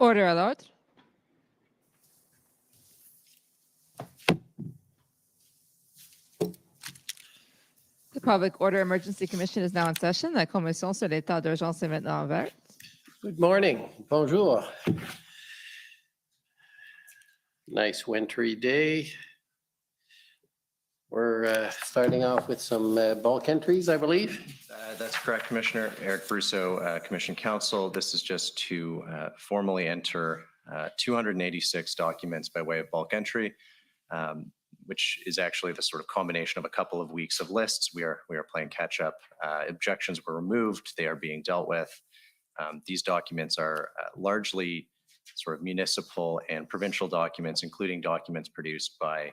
Order à l'ordre. The Public Order Emergency Commission is now in session. La commission sur l'état d'urgence est maintenant ouverte. Good morning. Bonjour. Nice wintry day. We're starting off with some bulk entries, I believe. That's correct, Commissioner. Eric Brusso, Commission Counsel. This is just to formally enter 286 documents by way of bulk entry, which is actually the sort of combination of a couple of weeks of lists. We are playing catch up. Objections were removed. They are being dealt with. These documents are largely sort of municipal and provincial documents, including documents produced by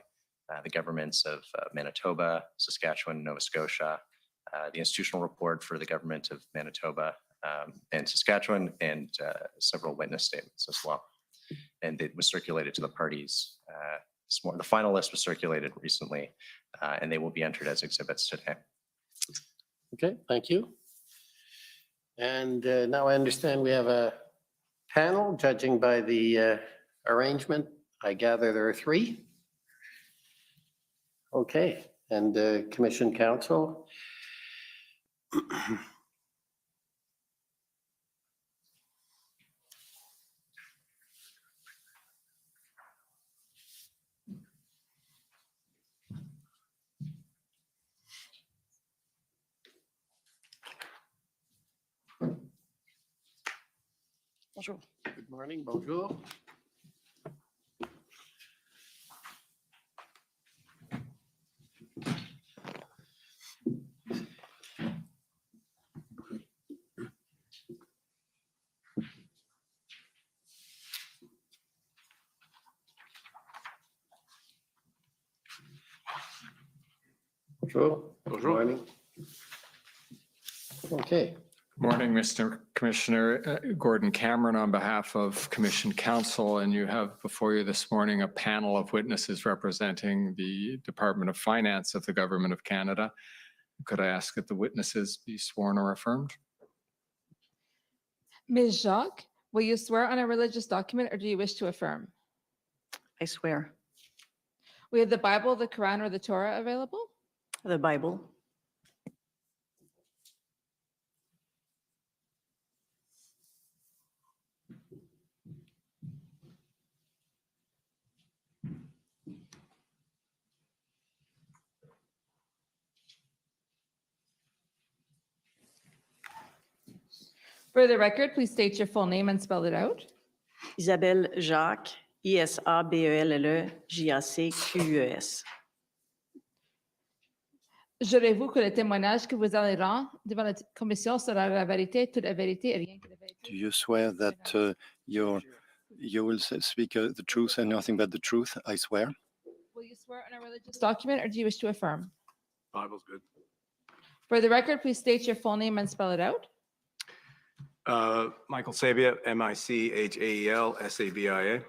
the governments of Manitoba, Saskatchewan, Nova Scotia, the institutional report for the government of Manitoba and Saskatchewan, and several witness statements as well. And it was circulated to the parties this morning. The final list was circulated recently, and they will be entered as exhibits today. Okay, thank you. And now I understand we have a panel judging by the arrangement. I gather there are three. Okay, and Commission Counsel. Bonjour. Good morning, bonjour. Bonjour. Bonjour. Morning. Okay. Morning, Mr. Commissioner. Gordon Cameron on behalf of Commission Counsel, and you have before you this morning a panel of witnesses representing the Department of Finance of the Government of Canada. Could I ask that the witnesses be sworn or affirmed? Ms. Jacques, will you swear on a religious document or do you wish to affirm? I swear. We have the Bible, the Quran, or the Torah available. The Bible. For the record, please state your full name and spell it out. Isabelle Jacques, Isabelle Jacques. Jurez-vous que le témoignage que vous allez rendre devant la commission sera la vérité, toute la vérité et rien que la vérité? Do you swear that you will speak the truth and nothing but the truth? I swear. Will you swear on a religious document or do you wish to affirm? Bible's good. For the record, please state your full name and spell it out. Michael Sabia, Michael Sabia.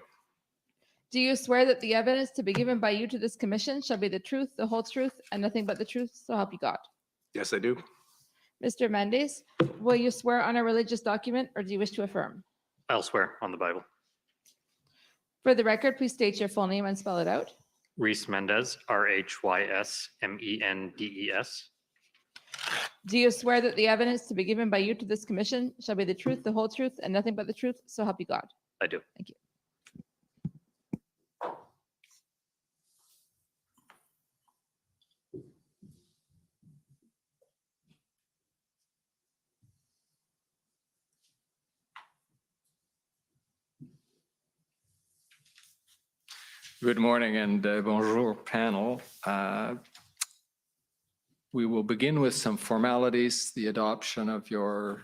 Do you swear that the evidence to be given by you to this commission shall be the truth, the whole truth, and nothing but the truth, so help you God? Yes, I do. Mr. Mendes, will you swear on a religious document or do you wish to affirm? I'll swear on the Bible. For the record, please state your full name and spell it out. Rhys Mendez, Rhysmendes. Do you swear that the evidence to be given by you to this commission shall be the truth, the whole truth, and nothing but the truth, so help you God? I do. Thank you. Good morning and bonjour panel. We will begin with some formalities, the adoption of your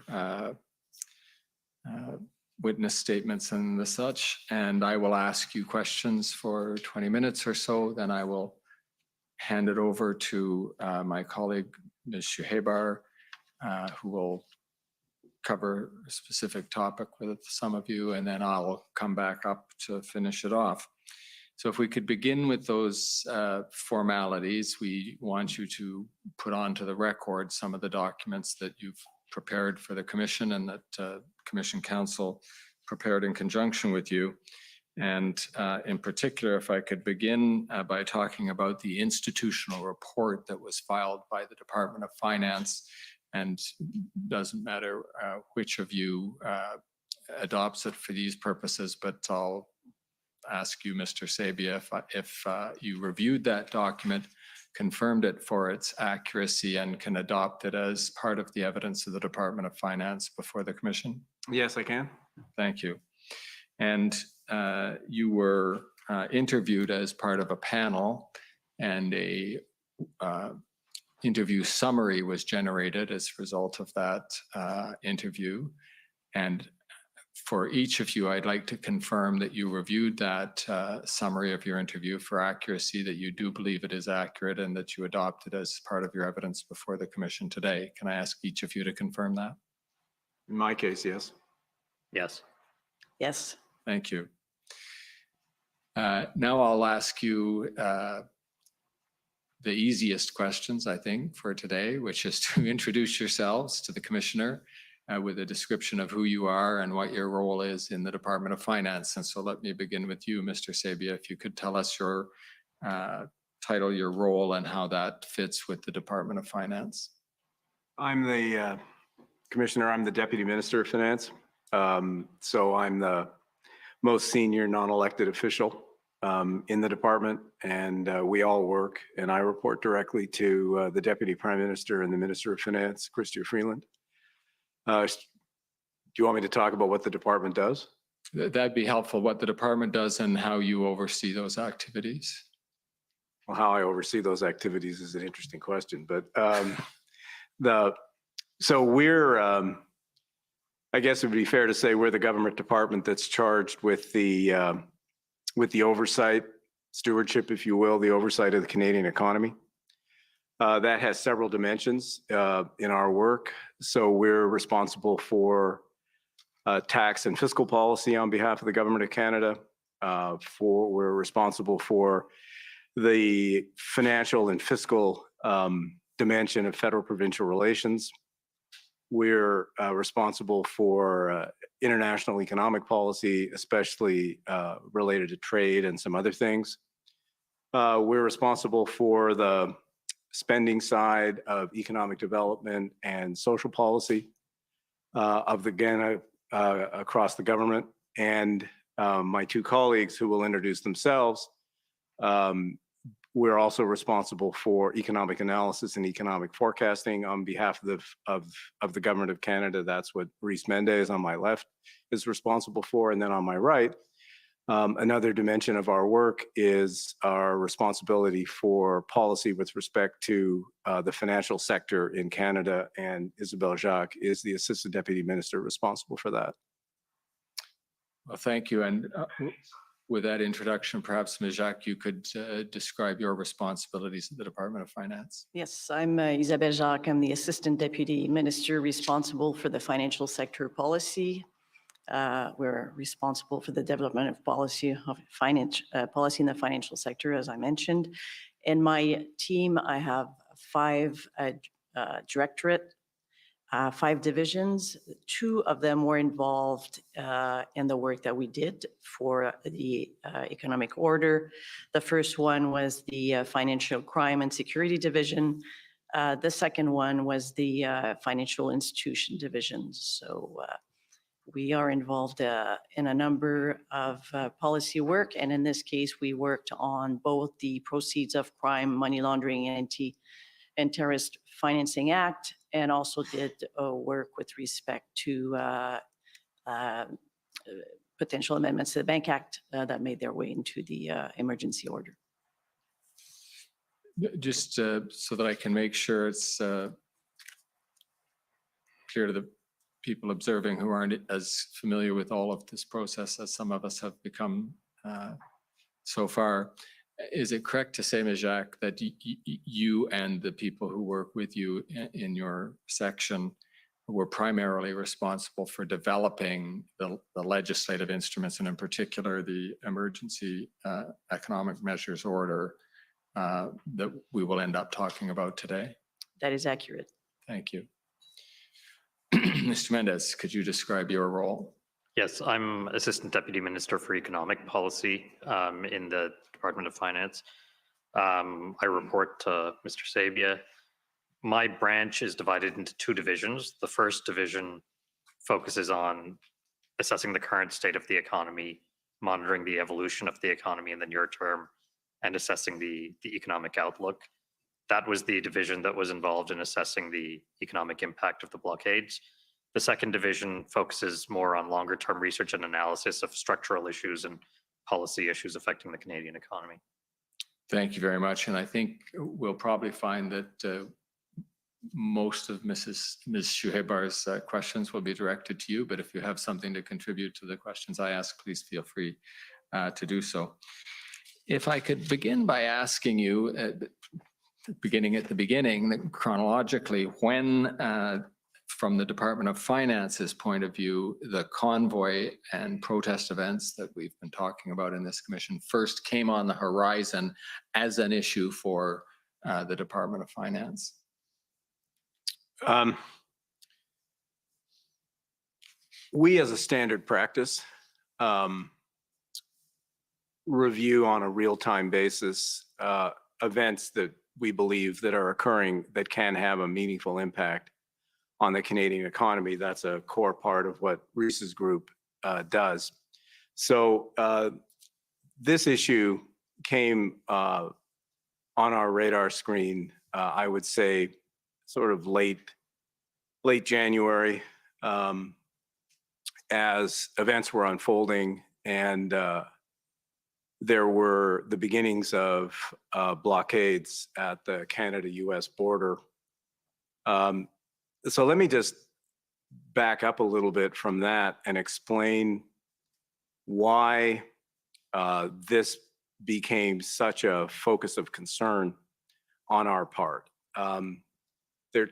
witness statements and the such, and I will ask you questions for 20 minutes or so. Then I will hand it over to my colleague, Ms. Shuhebar, who will cover a specific topic with some of you, and then I'll come back up to finish it off. So if we could begin with those formalities, we want you to put onto the record some of the documents that you've prepared for the commission and that Commission Counsel prepared in conjunction with you. And in particular, if I could begin by talking about the institutional report that was filed by the Department of Finance, and doesn't matter which of you adopts it for these purposes, but I'll ask you, Mr. Sabia, if you reviewed that document, confirmed it for its accuracy, and can adopt it as part of the evidence of the Department of Finance before the Commission. Yes, I can. Thank you. And you were interviewed as part of a panel, and a interview summary was generated as a result of that interview. And for each of you, I'd like to confirm that you reviewed that summary of your interview for accuracy, that you do believe it is accurate, and that you adopt it as part of your evidence before the Commission today. Can I ask each of you to confirm that? In my case, yes. Yes. Yes. Thank you. Now I'll ask you the easiest questions, I think, for today, which is to introduce yourselves to the Commissioner with a description of who you are and what your role is in the Department of Finance. And so let me begin with you, Mr. Sabia, if you could tell us your title, your role, and how that fits with the Department of Finance. I'm the Commissioner, I'm the Deputy Minister of Finance. So I'm the most senior non-elected official in the department, and we all work, and I report directly to the Deputy Prime Minister and the Minister of Finance, Chrystia Freeland. Do you want me to talk about what the department does? That'd be helpful, what the department does and how you oversee those activities. Well, how I oversee those activities is an interesting question, but so we're, I guess it would be fair to say we're the government department that's charged with the oversight, stewardship, if you will, the oversight of the Canadian economy. That has several dimensions in our work. So we're responsible for tax and fiscal policy on behalf of the Government of Canada. We're responsible for the financial and fiscal dimension of federal-provincial relations. We're responsible for international economic policy, especially related to trade and some other things. We're responsible for the spending side of economic development and social policy across the government. And my two colleagues, who will introduce themselves, we're also responsible for economic analysis and economic forecasting on behalf of the Government of Canada. That's what Rhys Mendez on my left is responsible for. And then on my right, another dimension of our work is our responsibility for policy with respect to the financial sector in Canada. And Isabelle Jacques is the Assistant Deputy Minister responsible for that. Well, thank you. And with that introduction, perhaps, Ms. Jacques, you could describe your responsibilities at the Department of Finance. Yes, I'm Isabelle Jacques. I'm the Assistant Deputy Minister responsible for the financial sector policy. We're responsible for the development of policy of finance policy in the financial sector, as I mentioned. In my team, I have 5 directorate, 5 divisions. 2 of them were involved in the work that we did for the economic order. The first one was the Financial Crime and Security Division. The second one was the Financial Institution Division. So we are involved in a number of policy work. And in this case, we worked on both the Proceeds of Crime, Money Laundering, and Terrorist Financing Act, and also did work with respect to potential amendments to the Bank Act that made their way into the emergency order. Just so that I can make sure it's clear to the people observing who aren't as familiar with all of this process as some of us have become so far. Is it correct to say, Ms. Jacques, that you and the people who work with you in your section were primarily responsible for developing the legislative instruments, and in particular the Emergency Economic Measures Order that we will end up talking about today? That is accurate. Thank you. Mr. Mendez, could you describe your role? Yes, I'm Assistant Deputy Minister for Economic Policy in the Department of Finance. I report to Mr. Sabia. My branch is divided into two divisions. The first division focuses on assessing the current state of the economy, monitoring the evolution of the economy in the near term, and assessing the economic outlook. That was the division that was involved in assessing the economic impact of the blockades. The second division focuses more on longer term research and analysis of structural issues and policy issues affecting the Canadian economy. Thank you very much. And I think we'll probably find that most of Ms. Shuhebar's questions will be directed to you, but if you have something to contribute to the questions I ask, please feel free to do so. If I could begin by asking you, beginning at the beginning, chronologically, when from the Department of Finance's point of view, the convoy and protest events that we've been talking about in this commission first came on the horizon as an issue for the Department of Finance? We, as a standard practice, review on a real-time basis events that we believe that are occurring that can have a meaningful impact on the Canadian economy. That's a core part of what Reese's group does. So this issue came on our radar screen, I would say, sort of late January, as events were unfolding, and there were the beginnings of blockades at the Canada-US border. So let me just back up a little bit from that and explain why this became such a focus of concern on our part. There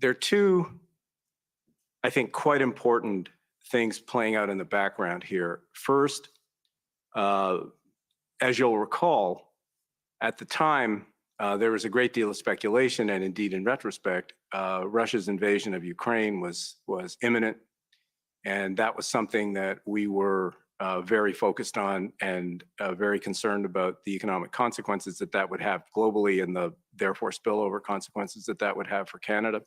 are two, I think, quite important things playing out in the background here. First, as you'll recall, at the time, there was a great deal of speculation, and indeed, in retrospect, Russia's invasion of Ukraine was imminent, and that was something that we were very focused on and very concerned about the economic consequences that that would have globally and the therefore spillover consequences that that would have for Canada.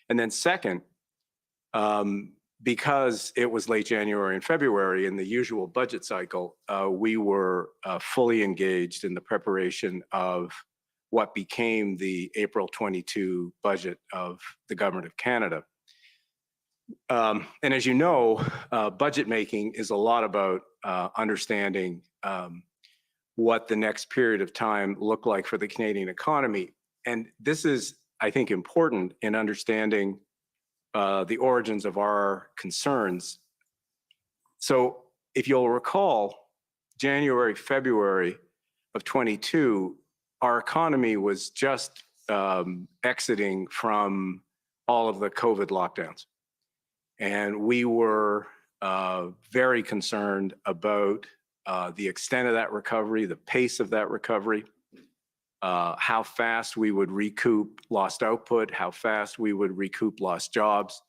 And then second, because it was late January and February in the usual budget cycle, we were fully engaged in the preparation of what became the April 22 budget of the Government of Canada. And as you know, budget making is a lot about understanding what the next period of time looked like for the Canadian economy. And this is, I think, important in understanding the origins of our concerns. So if you'll recall, January, February of 22, our economy was just exiting from all of the COVID lockdowns. And we were very concerned about the extent of that recovery, the pace of that recovery, how fast we would recoup lost output, how fast we would recoup lost jobs.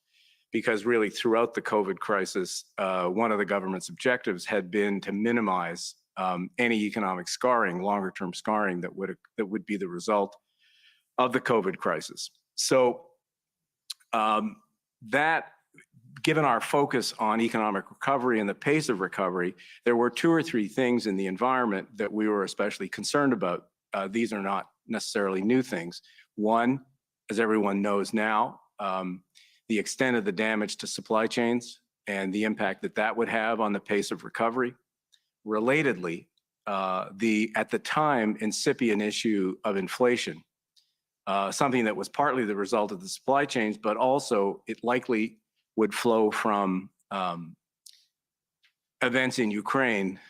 Because really throughout the COVID crisis, one of the government's objectives had been to minimize any economic scarring, longer term scarring that would be the result of the COVID crisis. So that, given our focus on economic recovery and the pace of recovery, there were two or three things in the environment that we were especially concerned about. These are not necessarily new things. One, as everyone knows now, the extent of the damage to supply chains and the impact that that would have on the pace of recovery. Relatedly, at the time, incipient issue of inflation, something that was partly the result of the supply chains, but also it likely would flow from events in Ukraine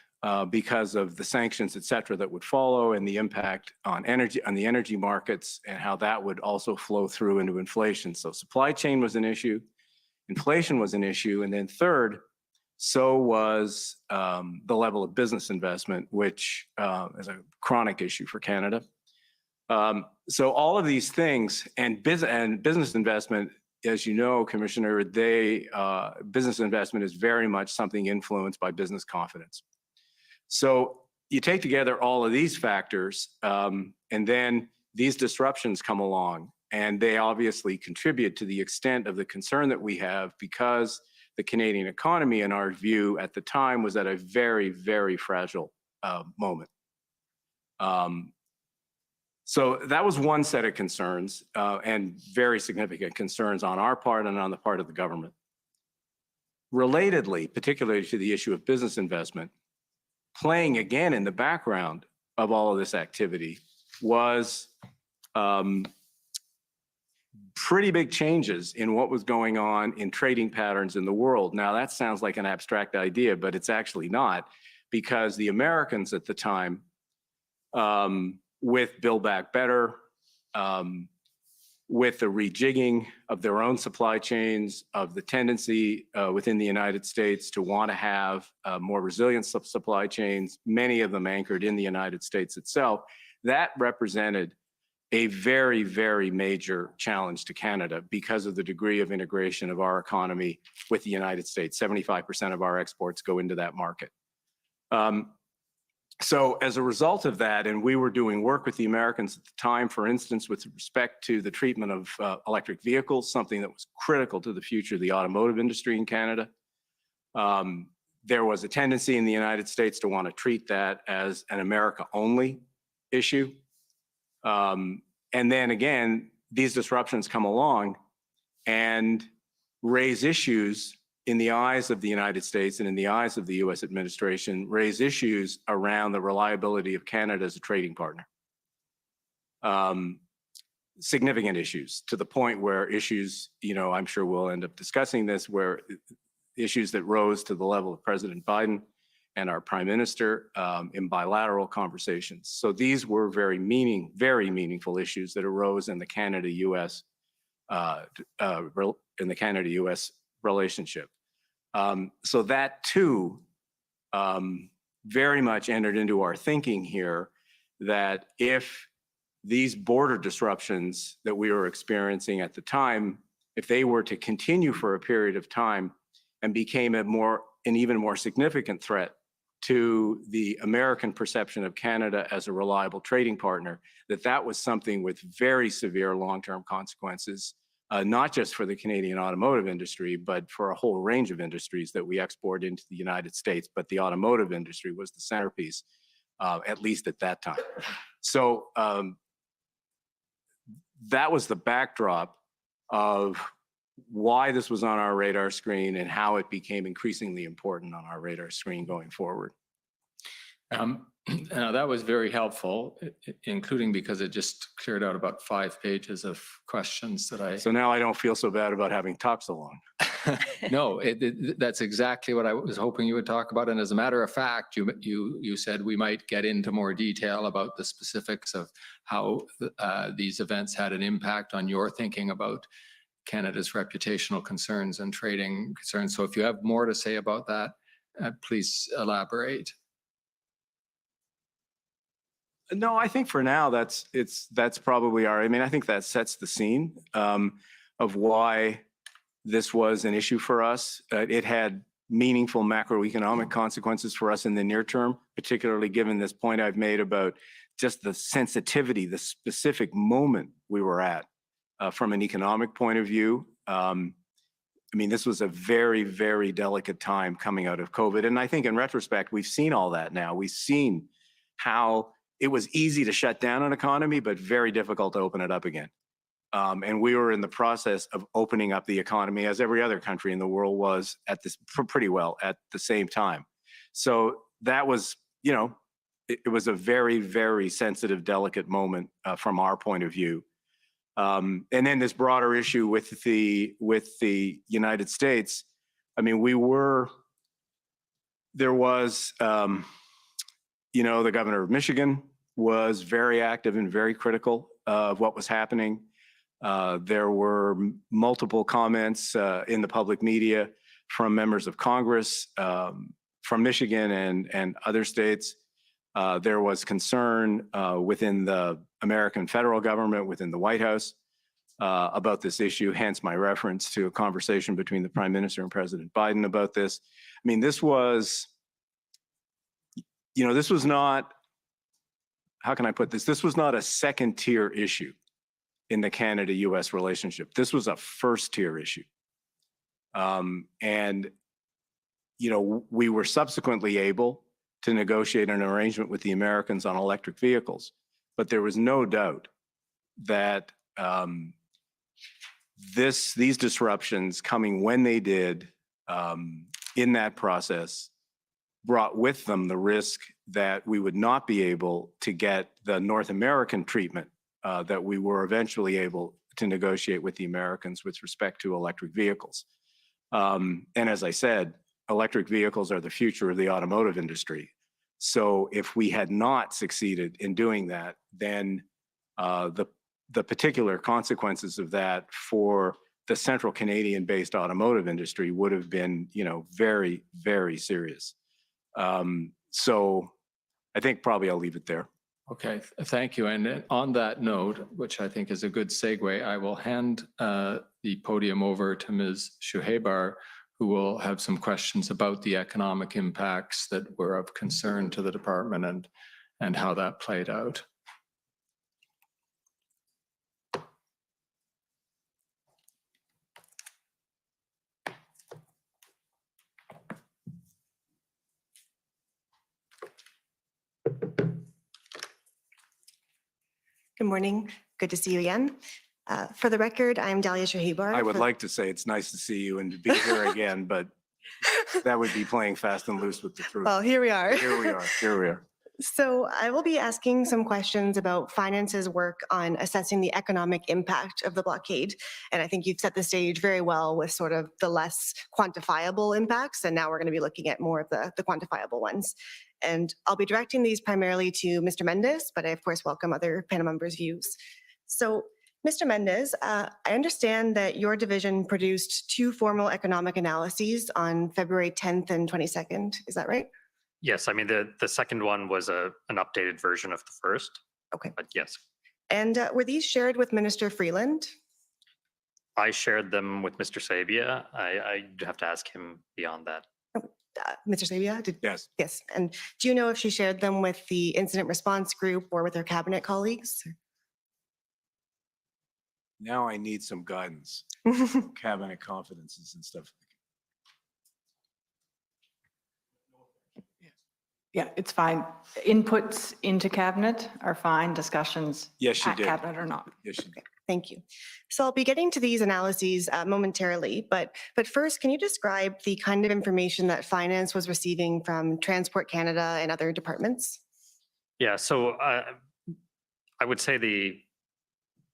because of the sanctions, et cetera, that would follow, and the impact on the energy markets, and how that would also flow through into inflation. So supply chain was an issue, inflation was an issue, and then third, so was the level of business investment, which is a chronic issue for Canada. So all of these things, and business investment as you know, Commissioner, business investment is very much something influenced by business confidence. So you take together all of these factors, and then these disruptions come along, and they obviously contribute to the extent of the concern that we have, because the Canadian economy, in our view at the time, was at a very, very fragile moment. So that was one set of concerns, and very significant concerns on our part and on the part of the government. Relatedly, particularly to the issue of business investment, playing again in the background of all of this activity was pretty big changes in what was going on in trading patterns in the world. Now, that sounds like an abstract idea, but it's actually not, because the Americans at the time, with Build Back Better, with the rejigging of their own supply chains, of the tendency within the United States to want to have more resilient supply chains, many of them anchored in the United States itself, that represented a very, very major challenge to Canada because of the degree of integration of our economy with the United States. 75% of our exports go into that market. So as a result of that, and we were doing work with the Americans at the time, for instance, with respect to the treatment of electric vehicles, something that was critical to the future of the automotive industry in Canada. There was a tendency in the United States to want to treat that as an America-only issue. And then again, these disruptions come along and raise issues in the eyes of the United States and in the eyes of the US administration, raise issues around the reliability of Canada as a trading partner. Significant issues, to the point where issues, I'm sure we'll end up discussing this, where issues that rose to the level of President Biden and our Prime Minister in bilateral conversations. So these were very meaningful issues that arose in the Canada-US relationship. So that too very much entered into our thinking here, that if these border disruptions that we were experiencing at the time, if they were to continue for a period of time and became an even more significant threat to the American perception of Canada as a reliable trading partner, that was something with very severe long-term consequences, not just for the Canadian automotive industry, but for a whole range of industries that we export into the United States. But the automotive industry was the centerpiece, at least at that time. So that was the backdrop of why this was on our radar screen and how it became increasingly important on our radar screen going forward. That was very helpful, including because it just cleared out about 5 pages of questions that I... So now I don't feel so bad about having talked so long. No, that's exactly what I was hoping you would talk about. And as a matter of fact, you said we might get into more detail about the specifics of how these events had an impact on your thinking about Canada's reputational concerns and trading concerns. So if you have more to say about that, please elaborate. No, I think for now that's probably I mean, I think that sets the scene of why this was an issue for us. It had meaningful macroeconomic consequences for us in the near term, particularly given this point I've made about just the sensitivity, the specific moment we were at from an economic point of view. I mean, this was a very, very delicate time coming out of COVID. And I think in retrospect, we've seen all that now. We've seen how it was easy to shut down an economy, but very difficult to open it up again. And we were in the process of opening up the economy, as every other country in the world was at this pretty well at the same time. So that was, it was a very, very sensitive, delicate moment from our point of view. And then this broader issue with the United States. I mean, there was, the governor of Michigan was very active and very critical of what was happening. There were multiple comments in the public media from members of Congress from Michigan and other states. There was concern within the American federal government, within the White House, about this issue, hence my reference to a conversation between the Prime Minister and President Biden about this. I mean, this was, this was not, how can I put this? This was not a second tier issue in the Canada-US relationship. This was a first tier issue. And we were subsequently able to negotiate an arrangement with the Americans on electric vehicles, but there was no doubt that these disruptions coming when they did in that process brought with them the risk that we would not be able to get the North American treatment that we were eventually able to negotiate with the Americans with respect to electric vehicles. And as I said, electric vehicles are the future of the automotive industry. So if we had not succeeded in doing that, then the particular consequences of that for the central Canadian-based automotive industry would have been, very, very serious. So I think probably I'll leave it there. Okay, thank you. And on that note, which I think is a good segue, I will hand the podium over to Ms. Shuhaybar, who will have some questions about the economic impacts that were of concern to the department and how that played out. Good morning. Good to see you again. For the record, I'm Dalia Shahibar. I would like to say it's nice to see you and to be here again, but that would be playing fast and loose with the truth. Well, here we are. Here we are. Here we are. So I will be asking some questions about Finance's work on assessing the economic impact of the blockade. And I think you've set the stage very well with sort of the less quantifiable impacts. And now we're going to be looking at more of the quantifiable ones. And I'll be directing these primarily to Mr. Mendez, but I of course welcome other panel members' views. So Mr. Mendez, I understand that your division produced 2 formal economic analyses on February 10th and 22nd. Is that right? Yes, I mean, the second one was an updated version of the first. Okay. But yes, And were these shared with Minister Freeland? I shared them with Mr. Sabia. I have to ask him beyond that. Mr. Sabia? Yes. Yes. And do you know if she shared them with the incident response group or with her cabinet colleagues? Now I need some guidance, cabinet confidences and stuff. Yeah, it's fine. Inputs into cabinet are fine. Discussions Yes, she at did. cabinet are not. Yes, she did. Thank you. So I'll be getting to these analyses momentarily, but first, can you describe the kind of information that Finance was receiving from Transport Canada and other departments? Yeah, so I would say the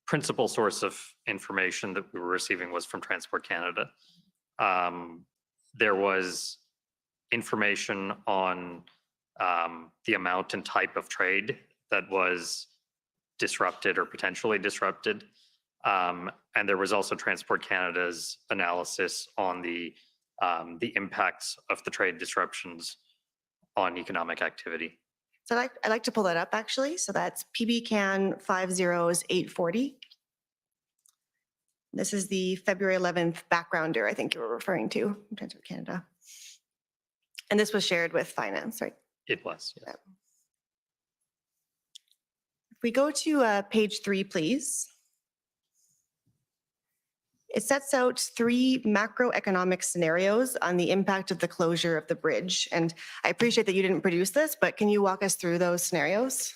principal source of information that we were receiving was from Transport Canada. There was information on the amount and type of trade that was disrupted or potentially disrupted. And there was also Transport Canada's analysis on the impacts of the trade disruptions on economic activity. So I'd like to pull that up actually. So that's PBCAN 50840. This is the February 11th backgrounder I think you were referring to from Transport Canada. And this was shared with Finance, right? It was, yes. If we go to page 3, please. It sets out 3 macroeconomic scenarios on the impact of the closure of the bridge. And I appreciate that you didn't produce this, but can you walk us through those scenarios?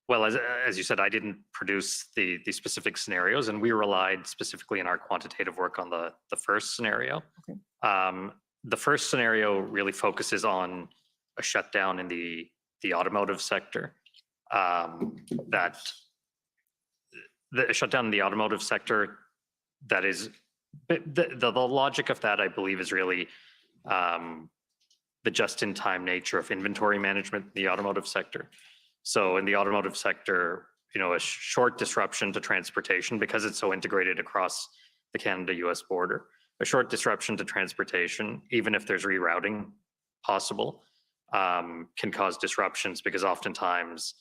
Well, as you said, I didn't produce the specific scenarios, and we relied specifically in our quantitative work on the first scenario. Okay. The first scenario really focuses on a shutdown in the automotive sector. That the shutdown in the automotive sector, that is, the logic of that, I believe, is really the just-in-time nature of inventory management in the automotive sector. So in the automotive sector, a short disruption to transportation, because it's so integrated across the Canada-US border, a short disruption to transportation, even if there's rerouting possible, can cause disruptions because oftentimes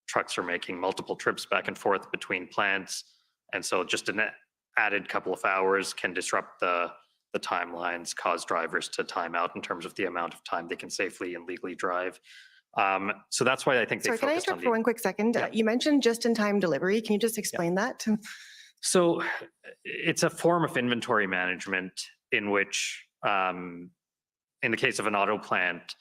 trucks are making multiple trips back and forth between plants, And so just an added couple of hours can disrupt the timelines, cause drivers to time out in terms of the amount of time they can safely and legally drive. So that's why I think they Sorry, can I focused on interrupt for one quick second? Yeah. You mentioned just-in-time delivery. Can you just explain that? So it's a form of inventory management in which, in the case of an auto plant,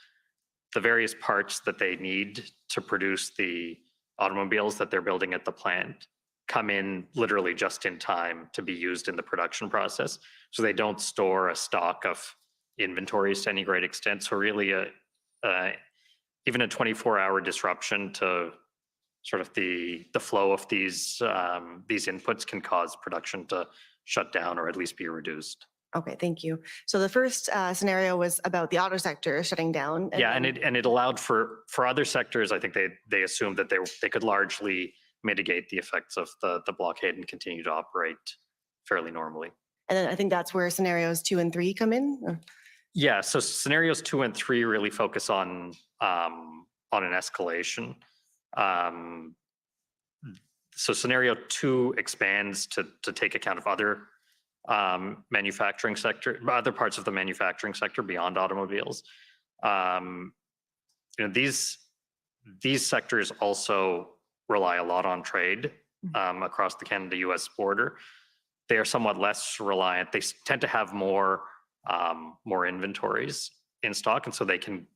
the various parts that they need to produce the automobiles that they're building at the plant come in literally just in time to be used in the production process. So they don't store a stock of inventories to any great extent. So really, even a 24-hour disruption to sort of the flow of these inputs can cause production to shut down or at least be reduced. Okay, thank you. So the first scenario was about the auto sector shutting down. Yeah, then- and it allowed for other sectors. I think they assumed that they could largely mitigate the effects of the blockade and continue to operate fairly normally. And then I think that's where scenarios 2 and 3 come in. Or- Yeah, so scenarios 2 and 3 really focus on an escalation. So scenario 2 expands to take account of other manufacturing sector, other parts of the manufacturing sector beyond automobiles. These sectors also rely a lot on trade across the Canada-US border. They are somewhat less reliant. They tend to have more inventories in stock, and so they can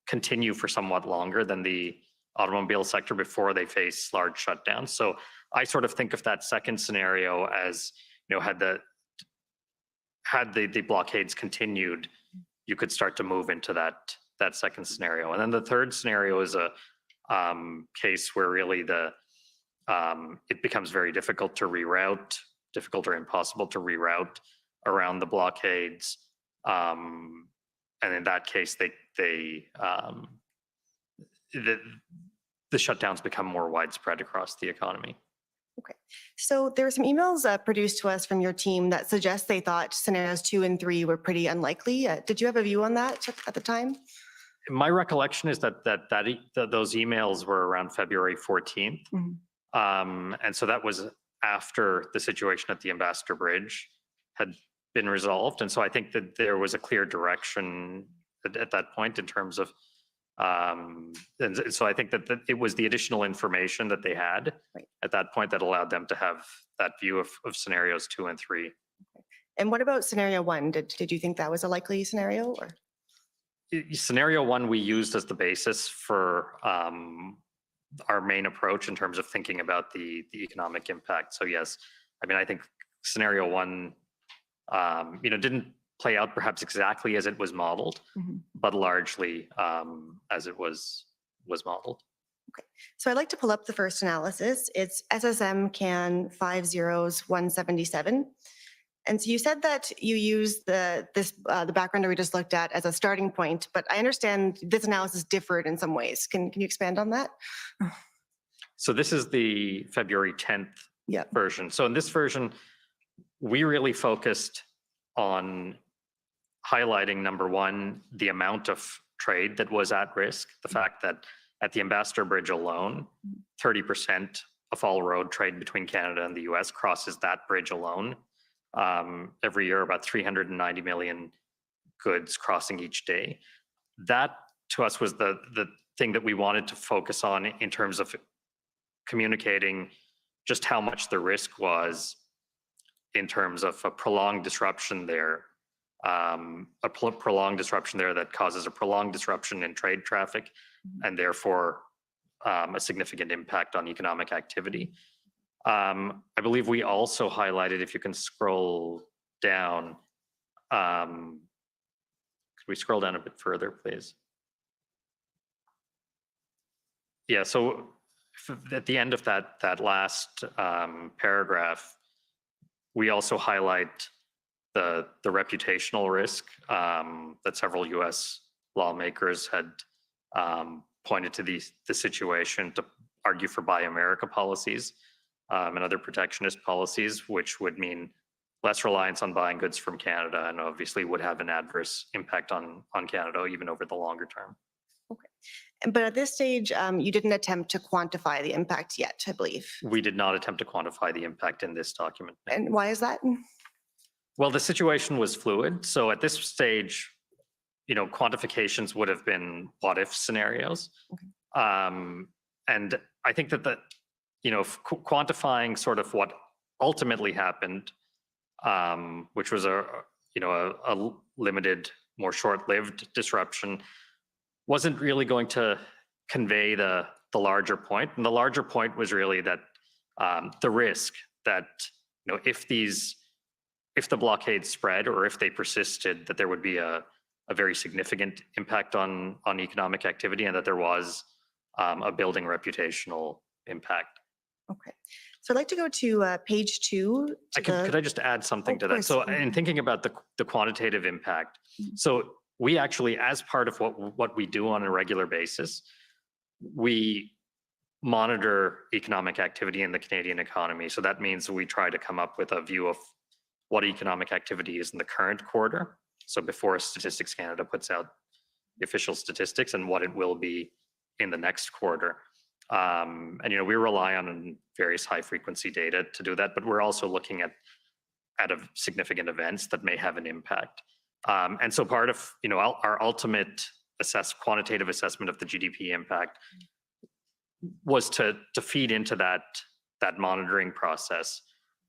continue for somewhat longer than the automobile sector before they face large shutdowns. So I sort of think of that second scenario as, had the blockades continued, you could start to move into that second scenario. And then the third scenario is a case where really it becomes very difficult to reroute, difficult or impossible to reroute around the blockades. And in that case, the shutdowns become more widespread across the economy. Okay. So there were some emails produced to us from your team that suggest they thought scenarios 2 and 3 were pretty unlikely. Did you have a view on that at the time? My recollection is that those emails were around February 14th. And so that was after the situation at the Ambassador Bridge had been resolved. And so I think that there was a clear direction at that point in terms of, and so I think that it was the additional information that they had at that point that allowed them to have that view of scenarios 2 and 3. And what about scenario 1? Did you think that was a likely scenario? Or? Scenario 1 we used as the basis for our main approach in terms of thinking about the economic impact. So yes, I mean, I think scenario 1, didn't play out perhaps exactly as it was modeled, but largely as it was modeled. Okay, so I'd like to pull up the first analysis. It's SSM CAN 50177. And so you said that you use the background that we just looked at as a starting point, but I understand this analysis differed in some ways. Can you expand on that? So this is the February 10th version. So in this version, we really focused on highlighting, number one, the amount of trade that was at risk, the fact that at the Ambassador Bridge alone, 30% of all road trade between Canada and the US crosses that bridge alone. Every year, about 390 million goods crossing each day. That, to us, was the thing that we wanted to focus on in terms of communicating just how much the risk was in terms of a prolonged disruption there. Prolonged disruption there that causes a prolonged disruption in trade traffic and therefore a significant impact on economic activity. I believe we also highlighted, if you can scroll down, could we scroll down a bit further, please? Yeah, so at the end of that last paragraph, we also highlight the reputational risk that several US lawmakers had pointed to the situation to argue for Buy America policies and other protectionist policies, which would mean less reliance on buying goods from Canada and obviously would have an adverse impact on Canada even over the longer term. But at this stage, you didn't attempt to quantify the impact yet, I believe. We did not attempt to quantify the impact in this document. And why is that? Well, the situation was fluid. So at this stage, quantifications would have been what if scenarios. And I think that quantifying sort of what ultimately happened, which was a limited, more short-lived disruption, wasn't really going to convey the larger point. And the larger point was really that the risk that if the blockade spread or if they persisted, that there would be a very significant impact on economic activity, and that there was a building reputational impact. Okay. So I'd like to go to page 2. Could I just add something to that? course. So in thinking about the quantitative impact, so we actually, as part of what we do on a regular basis, we monitor economic activity in the Canadian economy. So that means we try to come up with a view of what economic activity is in the current quarter. So before Statistics Canada puts out the official statistics, and what it will be in the next quarter. And we rely on various high frequency data to do that, but we're also looking at significant events that may have an impact. And so part of our ultimate quantitative assessment of the GDP impact was to feed into that monitoring process.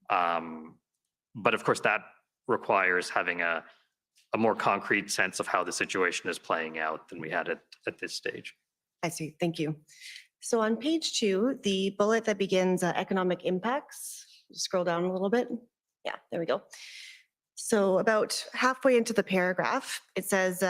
But of course, that requires having a more concrete sense of how the situation is playing out than we had at this stage. I see. Thank you. So on page 2, the bullet that begins economic impacts, scroll down a little bit. Yeah, there we go. So about halfway into the paragraph, it says,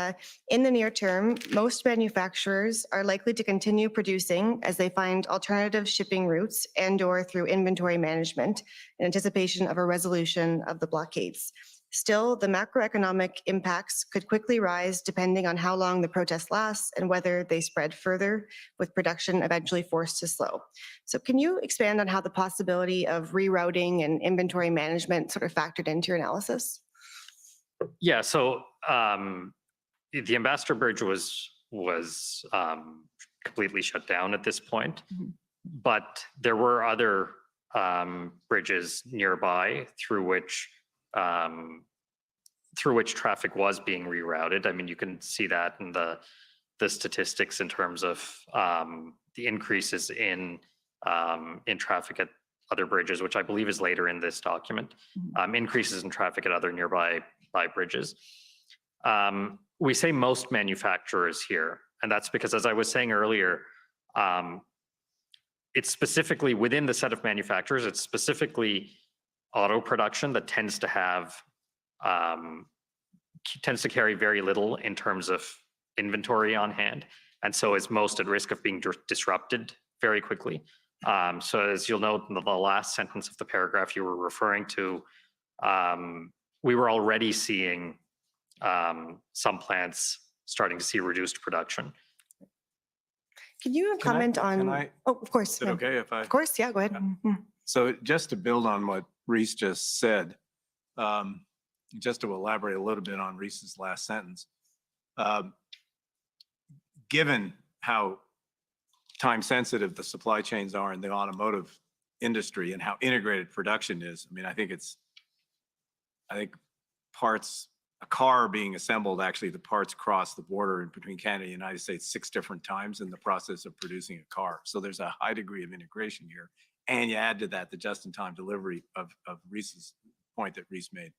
in the near term, most manufacturers are likely to continue producing as they find alternative shipping routes and/or through inventory management in anticipation of a resolution of the blockades. Still, the macroeconomic impacts could quickly rise depending on how long the protest lasts and whether they spread further, with production eventually forced to slow. So can you expand on how the possibility of rerouting and inventory management sort of factored into your analysis? Yeah, so the Ambassador Bridge was completely shut down at this point, but there were other bridges nearby through which traffic was being rerouted. I mean, you can see that in the statistics in terms of the increases in traffic at other bridges, which I believe is later in this document. Increases in traffic at other nearby bridges. We say most manufacturers here, and that's because, as I was saying earlier, it's specifically within the set of manufacturers, it's specifically auto production that tends to carry very little in terms of inventory on hand, and so is most at risk of being disrupted very quickly. So as you'll note in the last sentence of the paragraph you were referring to, we were already seeing some plants starting to see reduced production. Can you comment on? Oh, of course. Is it okay if I? Of course, yeah, go ahead. So just to build on what Reese just said, just to elaborate a little bit on Reese's last sentence, given how time sensitive the supply chains are in the automotive industry and how integrated production is, I mean, I think parts, a car being assembled, actually the parts cross the border between Canada and the United States 6 different times in the process of producing a car. So there's a high degree of integration here. And you add to that the just-in-time delivery of Reese's point that Reese made.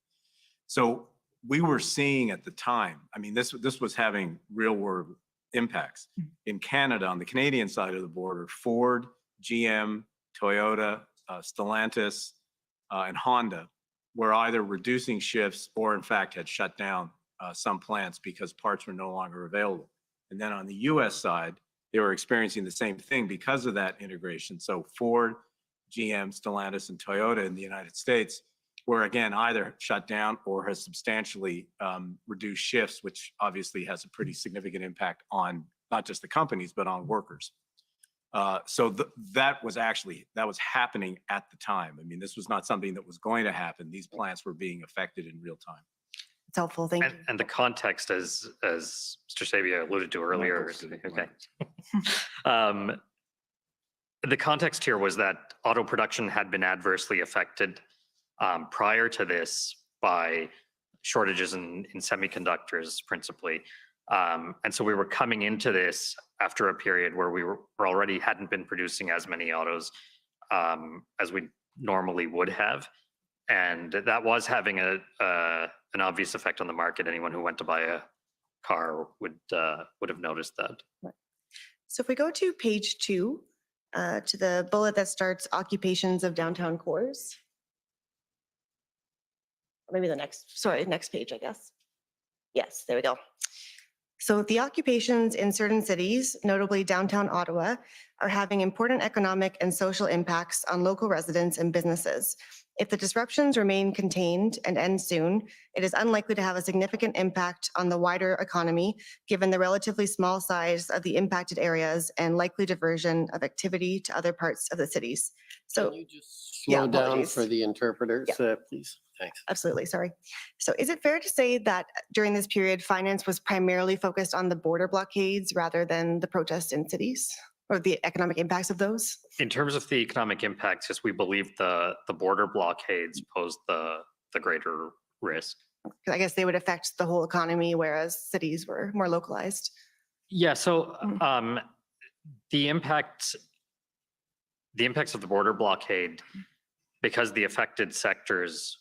So we were seeing at the time, I mean, this was having real-world impacts. In Canada, on the Canadian side of the border, Ford, GM, Toyota, Stellantis, and Honda were either reducing shifts or, in fact, had shut down some plants because parts were no longer available. And then on the US side, they were experiencing the same thing because of that integration. So Ford, GM, Stellantis, and Toyota in the United States were, again, either shut down or has substantially reduced shifts, which obviously has a pretty significant impact on not just the companies, but on workers. So that was happening at the time. I mean, this was not something that was going to happen. These plants were being affected in real time. It's helpful. Thank you. And the context, as Mr. Sabia alluded to earlier, okay. The context here was that auto production had been adversely affected prior to this by shortages in semiconductors principally. And so we were coming into this after a period where we were already hadn't been producing as many autos as we normally would have. And that was having an obvious effect on the market. Anyone who went to buy a car would have noticed that. So if we go to page 2, to the bullet that starts occupations of downtown cores. Or maybe the next page, I guess. Yes, there we go. So the occupations in certain cities, notably downtown Ottawa, are having important economic and social impacts on local residents and businesses. If the disruptions remain contained and end soon, it is unlikely to have a significant impact on the wider economy, given the relatively small size of the impacted areas and likely diversion of activity to other parts of the cities. So, Can you just yeah, slow down apologies. for the interpreters, please? Thanks. Absolutely, sorry. So is it fair to say that during this period, finance was primarily focused on the border blockades rather than the protests in cities or the economic impacts of those? In terms of the economic impacts, yes, we believe the border blockades pose the greater risk. 'Cause I guess they would affect the whole economy, whereas cities were more localized. Yeah, so the impacts of the border blockade, because the affected sectors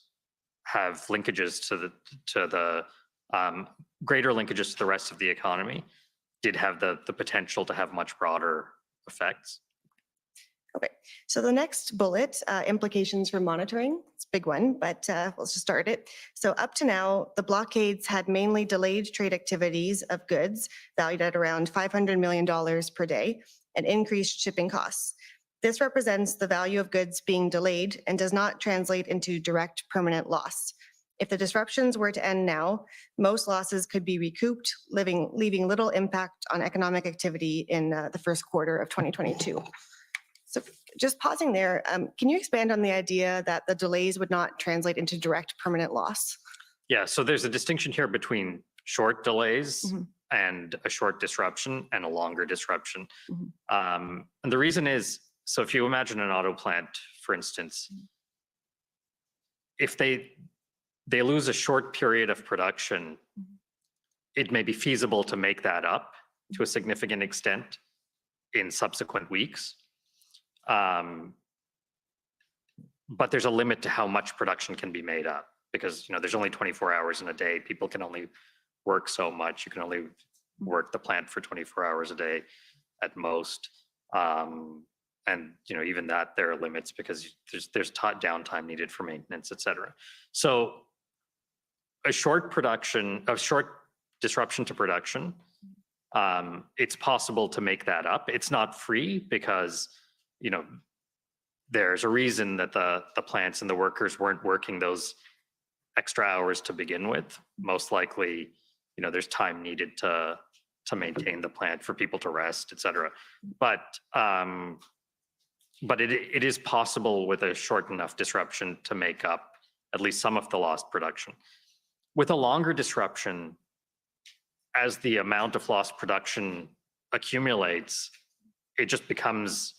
have linkages to the greater linkages to the rest of the economy, did have the potential to have much broader effects. Okay, so the next bullet, implications for monitoring. It's a big one, but let's just start it. So up to now, the blockades had mainly delayed trade activities of goods valued at around $500 million per day and increased shipping costs. This represents the value of goods being delayed and does not translate into direct permanent loss. If the disruptions were to end now, most losses could be recouped, leaving little impact on economic activity in the first quarter of 2022. So just pausing there, can you expand on the idea that the delays would not translate into direct permanent loss? Yeah, so there's a distinction here between short delays and a short disruption and a longer disruption. And the reason is, so if you imagine an auto plant, for instance, if they lose a short period of production, it may be feasible to make that up to a significant extent in subsequent weeks. But there's a limit to how much production can be made up because there's only 24 hours in a day. People can only work so much. You can only work the plant for 24 hours a day at most. And even that there are limits because there's downtime needed for maintenance, et cetera. So a short disruption to production, it's possible to make that up. It's not free because there's a reason that the plants and the workers weren't working those extra hours to begin with. Most likely, there's time needed to maintain the plant for people to rest, et cetera. But it is possible with a short enough disruption to make up at least some of the lost production. With a longer disruption, as the amount of lost production accumulates, it just becomes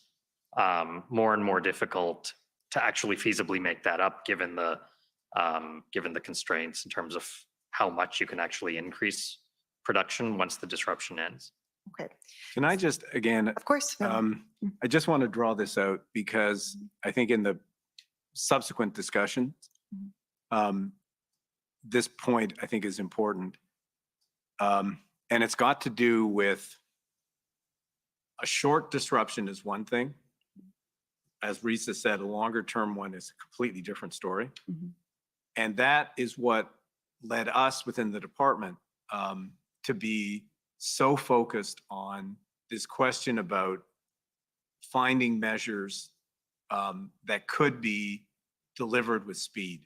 more and more difficult to actually feasibly make that up given the constraints in terms of how much you can actually increase production once the disruption ends. Okay. Can I just, again, Of course. No. I just want to draw this out because I think in the subsequent discussion, this point I think is important. And it's got to do with a short disruption is one thing. As Risa said, a longer term one is a completely different story. And that is what led us within the department to be so focused on this question about finding measures that could be delivered with speed,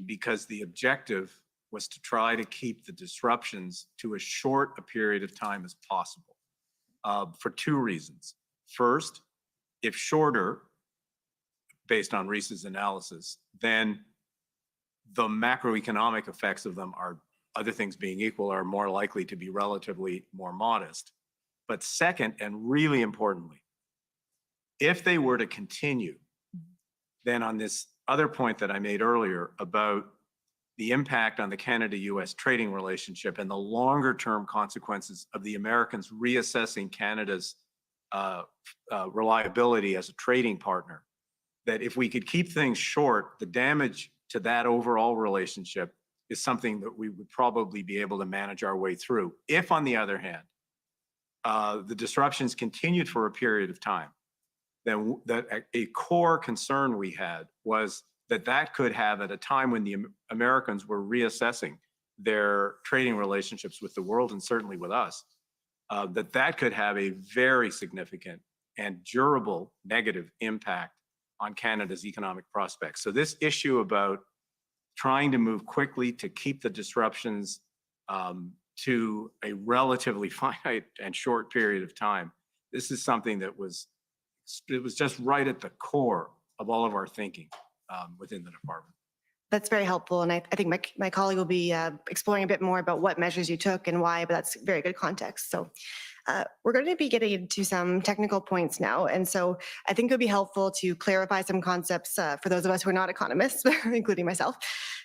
because the objective was to try to keep the disruptions to as short a period of time as possible for two reasons. First, if shorter, based on Risa's analysis, then the macroeconomic effects of them are, other things being equal, are more likely to be relatively more modest. But second, and really importantly, if they were to continue, then on this other point that I made earlier about the impact on the Canada-US trading relationship and the longer term consequences of the Americans reassessing Canada's reliability as a trading partner, that if we could keep things short, the damage to that overall relationship is something that we would probably be able to manage our way through. If, on the other hand, the disruptions continued for a period of time, then a core concern we had was that could have, at a time when the Americans were reassessing their trading relationships with the world and certainly with us, that could have a very significant and durable negative impact on Canada's economic prospects. So this issue about trying to move quickly to keep the disruptions to a relatively finite and short period of time, this is something that was just right at the core of all of our thinking within the department. That's very helpful. And I think my colleague will be exploring a bit more about what measures you took and why, but that's very good context. So we're going to be getting into some technical points now. And so I think it would be helpful to clarify some concepts for those of us who are not economists, including myself.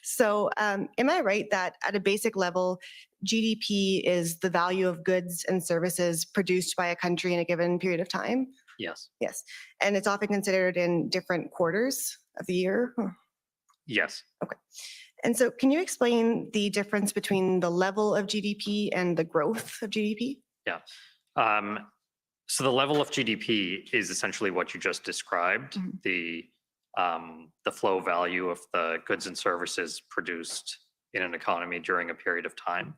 So am I right that at a basic level, GDP is the value of goods and services produced by a country in a given period of time? Yes. Yes. And it's often considered in different quarters of the year? Yes. Okay. And so can you explain the difference between the level of GDP and the growth of GDP? Yeah. So the level of GDP is essentially what you just described, the flow value of the goods and services produced in an economy during a period of time.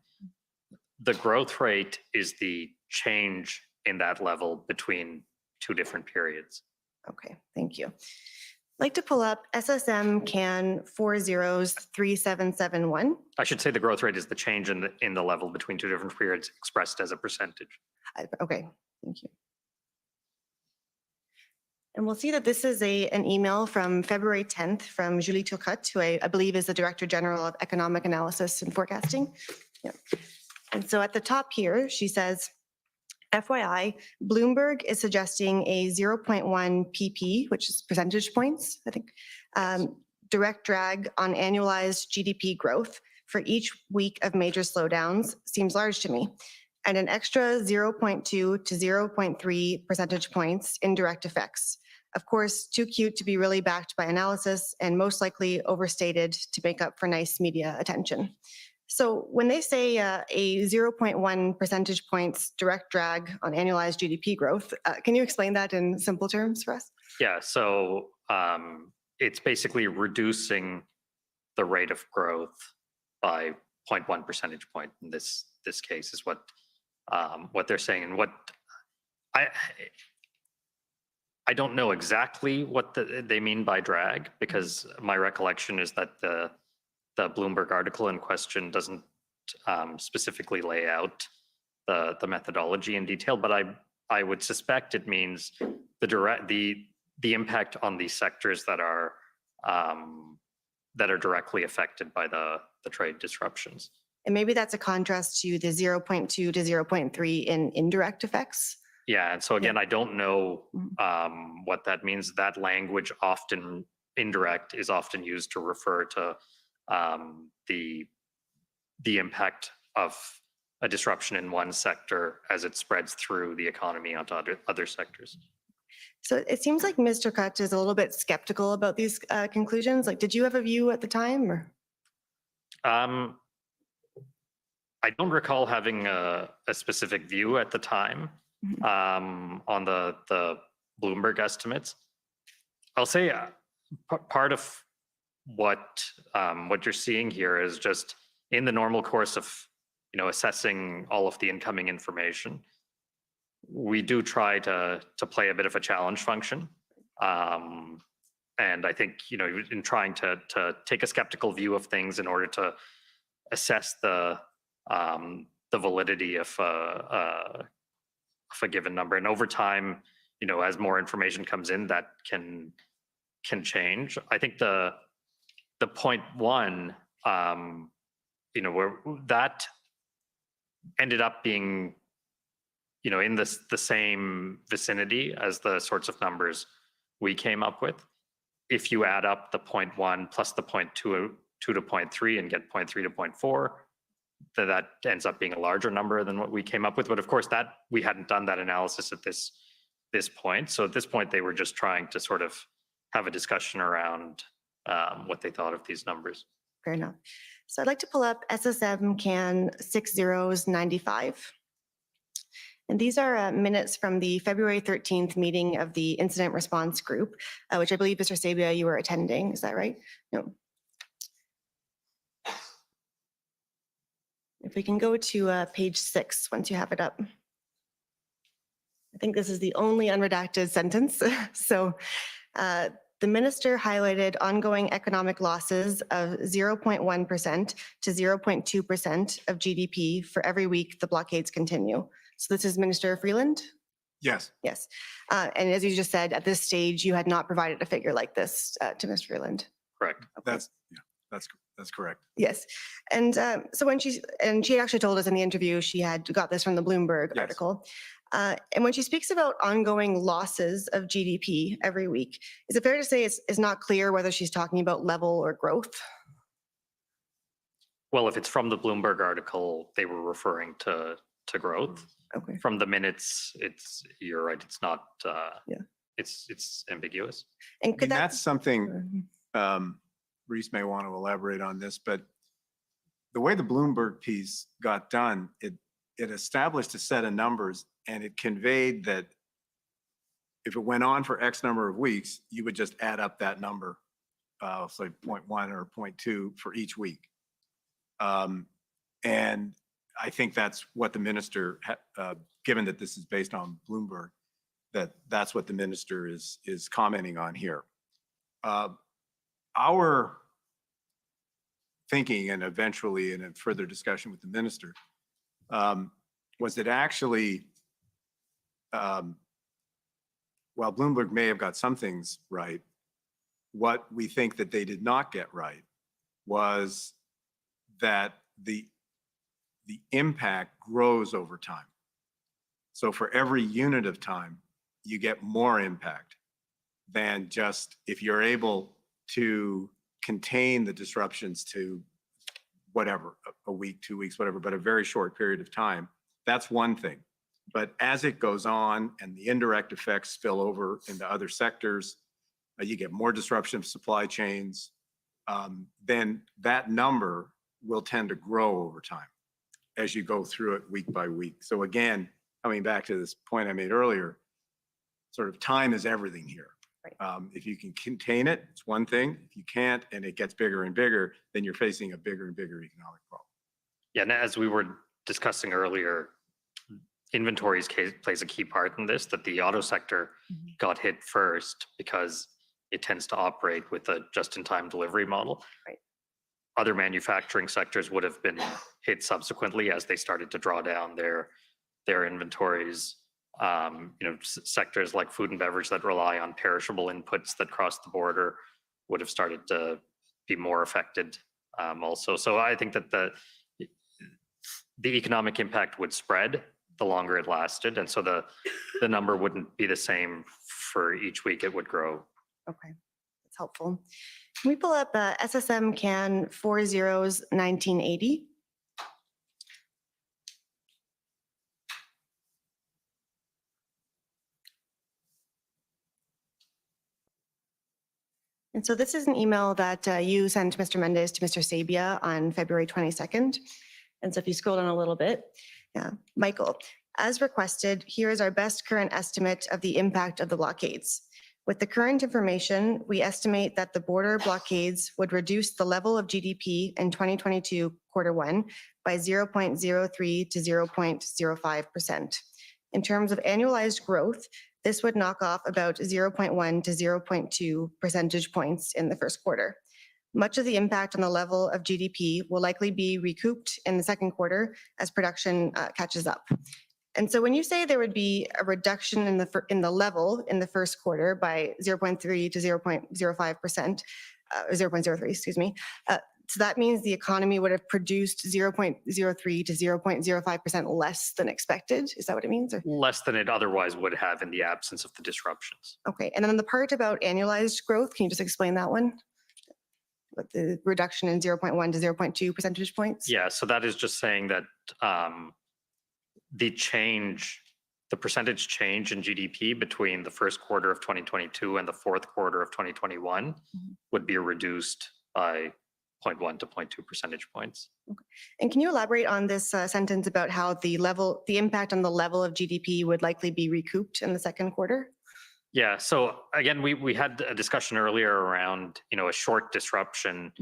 The growth rate is the change in that level between two different periods. Okay, thank you. I'd like to pull up SSM CAN 403771. I should say the growth rate is the change in the level between two different periods expressed as a percentage. Okay, thank you. And we'll see that this is an email from February 10th from Julie Turcotte, who I believe is the Director General of Economic Analysis and Forecasting. Yeah. And so at the top here, she says, FYI, Bloomberg is suggesting a 0.1 pp, which is percentage points, I think, direct drag on annualized GDP growth for each week of major slowdowns seems large to me, and an extra 0.2 to 0.3 percentage points in direct effects. Of course, too cute to be really backed by analysis and most likely overstated to make up for nice media attention. So when they say a 0.1 percentage points direct drag on annualized GDP growth, can you explain that in simple terms for us? Yeah, so it's basically reducing the rate of growth by 0.1 percentage point in this case is what they're saying. And what I don't know exactly what they mean by drag, because my recollection is that the Bloomberg article in question doesn't specifically lay out the methodology in detail, but I would suspect it means the impact on the sectors that are directly affected by the trade disruptions. And maybe that's a contrast to the 0.2 to 0.3 in indirect effects. Yeah, and so again, I don't know what that means. That language, often indirect, is often used to refer to the impact of a disruption in one sector as it spreads through the economy onto other sectors. So it seems like Ms. Turcotte is a little bit skeptical about these conclusions. Like, did you have a view at the time? Or? I don't recall having a specific view at the time on the Bloomberg estimates. I'll say part of what you're seeing here is just in the normal course of assessing all of the incoming information, we do try to play a bit of a challenge function, and I think in trying to take a skeptical view of things in order to assess the validity of a given number, and over time, as more information comes in, that can change. I think the the 0.1, where that ended up being, in the same vicinity as the sorts of numbers we came up with. If you add up the 0.1 plus the 0.2 to 0.3 and get 0.3 to 0.4, that ends up being a larger number than what we came up with. But of course, that we hadn't done that analysis at this point. So at this point, they were just trying to sort of have a discussion around what they thought of these numbers. Fair enough. So I'd like to pull up SSM Can 6095. And these are minutes from the February 13th meeting of the Incident Response Group, which I believe, Mr. Sabia, you were attending. Is that right? No. If we can go to page 6, once you have it up. I think this is the only unredacted sentence. So the minister highlighted ongoing economic losses of 0.1% to 0.2% of GDP for every week the blockades continue. So this is Minister Freeland? Yes. Yes. And as you just said, at this stage, you had not provided a figure like this to Ms. Freeland. Correct. Okay. That's correct. Yes. And so when she actually told us in the interview, she had got this from the Bloomberg Yes. article. And when she speaks about ongoing losses of GDP every week, is it fair to say it's not clear whether she's talking about level or growth? Well, if it's from the Bloomberg article, they were referring to growth. Okay. From the minutes, you're right, it's not, Yeah. it's ambiguous. And could that? That's something, Reese may want to elaborate on this, but the way the Bloomberg piece got done, it established a set of numbers and it conveyed that if it went on for X number of weeks, you would just add up that number, say 0.1 or 0.2 for each week. And I think that's what the minister, given that this is based on Bloomberg, that's what the minister is commenting on here. Our thinking, and eventually in a further discussion with the minister, was that actually, while Bloomberg may have got some things right, what we think that they did not get right was that the impact grows over time. So for every unit of time, you get more impact than just if you're able to contain the disruptions to whatever, a week, 2 weeks, whatever, but a very short period of time. That's one thing. But as it goes on and the indirect effects spill over into other sectors, you get more disruption of supply chains, then that number will tend to grow over time as you go through it week by week. So again, coming back to this point I made earlier, sort of time is everything here. Right. If you can contain it, it's one thing. If you can't and it gets bigger and bigger, then you're facing a bigger and bigger economic problem. Yeah, and as we were discussing earlier, inventories plays a key part in this, that the auto sector got hit first because it tends to operate with a just-in-time delivery model. Right. Other manufacturing sectors would have been hit subsequently as they started to draw down their inventories. Sectors like food and beverage that rely on perishable inputs that cross the border would have started to be more affected also. So I think that the economic impact would spread the longer it lasted. And so the number wouldn't be the same for each week, it would grow. Okay, that's helpful. Can we pull up SSM Can 401980? And so this is an email that you sent Mr. Mendez to Mr. Sabia on February 22nd. And so if you scroll down a little bit, yeah, Michael, as requested, here is our best current estimate of the impact of the blockades. With the current information, we estimate that the border blockades would reduce the level of GDP in 2022 Q1 by 0.03 to 0.05%. In terms of annualized growth, this would knock off about 0.1 to 0.2 percentage points in the first quarter. Much of the impact on the level of GDP will likely be recouped in the second quarter as production catches up. And so when you say there would be a reduction in the level in the first quarter by 0.3 to 0.05%, 0.03, excuse me. So that means the economy would have produced 0.03 to 0.05% less than expected. Is that what it means? Or? Less than it otherwise would have in the absence of the disruptions. Okay, and then the part about annualized growth, can you just explain that one? What the reduction in 0.1 to 0.2 percentage points? Yeah, so that is just saying that the percentage change in GDP between the first quarter of 2022 and the fourth quarter of 2021 would be reduced by 0.1 to 0.2 percentage points. Okay. And can you elaborate on this sentence about how the impact on the level of GDP would likely be recouped in the second quarter? Yeah, so again, we had a discussion earlier around, a short disruption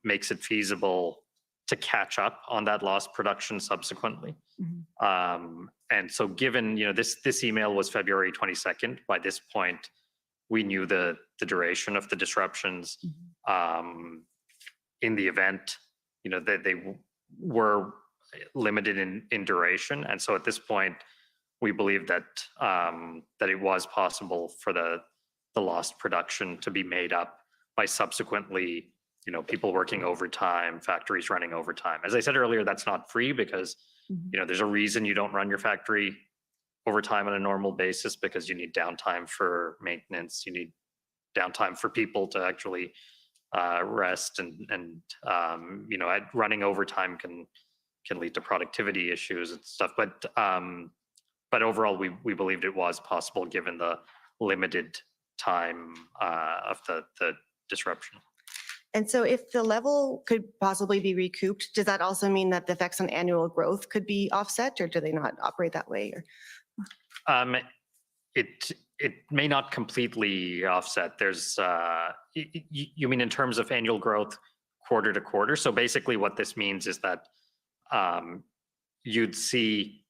makes it feasible to catch up on that lost production subsequently. And so given, this email was February 22nd, by this point, we knew the duration of the disruptions. In the event, that they were limited in duration. And so at this point, we believe that that it was possible for the lost production to be made up by subsequently, people working overtime, factories running overtime. As I said earlier, that's not free because, there's a reason you don't run your factory overtime on a normal basis, because you need downtime for maintenance, you need downtime for people to actually rest, and running overtime can lead to productivity issues and stuff. But overall, we believed it was possible given the limited time of the disruption. And so if the level could possibly be recouped, does that also mean that the effects on annual growth could be offset, or do they not operate that way? Or? It may not completely offset. There's, you mean in terms of annual growth quarter to quarter? So basically what this means is that you'd see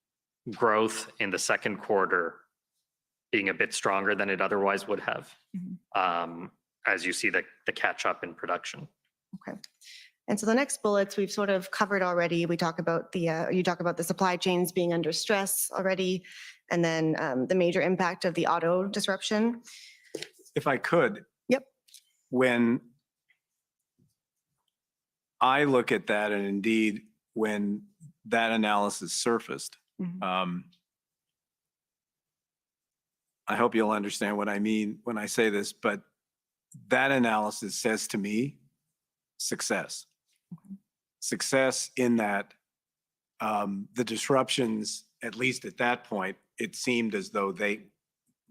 growth in the second quarter being a bit stronger than it otherwise would have, as you see the catch up in production. Okay. And so the next bullets we've sort of covered already. We talk about you talk about the supply chains being under stress already, and then the major impact of the auto disruption. If I could. Yep. When I look at that, and indeed when that analysis surfaced, I hope you'll understand what I mean when I say this, but that analysis says to me success. Success in that the disruptions, at least at that point, it seemed as though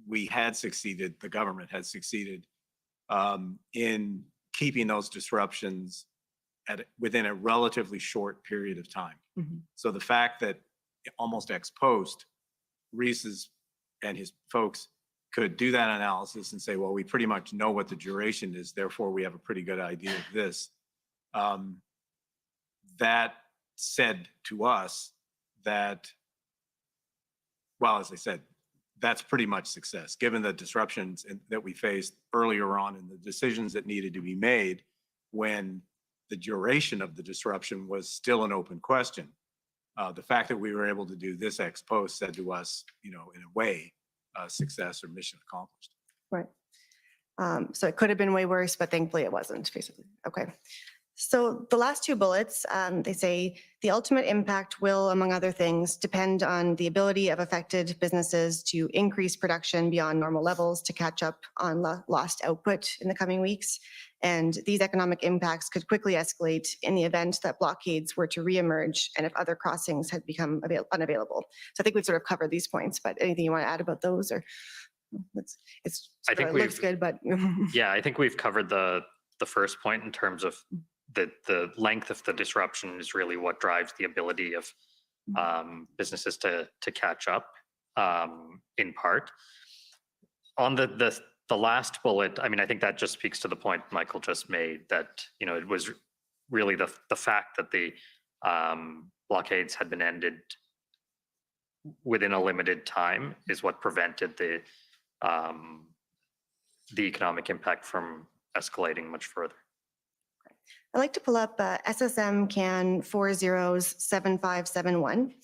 we had succeeded, the government had succeeded in keeping those disruptions within a relatively short period of time. So the fact that almost ex post, Reese's and his folks could do that analysis and say, well, we pretty much know what the duration is, therefore we have a pretty good idea of this. That said to us that, well, as I said, that's pretty much success, given the disruptions that we faced earlier on and the decisions that needed to be made when the duration of the disruption was still an open question. The fact that we were able to do this ex post said to us, in a way, success or mission accomplished. Right. So it could have been way worse, but thankfully it wasn't, basically. Okay. So the last two bullets, they say the ultimate impact will, among other things, depend on the ability of affected businesses to increase production beyond normal levels to catch up on lost output in the coming weeks. And these economic impacts could quickly escalate in the event that blockades were to re-emerge and if other crossings had become unavailable. So I think we've sort of covered these points, but anything you want to add about those? Or it looks good, but yeah, I think we've covered the first point in terms of the length of the disruption is really what drives the ability of businesses to catch up in part. On the last bullet, I mean, I think that just speaks to the point Michael just made, that, it was really the fact that the blockades had been ended within a limited time is what prevented the economic impact from escalating much further. I'd like to pull up SSM CAN 407571.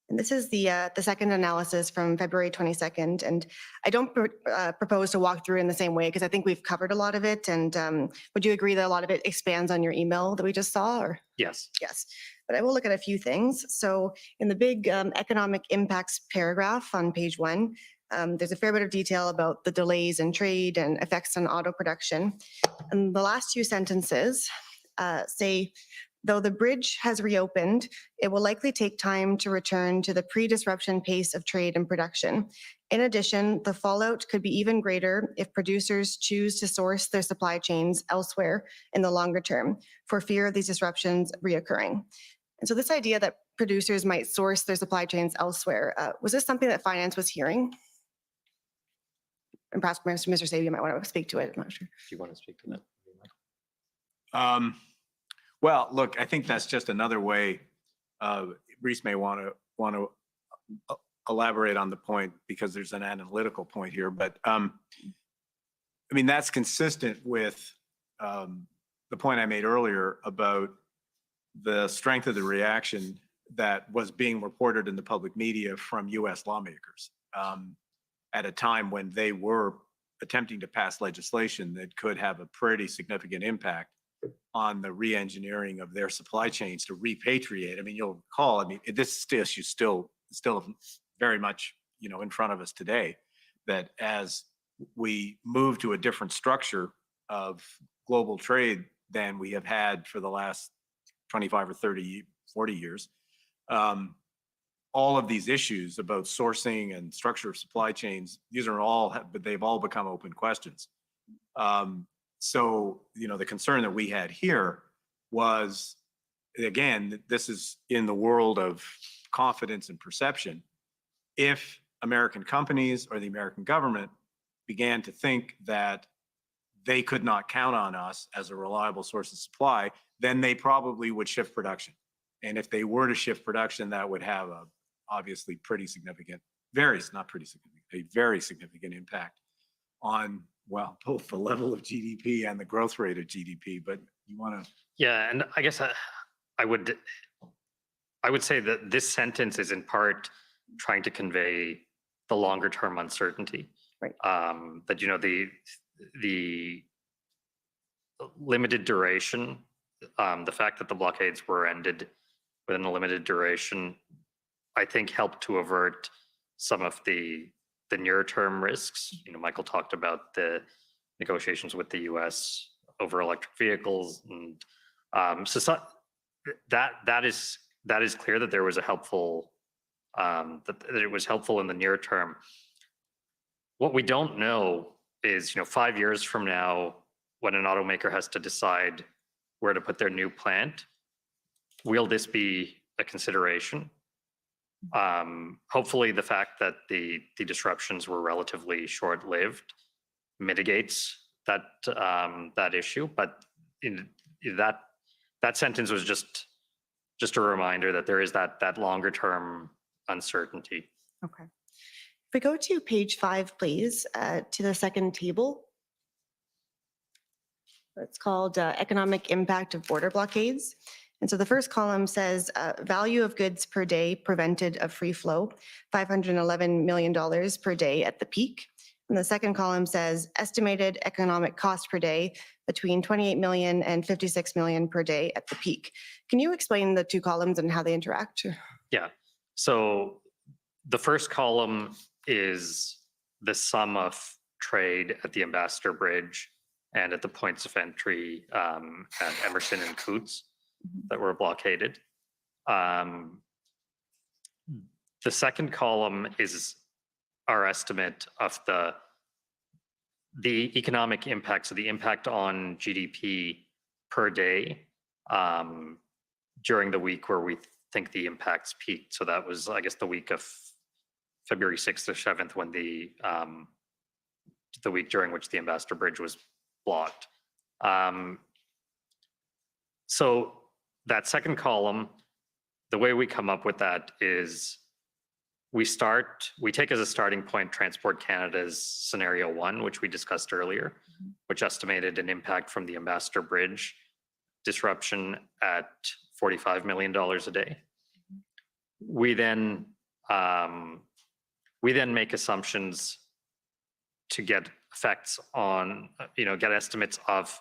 And this is the second analysis from February 22nd. And I don't propose to walk through in the same way because I think we've covered a lot of it. And would you agree that a lot of it expands on your email that we just saw? Or Yes. yes, but I will look at a few things. So in the big economic impacts paragraph on page 1, there's a fair bit of detail about the delays in trade and effects on auto production. And the last 2 sentences say, though the bridge has reopened, it will likely take time to return to the pre-disruption pace of trade and production. In addition, the fallout could be even greater if producers choose to source their supply chains elsewhere in the longer term for fear of these disruptions reoccurring. And so this idea that producers might source their supply chains elsewhere, was this something that finance was hearing? And perhaps Mr. Sabia might want to speak to it, I'm not sure. Do you want to speak to that? Well, look, I think that's just another way. Reese may want to elaborate on the point because there's an analytical point here, but I mean, that's consistent with the point I made earlier about the strength of the reaction that was being reported in the public media from US lawmakers at a time when they were attempting to pass legislation that could have a pretty significant impact on the re-engineering of their supply chains to repatriate. I mean, you'll recall, I mean, this issue is still very much, in front of us today, that as we move to a different structure of global trade than we have had for the last 25 or 30, 40 years, all of these issues about sourcing and structure of supply chains, but they've all become open questions. So, the concern that we had here was, again, this is in the world of confidence and perception. If American companies or the American government began to think that they could not count on us as a reliable source of supply, then they probably would shift production. And if they were to shift production, that would have a obviously pretty significant, not pretty significant, a very significant impact on, well, both the level of GDP and the growth rate of GDP. But you want to? Yeah, and I guess I would say that this sentence is in part trying to convey the longer term uncertainty. Right. That the limited duration, the fact that the blockades were ended within a limited duration, I think helped to avert some of the near term risks. Michael talked about the negotiations with the US over electric vehicles, and so that is clear that there was a helpful that it was helpful in the near term. What we don't know is 5 years from now, when an automaker has to decide where to put their new plant, will this be a consideration? Hopefully the fact that the disruptions were relatively short-lived mitigates that issue, but that sentence was just a reminder that there is that longer term uncertainty. Okay. If we go to page 5, please, to the second table. It's called Economic Impact of Border Blockades. And so the first column says value of goods per day prevented of free flow, $511 million per day at the peak. And the second column says estimated economic cost per day between 28 million and 56 million per day at the peak. Can you explain the 2 columns and how they interact? Yeah. So the first column is the sum of trade at the Ambassador Bridge and at the points of entry at Emerson and Coots that were blockaded. The second column is our estimate of the economic impact, so the impact on GDP per day during the week where we think the impacts peaked. So that was, I guess, the week of February 6th or 7th, when the week during which the Ambassador Bridge was blocked. So that second column, the way we come up with that is we take as a starting point Transport Canada's scenario 1, which we discussed earlier, which estimated an impact from the Ambassador Bridge disruption at $45 million a day. We then We then make assumptions to get effects on, get estimates of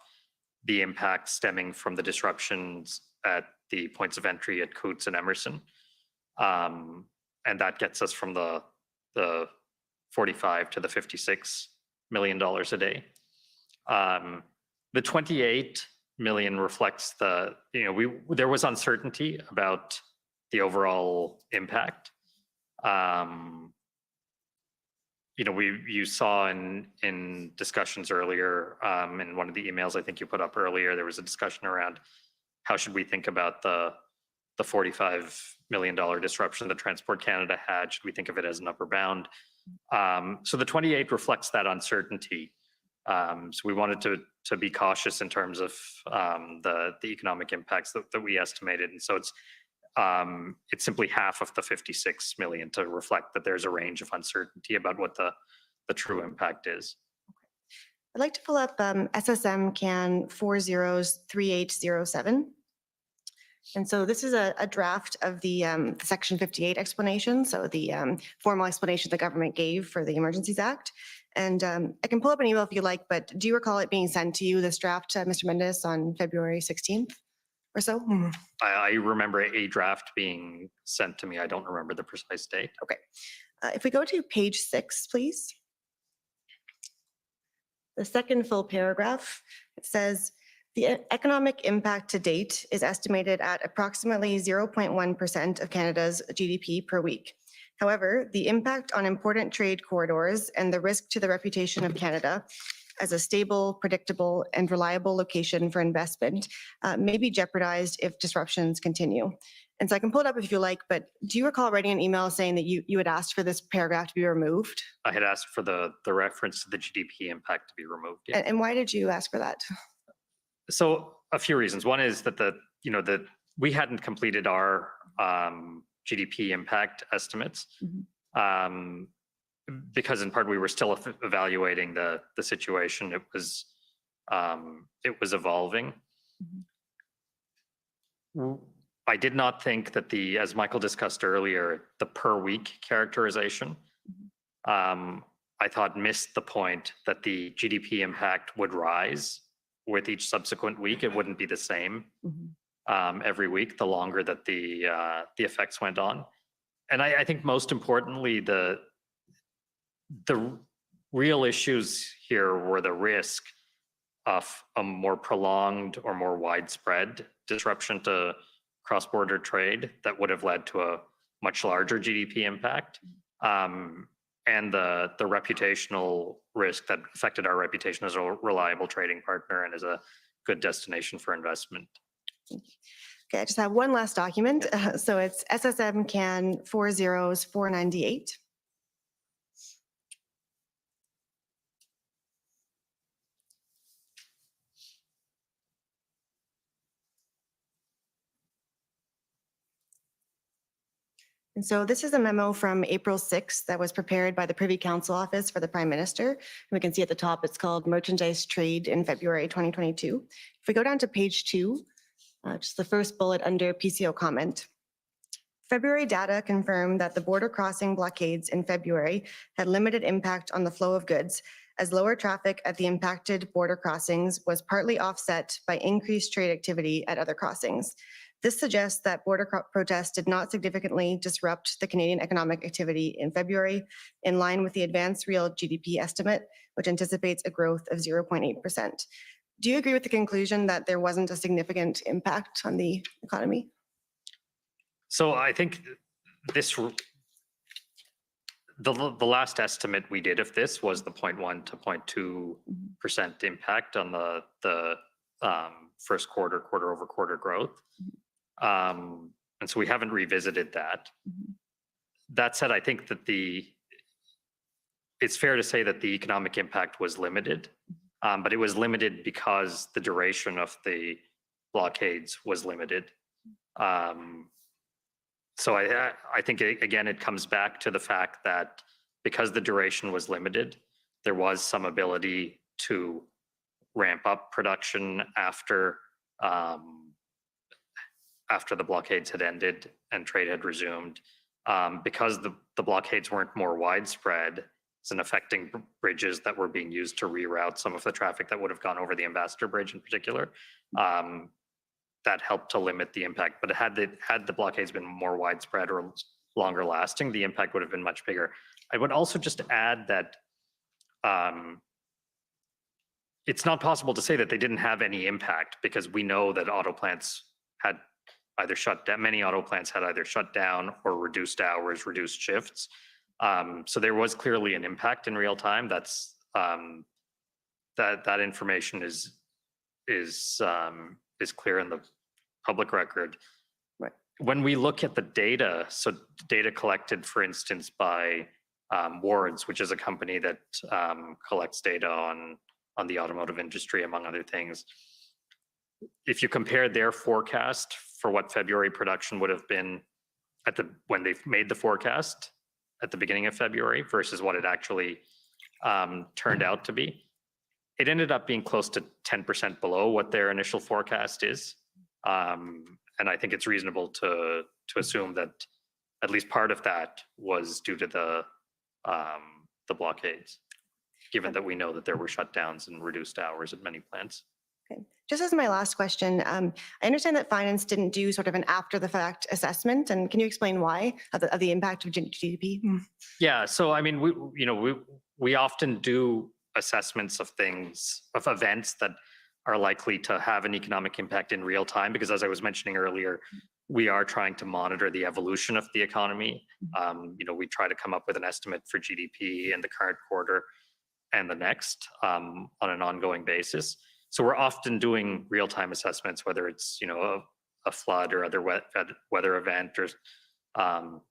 the impact stemming from the disruptions at the points of entry at Coots and Emerson. And that gets us from the 45 to the $56 million a day. The 28 million reflects there was uncertainty about the overall impact. You saw in discussions earlier, in one of the emails I think you put up earlier, there was a discussion around how should we think about the $45 million disruption that Transport Canada had? Should we think of it as an upper bound? So the 28 reflects that uncertainty. So we wanted to be cautious in terms of the economic impacts that we estimated. And so it's simply half of the 56 million to reflect that there's a range of uncertainty about what the true impact is. I'd like to pull up SSM CAN 403807. And so this is a draft of the Section 58 explanation, so the formal explanation the government gave for the Emergencies Act. And I can pull up an email if you like, but do you recall it being sent to you, this draft, Mr. Mendes, on February 16th or so? I remember a draft being sent to me. I don't remember the precise date. Okay. If we go to page 6, please. The second full paragraph, it says, the economic impact to date is estimated at approximately 0.1% of Canada's GDP per week. However, the impact on important trade corridors and the risk to the reputation of Canada as a stable, predictable, and reliable location for investment may be jeopardized if disruptions continue. And so I can pull it up if you like, but do you recall writing an email saying that you had asked for this paragraph to be removed? I had asked for the reference to the GDP impact to be removed. Yeah. And why did you ask for that? So a few reasons. One is that we hadn't completed our GDP impact estimates because in part we were still evaluating the situation. It was evolving. I did not think that as Michael discussed earlier, the per week characterization, I thought missed the point that the GDP impact would rise with each subsequent week. It wouldn't be the same every week, the longer that the effects went on. And I think most importantly, the real issues here were the risk of a more prolonged or more widespread disruption to cross-border trade that would have led to a much larger GDP impact, and the reputational risk that affected our reputation as a reliable trading partner and as a good destination for investment. Okay, I just have one last document. So it's SSM CAN 40498. And so this is a memo from April 6th that was prepared by the Privy Council Office for the Prime Minister. And we can see at the top, it's called Merchandise Trade in February 2022. If we go down to page 2, just the first bullet under PCO comment. February data confirmed that the border crossing blockades in February had limited impact on the flow of goods, as lower traffic at the impacted border crossings was partly offset by increased trade activity at other crossings. This suggests that border protests did not significantly disrupt the Canadian economic activity in February, in line with the advanced real GDP estimate, which anticipates a growth of 0.8%. Do you agree with the conclusion that there wasn't a significant impact on the economy? So I think the last estimate we did of this was the 0.1 to 0.2% impact on the first quarter over quarter growth. And so we haven't revisited that. That said, I think that it's fair to say that the economic impact was limited, but it was limited because the duration of the blockades was limited. So I think, again, it comes back to the fact that because the duration was limited, there was some ability to ramp up production after the blockades had ended and trade had resumed. because the blockades weren't more widespread and affecting bridges that were being used to reroute some of the traffic that would have gone over the Ambassador Bridge in particular, that helped to limit the impact. But had the blockades been more widespread or longer lasting, the impact would have been much bigger. I would also just add that it's not possible to say that they didn't have any impact, because we know that auto plants had either shut down, many auto plants had either shut down or reduced hours, reduced shifts. So there was clearly an impact in real time. That's that information is clear in the public record. Right. When we look at the data, so data collected, for instance, by Wards, which is a company that collects data on the automotive industry, among other things. If you compare their forecast for what February production would have been when they made the forecast at the beginning of February versus what it actually turned out to be, it ended up being close to 10% below what their initial forecast is. And I think it's reasonable to assume that at least part of that was due to the blockades, given that we know that there were shutdowns and reduced hours at many plants. Okay. Just as my last question, I understand that finance didn't do sort of an after-the-fact assessment, and can you explain why of the impact of GDP? Yeah, so I mean, we often do assessments of events that are likely to have an economic impact in real time, because as I was mentioning earlier, we are trying to monitor the evolution of the economy. We try to come up with an estimate for GDP in the current quarter and the next on an ongoing basis. So we're often doing real-time assessments, whether it's a flood or other weather event or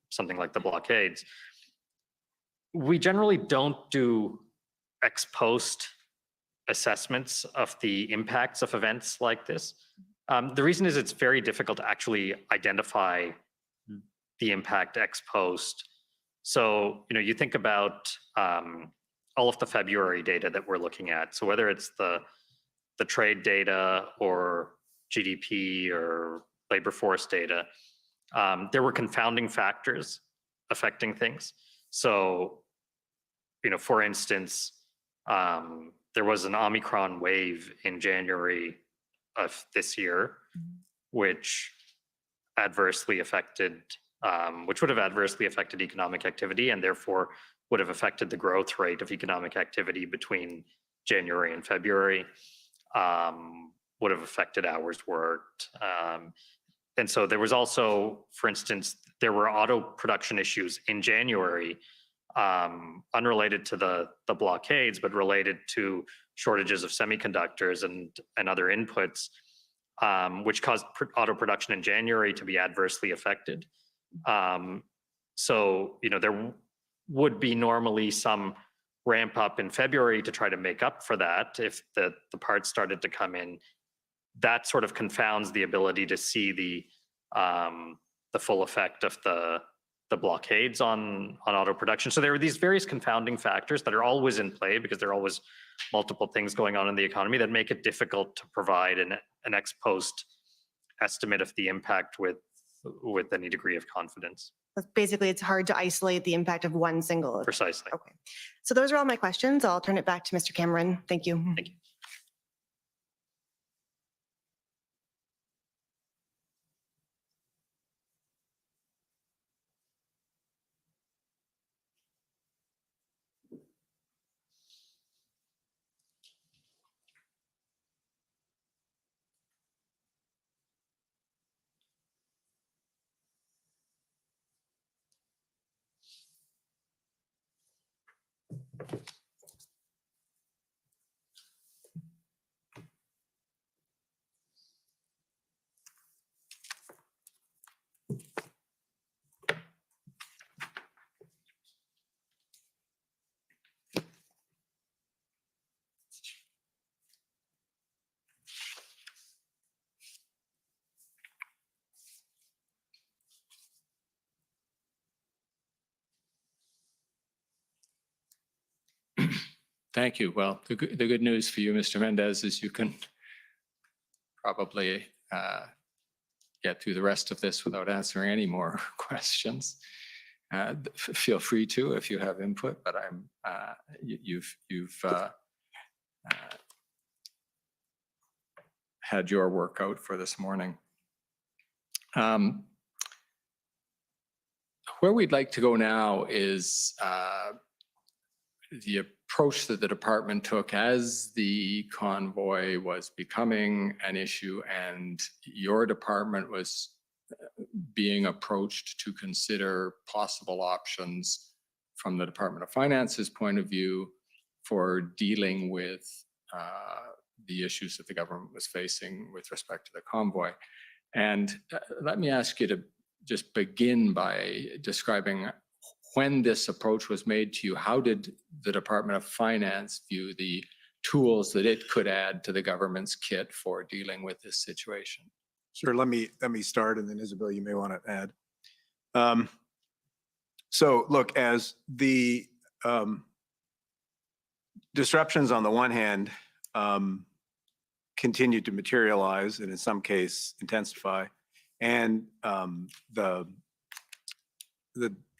something like the blockades. We generally don't do ex post assessments of the impacts of events like this. The reason is it's very difficult to actually identify the impact ex post. So you think about all of the February data that we're looking at. So whether it's the trade data or GDP or labor force data, there were confounding factors affecting things. So, for instance, there was an Omicron wave in January of this year, which would have adversely affected economic activity, and therefore would have affected the growth rate of economic activity between January and February. Would have affected hours worked. And so there was also, for instance, there were auto production issues in January, unrelated to the blockades, but related to shortages of semiconductors and other inputs, which caused auto production in January to be adversely affected. So, there would be normally some ramp up in February to try to make up for that if the parts started to come in. That sort of confounds the ability to see the full effect of the blockades on auto production. So there are these various confounding factors that are always in play, because there are always multiple things going on in the economy that make it difficult to provide an ex post estimate of the impact with any degree of confidence. Basically, it's hard to isolate the impact of one single. Precisely. Okay. So those are all my questions. I'll turn it back to Mr. Cameron. Thank you. Thank you. Thank you. Well, the good news for you, Mr. Mendez, is you can probably get through the rest of this without answering any more questions. Feel free to if you have input, but you've had your workout for this morning. Where we'd like to go now is the approach that the department took as the convoy was becoming an issue and your department was being approached to consider possible options from the Department of Finance's point of view for dealing with the issues that the government was facing with respect to the convoy. And let me ask you to just begin by describing when this approach was made to you. How did the Department of Finance view the tools that it could add to the government's kit for dealing with this situation? Sure. Let me start, and then Isabel, you may want to add. So look, as the disruptions on the one hand continued to materialize and in some case intensify, and the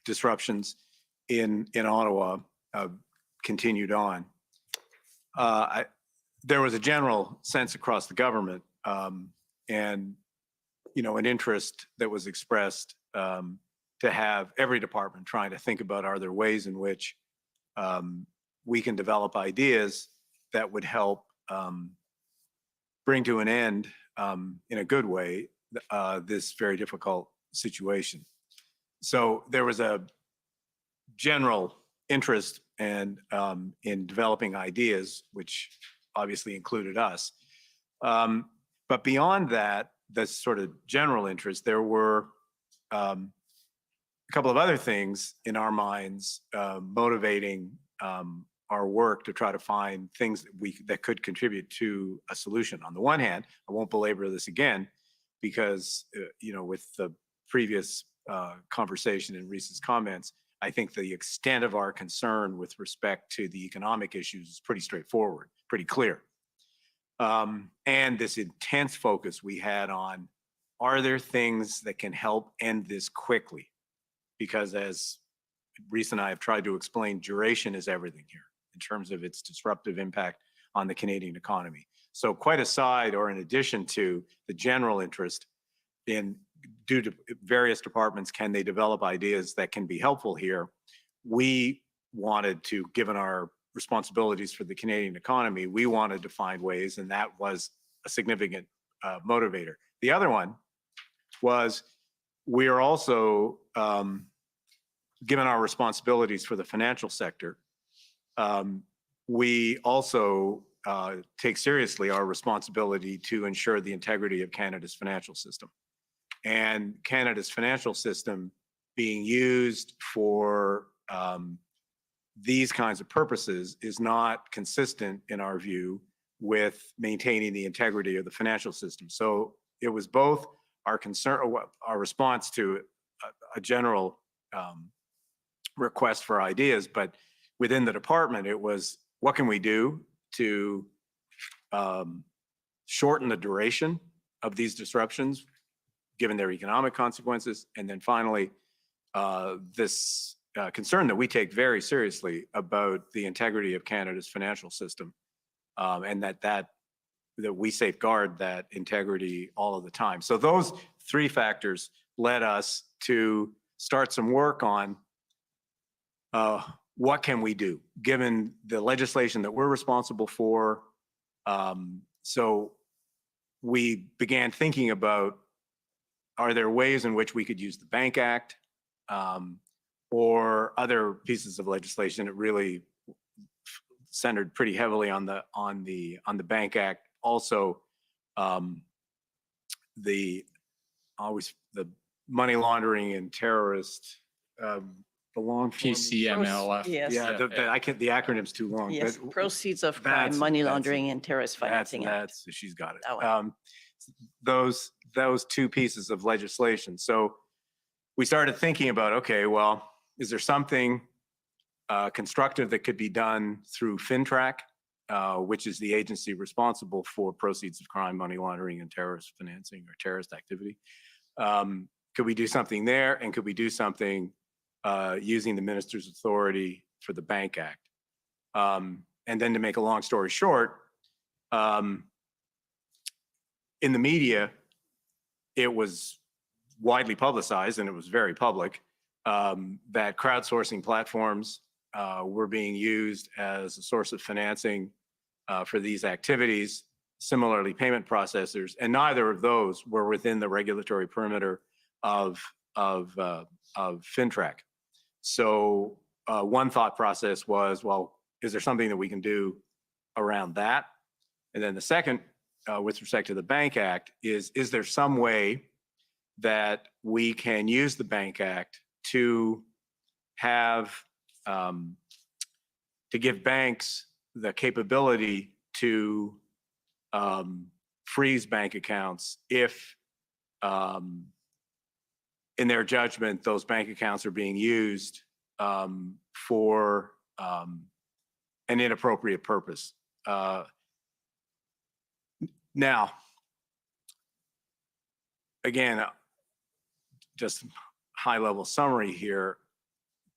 disruptions in Ottawa continued on, there was a general sense across the government and an interest that was expressed to have every department trying to think about, are there ways in which we can develop ideas that would help bring to an end in a good way this very difficult situation. So there was a general interest and in developing ideas, which obviously included us. But beyond that, the sort of general interest, there were a couple of other things in our minds motivating our work to try to find things that could contribute to a solution. On the one hand, I won't belabor this again, because with the previous conversation and Reese's comments, I think the extent of our concern with respect to the economic issues is pretty straightforward, pretty clear. And this intense focus we had on, are there things that can help end this quickly? Because as Reese and I have tried to explain, duration is everything here in terms of its disruptive impact on the Canadian economy. So quite aside, or in addition to the general interest in, due to various departments, can they develop ideas that can be helpful here? We wanted to, given our responsibilities for the Canadian economy, we wanted to find ways, and that was a significant motivator. The other one was, we are also, given our responsibilities for the financial sector, we also take seriously our responsibility to ensure the integrity of Canada's financial system. And Canada's financial system being used for these kinds of purposes is not consistent, in our view, with maintaining the integrity of the financial system. So it was both our concern, our response to a general request for ideas, but within the department, it was, what can we do to shorten the duration of these disruptions, given their economic consequences? And then finally, this concern that we take very seriously about the integrity of Canada's financial system, and that we safeguard that integrity all of the time. So those three factors led us to start some work on what can we do, given the legislation that we're responsible for. So we began thinking about, are there ways in which we could use the Bank Act or other pieces of legislation? It really centered pretty heavily on the Bank Act. Also, the money laundering and terrorist, the long form. PCMLF. Yes. Yeah, the acronym's too long. Yes, but proceeds of crime, money laundering, and terrorist financing. She's got it. That one. Those two pieces of legislation. So we started thinking about, okay, well, is there something constructive that could be done through FinTrack, which is the agency responsible for proceeds of crime, money laundering, and terrorist financing or terrorist activity? Could we do something there, and could we do something using the minister's authority for the Bank Act. And then to make a long story short, in the media, it was widely publicized, and it was very public, that crowdsourcing platforms were being used as a source of financing for these activities. Similarly, payment processors, and neither of those were within the regulatory perimeter of FinTrack. So one thought process was, well, is there something that we can do around that? And then the second, with respect to the Bank Act, is there some way that we can use the Bank Act to have, to give banks the capability to freeze bank accounts if, in their judgment, those bank accounts are being used for an inappropriate purpose. Now, again, just high-level summary here,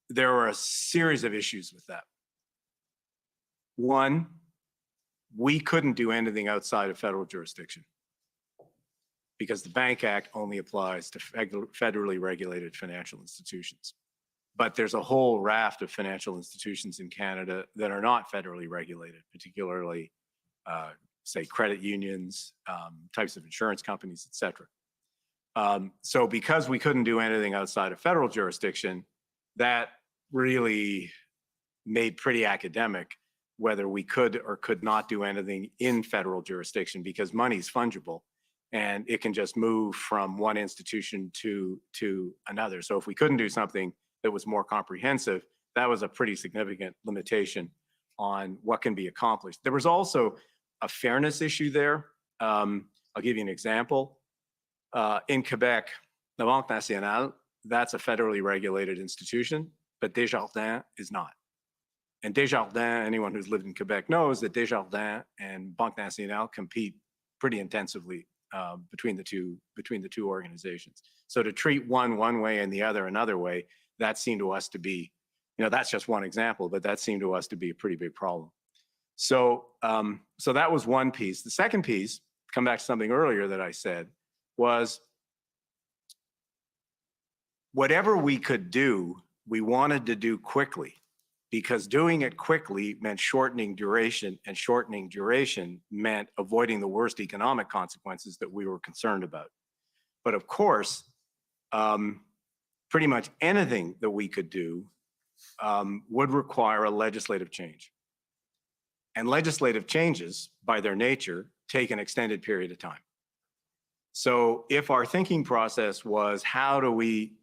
there were a series of issues with that. One, we couldn't do anything outside of federal jurisdiction because the Bank Act only applies to federally regulated financial institutions. But there's a whole raft of financial institutions in Canada that are not federally regulated, particularly, say, credit unions, types of insurance companies, et cetera. So because we couldn't do anything outside of federal jurisdiction, that really made pretty academic whether we could or could not do anything in federal jurisdiction, because money is fungible and it can just move from one institution to another. So if we couldn't do something that was more comprehensive, that was a pretty significant limitation on what can be accomplished. There was also a fairness issue there. I'll give you an example. In Quebec, the Banque Nationale, that's a federally regulated institution, but Desjardins is not. And Desjardins, anyone who's lived in Quebec knows that Desjardins and Banque Nationale compete pretty intensively between the two organizations. So to treat one way and the other another way, that seemed to us to be, that's just one example, but that seemed to us to be a pretty big problem. So, so that was one piece. The second piece, come back to something earlier that I said, was whatever we could do, we wanted to do quickly, because doing it quickly meant shortening duration, and shortening duration meant avoiding the worst economic consequences that we were concerned about. But of course, pretty much anything that we could do would require a legislative change. And legislative changes, by their nature, take an extended period of time. So if our thinking process was, how do we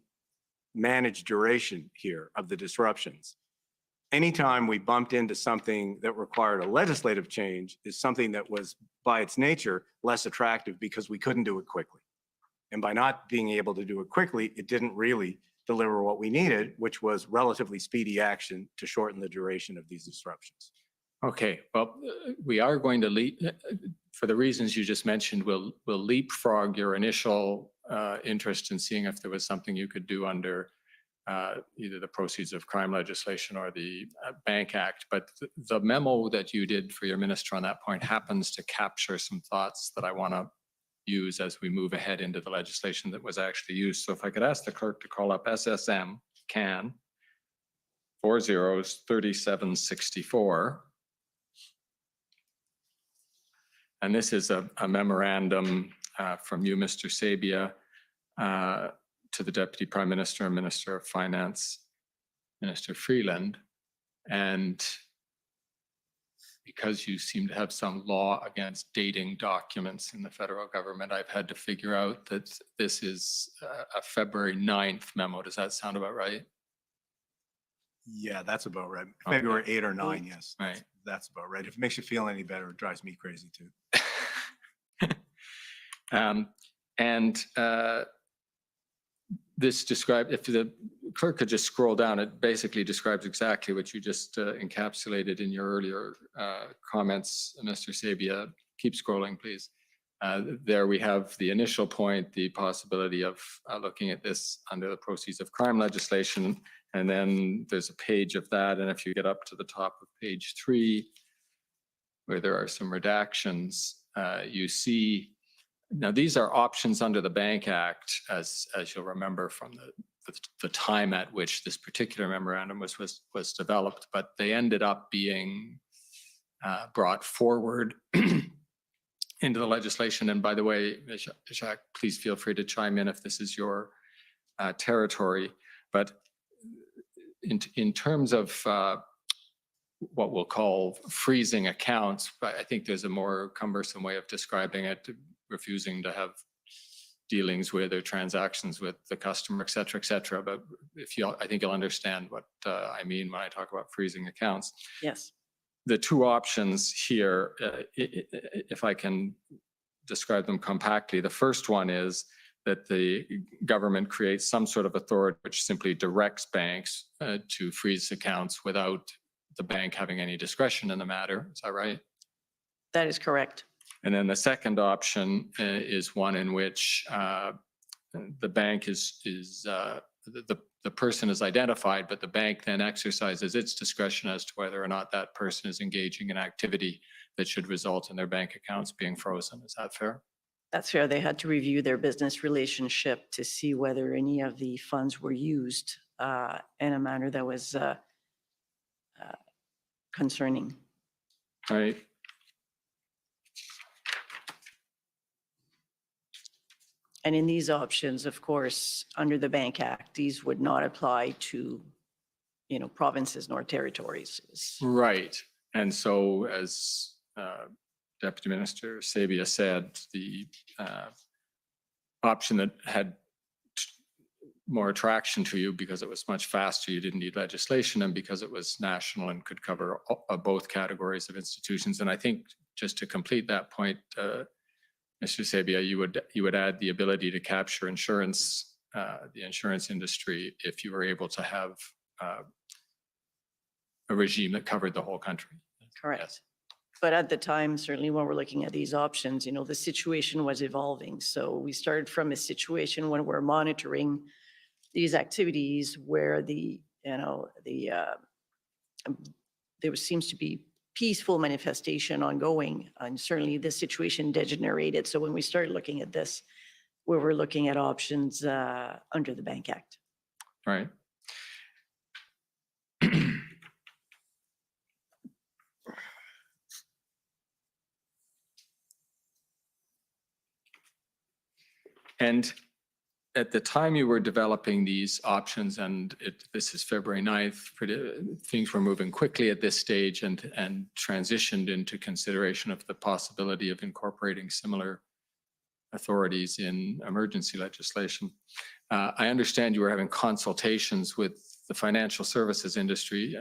manage duration here of the disruptions? Anytime we bumped into something that required a legislative change is something that was, by its nature, less attractive because we couldn't do it quickly. And by not being able to do it quickly, it didn't really deliver what we needed, which was relatively speedy action to shorten the duration of these disruptions. Okay, well, we are going to for the reasons you just mentioned, we'll leapfrog your initial interest in seeing if there was something you could do under either the proceeds of crime legislation or the Bank Act. But the memo that you did for your minister on that point happens to capture some thoughts that I want to use as we move ahead into the legislation that was actually used. So if I could ask the clerk to call up SSM CAN 403764. And this is a memorandum from you, Mr. Sabia, to the Deputy Prime Minister and Minister of Finance, Minister Freeland. And because you seem to have some law against dating documents in the federal government, I've had to figure out that this is a February 9th memo. Does that sound about right? Yeah, that's about right. Okay. February 8 or 9, yes. Right. That's about right. If it makes you feel any better, it drives me crazy too. This described, if the clerk could just scroll down, it basically describes exactly what you just encapsulated in your earlier comments, Mr. Sabia. Keep scrolling, please. There we have the initial point, the possibility of looking at this under the proceeds of crime legislation. And then there's a page of that. And if you get up to the top of page 3, where there are some redactions, you see, now these are options under the Bank Act, as you'll remember from the time at which this particular memorandum was developed, but they ended up being brought forward into the legislation. And by the way, Jacques, please feel free to chime in if this is your territory. But in terms of what we'll call freezing accounts, I think there's a more cumbersome way of describing it, refusing to have dealings with or transactions with the customer, et cetera, but I think you'll understand what I mean when I talk about freezing accounts. Yes. The two options here, if I can describe them compactly, the first one is that the government creates some sort of authority which simply directs banks to freeze accounts without the bank having any discretion in the matter. Is that right? That is correct. And then the second option is one in which the bank the person is identified, but the bank then exercises its discretion as to whether or not that person is engaging in activity that should result in their bank accounts being frozen. Is that fair? That's fair. They had to review their business relationship to see whether any of the funds were used in a manner that was concerning. Right. And in these options, of course, under the Bank Act, these would not apply to, provinces nor territories. Right. And so as Deputy Minister Sabia said, the option that had more attraction to you because it was much faster, you didn't need legislation, and because it was national and could cover both categories of institutions. And I think just to complete that point, Mr. Sabia, you would add the ability to capture insurance, the insurance industry, if you were able to have a regime that covered the whole country. Correct. Yes. But at the time, certainly when we're looking at these options, the situation was evolving. So we started from a situation when we're monitoring these activities where there seems to be peaceful manifestation ongoing, and certainly this situation degenerated. So when we started looking at this, we were looking at options under the Bank Act. Right. And at the time you were developing these options, and this is February 9th, things were moving quickly at this stage and transitioned into consideration of the possibility of incorporating similar authorities in emergency legislation. I understand you were having consultations with the financial services industry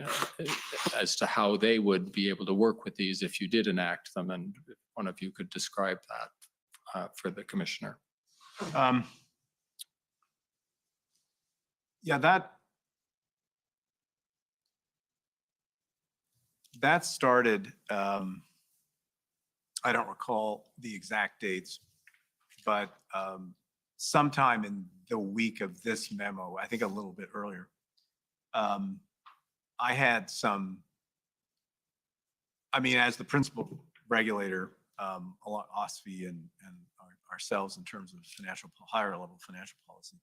as to how they would be able to work with these if you did enact them, and if one of you could describe that for the Commissioner. Yeah, that started, I don't recall the exact dates, but sometime in the week of this memo, I think a little bit earlier, I had as the principal regulator, OSFI and ourselves in terms of higher level financial policy,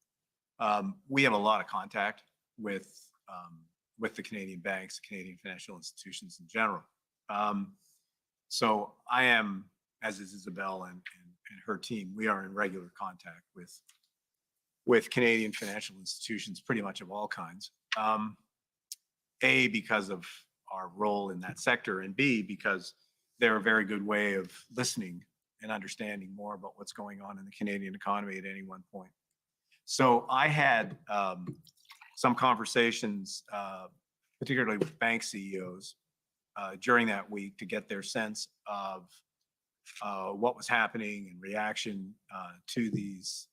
we have a lot of contact with the Canadian banks, Canadian financial institutions in general. So I am, as is Isabel and her team, we are in regular contact with Canadian financial institutions, pretty much of all kinds. A, because of our role in that sector, and B, because they're a very good way of listening and understanding more about what's going on in the Canadian economy at any one point. So I had some conversations, particularly with bank CEOs, during that week to get their sense of what was happening in reaction to these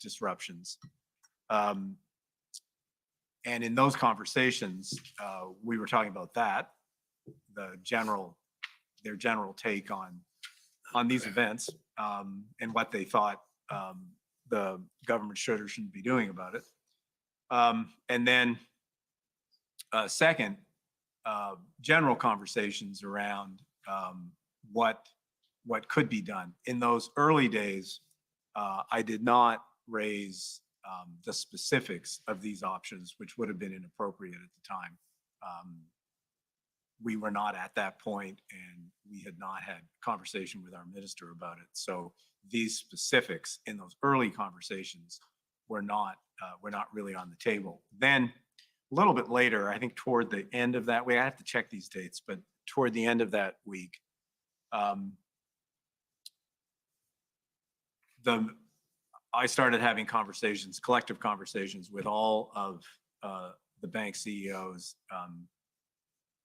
disruptions. And in those conversations, we were talking about that, their general take on these events, and what they thought the government should or shouldn't be doing about it. And then Second, general conversations around what could be done. In those early days, I did not raise the specifics of these options, which would have been inappropriate at the time. We were not at that point, and we had not had conversation with our minister about it. So these specifics in those early conversations were not really on the table. Then a little bit later, I think toward the end of that week, I have to check these dates, but toward the end of that week, I started having conversations, collective conversations with all of the bank CEOs,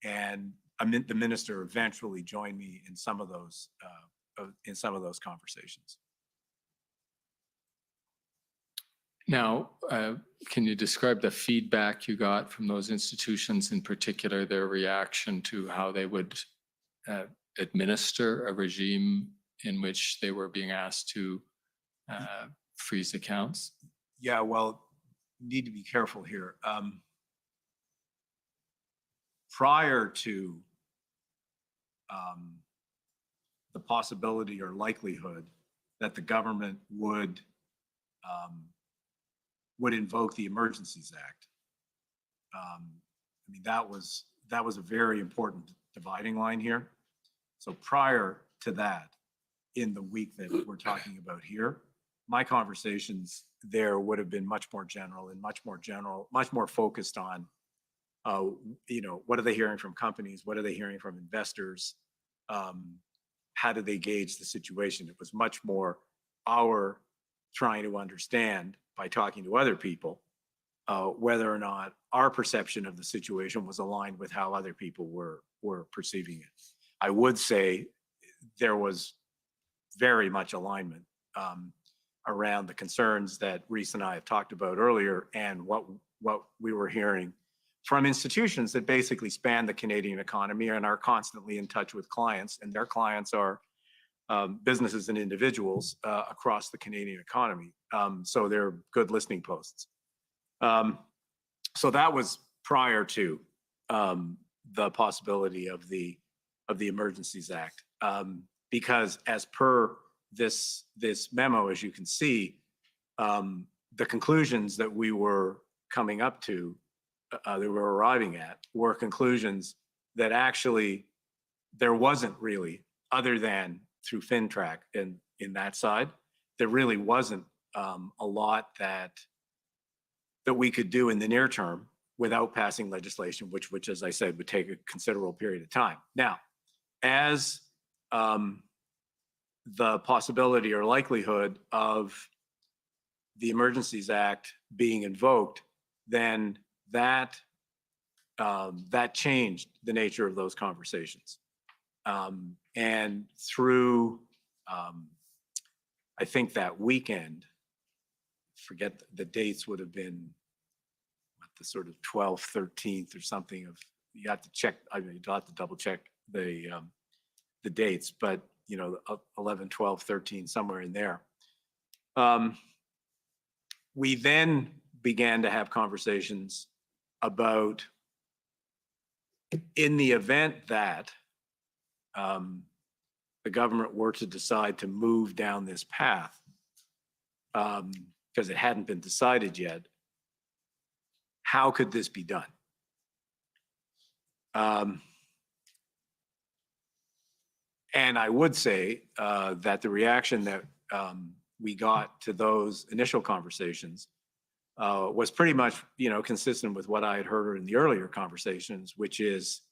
and the minister eventually joined me in some of those conversations. Now, can you describe the feedback you got from those institutions, in particular, their reaction to how they would administer a regime in which they were being asked to freeze accounts? Yeah, well, need to be careful here. Prior to the possibility or likelihood that the government would invoke the Emergencies Act, I mean, that was a very important dividing line here. So prior to that, in the week that we're talking about here, my conversations there would have been much more general, much more focused on, what are they hearing from companies? What are they hearing from investors? How do they gauge the situation? It was much more our trying to understand by talking to other people whether or not our perception of the situation was aligned with how other people were perceiving it. I would say there was very much alignment around the concerns that Reese and I have talked about earlier, and what we were hearing from institutions that basically span the Canadian economy and are constantly in touch with clients, and their clients are businesses and individuals across the Canadian economy. So they're good listening posts. So that was prior to the possibility of the Emergencies Act, because as per this memo, as you can see, the conclusions that we were coming up to, that we were arriving at, were conclusions that actually there wasn't really, other than through FinTrack and in that side, there really wasn't a lot that we could do in the near term without passing legislation, which, as I said, would take a considerable period of time. Now, as the possibility or likelihood of the Emergencies Act being invoked, then that changed the nature of those conversations. And through, I think that weekend, forget the dates, would have been the sort of 12th, 13th or something of, you have to check, I mean, you'll have to double check the dates, but 11, 12, 13, somewhere in there. We then began to have conversations about, in the event that the government were to decide to move down this path, because it hadn't been decided yet, how could this be done? And I would say that the reaction that we got to those initial conversations was pretty much, consistent with what I had heard in the earlier conversations, which is,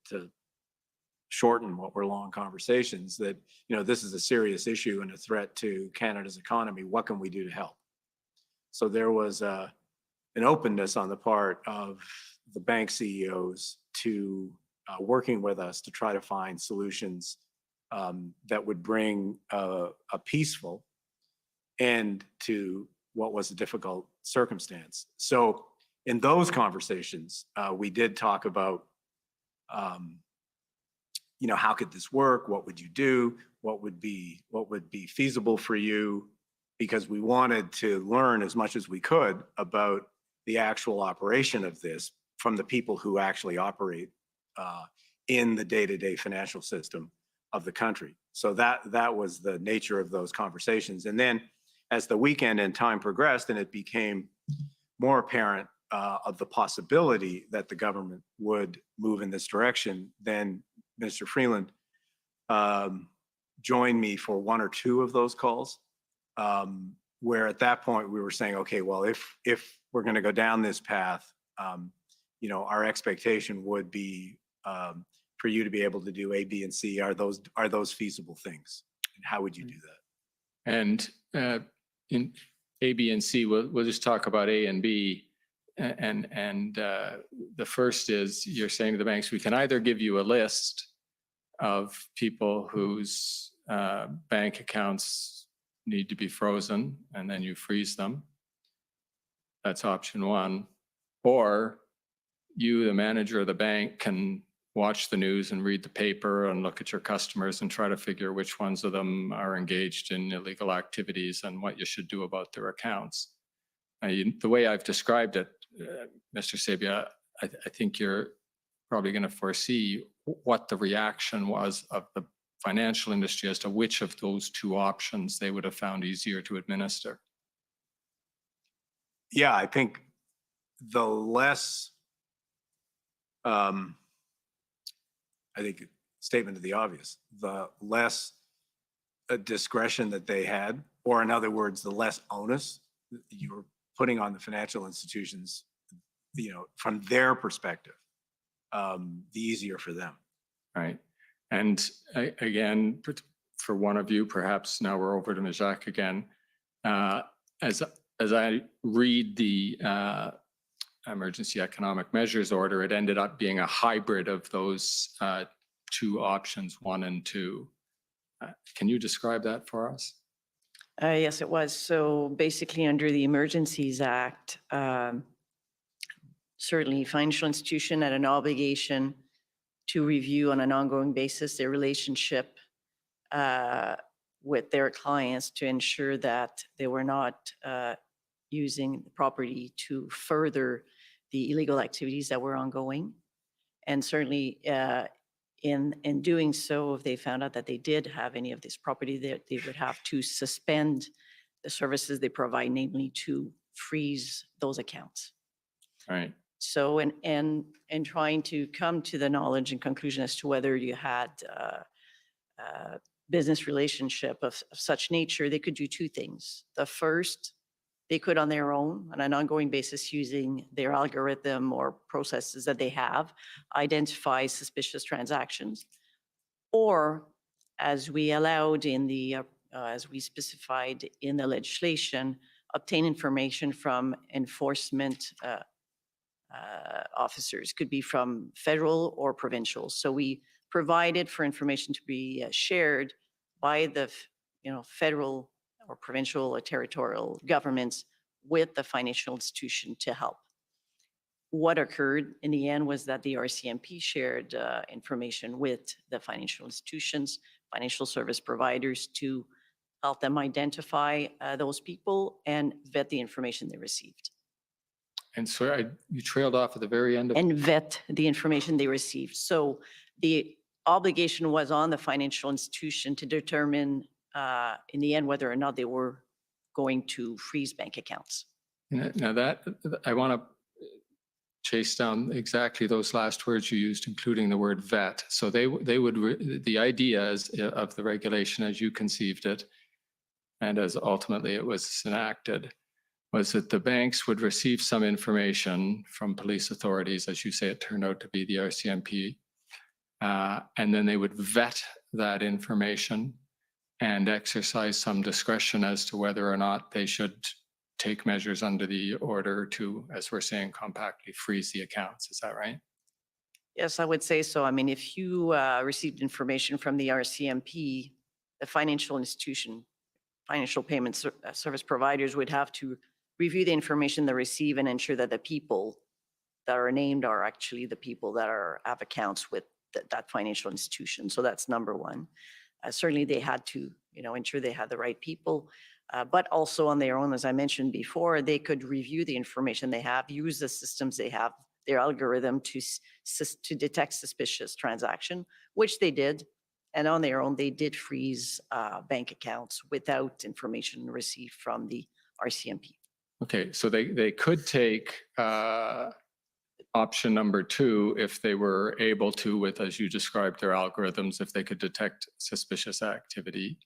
to shorten what were long conversations, that, this is a serious issue and a threat to Canada's economy. What can we do to help? So there was an openness on the part of the bank CEOs to working with us to try to find solutions that would bring a peaceful end to what was a difficult circumstance. So in those conversations, we did talk about, how could this work? What would you do? What would be feasible for you? Because we wanted to learn as much as we could about the actual operation of this from the people who actually operate in the day-to-day financial system of the country. So that was the nature of those conversations. And then as the weekend and time progressed and it became more apparent of the possibility that the government would move in this direction, then Minister Freeland joined me for one or two of those calls, where at that point we were saying, okay, well, if we're going to go down this path, you know, our expectation would be for you to be able to do A, B, and C. Are those feasible things? And how would you do that? And in A, B, and C, we'll just talk about A and B. And the first is you're saying to the banks, we can either give you a list of people whose bank accounts need to be frozen, and then you freeze them. That's option one. Or you, the manager of the bank, can watch the news and read the paper and look at your customers and try to figure which ones of them are engaged in illegal activities and what you should do about their accounts. The way I've described it, Mr. Sabia, I think you're probably going to foresee what the reaction was of the financial industry as to which of those two options they would have found easier to administer. Yeah, I think the less, I think, statement of the obvious, the less discretion that they had, or in other words, the less onus you were putting on the financial institutions, you know, from their perspective, the easier for them. Right. And again, for one of you, perhaps now we're over to Ms. Jacques again. As I read the emergency economic measures order, it ended up being a hybrid of those two options, 1 and 2. Can you describe that for us? Yes, it was. So basically, under the Emergencies Act, certainly financial institution had an obligation to review on an ongoing basis their relationship with their clients to ensure that they were not using the property to further the illegal activities that were ongoing. And certainly in doing so, if they found out that they did have any of this property, they would have to suspend the services they provide, namely to freeze those accounts. Right. So in trying to come to the knowledge and conclusion as to whether you had a business relationship of such nature, they could do two things. The first, they could on their own, on an ongoing basis, using their algorithm or processes that they have, identify suspicious transactions. Or, as we allowed in the, as we specified in the legislation, obtain information from enforcement officers, could be from federal or provincial. So we provided for information to be shared by the federal or provincial or territorial governments with the financial institution to help. What occurred in the end was that the RCMP shared information with the financial institutions, financial service providers, to help them identify those people and vet the information they received. And so you trailed off at the very end of And vet the information they received. So the obligation was on the financial institution to determine in the end whether or not they were going to freeze bank accounts. Now that I want to chase down exactly those last words you used, including the word vet. So they would, the idea of the regulation as you conceived it, and as ultimately it was enacted, was that the banks would receive some information from police authorities, as you say, it turned out to be the RCMP, and then they would vet that information and exercise some discretion as to whether or not they should take measures under the order to, as we're saying, compactly freeze the accounts. Is that right? Yes, I would say so. I mean, if you received information from the RCMP, the financial institution, financial payment service providers would have to review the information they receive and ensure that the people that are named are actually the people that have accounts with that financial institution. So that's number one. Certainly they had to, ensure they had the right people, but also on their own, as I mentioned before, they could review the information they have, use the systems they have their algorithm to detect suspicious transaction, which they did. And on their own, they did freeze bank accounts without information received from the RCMP. Okay, so they could take option number 2 if they were able to, with, as you described, their algorithms, if they could detect suspicious activity,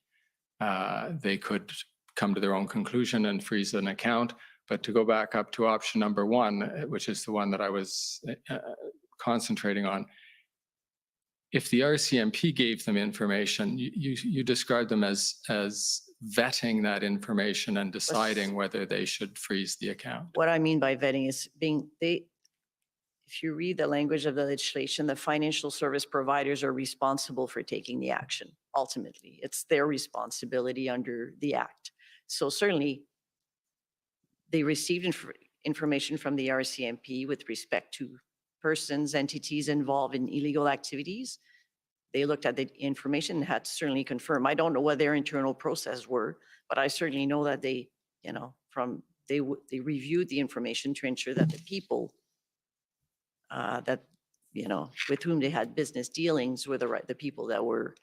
they could come to their own conclusion and freeze an account. But to go back up to option number 1, which is the one that I was concentrating on, if the RCMP gave them information, you described them as vetting that information and deciding whether they should freeze the account. What I mean by vetting is if you read the language of the legislation, the financial service providers are responsible for taking the action. Ultimately, it's their responsibility under the Act. So certainly, they received information from the RCMP with respect to persons, entities involved in illegal activities. They looked at the information and had to certainly confirm. I don't know what their internal process were, but I certainly know that they, they reviewed the information to ensure that the people that, with whom they had business dealings were the people that were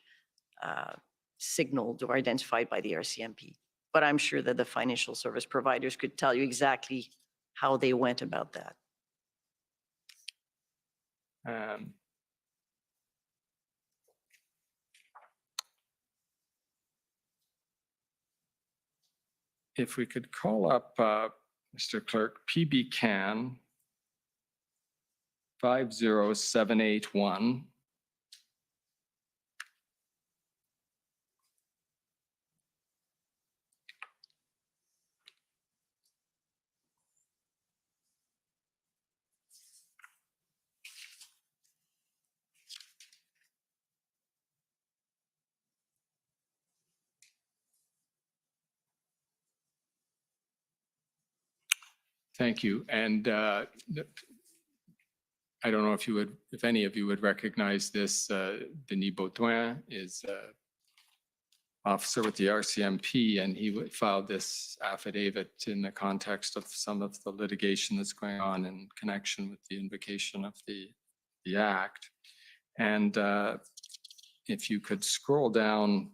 signaled or identified by the RCMP. But I'm sure that the financial service providers could tell you exactly how they went about that. If we could call up, Mr. Clerk, PB Can 50781. Thank you. And I don't know if any of you would recognize this. Denis Baudouin is officer with the RCMP, and he filed this affidavit in the context of some of the litigation that's going on in connection with the invocation of the Act. And if you could scroll down.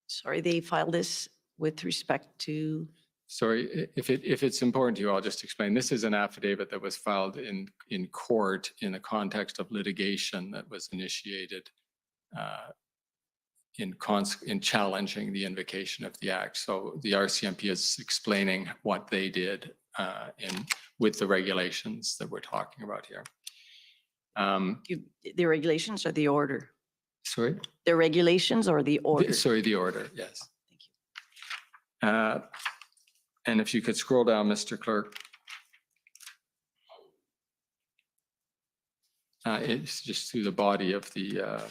Sorry, they filed this with respect to? Sorry, if it's important to you, I'll just explain. This is an affidavit that was filed in court in the context of litigation that was initiated in challenging the invocation of the Act. So the RCMP is explaining what they did with the regulations that we're talking about here. The regulations or the order? Sorry? The regulations or the order? Sorry, the order, yes. Thank you. And if you could scroll down, Mr. Clerk. It's just through the body of the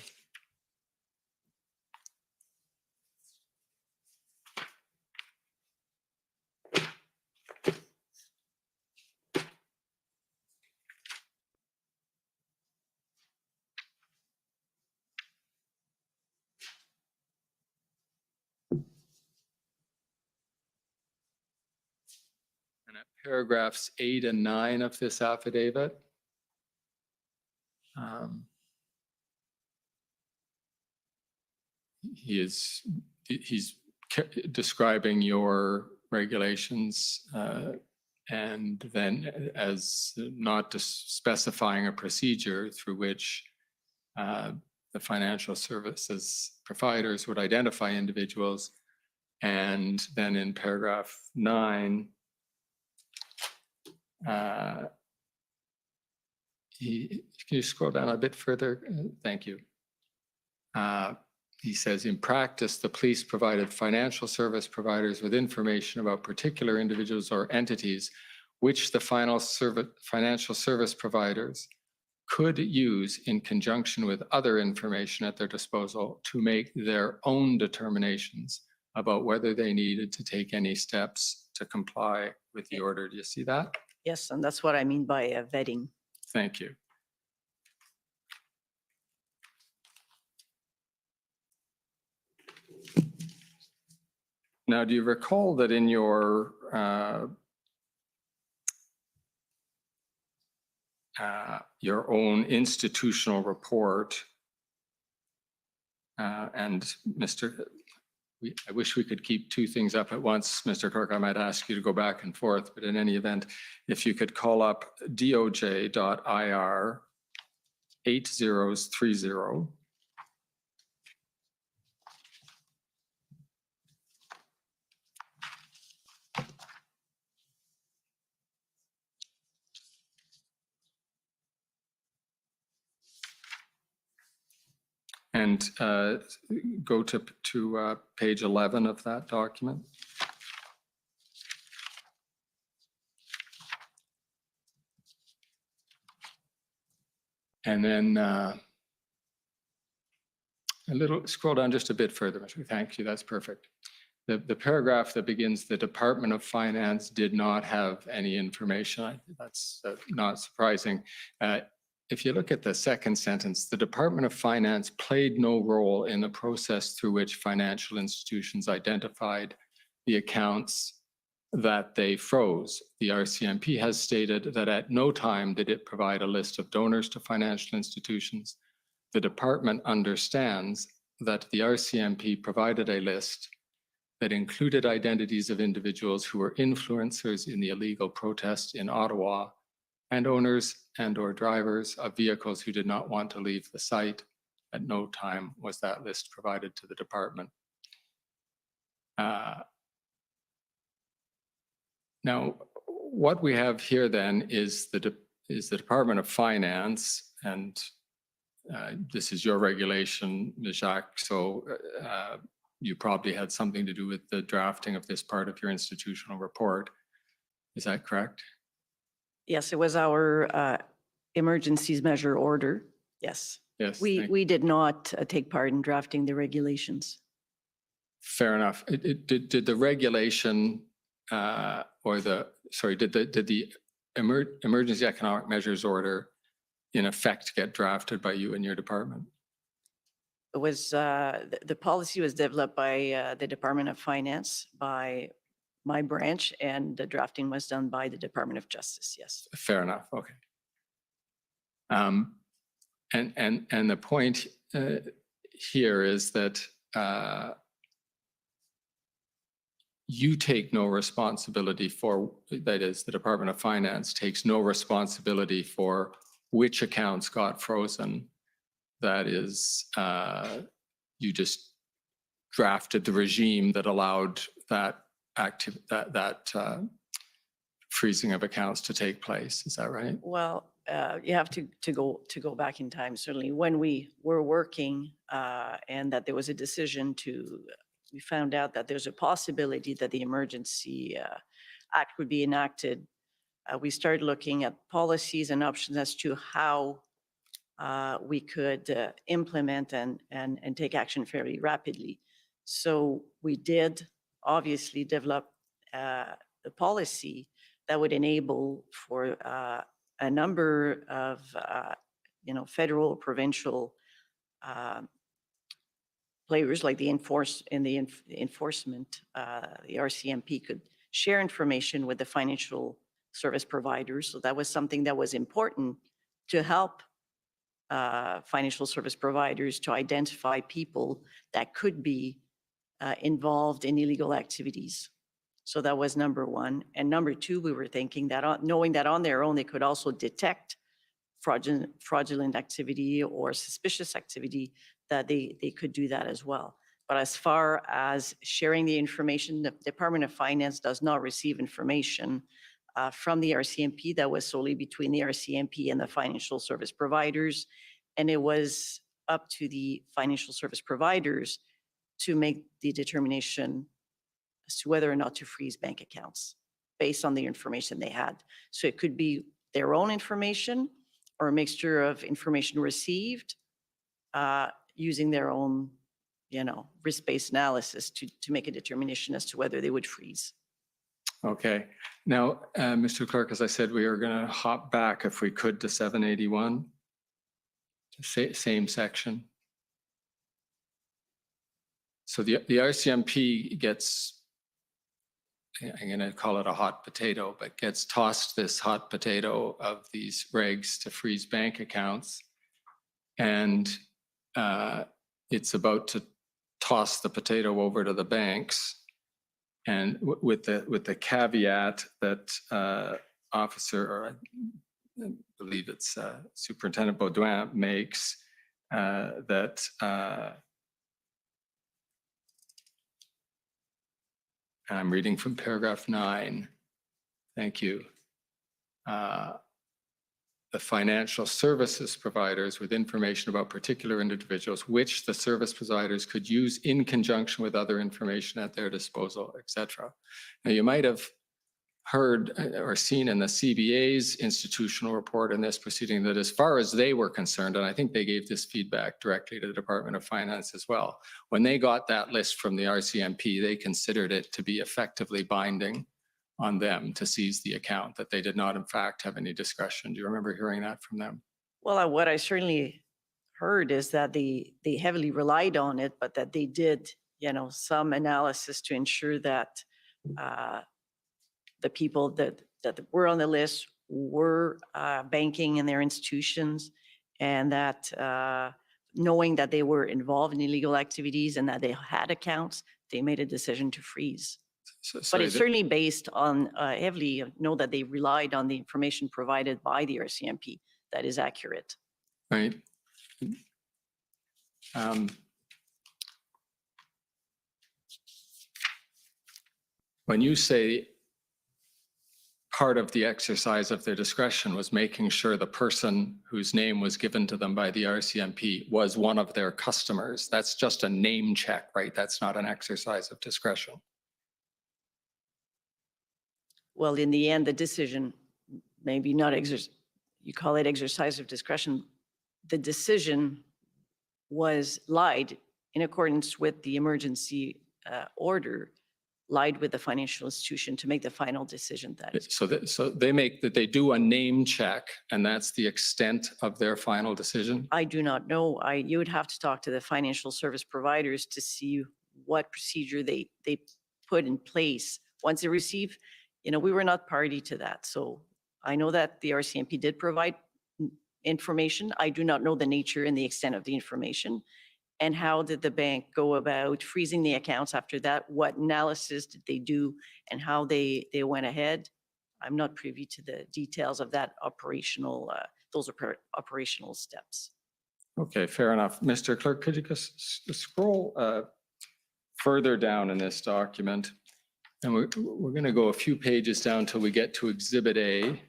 paragraphs 8 and 9 of this affidavit. He's describing your regulations and then as not specifying a procedure through which the financial services providers would identify individuals. And then in paragraph 9, can you scroll down a bit further? Thank you. He says, in practice, the police provided financial service providers with information about particular individuals or entities which the financial service providers could use in conjunction with other information at their disposal to make their own determinations about whether they needed to take any steps to comply with the order. Do you see that? Yes, and that's what I mean by vetting. Thank you. Now, do you recall that in your your own institutional report. And I wish we could keep two things up at once, Mr. Clerk. I might ask you to go back and forth, but in any event, if you could call up doj.ir 8030. And go to page 11 of that document. And then a little, scroll down just a bit further. Thank you, that's perfect. The paragraph that begins, the Department of Finance did not have any information. That's not surprising. If you look at the second sentence, the Department of Finance played no role in the process through which financial institutions identified the accounts that they froze. The RCMP has stated that at no time did it provide a list of donors to financial institutions. The department understands that the RCMP provided a list that included identities of individuals who were influencers in the illegal protest in Ottawa and owners and/or drivers of vehicles who did not want to leave the site. At no time was that list provided to the department. Now, what we have here then is the Department of Finance, and this is your regulation, Ms. Jacques, so you probably had something to do with the drafting of this part of your institutional report. Is that correct? Yes, it was our emergencies measure order. Yes. Yes. We did not take part in drafting the regulations. Fair enough. Did the regulation did the emergency economic measures order in effect get drafted by you and your department? It was the policy was developed by the Department of Finance, by my branch, and the drafting was done by the Department of Justice. Yes. Fair enough. Okay. And the point here is that you take no responsibility for, that is, the Department of Finance takes no responsibility for which accounts got frozen. That is, you just drafted the regime that allowed that freezing of accounts to take place. Is that right? Well, you have to go back in time. Certainly, when we were working and that there was a decision we found out that there's a possibility that the Emergency Act would be enacted. We started looking at policies and options as to how we could implement and take action fairly rapidly. So we did obviously develop the policy that would enable for a number of federal, provincial players like the enforcement, the RCMP could share information with the financial service providers. So that was something that was important to help financial service providers to identify people that could be involved in illegal activities. So that was number one. And number two, we were thinking that knowing that on their own, they could also detect fraudulent activity or suspicious activity, that they could do that as well. But as far as sharing the information, the Department of Finance does not receive information from the RCMP. That was solely between the RCMP and the financial service providers. And it was up to the financial service providers to make the determination as to whether or not to freeze bank accounts based on the information they had. So it could be their own information or a mixture of information received using their own, risk-based analysis to make a determination as to whether they would freeze. Okay. Now, Mr. Clerk, as I said, we are going to hop back, if we could, to 781, same section. So the RCMP gets I'm going to call it a hot potato, but gets tossed this hot potato of these regs to freeze bank accounts. And it's about to toss the potato over to the banks. And with the caveat that officer, or I believe it's Superintendent Baudouin makes, that I'm reading from paragraph 9. Thank you. The financial services providers with information about particular individuals, which the service providers could use in conjunction with other information at their disposal, etc. Now, you might have heard or seen in the CBA's institutional report in this proceeding that as far as they were concerned, and I think they gave this feedback directly to the Department of Finance as well, when they got that list from the RCMP, they considered it to be effectively binding on them to seize the account, that they did not in fact have any discretion. Do you remember hearing that from them? Well, what I certainly heard is that they heavily relied on it, but that they did, some analysis to ensure that the people that were on the list were banking in their institutions, and that knowing that they were involved in illegal activities and that they had accounts, they made a decision to freeze. But it's certainly based on heavily, know that they relied on the information provided by the RCMP that is accurate. Right. When you say part of the exercise of their discretion was making sure the person whose name was given to them by the RCMP was one of their customers, that's just a name check, right? That's not an exercise of discretion. Well, in the end, the decision, maybe not you call it exercise of discretion, the decision was lied in accordance with the emergency order, lied with the financial institution to make the final decision. That is so they do a name check, and that's the extent of their final decision. I do not know. You would have to talk to the financial service providers to see what procedure they put in place once they receive. We were not party to that. So I know that the RCMP did provide information. I do not know the nature and the extent of the information. And how did the bank go about freezing the accounts after that? What analysis did they do and how they went ahead? I'm not privy to the details of that operational, those operational steps. Okay, fair enough. Mr. Clerk, could you just scroll further down in this document? And we're going to go a few pages down till we get to Exhibit A.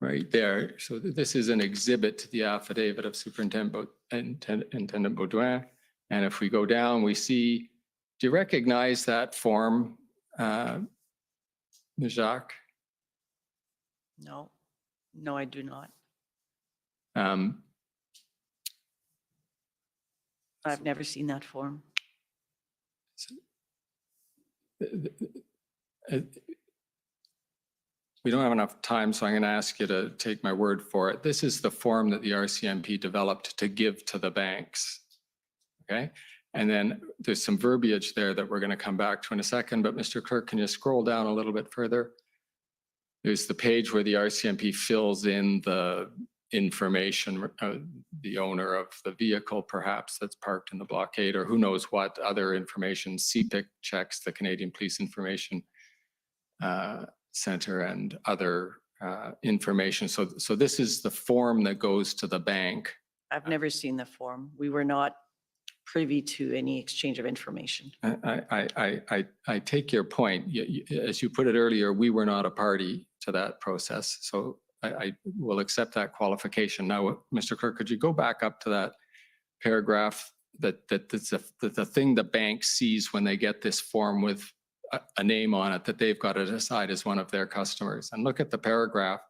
Right there. So this is an exhibit to the affidavit of Superintendent Baudouin. And if we go down, we see, do you recognize that form, Jacques? No, I do not. I've never seen that form. We don't have enough time, so I'm going to ask you to take my word for it. This is the form that the RCMP developed to give to the banks. Okay. And then there's some verbiage there that we're going to come back to in a second. But Mr. Clerk, can you scroll down a little bit further? There's the page where the RCMP fills in the information, the owner of the vehicle, perhaps, that's parked in the blockade, or who knows what other information. CPIC checks, the Canadian Police Information Center, and other information. So this is the form that goes to the bank. I've never seen the form. We were not privy to any exchange of information. I take your point. As you put it earlier, we were not a party to that process. So I will accept that qualification. Now, Mr. Clerk, could you go back up to that paragraph that's the thing the bank sees when they get this form with a name on it that they've got to decide as one of their customers, and look at the paragraph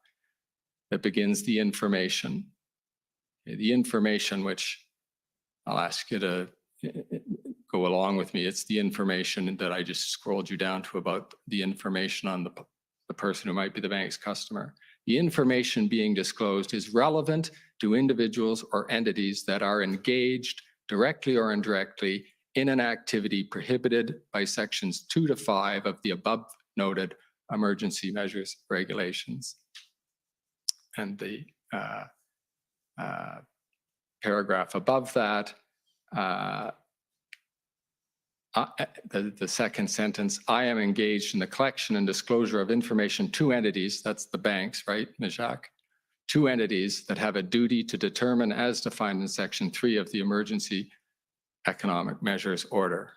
that begins the information. The information, which I'll ask you to go along with me. It's the information that I just scrolled you down to about the information on the person who might be the bank's customer. The information being disclosed is relevant to individuals or entities that are engaged directly or indirectly in an activity prohibited by sections 2 to 5 of the above noted emergency measures regulations. And the paragraph above that, the second sentence, I am engaged in the collection and disclosure of information to entities, that's the banks, right, Najak? To entities that have a duty to determine as defined in section 3 of the Emergency Economic Measures Order.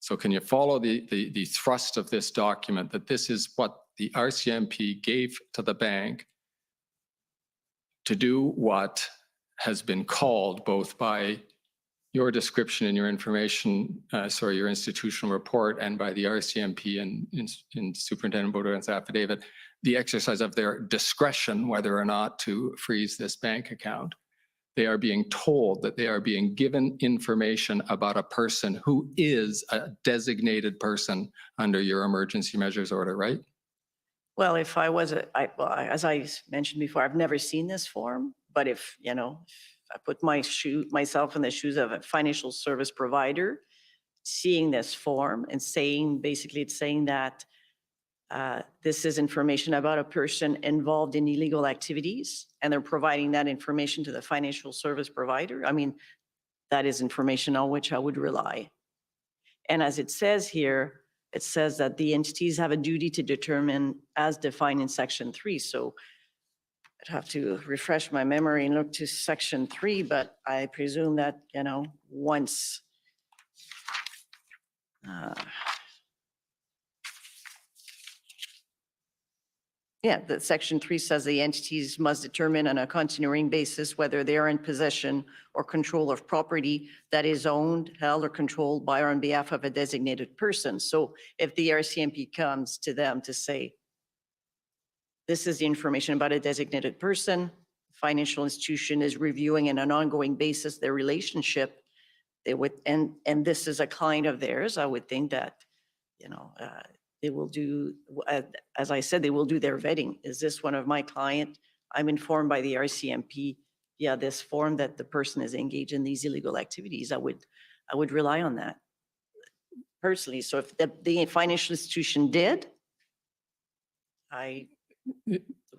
So can you follow the thrust of this document, that this is what the RCMP gave to the bank to do what has been called both by your description in your information, your institutional report, and by the RCMP in Superintendent Baudouin's affidavit, the exercise of their discretion whether or not to freeze this bank account. They are being told that they are being given information about a person who is a designated person under your emergency measures order, right? Well, if I was, as I mentioned before, I've never seen this form, but if, you know, I put myself in the shoes of a financial service provider, seeing this form and saying, basically it's saying that this is information about a person involved in illegal activities, and they're providing that information to the financial service provider. I mean, that is information on which I would rely. And as it says here, it says that the entities have a duty to determine as defined in section 3. So I'd have to refresh my memory and look to section 3, but I presume that, you know, once that section 3 says the entities must determine on a continuing basis whether they are in possession or control of property that is owned, held, or controlled by or on behalf of a designated person. So if the RCMP comes to them to say, this is the information about a designated person, financial institution is reviewing on an ongoing basis their relationship, they would, and this is a client of theirs, I would think that, you know, they will do, as I said, they will do their vetting. Is this one of my client? I'm informed by the RCMP, this form that the person is engaged in these illegal activities. I would rely on that personally. So if the financial institution did, I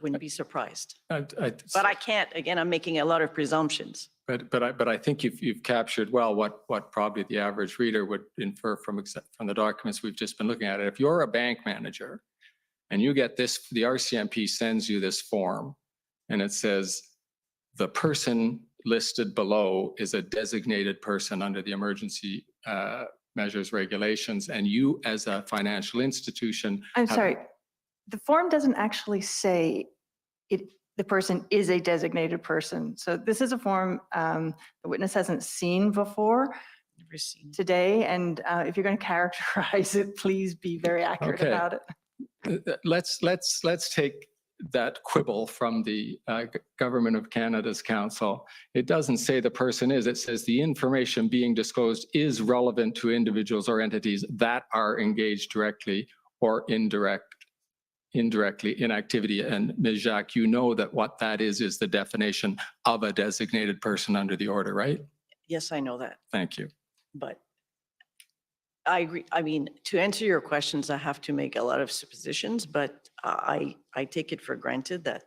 wouldn't be surprised. But I can't, again, I'm making a lot of presumptions. But I think you've captured well what probably the average reader would infer from the documents we've just been looking at. If you're a bank manager and you get this, the RCMP sends you this form and it says the person listed below is a designated person under the emergency measures regulations, and you as a financial institution. I'm sorry, the form doesn't actually say the person is a designated person. So this is a form the witness hasn't seen before today. And if you're going to characterize it, please be very accurate about it. Let's take that quibble from the Government of Canada's counsel. It doesn't say the person is, it says the information being disclosed is relevant to individuals or entities that are engaged directly or indirectly in activity. And Ms. Jacques, you know that what that is the definition of a designated person under the order, right? Yes, I know that. Thank you. But I agree. I mean, to answer your questions, I have to make a lot of suppositions, but I take it for granted that.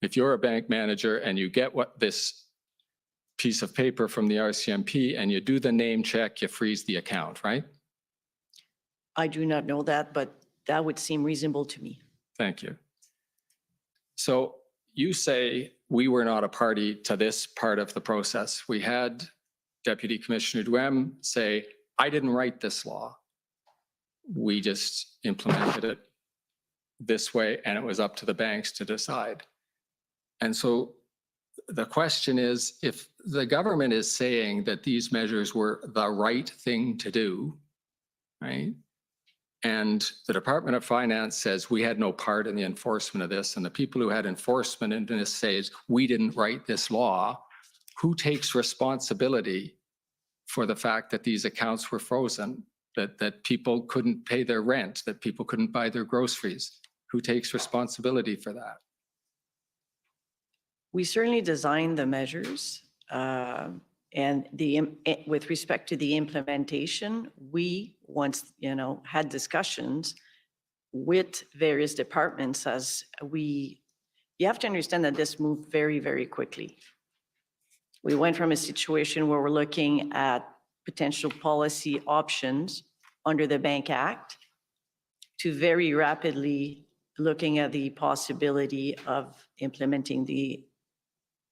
If you're a bank manager and you get this piece of paper from the RCMP and you do the name check, you freeze the account, right? I do not know that, but that would seem reasonable to me. Thank you. So you say we were not a party to this part of the process. We had Deputy Commissioner Duhem say, I didn't write this law. We just implemented it this way, and it was up to the banks to decide. And so the question is, if the government is saying that these measures were the right thing to do, right? And the Department of Finance says we had no part in the enforcement of this, and the people who had enforcement in this says we didn't write this law, who takes responsibility for the fact that these accounts were frozen, that people couldn't pay their rent, that people couldn't buy their groceries? Who takes responsibility for that? We certainly designed the measures And with respect to the implementation, we once, had discussions with various departments you have to understand that this moved very, very quickly. We went from a situation where we're looking at potential policy options under the Bank Act to very rapidly looking at the possibility of implementing the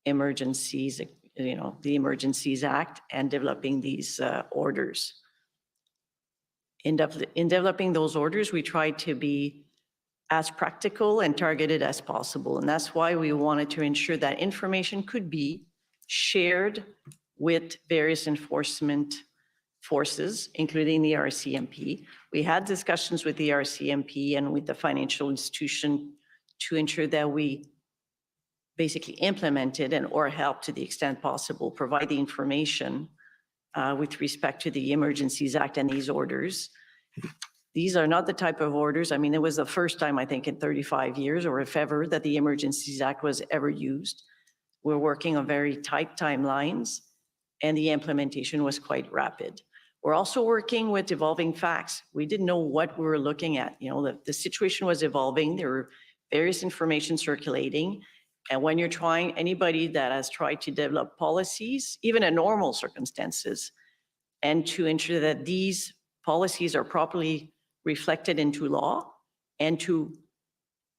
Emergencies, the Emergencies Act and developing these orders. In developing those orders, we tried to be as practical and targeted as possible. And that's why we wanted to ensure that information could be shared with various enforcement forces, including the RCMP. We had discussions with the RCMP and with the financial institution to ensure that we basically implemented or helped to the extent possible, provide the information with respect to the Emergencies Act and these orders. These are not the type of orders. I mean, it was the first time, I think, in 35 years, or if ever, that the Emergencies Act was ever used. We're working on very tight timelines, and the implementation was quite rapid. We're also working with evolving facts. We didn't know what we were looking at. The situation was evolving. There were various information circulating. And when you're trying, anybody that has tried to develop policies, even in normal circumstances, and to ensure that these policies are properly reflected into law and to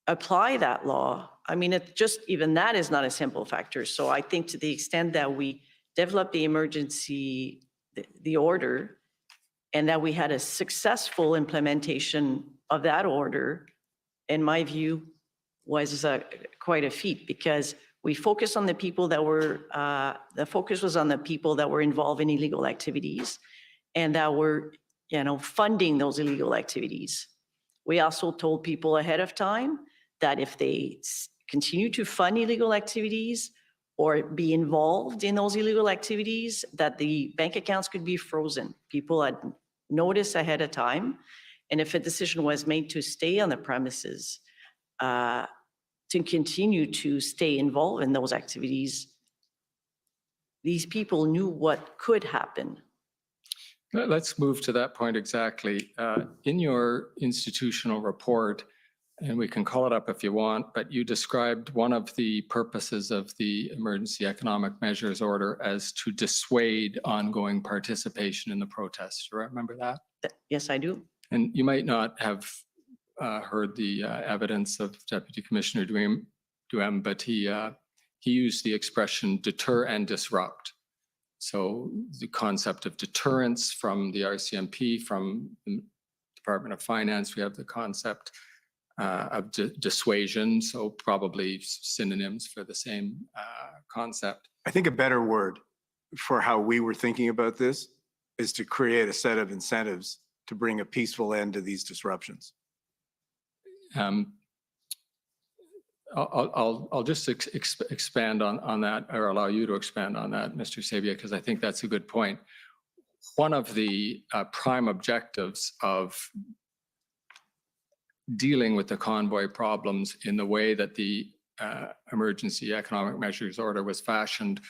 apply that law, I mean, even that is not a simple factor. So I think to the extent that we developed the emergency, the order, and that we had a successful implementation of that order, in my view, was quite a feat, because we focused on the people that were, the focus was on the people that were involved in illegal activities and that were, funding those illegal activities. We also told people ahead of time that if they continue to fund illegal activities or be involved in those illegal activities, that the bank accounts could be frozen. People had notice ahead of time. And if a decision was made to stay on the premises, to continue to stay involved in those activities, these people knew what could happen. Let's move to that point exactly. In your institutional report, and we can call it up if you want, but you described one of the purposes of the Emergency Economic Measures Order as to dissuade ongoing participation in the protests. Do you remember that? Yes, I do. And you might not have heard the evidence of Deputy Commissioner Duhem, but he used the expression deter and disrupt. So the concept of deterrence from the RCMP, from the Department of Finance, we have the concept of dissuasion, so probably synonyms for the same concept. I think a better word for how we were thinking about this is to create a set of incentives to bring a peaceful end to these disruptions. I'll just expand on that, or allow you to expand on that, Mr. Sabia, because I think that's a good point. One of the prime objectives of dealing with the convoy problems in the way that the Emergency Economic Measures Order was fashioned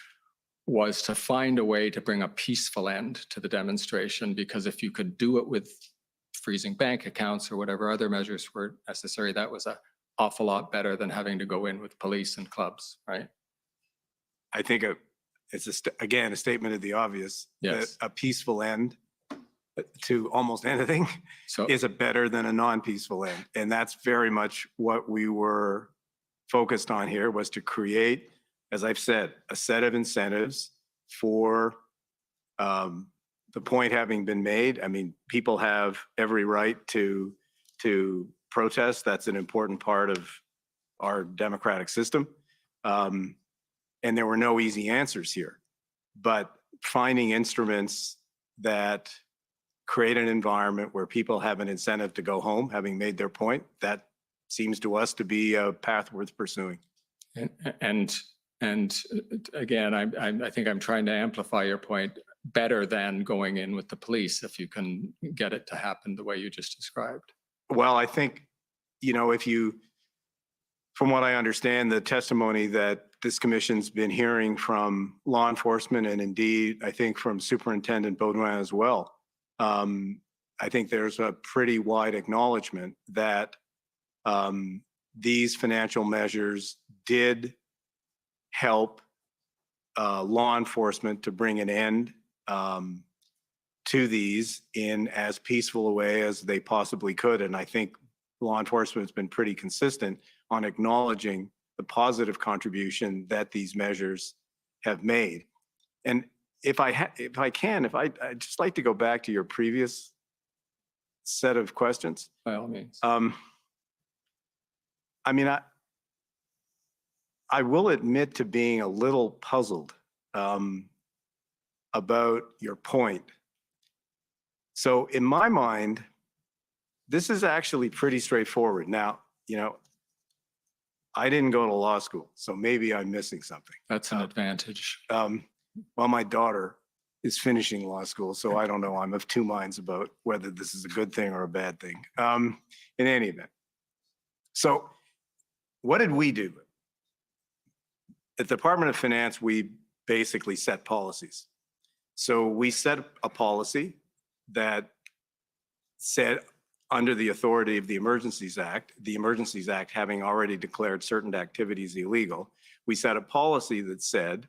was to find a way to bring a peaceful end to the demonstration, because if you could do it with freezing bank accounts or whatever other measures were necessary, that was an awful lot better than having to go in with police and clubs, right? I think it's, again, a statement of the obvious. Yes. That a peaceful end to almost anything is a better than a non-peaceful end. And that's very much what we were focused on here, was to create, as I've said, a set of incentives for the point having been made. I mean, people have every right to protest. That's an important part of our democratic system. And there were no easy answers here. But finding instruments that create an environment where people have an incentive to go home, having made their point, that seems to us to be a path worth pursuing. And again, I think I'm trying to amplify your point. Better than going in with the police, if you can get it to happen the way you just described. Well, I think, if you from what I understand, the testimony that this commission's been hearing from law enforcement and indeed, I think from Superintendent Baudouin as well, I think there's a pretty wide acknowledgement that these financial measures did help law enforcement to bring an end to these in as peaceful a way as they possibly could. And I think law enforcement has been pretty consistent on acknowledging the positive contribution that these measures have made. And I'd just like to go back to your previous set of questions. By all means. I mean, I will admit to being a little puzzled about your point. So in my mind, this is actually pretty straightforward. Now, you know, I didn't go to law school, so maybe I'm missing something. That's an advantage. Well, my daughter is finishing law school, so I don't know. I'm of two minds about whether this is a good thing or a bad thing. In any event. So what did we do? At the Department of Finance, we basically set policies. So we set a policy that said, under the authority of the Emergencies Act having already declared certain activities illegal, we set a policy that said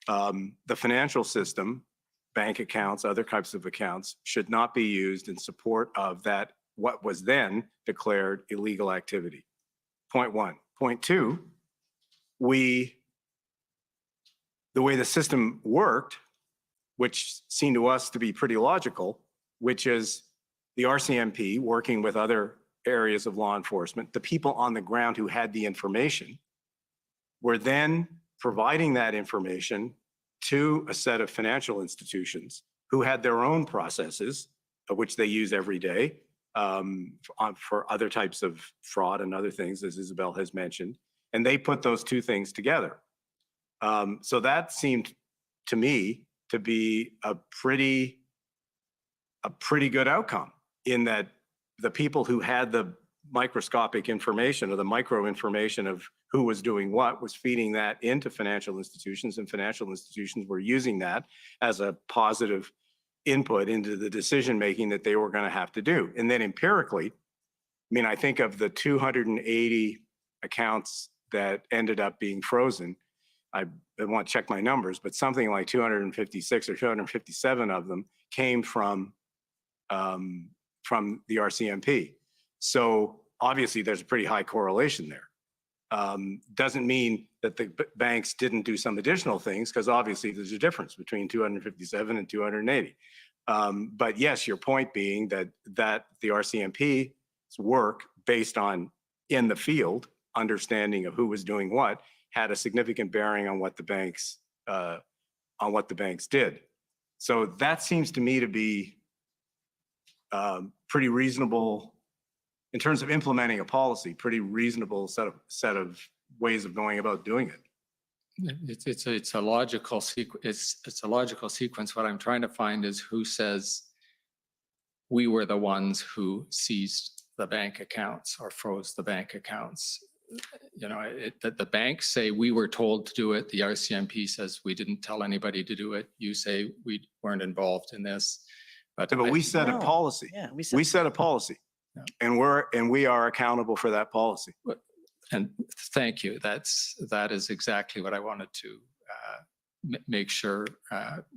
the financial system, bank accounts, other types of accounts, should not be used in support of that, what was then declared illegal activity. Point one. Point two, the way the system worked, which seemed to us to be pretty logical, which is the RCMP working with other areas of law enforcement, the people on the ground who had the information, were then providing that information to a set of financial institutions who had their own processes, which they use every day for other types of fraud and other things, as Isabel has mentioned. And they put those two things together. So that seemed to me to be a pretty good outcome, in that the people who had the microscopic information or the micro information of who was doing what was feeding that into financial institutions, and financial institutions were using that as a positive input into the decision making that they were going to have to do. And then empirically, I mean, I think of the 280 accounts that ended up being frozen, I want to check my numbers, but something like 256 or 257 of them came from the RCMP. So obviously there's a pretty high correlation there. Doesn't mean that the banks didn't do some additional things, because obviously there's a difference between 257 and 280. But yes, your point being that the RCMP's work based on in the field understanding of who was doing what had a significant bearing on what the banks did. So that seems to me to be pretty reasonable in terms of implementing a policy, pretty reasonable set of ways of going about doing it. It's a logical sequence. It's a logical sequence. What I'm trying to find is who says we were the ones who seized the bank accounts or froze the bank accounts. You know, the banks say we were told to do it. The RCMP says we didn't tell anybody to do it. You say we weren't involved in this. But we set a No. policy. Yeah, We set a policy, Yeah. and we are accountable for that policy. And thank you. That is exactly what I wanted to make sure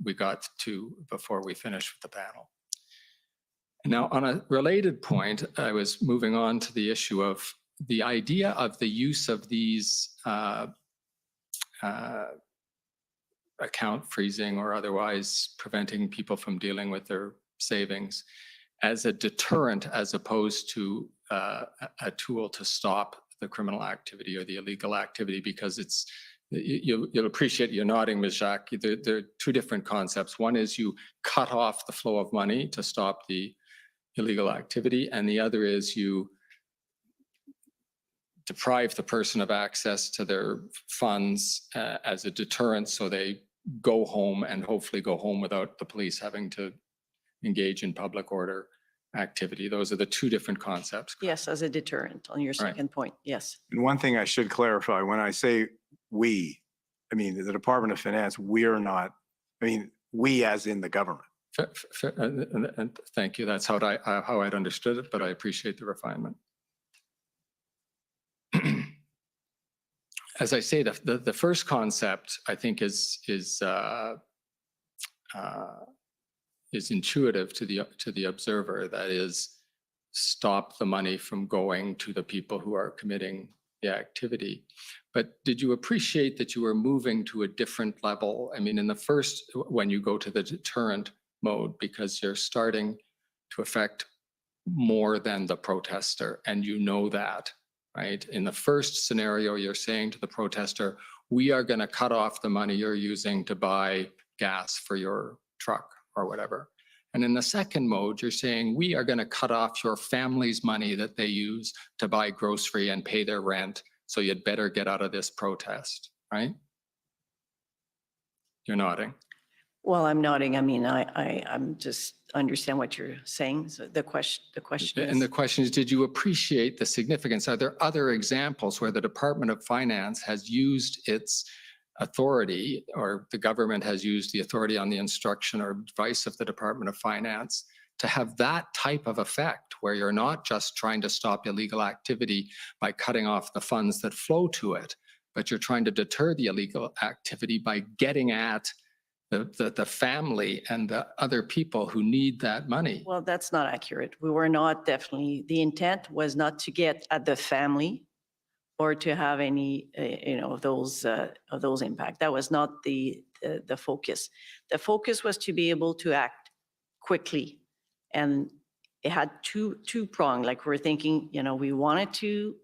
we got to before we finish with the panel. Now, on a related point, I was moving on to the issue of the idea of the use of these account freezing or otherwise preventing people from dealing with their savings as a deterrent, as opposed to a tool to stop the criminal activity or the illegal activity, because it's, you'll appreciate, you're nodding, Ms. Jacques, there are two different concepts. One is you cut off the flow of money to stop the illegal activity, and the other is you deprive the person of access to their funds as a deterrent, so they go home and hopefully go home without the police having to engage in public order activity. Those are the two different concepts. Yes, as a deterrent on your Right. second point, yes. And one thing I should clarify, when I say we, I mean, the Department of Finance, we're not, I mean, we as in the government. And thank you. That's how I'd understood it, but I appreciate the refinement. As I say, the first concept I think is intuitive to the observer. That is, stop the money from going to the people who are committing the activity. But did you appreciate that you were moving to a different level? I mean, in the first, when you go to the deterrent mode, because you're starting to affect more than the protester, and you know that, right? In the first scenario, you're saying to the protester, we are going to cut off the money you're using to buy gas for your truck or whatever. And in the second mode, you're saying, we are going to cut off your family's money that they use to buy grocery and pay their rent. So you'd better get out of this protest, right? You're nodding. Well, I'm nodding. I mean, I'm just understand what you're saying. So the question And the is, question is, did you appreciate the significance? Are there other examples where the Department of Finance has used its authority, or the government has used the authority on the instruction or advice of the Department of Finance to have that type of effect, where you're not just trying to stop illegal activity by cutting off the funds that flow to it, but you're trying to deter the illegal activity by getting at the family and the other people who need that money? well, that's not accurate. We were not definitely, the intent was not to get at the family or to have any, of those impact. That was not the focus. The focus was to be able to act quickly. And it had two prong, like we're thinking, we wanted to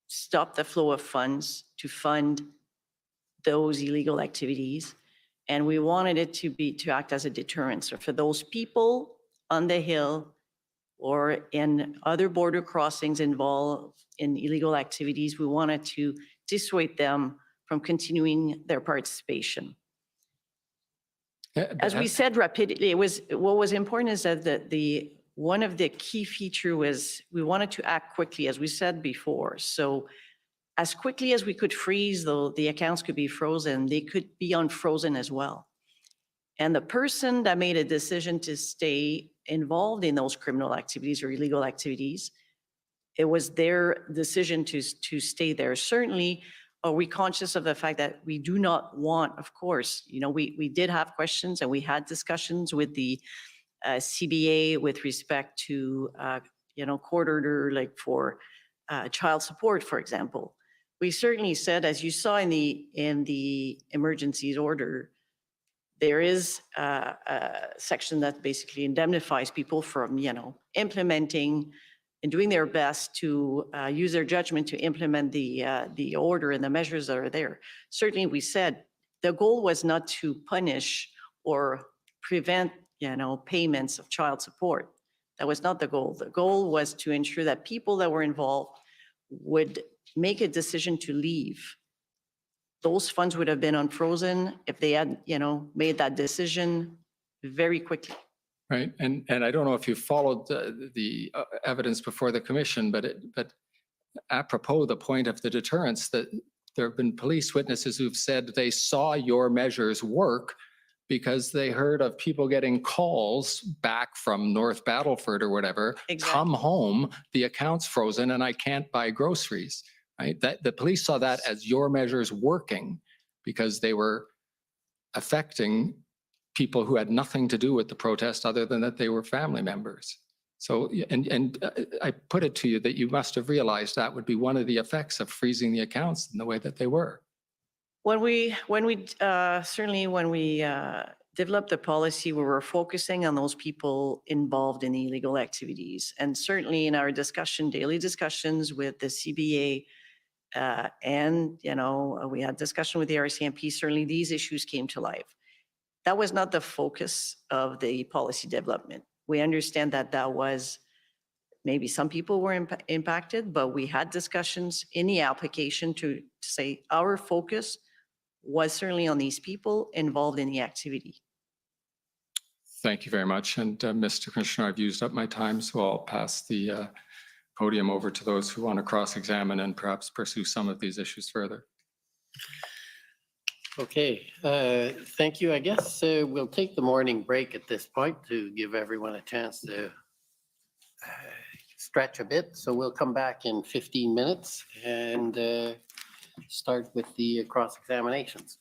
stop the flow of funds to fund those illegal activities. And we wanted it to act as a deterrent. So for those people on the Hill or in other border crossings involved in illegal activities, we wanted to dissuade them from continuing their participation. As we said rapidly, what was important is that one of the key feature was we wanted to act quickly, as we said before. So as quickly as we could freeze, though, the accounts could be frozen, they could be unfrozen as well. And the person that made a decision to stay involved in those criminal activities or illegal activities, it was their decision to stay there. Certainly, are we conscious of the fact that we do not want, of course, we did have questions and we had discussions with the CBA with respect to, court order, like for child support, for example. We certainly said, as you saw in the emergencies order, there is a section that basically indemnifies people from, implementing and doing their best to use their judgment to implement the order and the measures that are there. Certainly, we said the goal was not to punish or prevent, payments of child support. That was not the goal. The goal was to ensure that people that were involved would make a decision to leave. Those funds would have been unfrozen if they had, made that decision very quickly. Right. And I don't know if you followed the evidence before the commission, but apropos the point of the deterrence, that there have been police witnesses who've said they saw your measures work because they heard of people getting calls back from North Battleford or whatever, Exactly. Come home, the account's frozen and I can't buy groceries, right? That the police saw that as your measures working because they were affecting people who had nothing to do with the protest other than that they were family members. So, and I put it to you that you must have realized that would be one of the effects of freezing the accounts in the way that they were. When we developed the policy, we were focusing on those people involved in illegal activities. And certainly in our daily discussions with the CBA, and, we had discussion with the RCMP, certainly these issues came to life. That was not the focus of the policy development. We understand that was, maybe some people were impacted, but we had discussions in the application to say our focus was certainly on these people involved in the activity. Thank you very much. And Mr. Commissioner, I've used up my time, so I'll pass the podium over to those who want to cross-examine and perhaps pursue some of these issues further. Okay, thank you. I guess we'll take the morning break at this point to give everyone a chance to stretch a bit. So we'll come back in 15 minutes and start with the cross-examinations.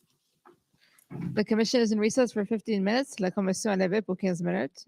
The commission is in recess for 15 minutes. La commission est levée pour 15 minutes.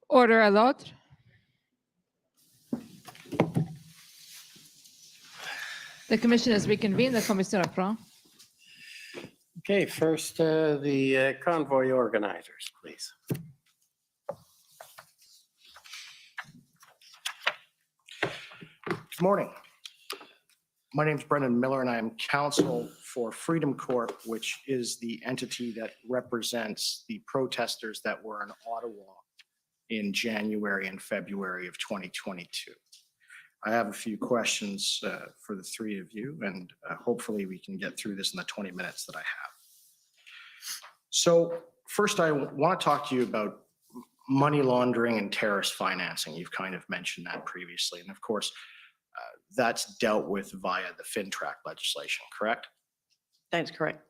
Order à l'autre. The commission has reconvened. La commission reprend. Okay, first, the convoy organizers, please. Good morning. My name is Brendan Miller, and I am counsel for Freedom Corp, which is the entity that represents the protesters that were in Ottawa in January and February of 2022. I have a few questions for the three of you, and hopefully we can get through this in the 20 minutes that I have. So first, I want to talk to you about money laundering and terrorist financing. You've kind of mentioned that previously, and of course, that's dealt with via the FinTrack legislation, correct? That is correct.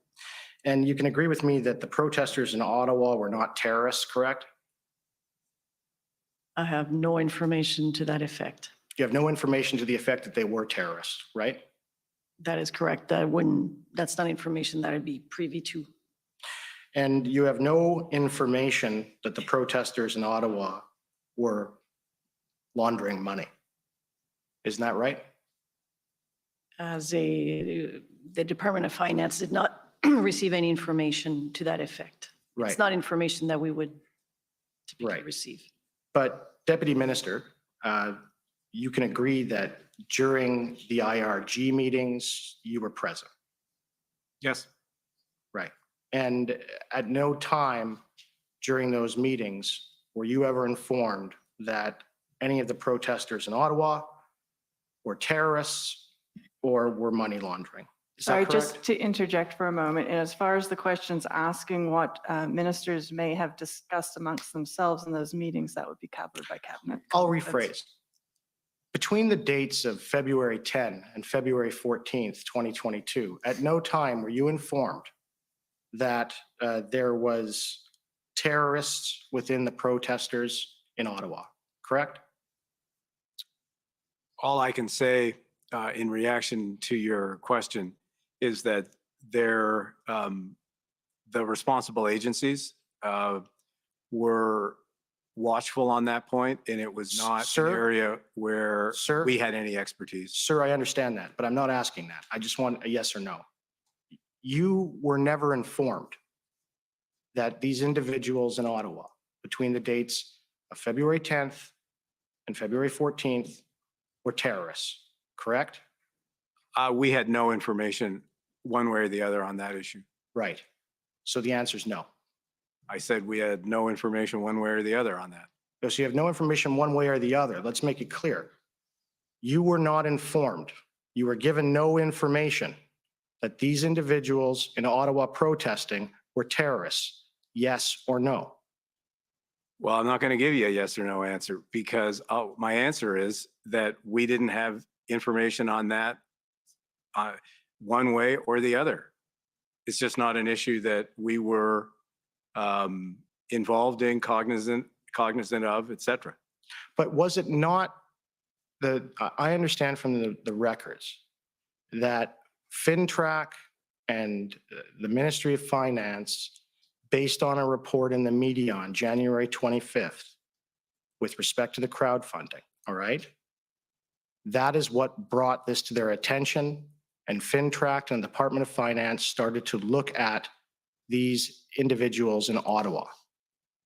And you can agree with me that the protesters in Ottawa were not terrorists, correct? I have no information to that effect. You have no information to the effect that they were terrorists, right? That is correct. That's not information that I'd be privy to. And you have no information that the protesters in Ottawa were laundering money. Isn't that right? The Department of Finance did not receive any information to that effect. Right. It's not information that we would typically Right. receive. But Deputy Minister, you can agree that during the IRG meetings, you were present. Yes. Right. And at no time during those meetings were you ever informed that any of the protesters in Ottawa were terrorists or were money laundering. Is that Sorry, correct? just to interject for a moment, and as far as the questions asking what ministers may have discussed amongst themselves in those meetings, that would be covered by cabinet. I'll competence. rephrase. Between the dates of February 10 and February 14th, 2022, at no time were you informed that there was terrorists within the protesters in Ottawa, correct? All I can say in reaction to your question is that the responsible agencies were watchful on that point, and it was not an Sir? area where Sir? we had any expertise. Sir, I understand that, but I'm not asking that. I just want a yes or no. You were never informed that these individuals in Ottawa, between the dates of February 10th and February 14th, were terrorists, correct? We had no information one way or the other on that issue. Right. So the answer is no. I said we had no information one way or the other on that. So you have no information one way or the other. Let's make it clear. You were not informed. You were given no information that these individuals in Ottawa protesting were terrorists. Yes or no? Well, I'm not going to give you a yes or no answer because my answer is that we didn't have information on that one way or the other. It's just not an issue that we were involved in, cognizant of, et cetera. But was it not I understand from the records that FinTrack and the Ministry of Finance, based on a report in the media on January 25th, with respect to the crowdfunding, all right? That is what brought this to their attention, and FinTrack and the Department of Finance started to look at these individuals in Ottawa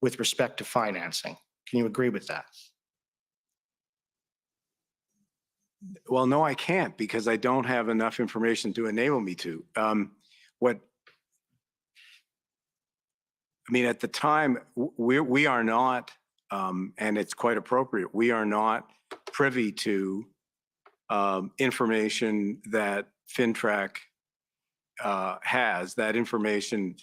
with respect to financing. Can you agree with that? Well, no, I can't because I don't have enough information to enable me to. At the time, we are not, and it's quite appropriate, we are not privy to information that FinTrack has. That information,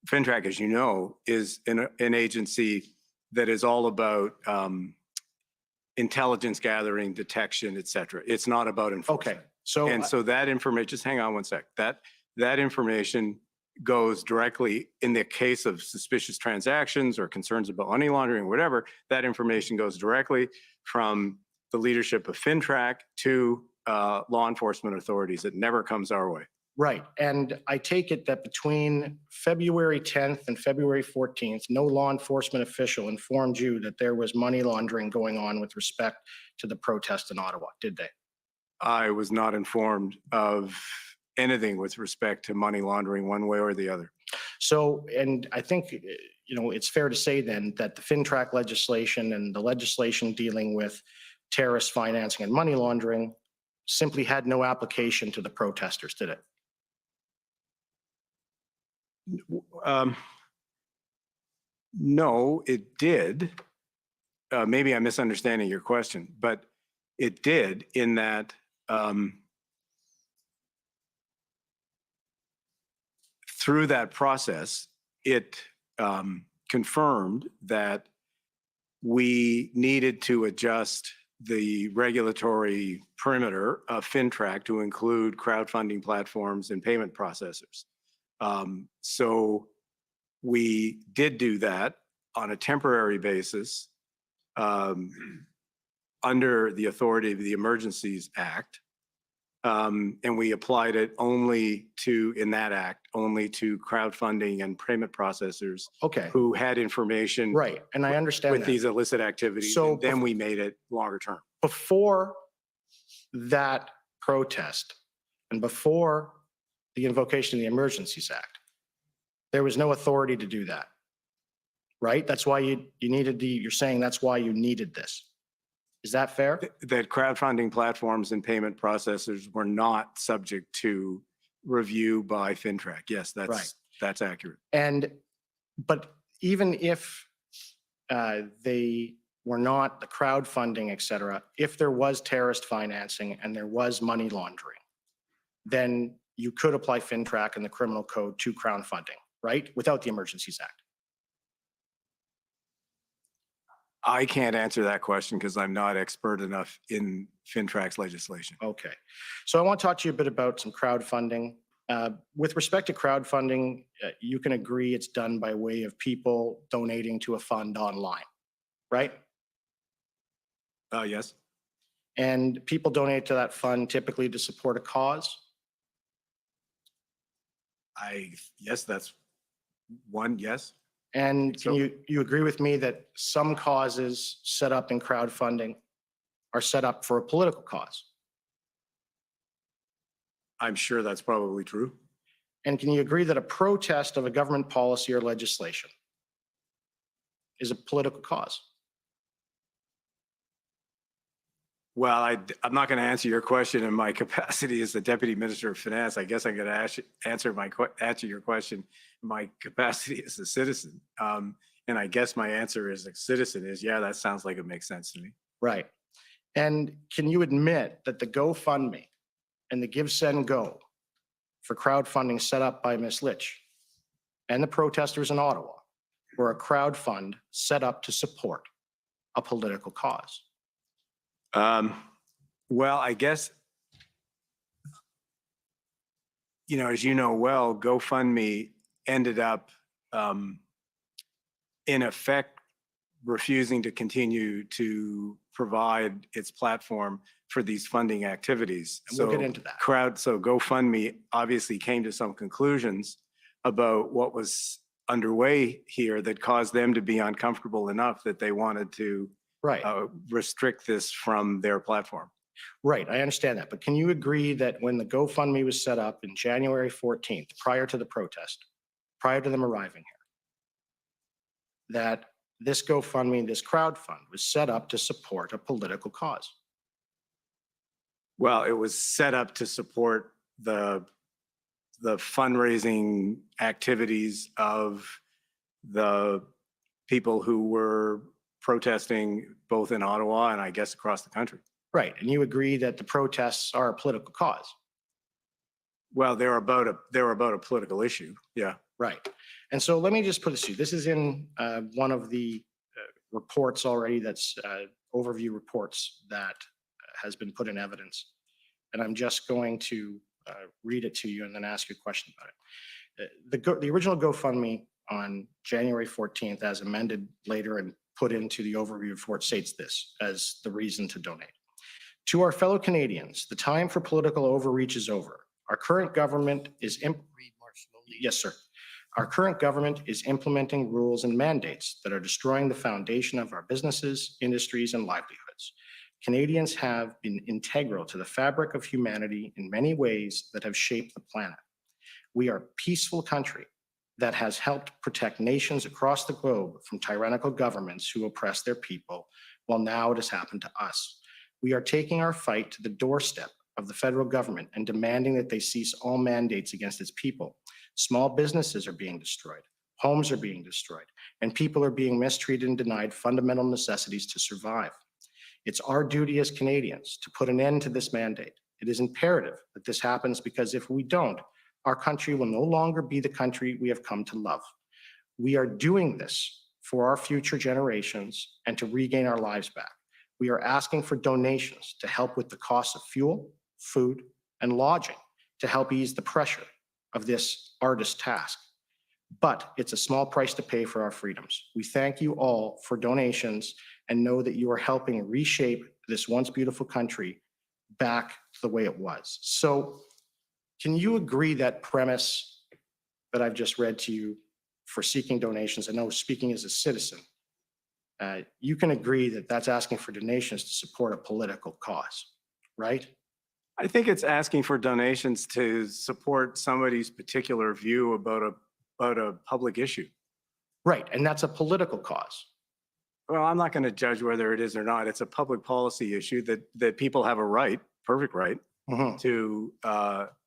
FinTrack, as you know, is an agency that is all about intelligence gathering, detection, et cetera. It's not about enforcement. Okay, so And so that information, just hang on one sec. That information goes directly, in the case of suspicious transactions or concerns about money laundering or whatever, that information goes directly from the leadership of FinTrack to law enforcement authorities. It never comes our way. right, and I take it that between February 10th and February 14th, no law enforcement official informed you that there was money laundering going on with respect to the protest in Ottawa, did they? I was not informed of anything with respect to money laundering one way or the other. So, and I think, it's fair to say then that the FinTrack legislation and the legislation dealing with terrorist financing and money laundering simply had no application to the protesters, did it? No, it did. Maybe I'm misunderstanding your question, but it did in that through that process, it confirmed that we needed to adjust the regulatory perimeter of FinTrack to include crowdfunding platforms and payment processors. So we did do that on a temporary basis under the authority of the Emergencies Act. And we applied it only to, in that act, only to crowdfunding and payment processors Okay, who had information right, and I understand with that. these illicit activities. So And then we made it longer term. Before that protest and before the invocation of the Emergencies Act, there was no authority to do that, right? That's why you needed you're saying that's why you needed this. Is that fair? That crowdfunding platforms and payment processors were not subject to review by FinTrack. Yes, Right. that's accurate. But even if they were not the crowdfunding, et cetera, if there was terrorist financing and there was money laundering, then you could apply FinTrack and the criminal code to crowdfunding, right? Without the Emergencies Act. I can't answer that question because I'm not expert enough in FinTrack's legislation. Okay. So I want to talk to you a bit about some crowdfunding. With respect to crowdfunding, you can agree it's done by way of people donating to a fund online, right? Yes. And people donate to that fund typically to support a cause. Yes, that's one, yes. And So- can you agree with me that some causes set up in crowdfunding are set up for a political cause? I'm sure that's probably true. And can you agree that a protest of a government policy or legislation is a political cause? Well, I'm not going to answer your question in my capacity as the Deputy Minister of Finance. I guess I'm going to answer your question in my capacity as a citizen. And I guess my answer as a citizen is, yeah, that sounds like it makes sense to me. Right. And can you admit that the GoFundMe and the Give, Send, Go for crowdfunding set up by Ms. Litch and the protesters in Ottawa were a crowd fund set up to support a political cause? Well, I guess, as you know well, GoFundMe ended up in effect refusing to continue to provide its platform for these funding activities. And we'll get into that. So GoFundMe obviously came to some conclusions about what was underway here that caused them to be uncomfortable enough that they wanted to Right. restrict this from their platform. Right, I understand that. But can you agree that when the GoFundMe was set up in January 14th, prior to the protest, prior to them arriving here, that this GoFundMe, this crowd fund was set up to support a political cause? Well, it was set up to support the fundraising activities of the people who were protesting both in Ottawa and I guess across the country. Right, and you agree that the protests are a political cause? Well, they're about a political issue. Yeah. Right. And so let me just put this to you. This is in one of the reports already, that's overview reports that has been put in evidence. And I'm just going to read it to you and then ask you a question about it. The original GoFundMe on January 14th, as amended later and put into the overview report, states this as the reason to donate. To our fellow Canadians, the time for political overreach is over. Our current government is Yes, sir. Our current government is implementing rules and mandates that are destroying the foundation of our businesses, industries, and livelihoods. Canadians have been integral to the fabric of humanity in many ways that have shaped the planet. We are a peaceful country that has helped protect nations across the globe from tyrannical governments who oppress their people, while now it has happened to us. We are taking our fight to the doorstep of the federal government and demanding that they cease all mandates against its people. Small businesses are being destroyed, homes are being destroyed, and people are being mistreated and denied fundamental necessities to survive. It's our duty as Canadians to put an end to this mandate. It is imperative that this happens, because if we don't, our country will no longer be the country we have come to love. We are doing this for our future generations and to regain our lives back. We are asking for donations to help with the cost of fuel, food, and lodging to help ease the pressure of this arduous task. But it's a small price to pay for our freedoms. We thank you all for donations and know that you are helping reshape this once beautiful country back to the way it was. So can you agree that premise that I've just read to you for seeking donations? I know, speaking as a citizen, you can agree that that's asking for donations to support a political cause, right? I think it's asking for donations to support somebody's particular view about a public issue. Right, and that's a political cause. Well, I'm not going to judge whether it is or not. It's a public policy issue that people have a right, perfect right, to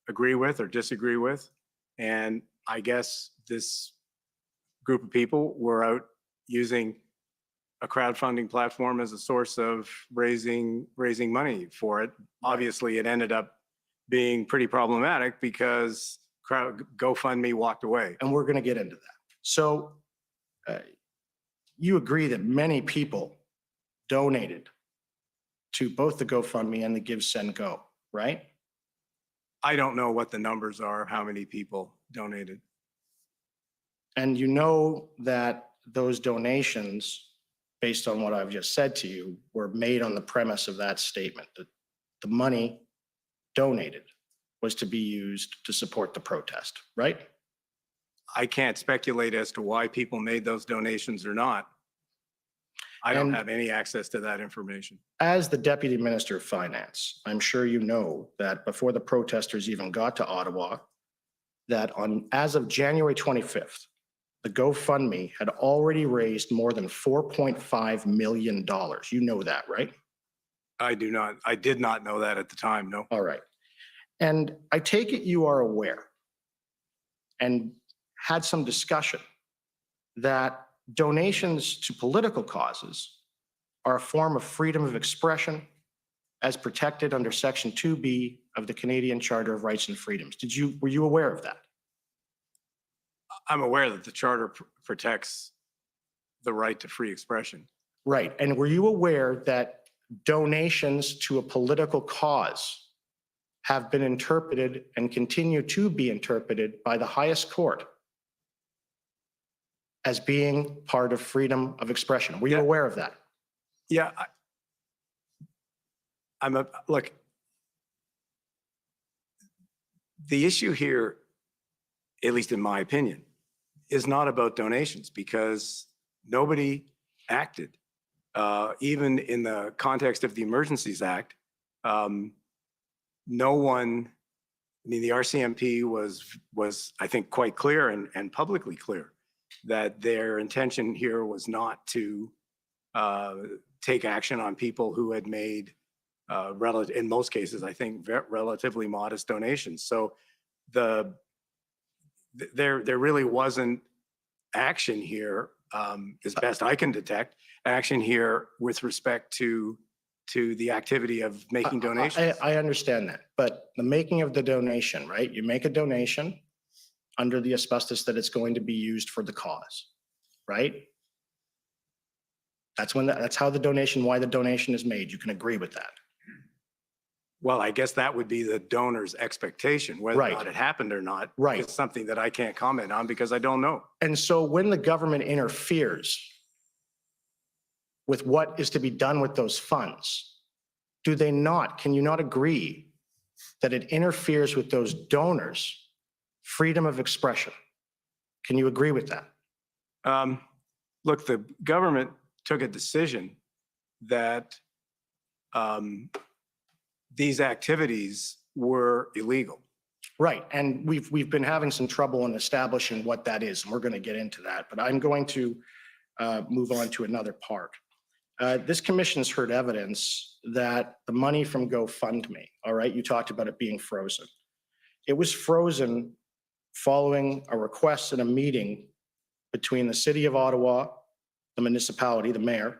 agree with or disagree with. And I guess this group of people were out using a crowdfunding platform as a source of raising money for it. Obviously, it ended up being pretty problematic because GoFundMe walked away. And we're going to get into that. So you agree that many people donated to both the GoFundMe and the Give, Send, Go, right? I don't know what the numbers are, how many people donated. And you know that those donations, based on what I've just said to you, were made on the premise of that statement, that the money donated was to be used to support the protest, right? I can't speculate as to why people made those donations or not. I don't have any access to that information. As the Deputy Minister of Finance, I'm sure you know that before the protesters even got to Ottawa, that as of January 25th, the GoFundMe had already raised more than $4.5 million. You know that, right? I do not, I did not know that at the time, no. All right. And I take it you are aware and had some discussion that donations to political causes are a form of freedom of expression as protected under Section 2B of the Canadian Charter of Rights and Freedoms. Were you aware of that? I'm aware that the charter protects the right to free expression. Right. And were you aware that donations to a political cause have been interpreted and continue to be interpreted by the highest court as being part of freedom of expression? Were you Yeah. aware of that? Yeah, look, the issue here, at least in my opinion, is not about donations because nobody acted. Even in the context of the Emergencies Act, no one, I mean, the RCMP was I think, quite clear and publicly clear that their intention here was not to take action on people who had made, in most cases, I think, relatively modest donations. So there really wasn't action here, as best I can detect, action here with respect to the activity of making donations. I understand that, but the making of the donation, right? You make a donation under the auspices that it's going to be used for the cause, right? That's how the donation, why the donation is made. You can agree with that. Well, I guess that would be the donor's expectation, whether or Right. not it happened or not. Right. It's something that I can't comment on because I don't know. And so when the government interferes with what is to be done with those funds, can you not agree that it interferes with those donors' freedom of expression? Can you agree with that? Look, the government took a decision that these activities were illegal. Right, and we've been having some trouble in establishing what that is, and we're going to get into that, but I'm going to move on to another part. This commission's heard evidence that the money from GoFundMe, all right, you talked about it being frozen. It was frozen following a request and a meeting between the City of Ottawa, the municipality, the mayor,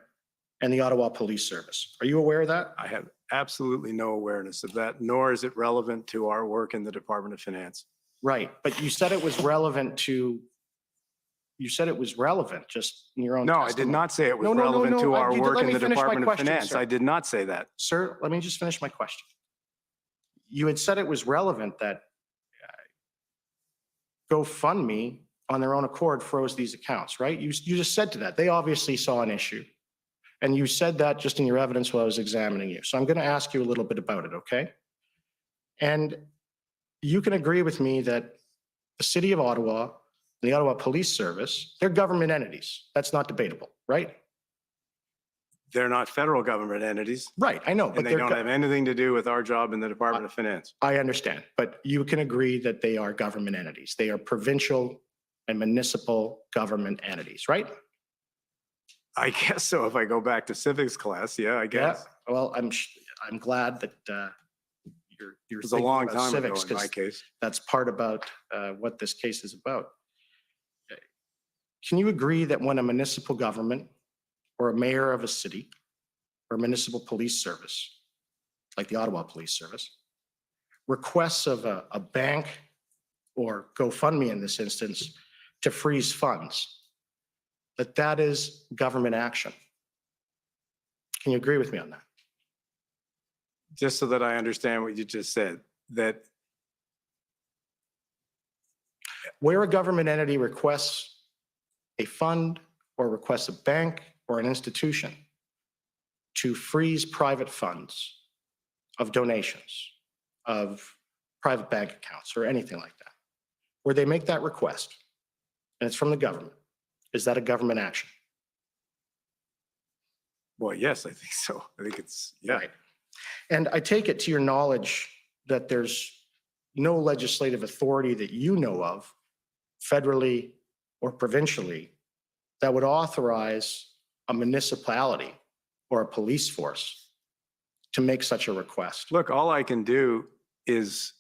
and the Ottawa Police Service. Are you aware of that? I have absolutely no awareness of that, nor is it relevant to our work in the Department of Finance. Right, but you said it was relevant just in your own No, I did testimony. not say it was No, no, no, relevant no, to our you did- work let in me the finish my Department of question, Finance. sir. I did not say that. Sir, let me just finish my question. You had said it was relevant that GoFundMe on their own accord froze these accounts, right? You just said to that. They obviously saw an issue. And you said that just in your evidence while I was examining you. So I'm going to ask you a little bit about it, okay? And you can agree with me that the City of Ottawa and the Ottawa Police Service, they're government entities. That's not debatable, right? They're not federal government entities, Right, I know, but and they don't have anything to do with our job in the Department of Finance. I understand, but you can agree that they are government entities. They are provincial and municipal government entities, right? I guess so. If I go back to civics class, yeah, I guess. Yeah, well, I'm glad that you're It was a thinking long about time ago civics, in my 'cause case. that's part about what this case is about. Can you agree that when a municipal government or a mayor of a city or a municipal police service, like the Ottawa Police Service, requests of a bank or GoFundMe in this instance to freeze funds, that is government action? Can you agree with me on that? Just so that I understand what you just said, that Where a government entity requests a fund or requests a bank or an institution to freeze private funds of donations, of private bank accounts or anything like that, where they make that request and it's from the government, is that a government action? well, yes, I think so. I think it's, yeah. Right. And I take it to your knowledge that there's no legislative authority that you know of, federally or provincially, that would authorize a municipality or a police force to make such a request. Look, all I can do is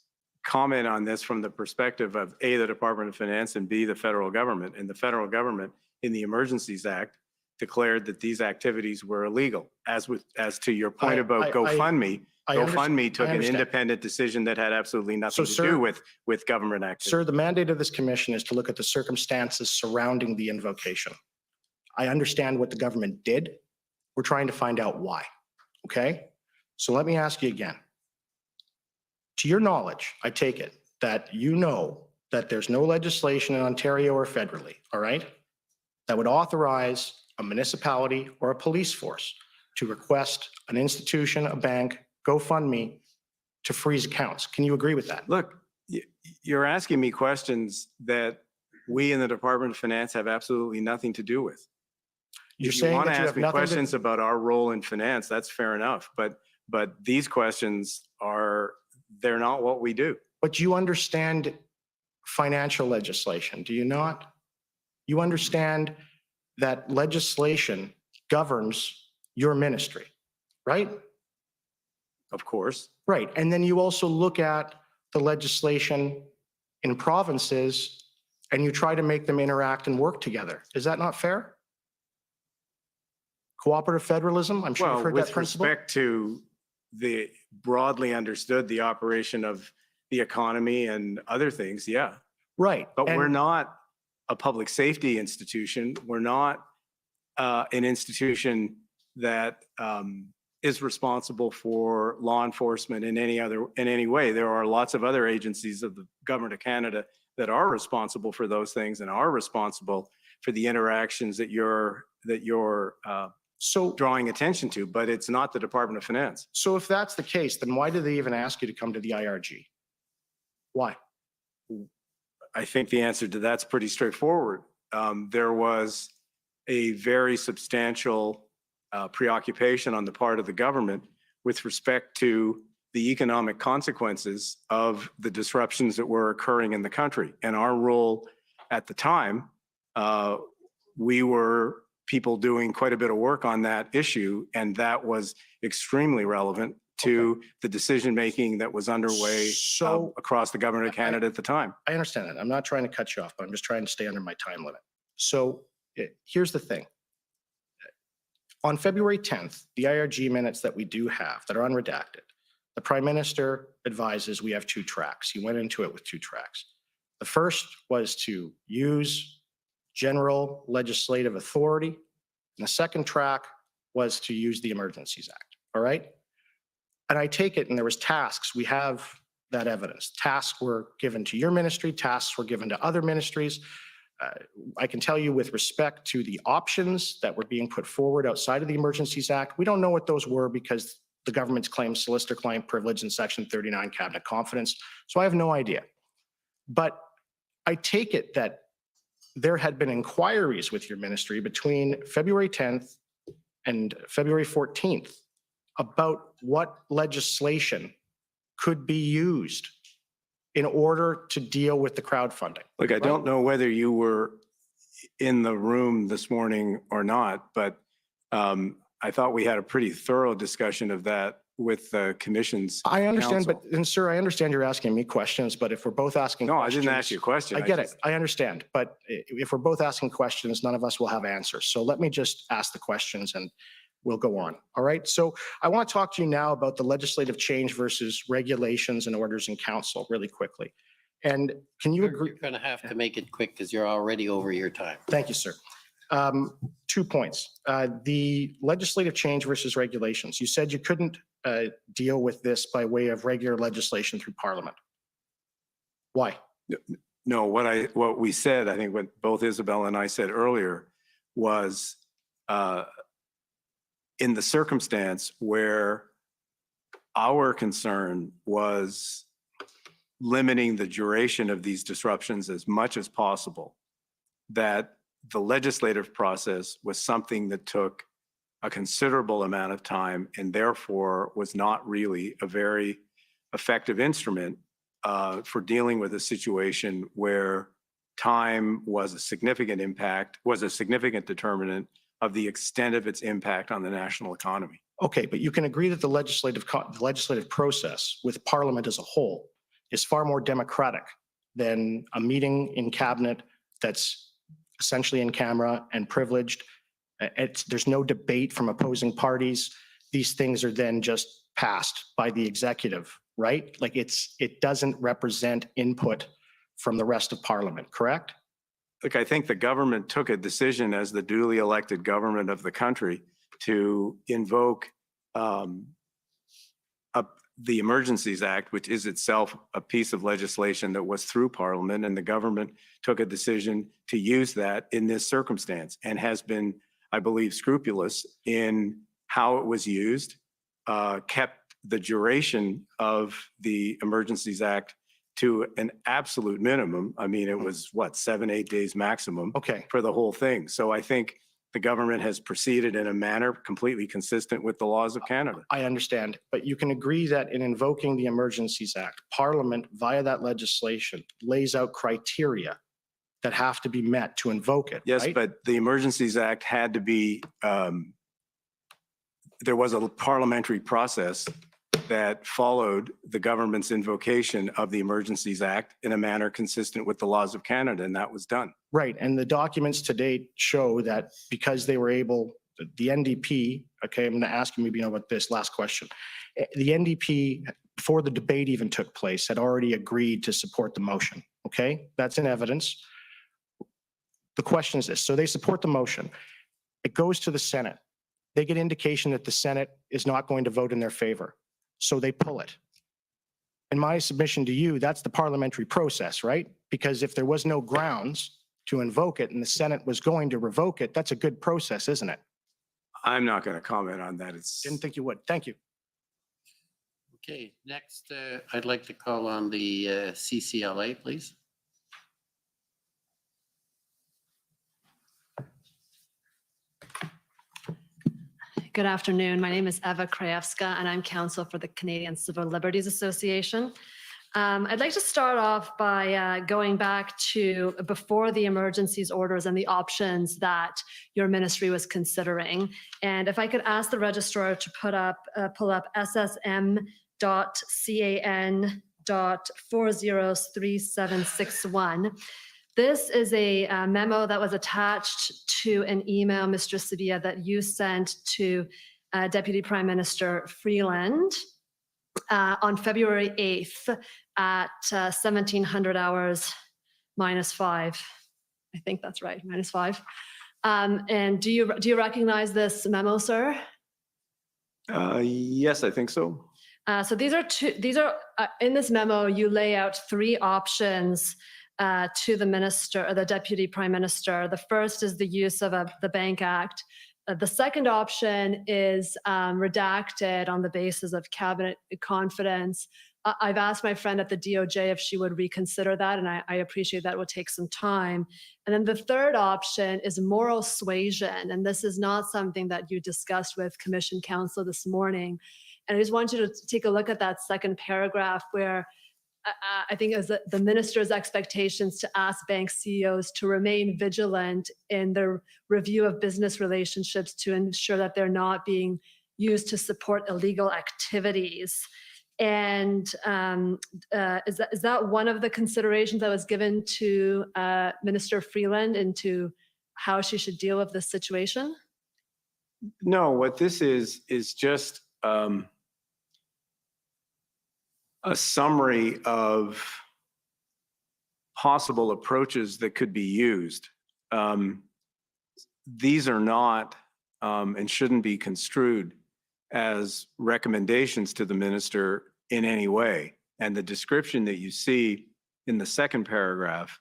comment on this from the perspective of A, the Department of Finance, and B, the federal government. And the federal government in the Emergencies Act declared that these activities were illegal. As to your point about GoFundMe, GoFundMe took an understand. independent decision that had absolutely nothing So, to sir- do with government activity. Sir, the mandate of this commission is to look at the circumstances surrounding the invocation. I understand what the government did. We're trying to find out why, okay? So let me ask you again. To your knowledge, I take it that you know that there's no legislation in Ontario or federally, all right, that would authorize a municipality or a police force to request an institution, a bank, GoFundMe to freeze accounts. Can you agree with that? Look, you're asking me questions that we in the Department of Finance have absolutely nothing to do with. You're If you saying want to that you ask have me nothing to, questions about our role in finance, that's fair enough. But these questions they're not what we do. but you understand financial legislation, do you not? You understand that legislation governs your ministry, right? Of course. Right. And then you also look at the legislation in provinces and you try to make them interact and work together. Is that not fair? Cooperative federalism, I'm sure you've Well, heard that with principle. respect to the broadly understood, the operation of the economy and other things, yeah. Right. But And- we're not a public safety institution. We're not an institution that is responsible for law enforcement in any way. There are lots of other agencies of the government of Canada that are responsible for those things and are responsible for the interactions that you're So, drawing attention to, but it's not the Department of Finance. so if that's the case, then why do they even ask you to come to the IRG? Why? I think the answer to that's pretty straightforward. There was a very substantial preoccupation on the part of the government with respect to the economic consequences of the disruptions that were occurring in the country. And our role at the time, we were people doing quite a bit of work on that issue, and that was extremely relevant to the decision-making that was underway So- across the government of Canada at the time. I understand that. I'm not trying to cut you off, but I'm just trying to stay under my time limit. So here's the thing. On February 10th, the IRG minutes that we do have that are unredacted, the Prime Minister advises we have two tracks. He went into it with two tracks. The first was to use general legislative authority, and the second track was to use the Emergencies Act, all right? And I take it, and there was tasks, we have that evidence. Tasks were given to your ministry, tasks were given to other ministries. I can tell you with respect to the options that were being put forward outside of the Emergencies Act, we don't know what those were because the government's claimed solicitor-client privilege in Section 39 cabinet confidence. So I have no idea. But I take it that there had been inquiries with your ministry between February 10th and February 14th about what legislation could be used in order to deal with the crowdfunding. Look, I right? don't know whether you were in the room this morning or not, but I thought we had a pretty thorough discussion of that with the commission's I understand, counsel. but, and sir, I understand you're asking me questions, but if we're both asking No, I questions. didn't ask you a question. I get it. just- I understand. But if we're both asking questions, none of us will have answers. So let me just ask the questions and we'll go on. All right. So I want to talk to you now about the legislative change versus regulations and orders in council really quickly. And can you agree? You're going to have to make it quick because you're already over your time. Thank you, sir. 2 points. The legislative change versus regulations. You said you couldn't deal with this by way of regular legislation through Parliament. Why? No, what we said, I think what both Isabel and I said earlier was in the circumstance where our concern was limiting the duration of these disruptions as much as possible, that the legislative process was something that took a considerable amount of time and therefore was not really a very effective instrument for dealing with a situation where time was a significant determinant of the extent of its impact on the national economy. Okay, but you can agree that the legislative process with Parliament as a whole is far more democratic than a meeting in cabinet that's essentially in camera and privileged. There's no debate from opposing parties. These things are then just passed by the executive, right? Like it doesn't represent input from the rest of Parliament, correct? Look, I think the government took a decision as the duly elected government of the country to invoke the Emergencies Act, which is itself a piece of legislation that was through Parliament, and the government took a decision to use that in this circumstance and has been, I believe, scrupulous in how it was used, kept the duration of the Emergencies Act to an absolute minimum. I mean, it was what, 7-8 days maximum Okay. for the whole thing. So I think the government has proceeded in a manner completely consistent with the laws of Canada. I understand, but you can agree that in invoking the Emergencies Act, Parliament via that legislation lays out criteria that have to be met to invoke it, Yes, right? but the Emergencies Act had to be, there was a parliamentary process that followed the government's invocation of the Emergencies Act in a manner consistent with the laws of Canada, and that was done. Right, and the documents to date show that because they were able, the NDP, okay, I'm gonna ask you maybe about this last question. The NDP, before the debate even took place, had already agreed to support the motion, okay? That's in evidence. The question is this, so they support the motion. It goes to the Senate. They get indication that the Senate is not going to vote in their favor, so they pull it. In my submission to you, that's the parliamentary process, right? Because if there was no grounds to invoke it and the Senate was going to revoke it, that's a good process, isn't it? I'm not going to comment on that. It's Didn't think you would. Thank you. Okay, next, I'd like to call on the CCLA, please. Good afternoon. My name is Eva Krajewska, and I'm counsel for the Canadian Civil Liberties Association. I'd like to start off by going back to before the emergencies orders and the options that your ministry was considering. And if I could ask the registrar to pull up ssm.can.403761. This is a memo that was attached to an email, Mr. Sevilla, that you sent to Deputy Prime Minister Freeland on February 8th at 1700 hours -5. I think that's right, -5. And do you recognize this memo, sir? yes, I think so. So these are in this memo, you lay out 3 options to the minister or the deputy prime minister. The first is the use of the Bank Act. The second option is redacted on the basis of cabinet confidence. I've asked my friend at the DOJ if she would reconsider that, and I appreciate that will take some time. And then the third option is moral suasion, and this is not something that you discussed with Commission Counsel this morning. And I just want you to take a look at that second paragraph where I think it was the minister's expectations to ask bank CEOs to remain vigilant in their review of business relationships to ensure that they're not being used to support illegal activities. And is that one of the considerations that was given to Minister Freeland into how she should deal with this situation? No, what this is just a summary of possible approaches that could be used. These are not and shouldn't be construed as recommendations to the minister in any way. And the description that you see in the second paragraph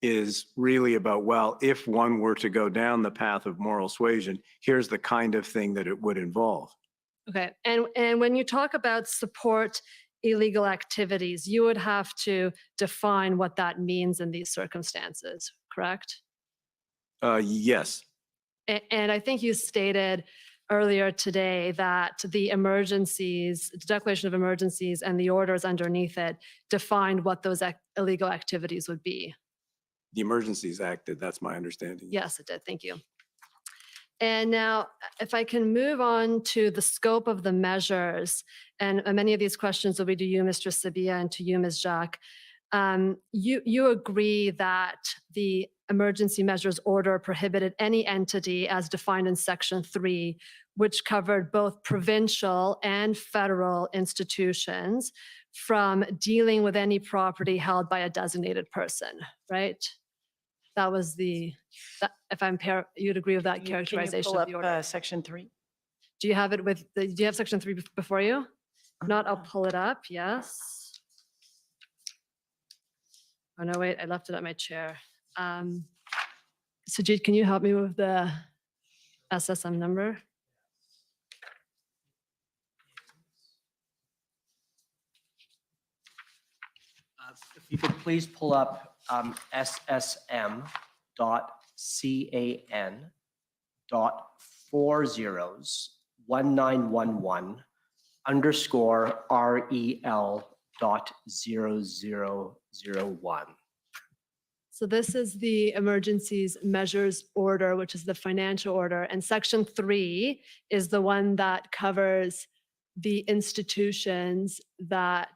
is really about, well, if one were to go down the path of moral suasion, here's the kind of thing that it would involve. Okay, and when you talk about support illegal activities, you would have to define what that means in these circumstances, correct? Yes. And I think you stated earlier today that the emergencies, the declaration of emergencies and the orders underneath it defined what those illegal activities would be. The Emergencies Act did, that's my understanding. Yes, it did. Thank you. And now, if I can move on to the scope of the measures, and many of these questions will be to you, Mr. Sabia, and to you, Ms. Jacques. You agree that the emergency measures order prohibited any entity as defined in Section 3, which covered both provincial and federal institutions from dealing with any property held by a designated person, right? That was if you'd agree with that characterization Can of you the pull order. up Section 3? Do you have it do you have Section 3 before you? If not, I'll pull it up, yes. Oh, no, wait, I left it at my chair. Sajid, can you help me with the SSM number? If you could please pull up SSM.CAN.401911_REL.0001. So this is the emergencies measures order, which is the financial order. And Section 3 is the one that covers the institutions that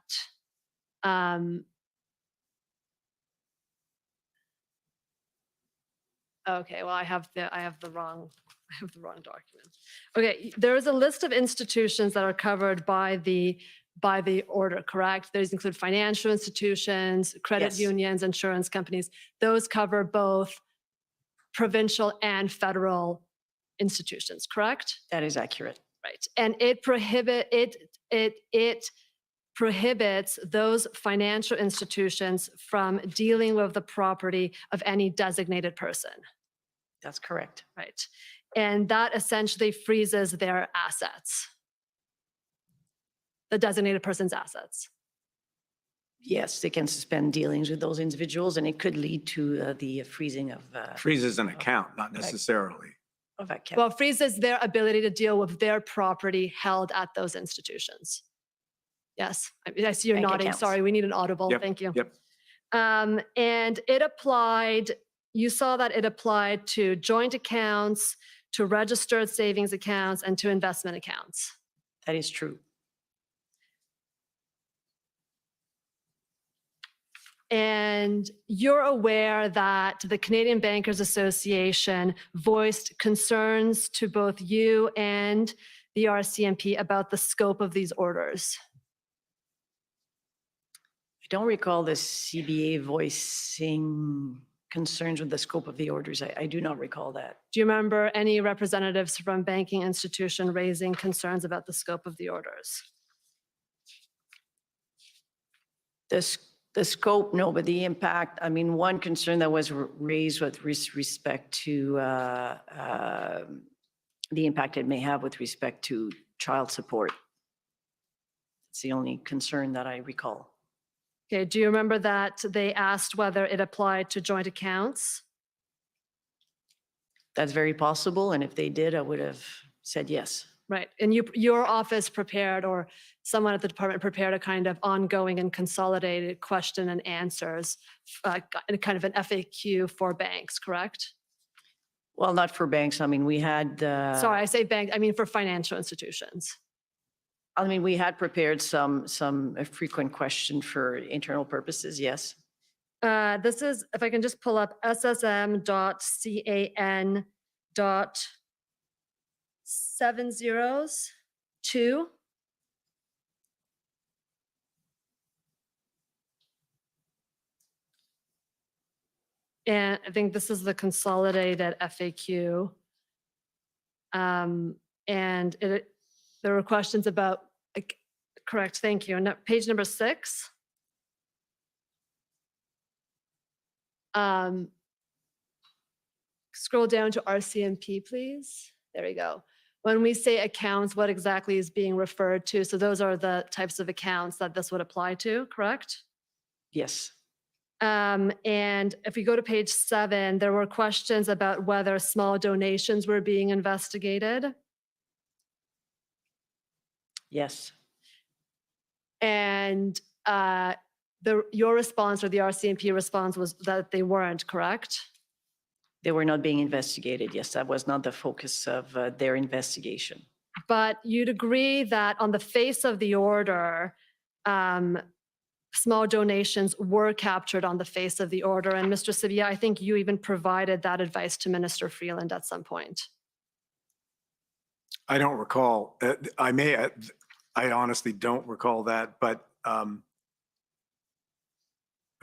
okay, well, I have the wrong document. Okay, there is a list of institutions that are covered by the order, correct? Those include financial institutions, credit Yes. unions, insurance companies. Those cover both provincial and federal institutions, correct? That is accurate. Right. And it prohibits those financial institutions from dealing with the property of any designated person. That's correct. Right. And that essentially freezes their assets, the designated person's assets. Yes, they can suspend dealings with those individuals, and it could lead to the freezing of Freezes an account, not necessarily. account. Well, freezes their ability to deal with their property held at those institutions. Yes, I see you're Bank nodding. accounts. Sorry, we need an audible. Yep, Thank you. Yep. And it applied, you saw that it applied to joint accounts, to registered savings accounts, and to investment accounts. That is true. And you're aware that the Canadian Bankers Association voiced concerns to both you and the RCMP about the scope of these orders. I don't recall the CBA voicing concerns with the scope of the orders. I do not recall that. Do you remember any representatives from banking institution raising concerns about the scope of the orders? The scope, no, but the impact, I mean, one concern that was raised with respect to the impact it may have with respect to child support. It's the only concern that I recall. Okay, do you remember that they asked whether it applied to joint accounts? That's very possible, and if they did, I would have said yes. Right, and your office prepared, or someone at the department prepared, a kind of ongoing and consolidated question and answers, kind of an FAQ for banks, correct? Well, not for banks. I mean, we had. Sorry, I say bank, I mean for financial institutions. I mean, we had prepared some frequent question for internal purposes, yes. This is, if I can just pull up ssm.can.702. And I think this is the consolidated FAQ. And there were questions about, correct, thank you. And page number 6. Scroll down to RCMP, please. There we go. When we say accounts, what exactly is being referred to? So those are the types of accounts that this would apply to, correct? Yes. And if we go to page 7, there were questions about whether small donations were being investigated. Yes. And your response, or the RCMP response, was that they weren't, correct? They were not being investigated. Yes, that was not the focus of their investigation. But you'd agree that on the face of the order, small donations were captured on the face of the order. And Mr. Sabia, I think you even provided that advice to Minister Freeland at some point. I don't recall. I honestly don't recall that, but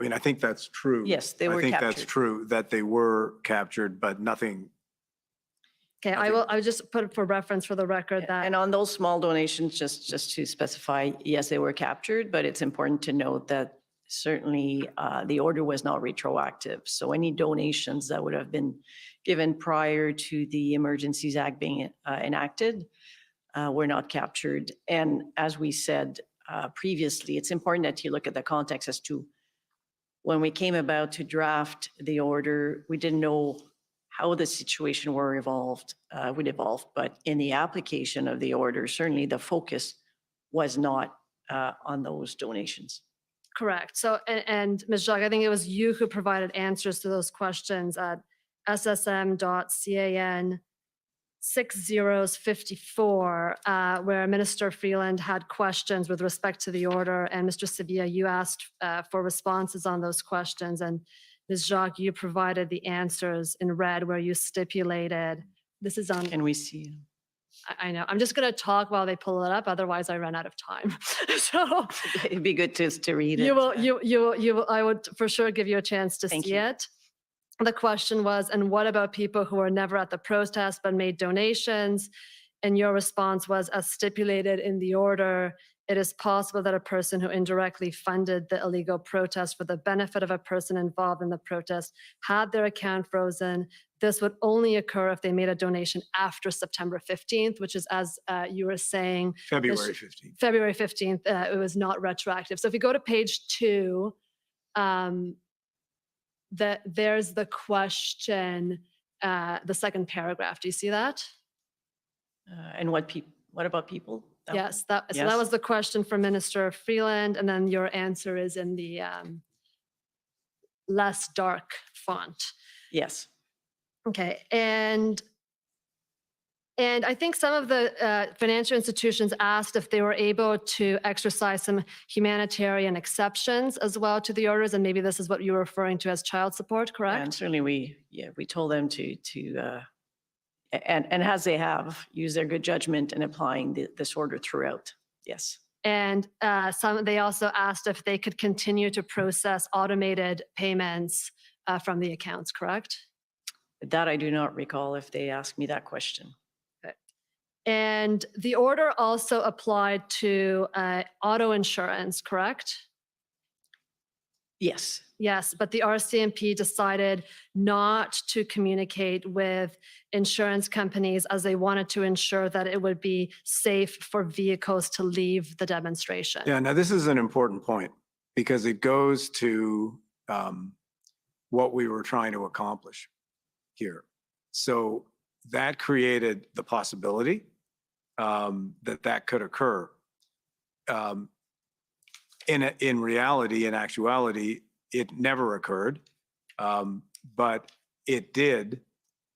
I mean, I think that's true. Yes, they were I think that's captured. true that they were captured, but nothing. Okay, I'll just put it for reference for the record that. And on those small donations, just to specify, yes, they were captured, but it's important to note that certainly the order was not retroactive. So any donations that would have been given prior to the Emergencies Act being enacted were not captured. And as we said previously, it's important that you look at the context as to when we came about to draft the order, we didn't know how the situation would evolve, but in the application of the order, certainly the focus was not on those donations. Correct. So, and Ms. Jacques, I think it was you who provided answers to those questions at ssm.can 6054, where Minister Freeland had questions with respect to the order. And Mr. Sabia, you asked for responses on those questions. And Ms. Jacques, you provided the answers in red where you stipulated, this is on. Can we see? I know. I'm just going to talk while they pull it up. Otherwise, I run out of time. So It'd be good to read it. you will, I would for sure give you a chance to see it. The question was, and what about people who were never at the protest but made donations? And your response was, as stipulated in the order, it is possible that a person who indirectly funded the illegal protest for the benefit of a person involved in the protest had their account frozen. This would only occur if they made a donation after September 15th, which is, as you were saying, February 15th. February 15th, it was not retroactive. So if you go to page 2, there's the question, the second paragraph. Do you see that? And what about people? Yes, so that was the question for Minister Freeland, and then your answer is in the less dark font. Yes. Okay, and I think some of the financial institutions asked if they were able to exercise some humanitarian exceptions as well to the orders, and maybe this is what you were referring to as child support, correct? And certainly we told them to and as they have, use their good judgment in applying this order throughout. Yes. And they also asked if they could continue to process automated payments from the accounts, correct? That I do not recall if they asked me that question. Okay. And the order also applied to auto insurance, correct? Yes. Yes, but the RCMP decided not to communicate with insurance companies as they wanted to ensure that it would be safe for vehicles to leave the demonstration. Yeah, now this is an important point because it goes to what we were trying to accomplish here. So that created the possibility that could occur. In reality, in actuality, it never occurred, but it did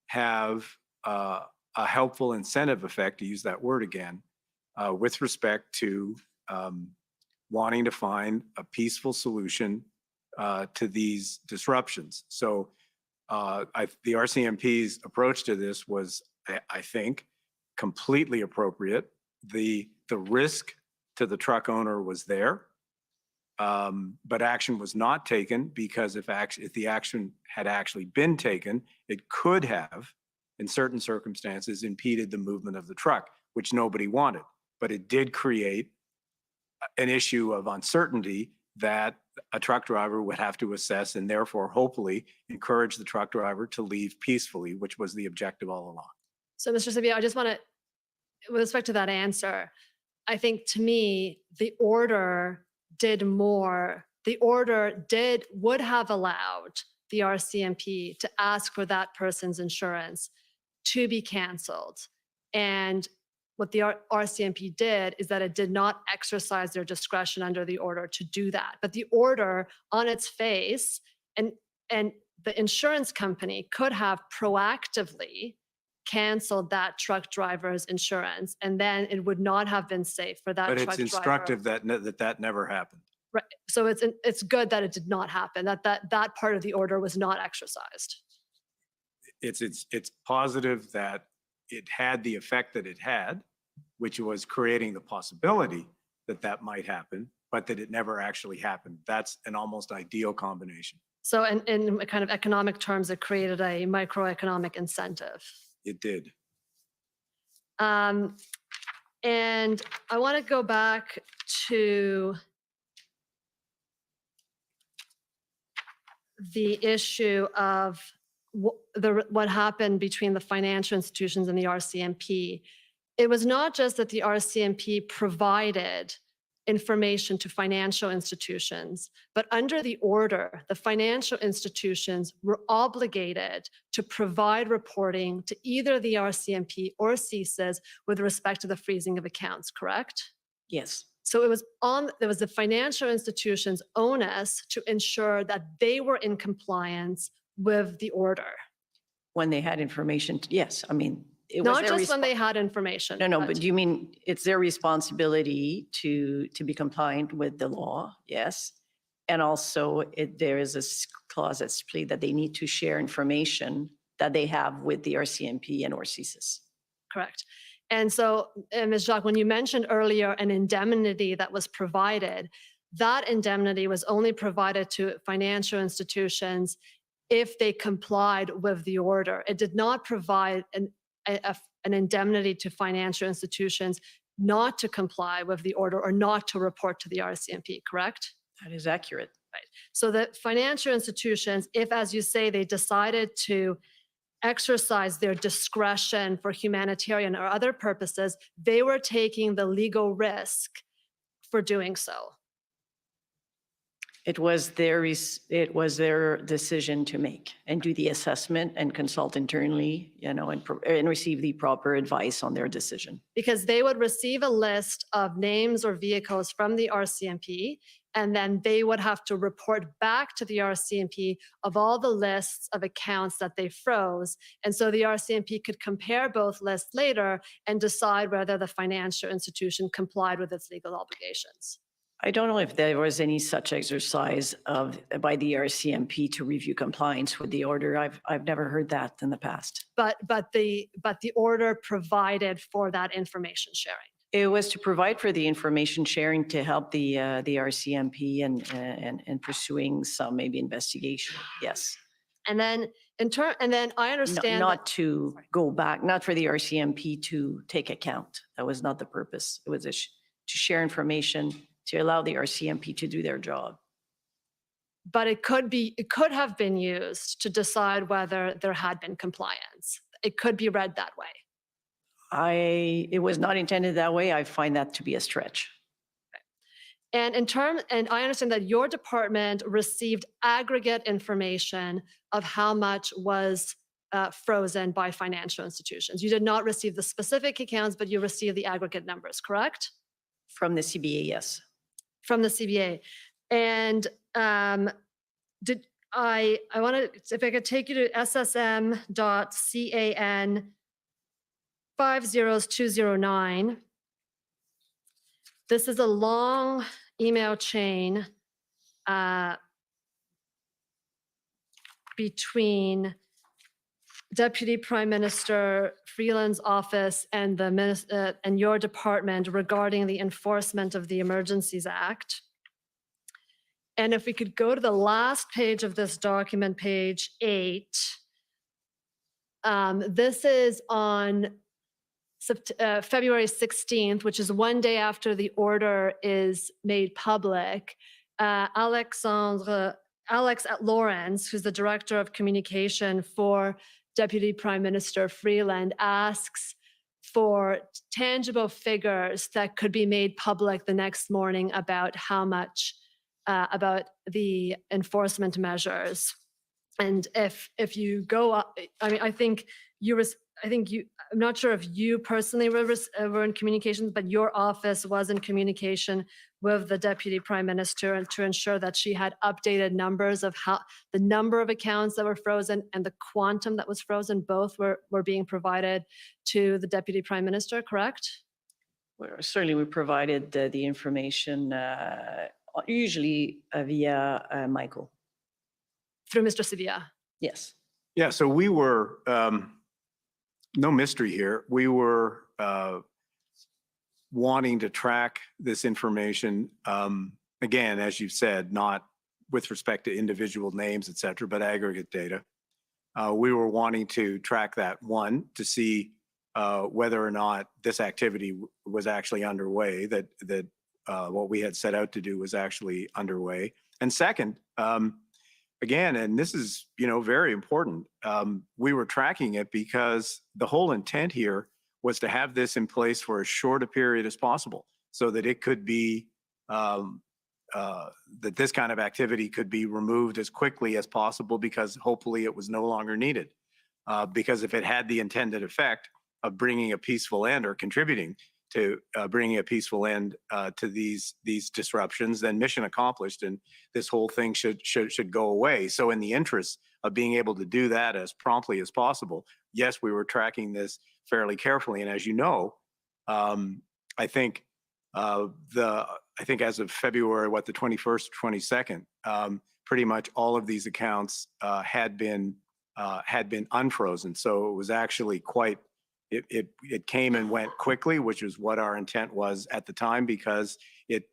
have a helpful incentive effect, to use that word again, with respect to wanting to find a peaceful solution to these disruptions. So the RCMP's approach to this was, I think, completely appropriate. The risk to the truck owner was there. But action was not taken because if the action had actually been taken, it could have, in certain circumstances, impeded the movement of the truck, which nobody wanted. But it did create an issue of uncertainty that a truck driver would have to assess and therefore hopefully encourage the truck driver to leave peacefully, which was the objective all along. So Mr. Sabia, I just want to, with respect to that answer, I think to me, the order did more. The order would have allowed the RCMP to ask for that person's insurance to be canceled. And what the RCMP did is that it did not exercise their discretion under the order to do that. But the order on its face, and the insurance company could have proactively canceled that truck driver's insurance, and then it would not have been safe for that But truck it's driver. instructive that never happened. Right. So it's good that it did not happen, that part of the order was not exercised. It's positive that it had the effect that it had, which was creating the possibility that might happen, but that it never actually happened. That's an almost ideal combination. So in kind of economic terms, it created a microeconomic incentive. It did. And I want to go back to the issue of what happened between the financial institutions and the RCMP. It was not just that the RCMP provided information to financial institutions, but under the order, the financial institutions were obligated to provide reporting to either the RCMP or CSIS with respect to the freezing of accounts, correct? Yes. So it was the financial institutions' onus to ensure that they were in compliance with the order. When they had information, yes, I mean, it was Not their just when they had information. No, but do you mean it's their responsibility to be compliant with the law? Yes. And also there is a clause that's plead that they need to share information that they have with the RCMP and or CSIS. Correct. And so, Ms. Jacques, when you mentioned earlier an indemnity that was provided, that indemnity was only provided to financial institutions if they complied with the order. It did not provide an indemnity to financial institutions not to comply with the order or not to report to the RCMP, correct? That is accurate. Right. So the financial institutions, if, as you say, they decided to exercise their discretion for humanitarian or other purposes, they were taking the legal risk for doing so. It was their decision to make and do the assessment and consult internally, and receive the proper advice on their decision. Because they would receive a list of names or vehicles from the RCMP, and then they would have to report back to the RCMP of all the lists of accounts that they froze. And so the RCMP could compare both lists later and decide whether the financial institution complied with its legal obligations. I don't know if there was any such exercise by the RCMP to review compliance with the order. I've never heard that in the past. But the order provided for that information sharing. It was to provide for the information sharing to help the RCMP and pursuing some maybe investigation. Yes. And then I understand not to go back, not for the RCMP to take account. That was not the purpose. It was to share information to allow the RCMP to do their job. But it could have been used to decide whether there had been compliance. It could be read that way. It was not intended that way. I find that to be a stretch. And I understand that your department received aggregate information of how much was frozen by financial institutions. You did not receive the specific accounts, but you received the aggregate numbers, correct? From the CBA, yes. From the CBA. And I want to, if I could take you to ssm.can 50209. This is a long email chain between Deputy Prime Minister Freeland's office and and your department regarding the enforcement of the Emergencies Act. And if we could go to the last page of this document, page 8, this is on February 16th, which is one day after the order is made public. Alex Lawrence, who's the Director of Communication for Deputy Prime Minister Freeland, asks for tangible figures that could be made public the next morning about how much, about the enforcement measures. And if you go up, I mean, I think I think I'm not sure if you personally were in communications, but your office was in communication with the Deputy Prime Minister and to ensure that she had updated numbers of how the number of accounts that were frozen and the quantum that was frozen, both were being provided to the Deputy Prime Minister, correct? Certainly, we provided the information usually via Michael. Through Mr. Sevilla. Yes. Yeah, so we were, no mystery here. We were wanting to track this information, again, as you've said, not with respect to individual names, et cetera, but aggregate data. We were wanting to track that, one, to see whether or not this activity was actually underway, that what we had set out to do was actually underway. And second, again, and this is, very important, we were tracking it because the whole intent here was to have this in place for as short a period as possible so that it could be, that this kind of activity could be removed as quickly as possible because hopefully it was no longer needed. Because if it had the intended effect of bringing a peaceful end or contributing to bringing a peaceful end to these disruptions, then mission accomplished, and this whole thing should go away. So in the interest of being able to do that as promptly as possible, yes, we were tracking this fairly carefully. And as you know, I think as of February, the 21st, 22nd, pretty much all of these accounts had been unfrozen. So it was actually quite. It came and went quickly, which is what our intent was at the time, because it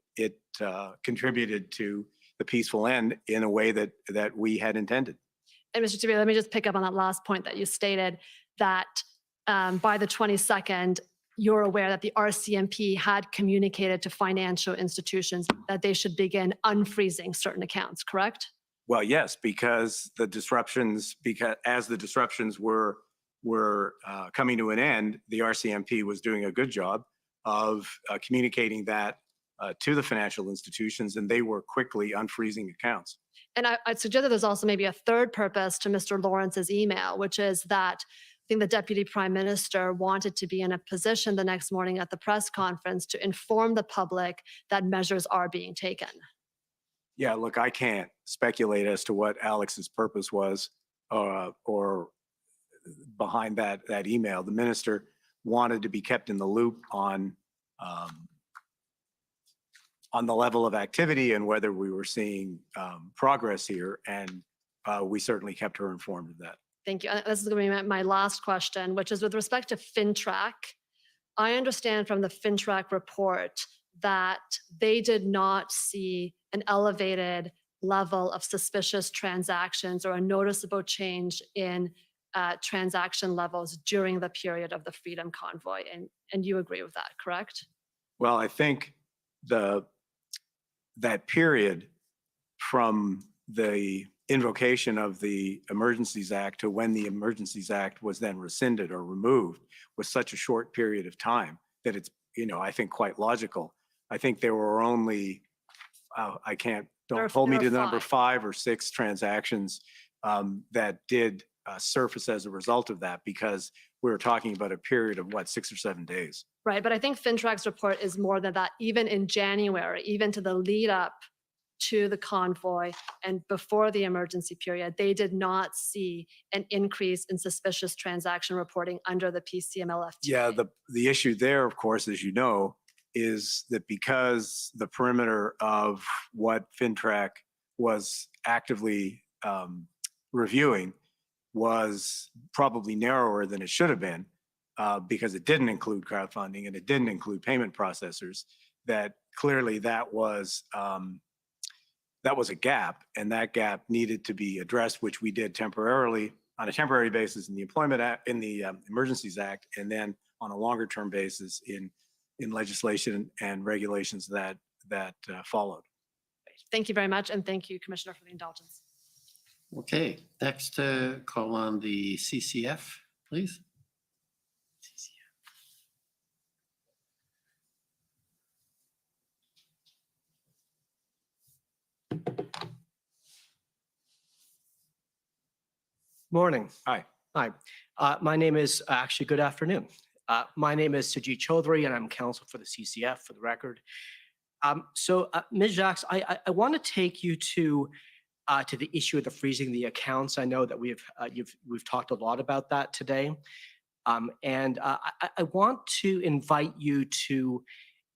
contributed to the peaceful end in a way that we had intended. And Mr. Sevilla, let me just pick up on that last point that you stated, that by the 22nd, you're aware that the RCMP had communicated to financial institutions that they should begin unfreezing certain accounts, correct? Well, yes, because as the disruptions were coming to an end, the RCMP was doing a good job of communicating that to the financial institutions, and they were quickly unfreezing accounts. And I'd suggest that there's also maybe a third purpose to Mr. Lawrence's email, which is that I think the Deputy Prime Minister wanted to be in a position the next morning at the press conference to inform the public that measures are being taken. Yeah, look, I can't speculate as to what Alex's purpose was or behind that email. The minister wanted to be kept in the loop on the level of activity and whether we were seeing progress here, and we certainly kept her informed of that. Thank you. This is going to be my last question, which is with respect to FinTrack. I understand from the FinTrack report that they did not see an elevated level of suspicious transactions or a noticeable change in transaction levels during the period of the Freedom Convoy. And you agree with that, correct? Well, I think that period from the invocation of the Emergencies Act to when the Emergencies Act was then rescinded or removed was such a short period of time that it's, I think quite logical. I think there were only, don't hold me to the number, 5 or 6 transactions that did surface as a result of that, because we were talking about a period of 6 or 7 days. Right, but I think FinTrack's report is more than that. Even in January, even to the lead up to the convoy and before the emergency period, they did not see an increase in suspicious transaction reporting under the PCMLFTA. Yeah, the issue there, of course, as you know, is that because the perimeter of what FinTrack was actively reviewing was probably narrower than it should have been, because it didn't include crowdfunding and it didn't include payment processors, that clearly that was a gap, and that gap needed to be addressed, which we did temporarily on a temporary basis in the Employment Act, in the Emergencies Act, and then on a longer term basis in legislation and regulations that followed. Thank you very much, and thank you, Commissioner, for the indulgence. Okay, next call on the CCF, please. Morning. Hi. Hi, my name is, actually, good afternoon. My name is Sujit Chaudhary, and I'm counsel for the CCF, for the record. Ms. Jacques, I want to take you to the issue of the freezing the accounts. I know that we've talked a lot about that today. I want to invite you to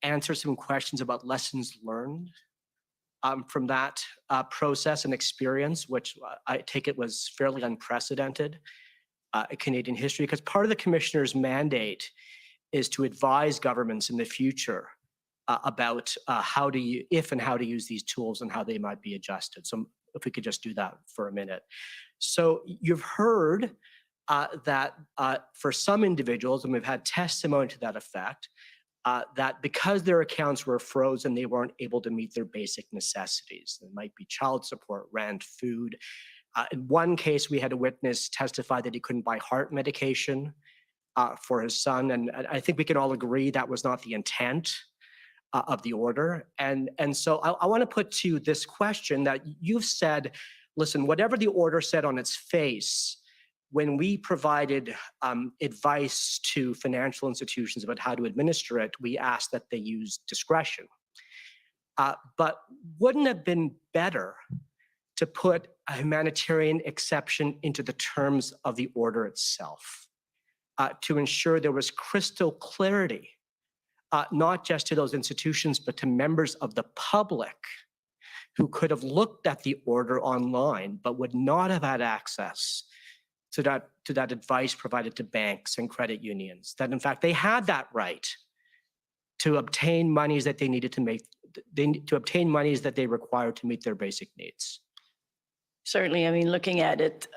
answer some questions about lessons learned from that process and experience, which I take it was fairly unprecedented in Canadian history, because part of the commissioner's mandate is to advise governments in the future about if and how to use these tools and how they might be adjusted. So if we could just do that for a minute. So you've heard that for some individuals, and we've had testimony to that effect, that because their accounts were frozen, they weren't able to meet their basic necessities. It might be child support, rent, food. In one case, we had a witness testify that he couldn't buy heart medication for his son. And I think we can all agree that was not the intent of the order. And so I want to put to you this question that you've said, listen, whatever the order said on its face, when we provided advice to financial institutions about how to administer it, we asked that they use discretion. But wouldn't it have been better to put a humanitarian exception into the terms of the order itself to ensure there was crystal clarity, not just to those institutions, but to members of the public who could have looked at the order online, but would not have had access to that advice provided to banks and credit unions, that in fact they had that right to obtain monies that they needed to obtain monies that they required to meet their basic needs? Certainly, I mean, looking at it,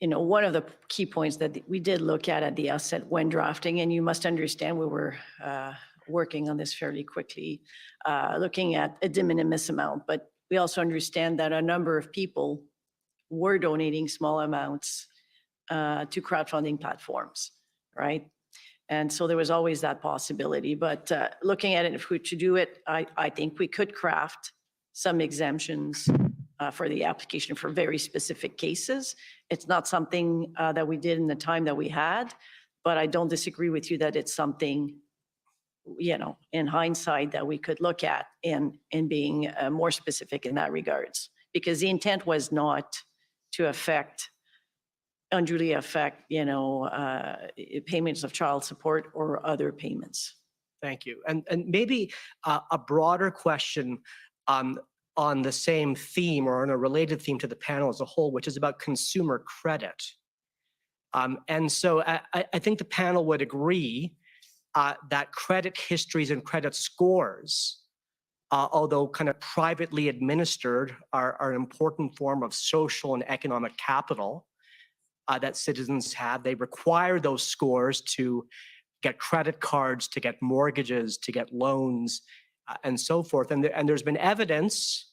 one of the key points that we did look at the outset when drafting, and you must understand we were working on this fairly quickly, looking at a de minimis amount, but we also understand that a number of people were donating small amounts to crowdfunding platforms, right? And so there was always that possibility. But looking at it, if we to do it, I think we could craft some exemptions for the application for very specific cases. It's not something that we did in the time that we had, but I don't disagree with you that it's something, in hindsight, that we could look at in being more specific in that regards, because the intent was not to unduly affect, payments of child support or other payments. Thank you. And maybe a broader question on the same theme or on a related theme to the panel as a whole, which is about consumer credit. And so I think the panel would agree that credit histories and credit scores, although kind of privately administered, are an important form of social and economic capital that citizens have. They require those scores to get credit cards, to get mortgages, to get loans, and so forth. And there's been evidence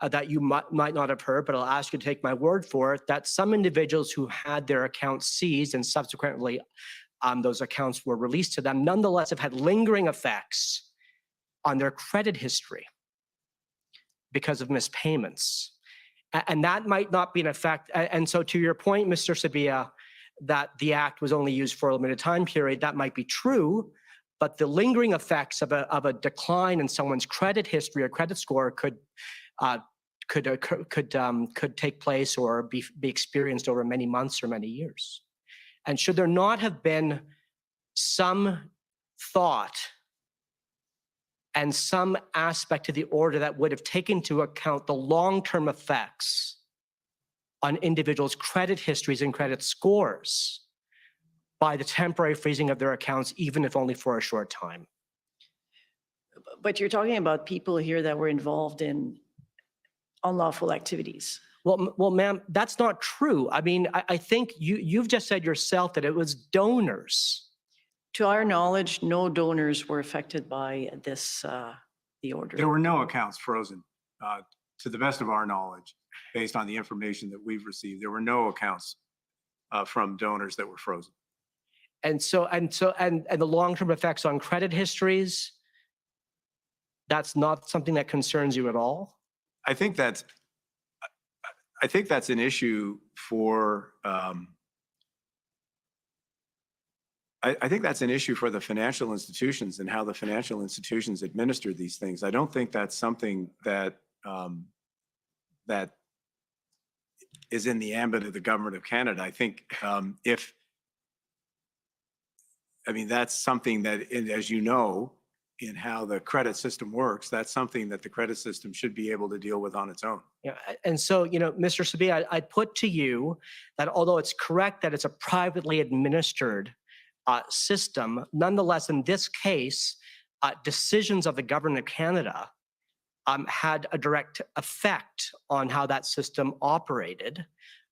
that you might not have heard, but I'll ask you to take my word for it, that some individuals who had their accounts seized and subsequently those accounts were released to them, nonetheless have had lingering effects on their credit history because of missed payments. And that might not be an effect. And so to your point, Mr. Sabia, that the act was only used for a limited time period, that might be true, but the lingering effects of a decline in someone's credit history or credit score could take place or be experienced over many months or many years. And should there not have been some thought and some aspect to the order that would have taken into account the long-term effects on individuals' credit histories and credit scores by the temporary freezing of their accounts, even if only for a short time? But you're talking about people here that were involved in unlawful activities. Well, ma'am, that's not true. I mean, I think you've just said yourself that it was donors. To our knowledge, no donors were affected by this, the order. There were no accounts frozen, to the best of our knowledge, based on the information that we've received. There were no accounts from donors that were frozen. And the long-term effects on credit histories, that's not something that concerns you at all? I think that's an issue for I think that's an issue for the financial institutions and how the financial institutions administer these things. I don't think that's something that that is in the ambit of the government of Canada. I think that's something that, as you know, in how the credit system works, that's something that the credit system should be able to deal with on its own. Yeah, and so, Mr. Sabia, I'd put to you that although it's correct that it's a privately administered system, nonetheless, in this case, decisions of the government of Canada had a direct effect on how that system operated,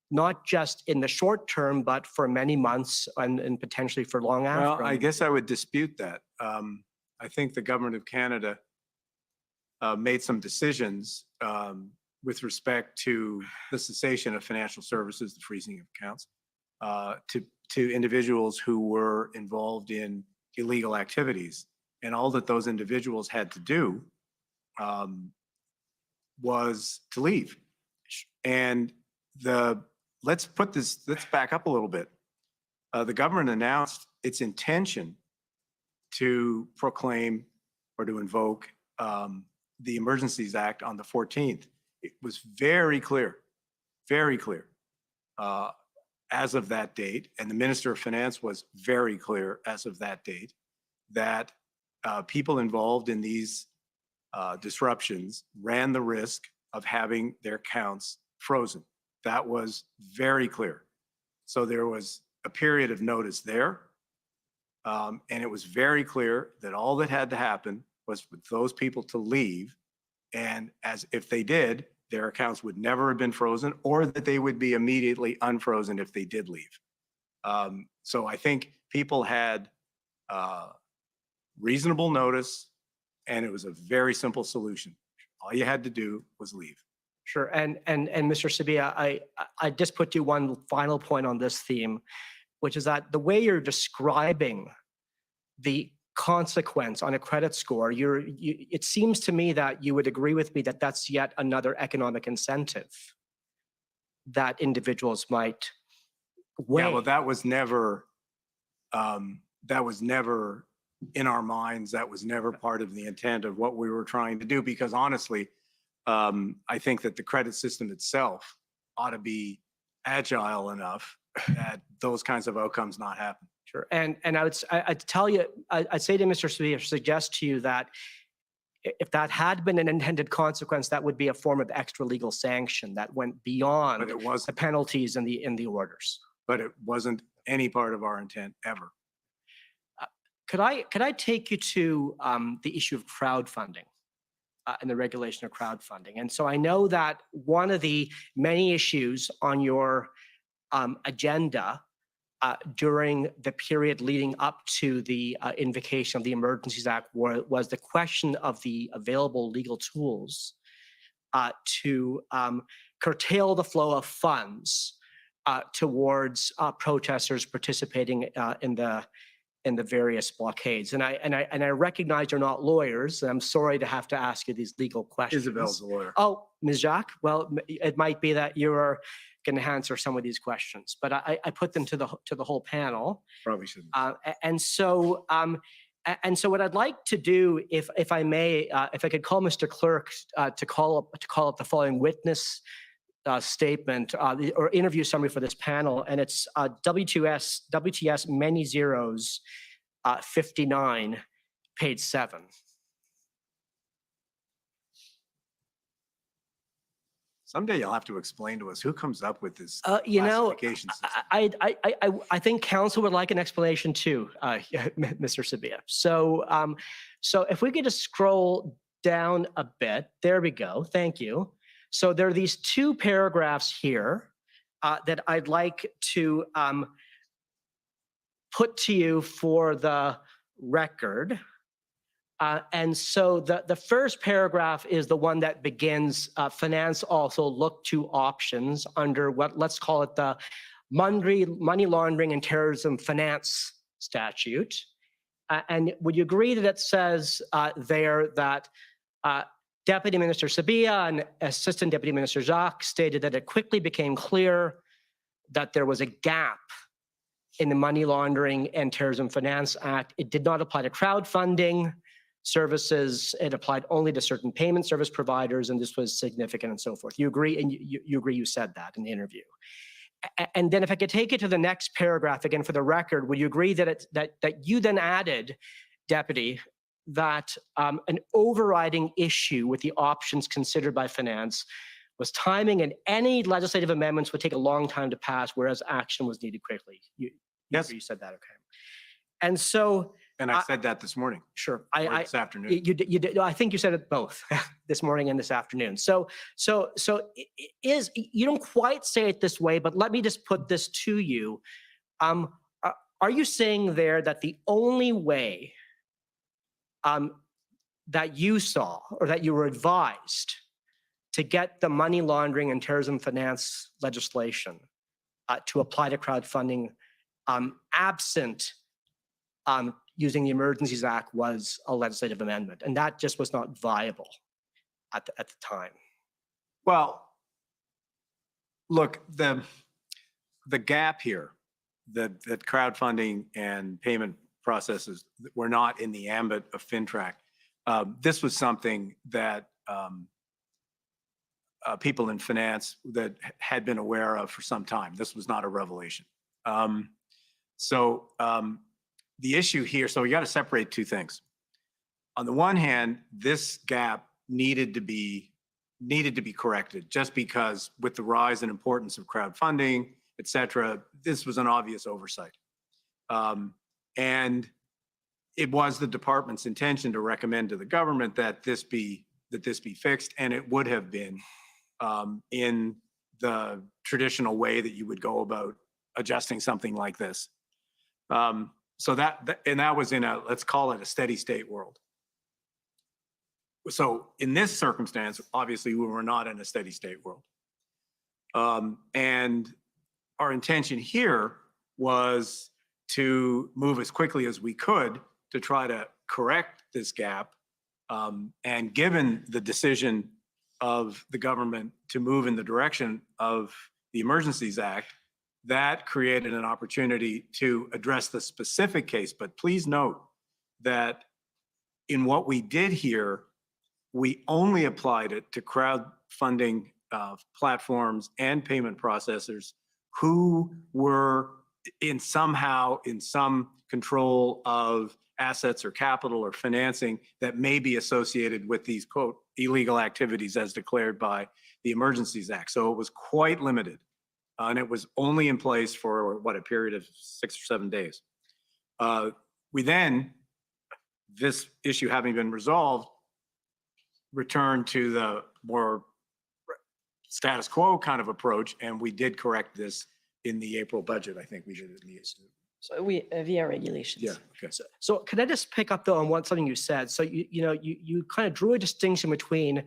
not just in the short term, but for many months and potentially for long after. Well, I guess I would dispute that. I think the government of Canada made some decisions with respect to the cessation of financial services, the freezing of accounts, to individuals who were involved in illegal activities. And all that those individuals had to do was to leave. And let's back up a little bit. The government announced its intention to proclaim or to invoke the Emergencies Act on the 14th. It was very clear as of that date, and the Minister of Finance was very clear as of that date, that people involved in these disruptions ran the risk of having their accounts frozen. That was very clear. So there was a period of notice there, and it was very clear that all that had to happen was for those people to leave, and as if they did, their accounts would never have been frozen, or that they would be immediately unfrozen if they did leave. So I think people had reasonable notice, and it was a very simple solution. All you had to do was leave. Sure, and Mr. Sabia, I just put you one final point on this theme, which is that the way you're describing the consequence on a credit score, it seems to me that you would agree with me that that's yet another economic incentive that individuals might weigh. Yeah, well, that was never in our minds. That was never part of the intent of what we were trying to do, because honestly, I think that the credit system itself ought to be agile enough that those kinds of outcomes not happen. Sure, and I'd tell you, I'd say to Mr. Sabia, suggest to you that if that had been an intended consequence, that would be a form of extra legal sanction that went beyond But it wasn't. the penalties in the orders. But it wasn't any part of our intent ever. Could I take you to the issue of crowdfunding and the regulation of crowdfunding? And so I know that one of the many issues on your agenda during the period leading up to the invocation of the Emergencies Act was the question of the available legal tools to curtail the flow of funds towards protesters participating in the various blockades. And I recognize you're not lawyers, and I'm sorry to have to ask you these legal questions. Isabel's a lawyer. Oh, Ms. Jacques, well, it might be that you're going to answer some of these questions, but I put them to the whole panel. Probably shouldn't. And so what I'd like to do, if I may, if I could call Mr. Clerk to call up the following witness statement or interview summary for this panel, and it's WTS many zeros 59, page 7. Someday you'll have to explain to us who comes up with this You know, classification system. I think council would like an explanation too, Mr. Sabia. So if we could just scroll down a bit, there we go. Thank you. So there are these two paragraphs here that I'd like to put to you for the record. And so the first paragraph is the one that begins, finance also looked to options under what, let's call it the money laundering and terrorism finance statute. And would you agree that it says there that Deputy Minister Sabia and Assistant Deputy Minister Jacques stated that it quickly became clear that there was a gap in the Money Laundering and Terrorism Finance Act. It did not apply to crowdfunding services. It applied only to certain payment service providers, and this was significant and so forth. You agree, and you agree you said that in the interview. And then if I could take it to the next paragraph again for the record, would you agree that that you then added, Deputy, that an overriding issue with the options considered by finance was timing, and any legislative amendments would take a long time to pass, whereas action was needed quickly? Yes. You said that, okay. And so, And I said that this morning. sure, Or this afternoon. you did. I think you said it both this morning and this afternoon. So you don't quite say it this way, but let me just put this to you. Are you saying there that the only way that you saw or that you were advised to get the money laundering and terrorism finance legislation to apply to crowdfunding absent using the Emergencies Act was a legislative amendment, and that just was not viable at the time? Well, look, the gap here, that crowdfunding and payment processes were not in the ambit of FinTrack. This was something that people in finance that had been aware of for some time. This was not a revelation. The issue here, so you got to separate two things. On the one hand, this gap needed to be corrected, just because with the rise in importance of crowdfunding, et cetera, this was an obvious oversight. And it was the department's intention to recommend to the government that this be fixed, and it would have been in the traditional way that you would go about adjusting something like this. So that was in a, let's call it a steady state world. So in this circumstance, obviously we were not in a steady state world. And our intention here was to move as quickly as we could to try to correct this gap. And given the decision of the government to move in the direction of the Emergencies Act, that created an opportunity to address the specific case. But please note that in what we did here, we only applied it to crowdfunding platforms and payment processors who were in some control of assets or capital or financing that may be associated with these, quote, illegal activities as declared by the Emergencies Act. So it was quite limited. And it was only in place for, a period of 6 or 7 days. We then, this issue having been resolved, returned to the more status quo kind of approach, and we did correct this in the April budget. I think we did it in the So we via regulations. Yeah. Okay. So can I just pick up though on something you said? So you kind of drew a distinction between,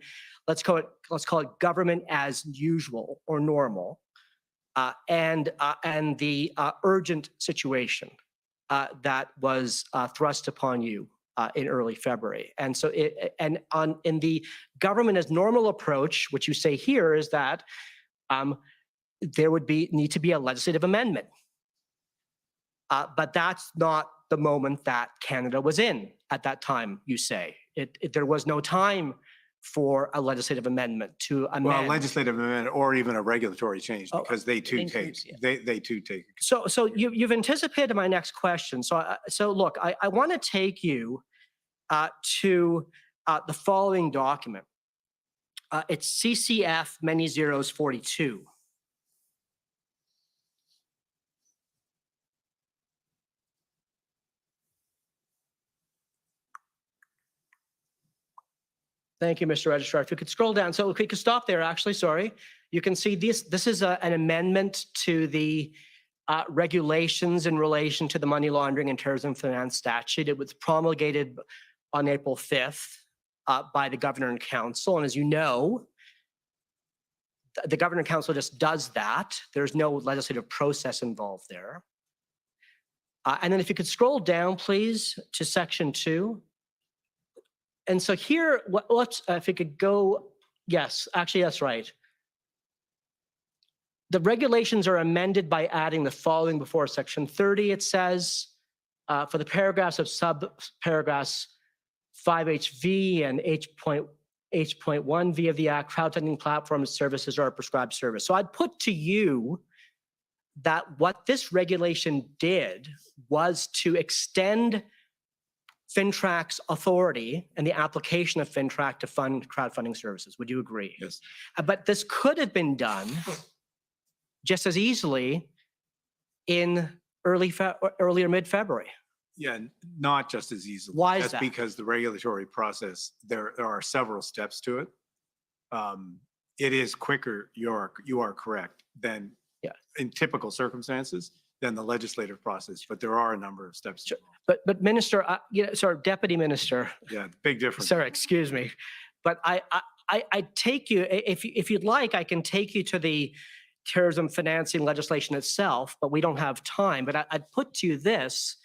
let's call it government as usual or normal, and the urgent situation that was thrust upon you in early February. And so in the government as normal approach, which you say here is that there would need to be a legislative amendment. But that's not the moment that Canada was in at that time, you say. There was no time for a legislative amendment to amend. Well, a legislative amendment or even a regulatory change, because they too take. So you've anticipated my next question. So look, I want to take you to the following document. It's CCF many zeros 42. Thank you, Mr. Registrar. If you could scroll down. So we could stop there, actually, sorry. You can see this is an amendment to the regulations in relation to the money laundering and terrorism finance statute. It was promulgated on April 5th by the Governor and Council. And as you know, the Governor and Council just does that. There's no legislative process involved there. And then if you could scroll down, please, to section 2. And so here, let's, if it could go, yes, actually, that's right. the regulations are amended by adding the following before section 30. It says, for the paragraphs of subparagraphs 5HV and H.1V of the Act, crowdfunding platform services are a prescribed service. So I'd put to you that what this regulation did was to extend FINTRAC's authority and the application of FINTRAC to fund crowdfunding services. Would you agree? Yes. But this could have been done just as easily in early or mid-February. Yeah, not just as easily. Why is That's that? because the regulatory process, there are several steps to it. It is quicker, you are correct, than in typical circumstances than the legislative process, but there are a number of steps. Sure. But Minister, sorry, Deputy Minister. Yeah, big difference. Sorry, excuse me. But I take you, if you'd like, I can take you to the terrorism financing legislation itself, but we don't have time. But I'd put to you this,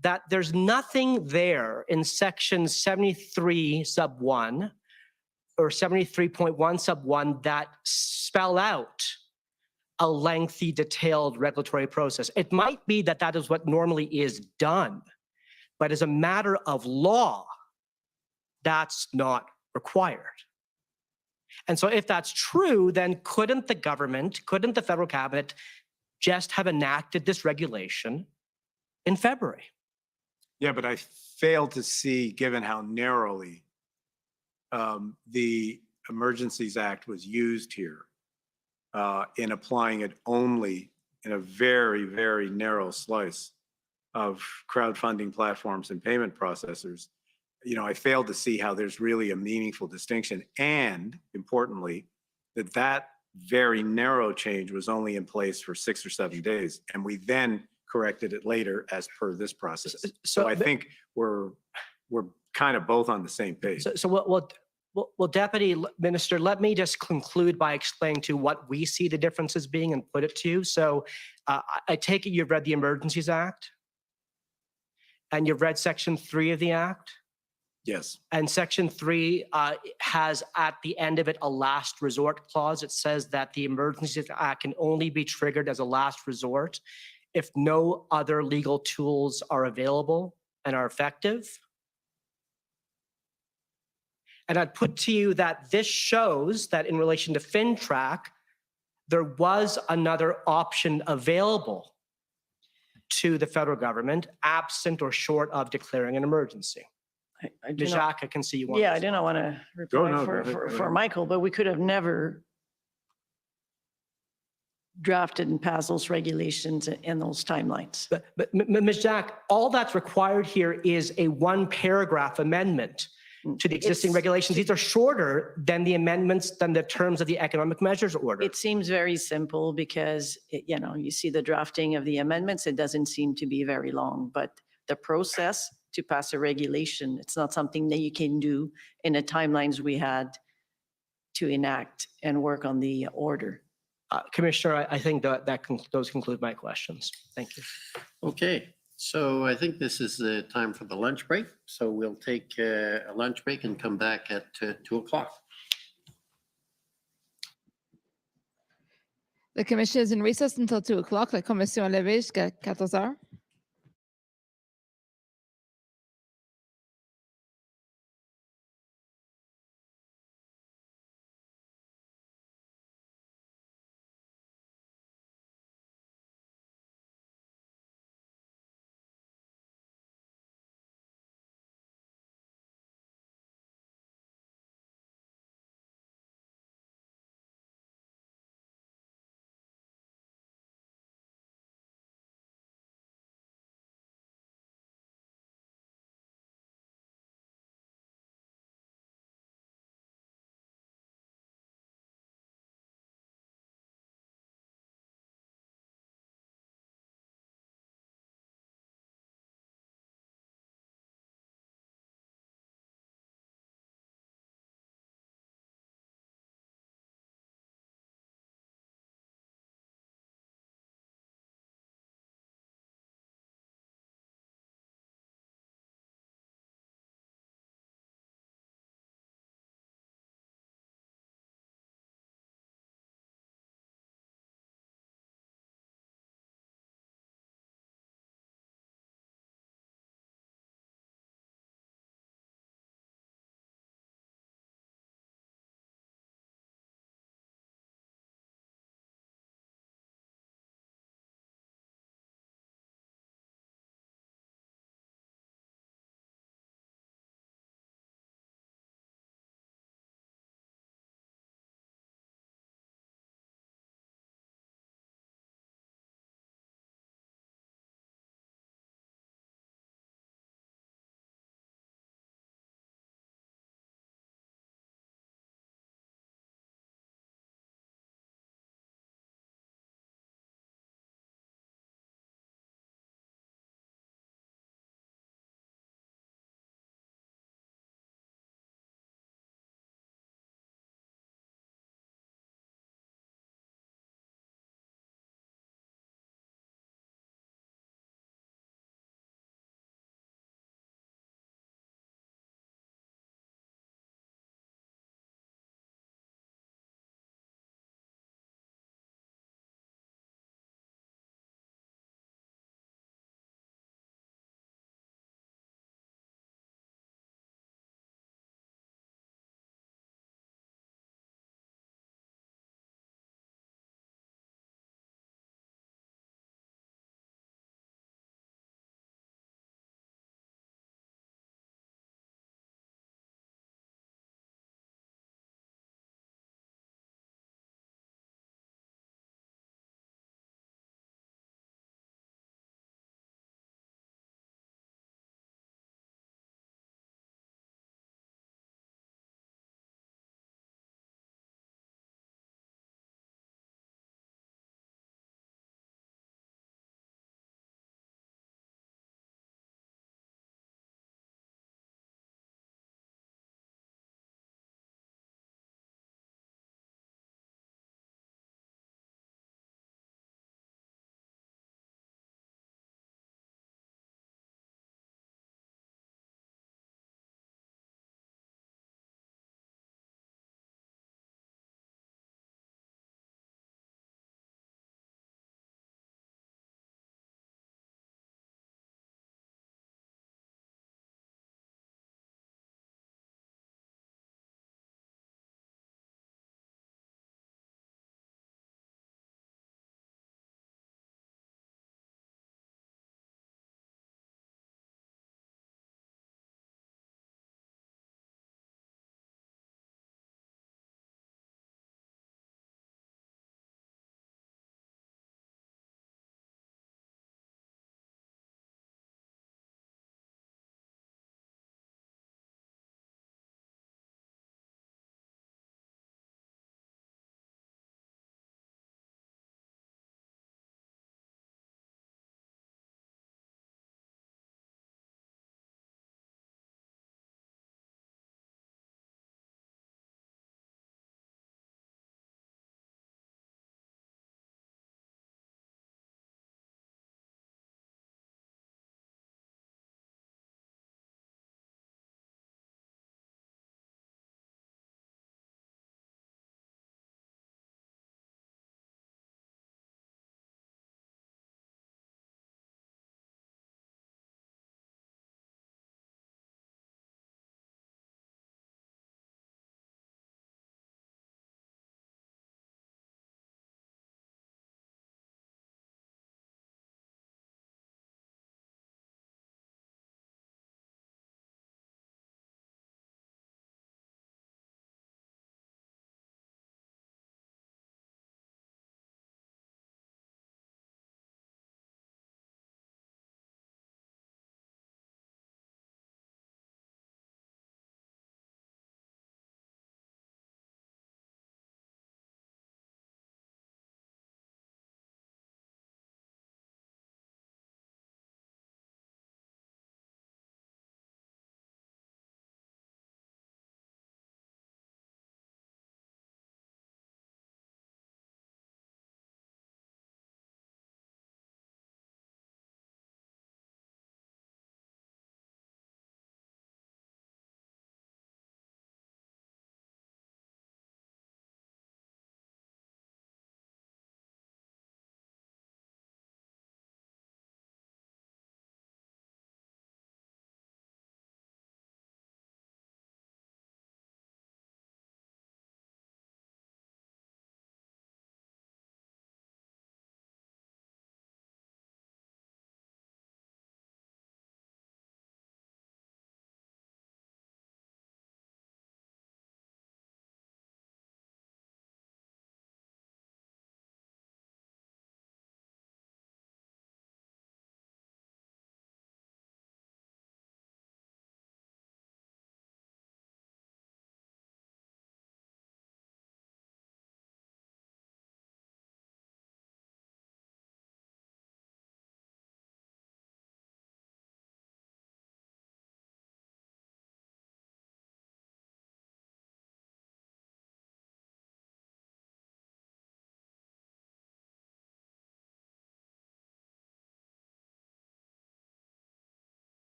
that there's nothing there in section 73 sub 1 or 73.1 sub 1 that spell out a lengthy, detailed regulatory process. It might be that that is what normally is done, but as a matter of law, that's not required. And so if that's true, then couldn't the government, couldn't the federal cabinet just have enacted this regulation in February? Yeah, but I fail to see, given how narrowly the Emergencies Act was used here, in applying it only in a very, very narrow slice of crowdfunding platforms and payment processors. I failed to see how there's really a meaningful distinction. And importantly, that very narrow change was only in place for 6 or 7 days. And we then corrected it later as per this process. So I think we're kind of both on the same page. Well, Deputy Minister, let me just conclude by explaining to what we see the differences being and put it to you. So I take it you've read the Emergencies Act and you've read Section 3 of the Act? Yes. And Section 3 has at the end of it a last resort clause. It says that the Emergencies Act can only be triggered as a last resort if no other legal tools are available and are effective. And I'd put to you that this shows that in relation to FINTRAC, there was another option available to the federal government, absent or short of declaring an emergency. Ms. Jacques, I can see you want Yeah, to I did not want to reply for Michael, but we could have never drafted and passed those regulations in those timelines. But Ms. Jacques, all that's required here is a one-paragraph amendment to the existing regulations. These are shorter than the amendments, than the terms of the economic measures order. It seems very simple because, you see the drafting of the amendments, it doesn't seem to be very long, but the process to pass a regulation, it's not something that you can do in the timelines we had to enact and work on the order. Commissioner, I think those conclude my questions. Thank you. Okay, so I think this is the time for the lunch break. So we'll take a lunch break and come back at 2 o'clock. The commission is in recess until 2 o'clock. La commission est levée jusqu'à 14 heures.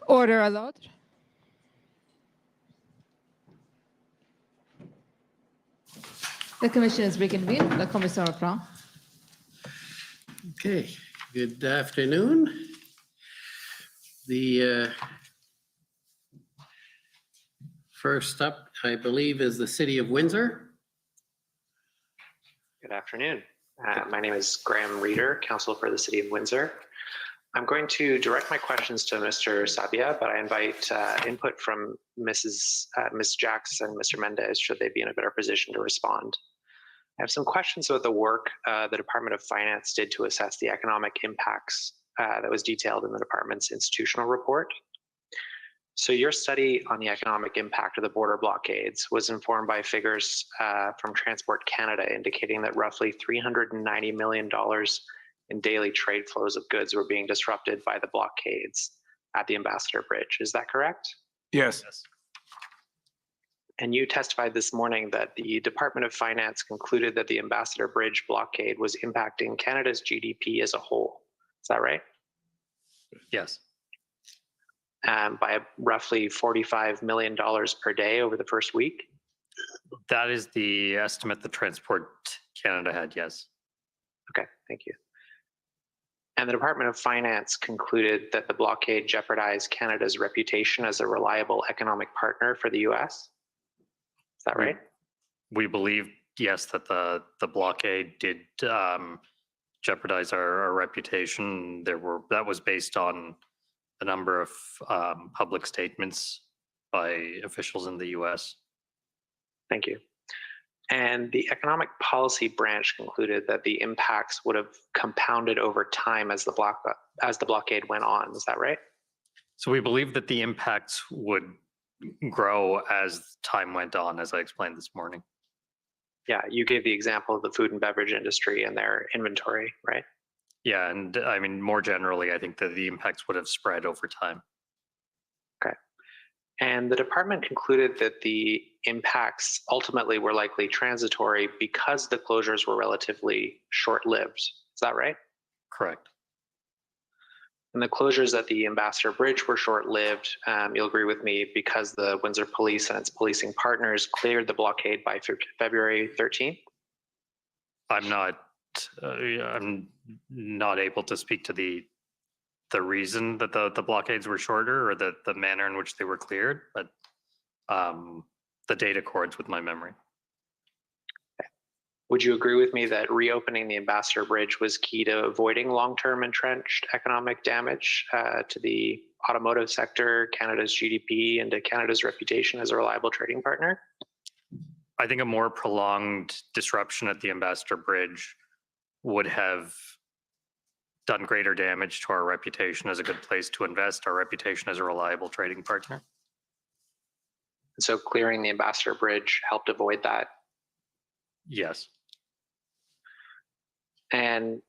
Order à l'ordre. The commission is reconvened. La commission reprend. Okay, good afternoon. The first up, I believe, is the City of Windsor. Good afternoon. My name is Graham Reeder, Counsel for the City of Windsor. I'm going to direct my questions to Mr. Sabia, but I invite input from Ms. Jacks and Mr. Mendez should they be in a better position to respond. I have some questions about the work the Department of Finance did to assess the economic impacts that was detailed in the department's institutional report. So your study on the economic impact of the border blockades was informed by figures from Transport Canada indicating that roughly $390 million in daily trade flows of goods were being disrupted by the blockades at the Ambassador Bridge. Is that correct? Yes. And you testified this morning that the Department of Finance concluded that the Ambassador Bridge blockade was impacting Canada's GDP as a whole. Is that right? Yes. By roughly $45 million per day over the first week? That is the estimate that Transport Canada had, yes. Okay, thank you. And the Department of Finance concluded that the blockade jeopardized Canada's reputation as a reliable economic partner for the US? Is that right? We believe, yes, that the blockade did jeopardize our reputation. That was based on a number of public statements by officials in the US. Thank you. And the economic policy branch concluded that the impacts would have compounded over time as the blockade went on. Is that right? So we believe that the impacts would grow as time went on, as I explained this morning. Yeah, you gave the example of the food and beverage industry and their inventory, right? Yeah, and I mean, more generally, I think that the impacts would have spread over time. Okay. And the department concluded that the impacts ultimately were likely transitory because the closures were relatively short-lived. Is that right? Correct. And the closures at the Ambassador Bridge were short-lived, you'll agree with me, because the Windsor Police and its policing partners cleared the blockade by February 13th? I'm not able to speak to the reason that the blockades were shorter or the manner in which they were cleared, but the data accords with my memory. Would you agree with me that reopening the Ambassador Bridge was key to avoiding long-term entrenched economic damage to the automotive sector, Canada's GDP, and to Canada's reputation as a reliable trading partner? I think a more prolonged disruption at the Ambassador Bridge would have done greater damage to our reputation as a good place to invest, our reputation as a reliable trading partner. And so clearing the Ambassador Bridge helped avoid that? Yes. And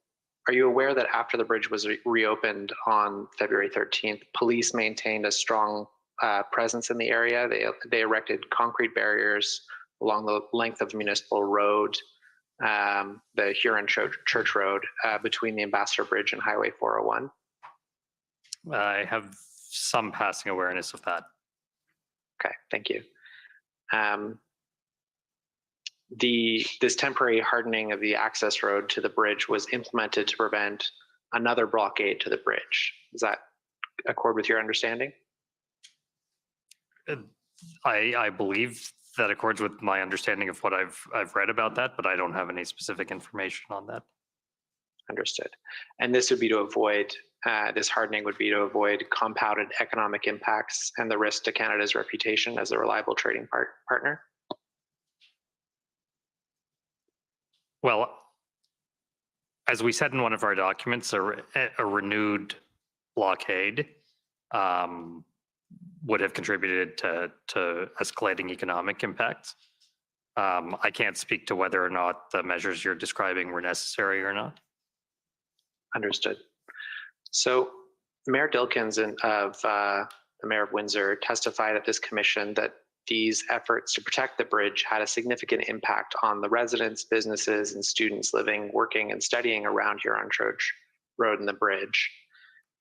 are you aware that after the bridge was reopened on February 13th, police maintained a strong presence in the area? They erected concrete barriers along the length of Municipal Road, the Huron Church Road, between the Ambassador Bridge and Highway 401? I have some passing awareness of that. Okay, thank you. This temporary hardening of the access road to the bridge was implemented to prevent another blockade to the bridge. Does that accord with your understanding? I believe that accords with my understanding of what I've read about that, but I don't have any specific information on that. Understood. And this would be to avoid, this hardening would be to avoid compounded economic impacts and the risk to Canada's reputation as a reliable trading partner? Well, as we said in one of our documents, a renewed blockade would have contributed to escalating economic impacts. I can't speak to whether or not the measures you're describing were necessary or not. Understood. So Mayor Dilkins of the Mayor of Windsor testified at this commission that these efforts to protect the bridge had a significant impact on the residents, businesses, and students living, working, and studying around Huron Church Road and the bridge.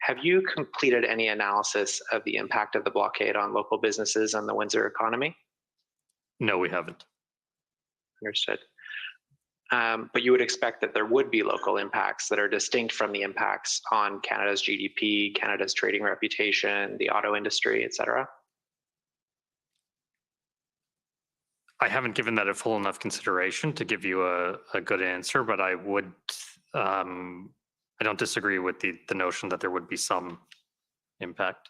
Have you completed any analysis of the impact of the blockade on local businesses and the Windsor economy? No, we haven't. Understood. But you would expect that there would be local impacts that are distinct from the impacts on Canada's GDP, Canada's trading reputation, the auto industry, et cetera? I haven't given that a full enough consideration to give you a good answer, but I would, I don't disagree with the notion that there would be some impact.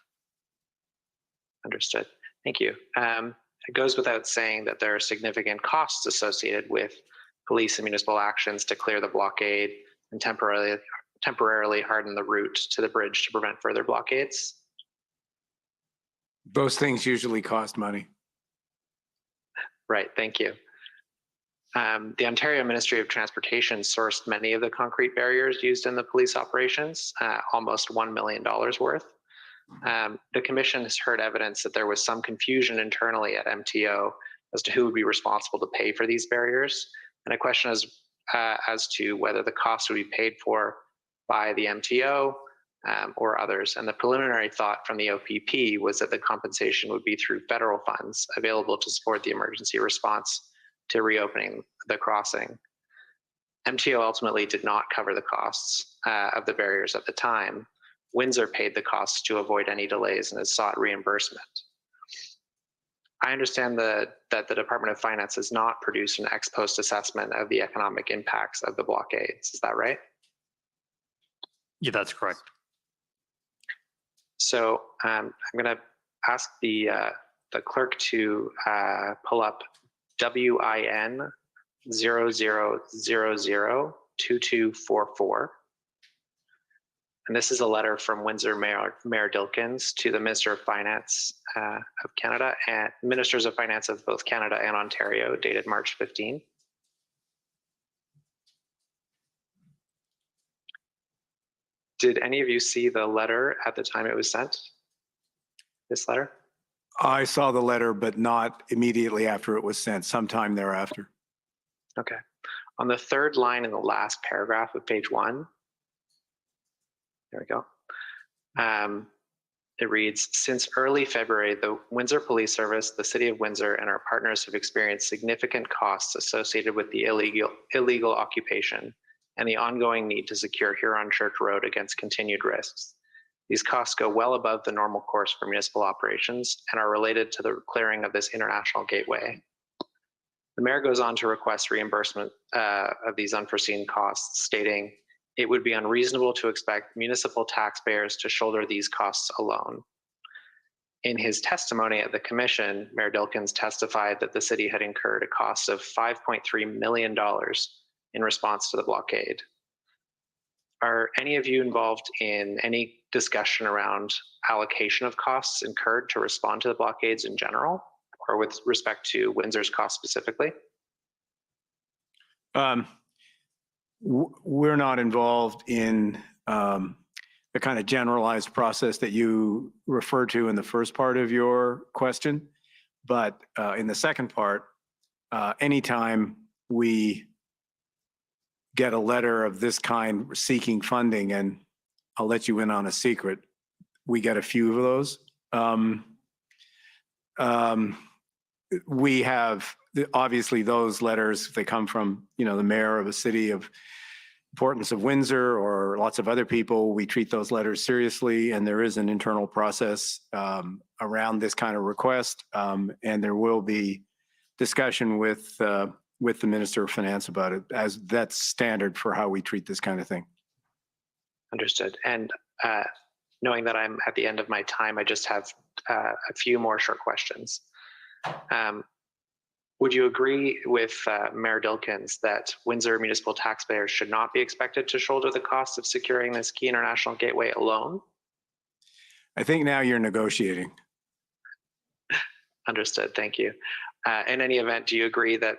Understood. Thank you. It goes without saying that there are significant costs associated with police and municipal actions to clear the blockade and temporarily harden the route to the bridge to prevent further blockades. Those things usually cost money. Right, thank you. The Ontario Ministry of Transportation sourced many of the concrete barriers used in the police operations, almost $1 million worth. The Commission has heard evidence that there was some confusion internally at MTO as to who would be responsible to pay for these barriers. And a question is as to whether the cost would be paid for by the MTO or others. And the preliminary thought from the OPP was that the compensation would be through federal funds available to support the emergency response to reopening the crossing. MTO ultimately did not cover the costs of the barriers at the time. Windsor paid the costs to avoid any delays and has sought reimbursement. I understand that the Department of Finance has not produced an ex post assessment of the economic impacts of the blockades. Is that right? Yeah, that's correct. So I'm going to ask the clerk to pull up WIN 00002244. And this is a letter from Windsor Mayor Dilkins to the Minister of Finance of Canada and Ministers of Finance of both Canada and Ontario, dated March 15. Did any of you see the letter at the time it was sent? This letter? I saw the letter, but not immediately after it was sent, sometime thereafter. Okay. On the third line in the last paragraph of page 1, there we go. It reads, since early February, the Windsor Police Service, the City of Windsor, and our partners have experienced significant costs associated with the illegal occupation and the ongoing need to secure Huron Church Road against continued risks. These costs go well above the normal course for municipal operations and are related to the clearing of this international gateway. The mayor goes on to request reimbursement of these unforeseen costs, stating, it would be unreasonable to expect municipal taxpayers to shoulder these costs alone. In his testimony at the commission, Mayor Dilkins testified that the city had incurred a cost of $5.3 million in response to the blockade. Are any of you involved in any discussion around allocation of costs incurred to respond to the blockades in general, or with respect to Windsor's costs specifically? We're not involved in the kind of generalized process that you referred to in the first part of your question. But in the second part, anytime we get a letter of this kind seeking funding, and I'll let you in on a secret, we get a few of those. We have, obviously those letters, if they come from, the mayor of a city of importance of Windsor or lots of other people, we treat those letters seriously, and there is an internal process around this kind of request, and there will be discussion with the Minister of Finance about it, as that's standard for how we treat this kind of thing. Understood. And knowing that I'm at the end of my time, I just have a few more short questions. Would you agree with Mayor Dilkins that Windsor municipal taxpayers should not be expected to shoulder the cost of securing this key international gateway alone? I think now you're negotiating. Understood. Thank you. In any event, do you agree that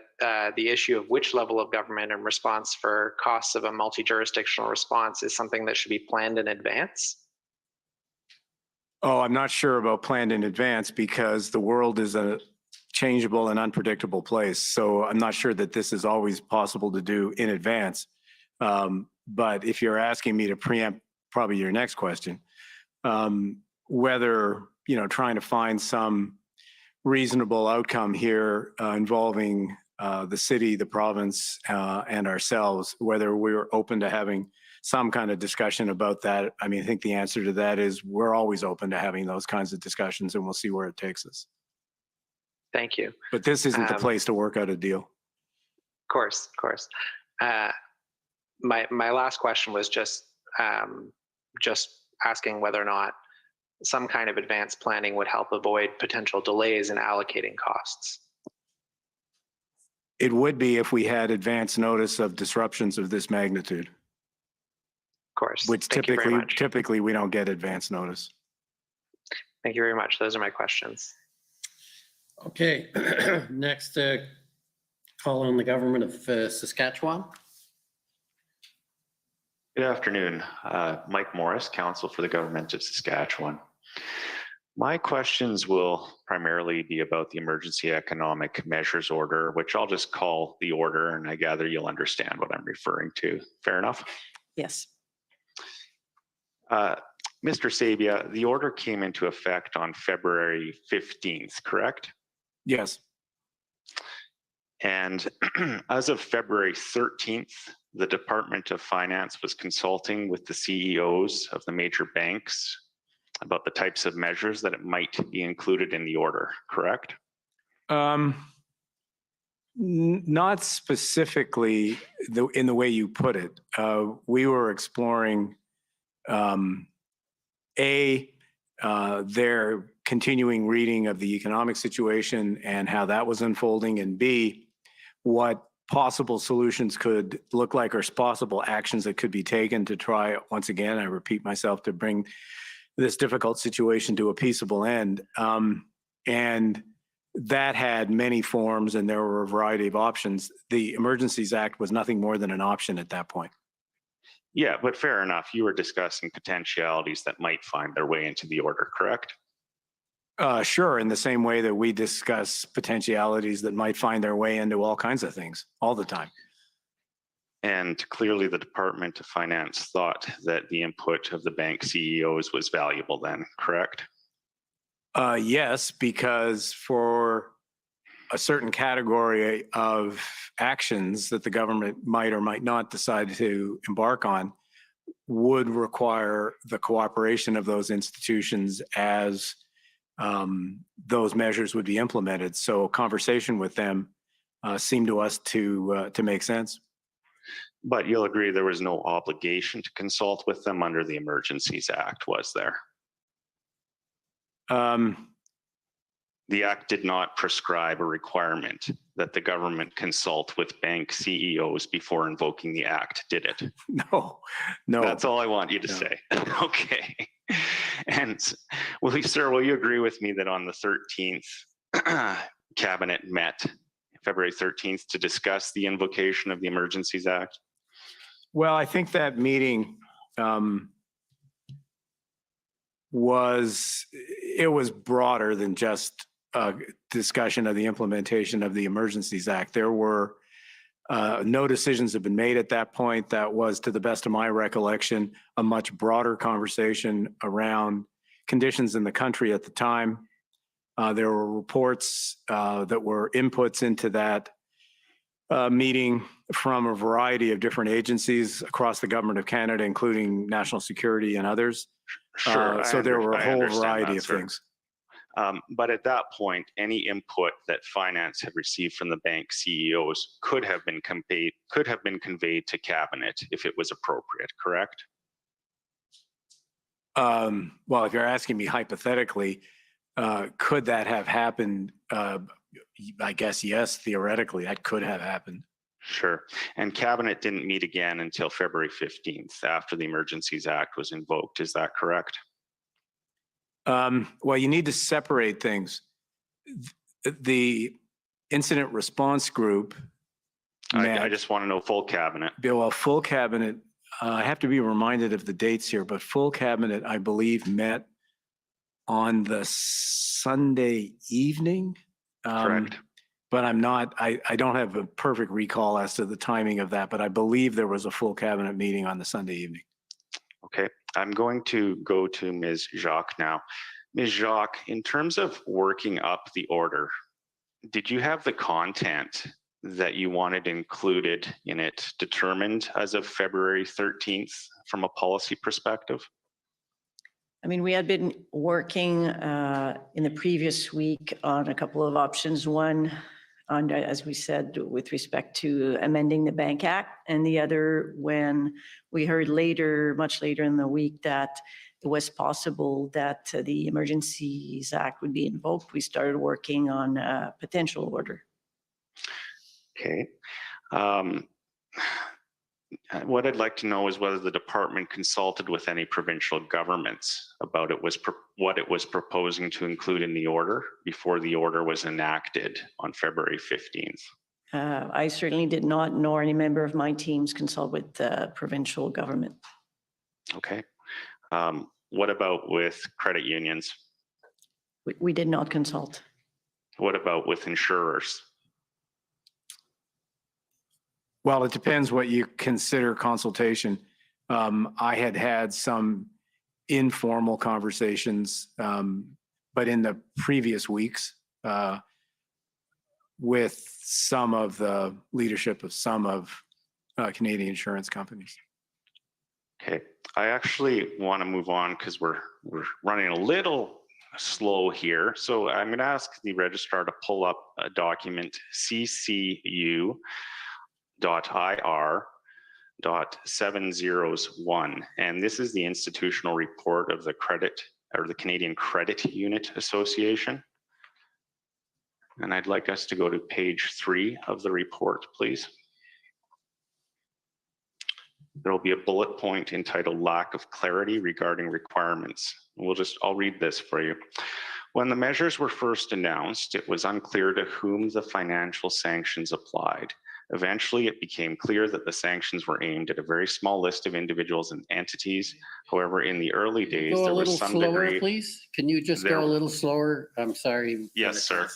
the issue of which level of government and response for costs of a multi-jurisdictional response is something that should be planned in advance? Oh, I'm not sure about planned in advance, because the world is a changeable and unpredictable place. So I'm not sure that this is always possible to do in advance. But if you're asking me to preempt probably your next question, whether, trying to find some reasonable outcome here involving the city, the province, and ourselves, whether we're open to having some kind of discussion about that. I mean, I think the answer to that is we're always open to having those kinds of discussions, and we'll see where it takes us. Thank you. But this isn't the place to work out a deal. Of course, of course. My last question was just asking whether or not some kind of advanced planning would help avoid potential delays in allocating costs. It would be if we had advance notice of disruptions of this magnitude. Of course. Which Thank you very much. typically we don't get advance notice. Thank you very much. Those are my questions. Okay, next call on the government of Saskatchewan. Good afternoon. Mike Morris, Counsel for the Government of Saskatchewan. My questions will primarily be about the Emergency Economic Measures Order, which I'll just call the order, and I gather you'll understand what I'm referring to. Fair enough? Yes. Mr. Sabia, the order came into effect on February 15th, correct? Yes. And as of February 13th, the Department of Finance was consulting with the CEOs of the major banks about the types of measures that it might be included in the order, correct? Not specifically in the way you put it. We were exploring their continuing reading of the economic situation and how that was unfolding, and B, what possible solutions could look like or possible actions that could be taken to try, once again, I repeat myself, to bring this difficult situation to a peaceable end. And that had many forms, and there were a variety of options. The Emergencies Act was nothing more than an option at that point. Yeah, but fair enough. You were discussing potentialities that might find their way into the order, correct? Sure, in the same way that we discuss potentialities that might find their way into all kinds of things all the time. And clearly the Department of Finance thought that the input of the bank CEOs was valuable then, correct? Yes, because for a certain category of actions that the government might or might not decide to embark on would require the cooperation of those institutions as those measures would be implemented. So a conversation with them seemed to us to make sense. But you'll agree there was no obligation to consult with them under the Emergencies Act, was there? The Act did not prescribe a requirement that the government consult with bank CEOs before invoking the Act, did it? No. That's all I want you to say. Okay. And will you agree with me that on the 13th, Cabinet met February 13th to discuss the invocation of the Emergencies Act? Well, I think that meeting was broader than just a discussion of the implementation of the Emergencies Act. There were no decisions have been made at that point. That was, to the best of my recollection, a much broader conversation around conditions in the country at the time. There were reports that were inputs into that meeting from a variety of different agencies across the government of Canada, including National Security and others. Sure. So there were a whole understand variety that, of sir. things. But at that point, any input that finance had received from the bank CEOs could have been conveyed to Cabinet if it was appropriate, correct? Well, if you're asking me hypothetically, could that have happened? I guess yes, theoretically, that could have happened. Sure. And Cabinet didn't meet again until February 15th after the Emergencies Act was invoked. Is that correct? Well, you need to separate things. The incident response group. I just want to know full Cabinet. Well, full Cabinet, I have to be reminded of the dates here, but full Cabinet, I believe, met on the Sunday evening. Correct. But I don't have a perfect recall as to the timing of that, but I believe there was a full Cabinet meeting on the Sunday evening. Okay, I'm going to go to Ms. Jacques now. Ms. Jacques, in terms of working up the order, did you have the content that you wanted included in it determined as of February 13th from a policy perspective? I mean, we had been working in the previous week on a couple of options. One, on, as we said, with respect to amending the Bank Act, and the other when we heard later, much later in the week, that it was possible that the Emergencies Act would be invoked. We started working on a potential order. Okay. What I'd like to know is whether the department consulted with any provincial governments about what it was proposing to include in the order before the order was enacted on February 15th. I certainly did not, nor any member of my teams, consult with the provincial government. Okay. What about with credit unions? We did not consult. What about with insurers? Well, it depends what you consider consultation. I had some informal conversations, but in the previous weeks with some of the leadership of some of Canadian insurance companies. Okay, I actually want to move on because we're running a little slow here. So I'm going to ask the registrar to pull up a document CCU.IR.701, and this is the institutional report of the Canadian Credit Unit Association. And I'd like us to go to page 3 of the report, please. There will be a bullet point entitled lack of clarity regarding requirements. I'll read this for you. When the measures were first announced, it was unclear to whom the financial sanctions applied. Eventually, it became clear that the sanctions were aimed at a very small list of individuals and entities. However, in the early days, Go a there was little some slower, degree. please. Can you just go a little slower? I'm sorry. Yes, sir.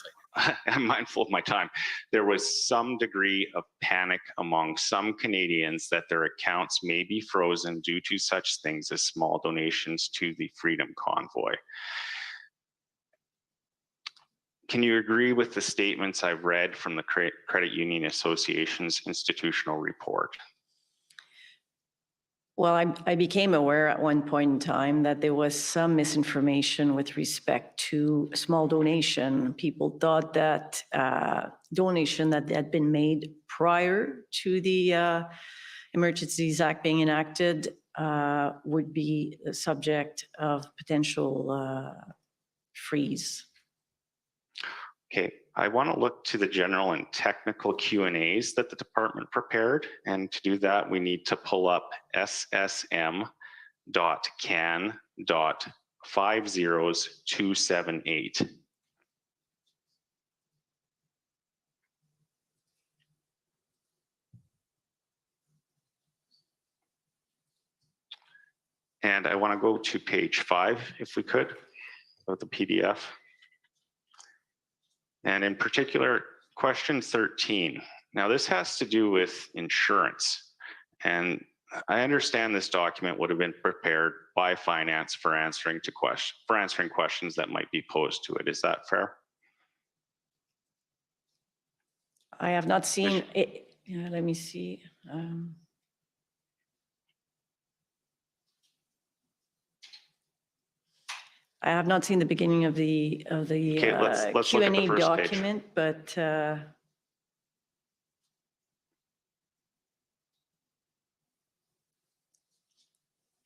I'm mindful of my time. There was some degree of panic among some Canadians that their accounts may be frozen due to such things as small donations to the Freedom Convoy. Can you agree with the statements I've read from the Credit Union Association's institutional report? Well, I became aware at one point in time that there was some misinformation with respect to small donation. People thought that donation that had been made prior to the Emergencies Act being enacted would be the subject of potential freeze. Okay, I want to look to the general and technical Q&As that the department prepared. And to do that, we need to pull up ssm.can.50278. And I want to go to page 5, if we could, of the PDF. And in particular, question 13. Now, this has to do with insurance. And I understand this document would have been prepared by finance for answering questions that might be posed to it. Is that fair? I have not seen it. Yeah, let me see. I have not seen the beginning of the Okay, let's look at the Q&A first document, but and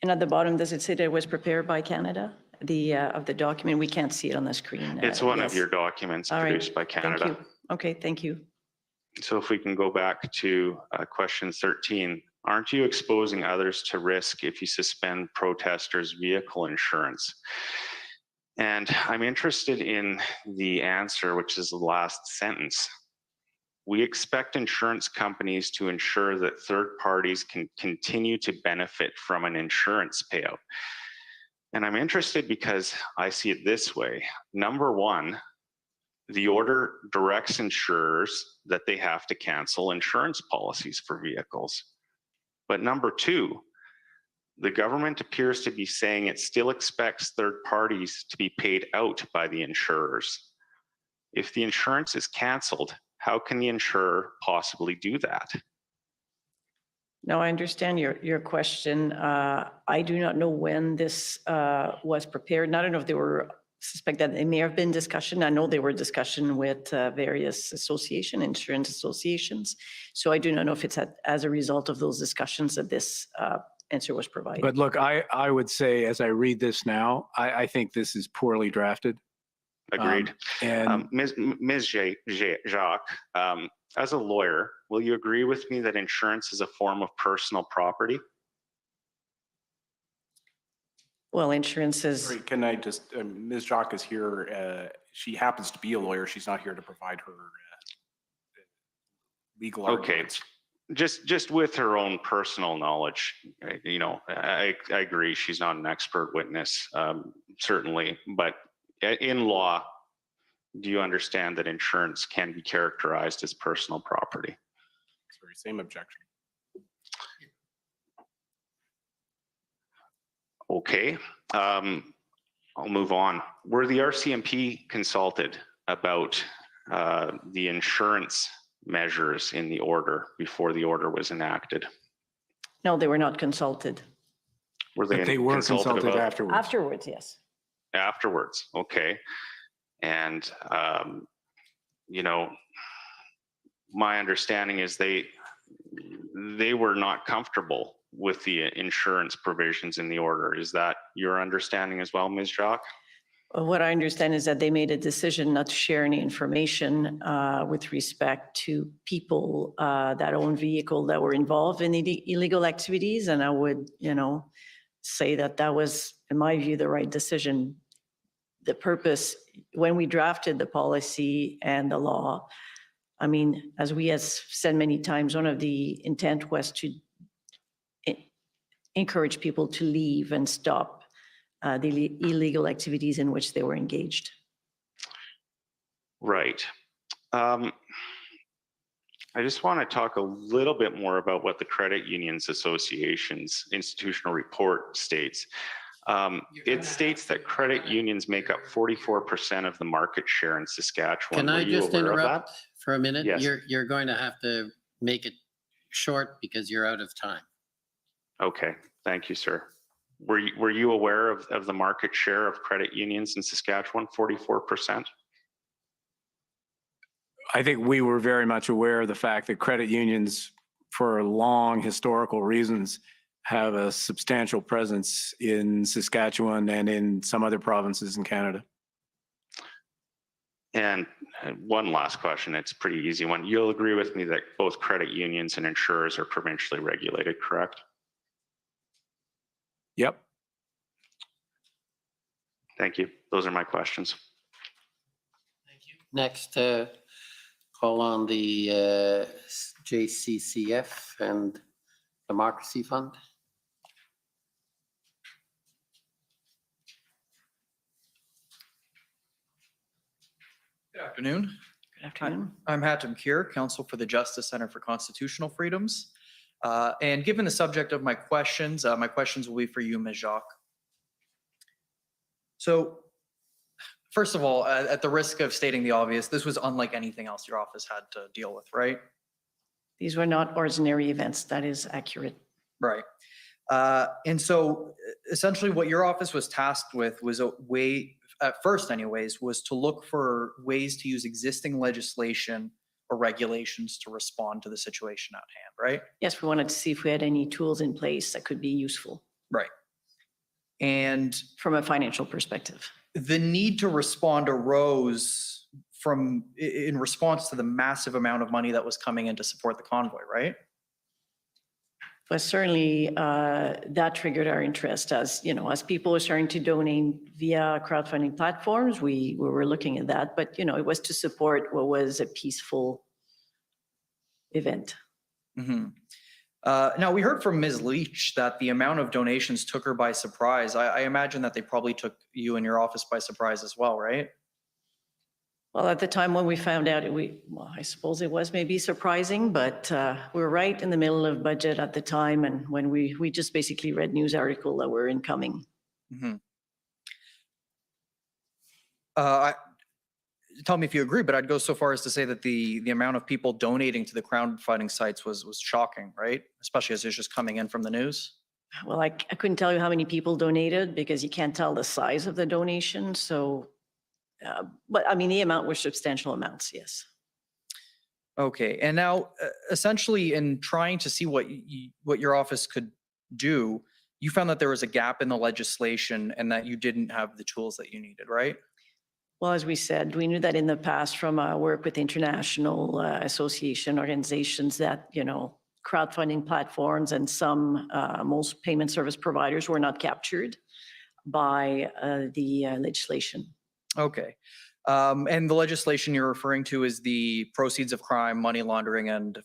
at the bottom, does it say that it was prepared by Canada? Of the document, we can't see it on the screen. It's one yes. of your documents All right, produced by Canada. Thank you. Okay, thank you. So if we can go back to question 13, aren't you exposing others to risk if you suspend protesters' vehicle insurance? And I'm interested in the answer, which is the last sentence. We expect insurance companies to ensure that third parties can continue to benefit from an insurance payout. And I'm interested because I see it this way. Number one, the order directs insurers that they have to cancel insurance policies for vehicles. But number two, the government appears to be saying it still expects third parties to be paid out by the insurers. If the insurance is canceled, how can the insurer possibly do that? Now, I understand your question. I do not know when this was prepared. And I don't know if there were, suspect that it may have been discussion. I know there were discussion with various insurance associations. So I do not know if it's as a result of those discussions that this answer was provided. But look, I would say, as I read this now, I think this is poorly drafted. Agreed. And Ms. Jacques, as a lawyer, will you agree with me that insurance is a form of personal property? Well, insurance is. Sorry, can I just, Ms. Jacques is here. She happens to be a lawyer. She's not here to provide her legal arguments. Just with her own personal knowledge, you know, I agree. She's not an expert witness, certainly, but in law, do you understand that insurance can be characterized as personal property? Sorry, same objection. Okay, I'll move on. Were the RCMP consulted about the insurance measures in the order before the order was enacted? No, they were not consulted. Were they? But they were consulted about- afterwards. Afterwards, yes. Afterwards, okay. And, you know, my understanding is they were not comfortable with the insurance provisions in the order. Is that your understanding as well, Ms. Jacques? What I understand is that they made a decision not to share any information with respect to people that own vehicle that were involved in illegal activities. And I would, you know, say that that was, in my view, the right decision. The purpose, when we drafted the policy and the law, I mean, as we have said many times, one of the intent was to encourage people to leave and stop the illegal activities in which they were engaged. Right. I just want to talk a little bit more about what the Credit Unions Association's institutional report states. It states that credit unions make up 44% of the market share in Saskatchewan. Can I Were you just aware of interrupt for a minute? Yes. You're going to have to make it short because you're out of time. Okay, thank you, sir. Were you aware of the market share of credit unions in Saskatchewan, 44%? I think we were very much aware of the fact that credit unions, for long historical reasons, have a substantial presence in Saskatchewan and in some other provinces in Canada. And one last question, it's a pretty easy one. You'll agree with me that both credit unions and insurers are provincially regulated, correct? Yep. Thank you. Those are my questions. Next, call on the JCCF and Democracy Fund. Good afternoon. Good afternoon. I'm Hatem Kir, Counsel for the Justice Center for Constitutional Freedoms. And given the subject of my questions will be for you, Ms. Jacques. So, first of all, at the risk of stating the obvious, this was unlike anything else your office had to deal with, right? These were not ordinary events. That is accurate. Right. And so essentially what your office was tasked with was a way, at first anyways, was to look for ways to use existing legislation or regulations to respond to the situation at hand, right? Yes, we wanted to see if we had any tools in place that could be useful. Right. And from a financial perspective, the need to respond arose in response to the massive amount of money that was coming in to support the convoy, right? But certainly that triggered our interest as, you know, as people were starting to donate via crowdfunding platforms, we were looking at that, but, you know, it was to support what was a peaceful event. Mm-hmm. Now, we heard from Ms. Leach that the amount of donations took her by surprise. I imagine that they probably took you and your office by surprise as well, right? Well, at the time when we found out, well, I suppose it was maybe surprising, but we were right in the middle of budget at the time. And when we just basically read news article that were incoming. Tell me if you agree, but I'd go so far as to say that the amount of people donating to the crowdfunding sites was shocking, right? Especially as it's just coming in from the news. Well, I couldn't tell you how many people donated because you can't tell the size of the donation. So, but I mean, the amount were substantial amounts, yes. Okay, and now essentially in trying to see what your office could do, you found that there was a gap in the legislation and that you didn't have the tools that you needed, right? Well, as we said, we knew that in the past from our work with international association organizations that, you know, crowdfunding platforms and some, most payment service providers were not captured by the legislation. Okay. And the legislation you're referring to is the Proceeds of Crime, Money Laundering and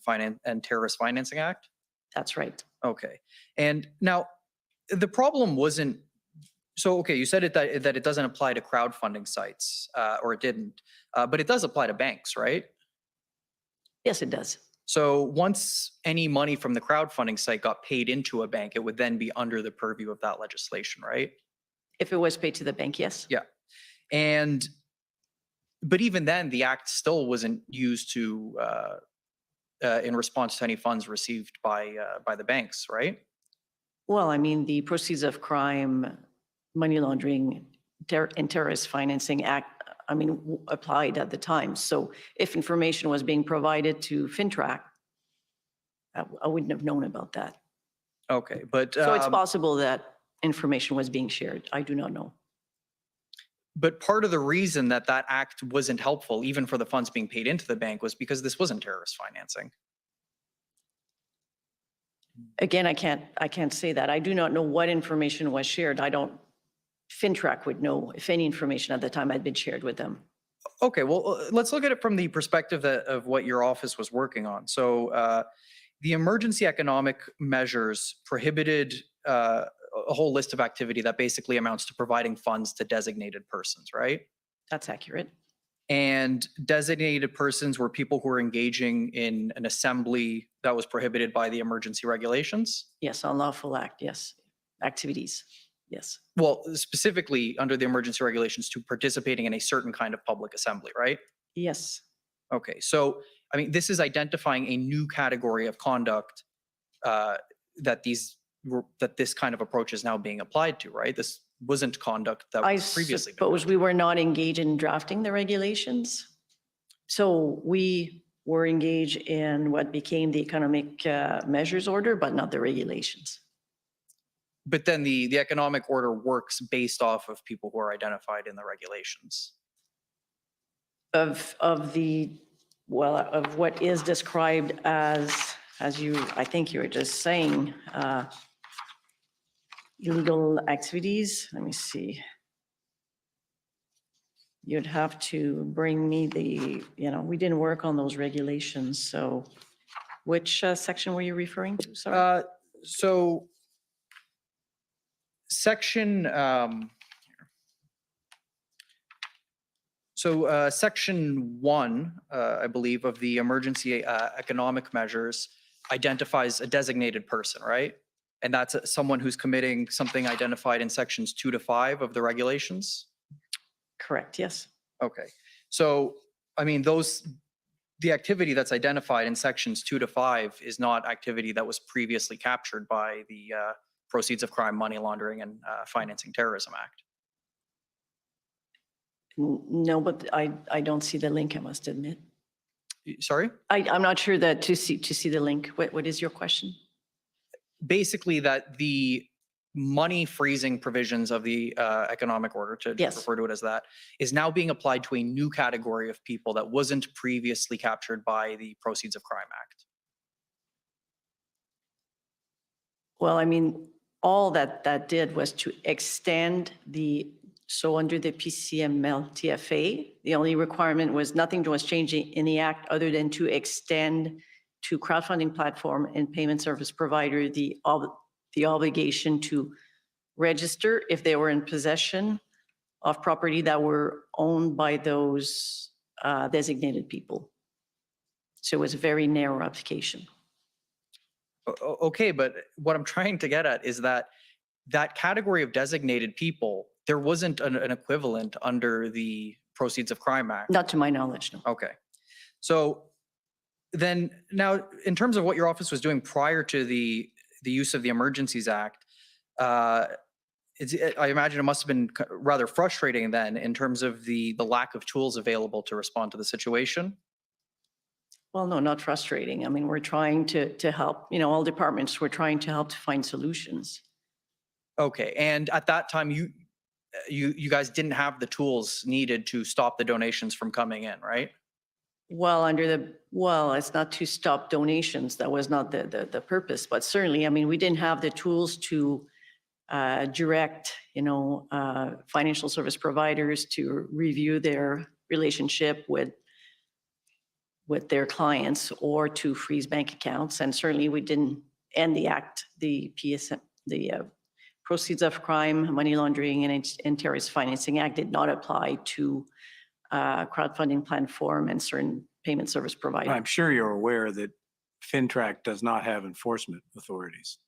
Terrorist Financing Act? That's right. Okay. And now the problem wasn't, so, okay, you said that it doesn't apply to crowdfunding sites, or it didn't, but it does apply to banks, right? Yes, it does. So once any money from the crowdfunding site got paid into a bank, it would then be under the purview of that legislation, right? If it was paid to the bank, yes. Yeah. And, but even then, the act still wasn't used to, in response to any funds received by the banks, right? Well, I mean, the Proceeds of Crime, Money Laundering and Terrorist Financing Act, I mean, applied at the time. So if information was being provided to FinTrack, I wouldn't have known about that. Okay, but. So it's possible that information was being shared. I do not know. But part of the reason that that act wasn't helpful, even for the funds being paid into the bank, was because this wasn't terrorist financing. Again, I can't say that. I do not know what information was shared. FinTrack would know if any information at the time had been shared with them. Okay, well, let's look at it from the perspective of what your office was working on. So the emergency economic measures prohibited a whole list of activity that basically amounts to providing funds to designated persons, right? That's accurate. And designated persons were people who were engaging in an assembly that was prohibited by the emergency regulations? Yes, unlawful act, yes. Activities, yes. Well, specifically under the emergency regulations to participating in a certain kind of public assembly, right? Yes. Okay, so, I mean, this is identifying a new category of conduct that this kind of approach is now being applied to, right? This wasn't conduct that was previously. I suppose we were not engaged in drafting the regulations. So we were engaged in what became the economic measures order, but not the regulations. But then the economic order works based off of people who are identified in the regulations. Of what is described as I think you were just saying, illegal activities. Let me see. You'd have to bring me we didn't work on those regulations. So which section were you referring to? Sorry. So section, section 1, I believe, of the emergency economic measures identifies a designated person, right? And that's someone who's committing something identified in sections 2 to 5 of the regulations? Correct, yes. Okay. So, I mean, the activity that's identified in sections 2 to 5 is not activity that was previously captured by the Proceeds of Crime, Money Laundering and Financing Terrorism Act. No, but I don't see the link, I must admit. Sorry? I'm not sure that to see the link. What is your question? Basically that the money freezing provisions of the economic order, to refer to it as that, is now being applied to a new category of people that wasn't previously captured by the Proceeds of Crime Act. Well, I mean, all that did was to extend so under the PCML TFA, the only requirement was nothing was changing in the act other than to extend to crowdfunding platform and payment service provider the obligation to register if they were in possession of property that were owned by those designated people. So it was a very narrow application. Okay, but what I'm trying to get at is that that category of designated people, there wasn't an equivalent under the Proceeds of Crime Act. Not to my knowledge, no. Okay. So then now, in terms of what your office was doing prior to the use of the Emergencies Act, I imagine it must have been rather frustrating then in terms of the lack of tools available to respond to the situation. Well, no, not frustrating. I mean, we're trying to help, all departments, we're trying to help to find solutions. Okay, and at that time, you guys didn't have the tools needed to stop the donations from coming in, right? Well, it's not to stop donations. That was not the purpose, but certainly, I mean, we didn't have the tools to direct, financial service providers to review their relationship with their clients or to freeze bank accounts. And certainly we didn't end the act, the PSM, the Proceeds of Crime, Money Laundering and Terrorist Financing Act did not apply to crowdfunding platform and certain payment service providers. I'm sure you're aware that FinTrack does not have enforcement authorities.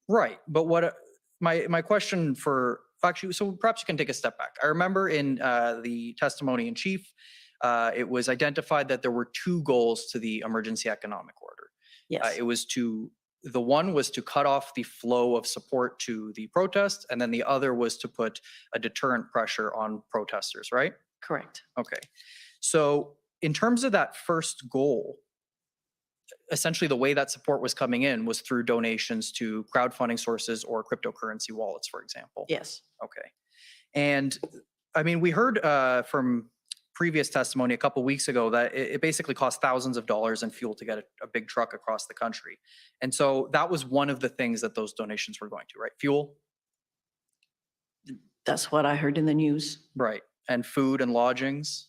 Right, but what my question for actually, so perhaps you can take a step back. I remember in the testimony in chief, it was identified that there were two goals to the emergency economic order. Yes. The one was to cut off the flow of support to the protest, and then the other was to put a deterrent pressure on protesters, right? Correct. Okay. So in terms of that first goal, essentially the way that support was coming in was through donations to crowdfunding sources or cryptocurrency wallets, for example. Yes. Okay. And I mean, we heard from previous testimony a couple weeks ago that it basically cost thousands of dollars in fuel to get a big truck across the country. And so that was one of the things that those donations were going to, right? Fuel? That's what I heard in the news. Right. And food and lodgings?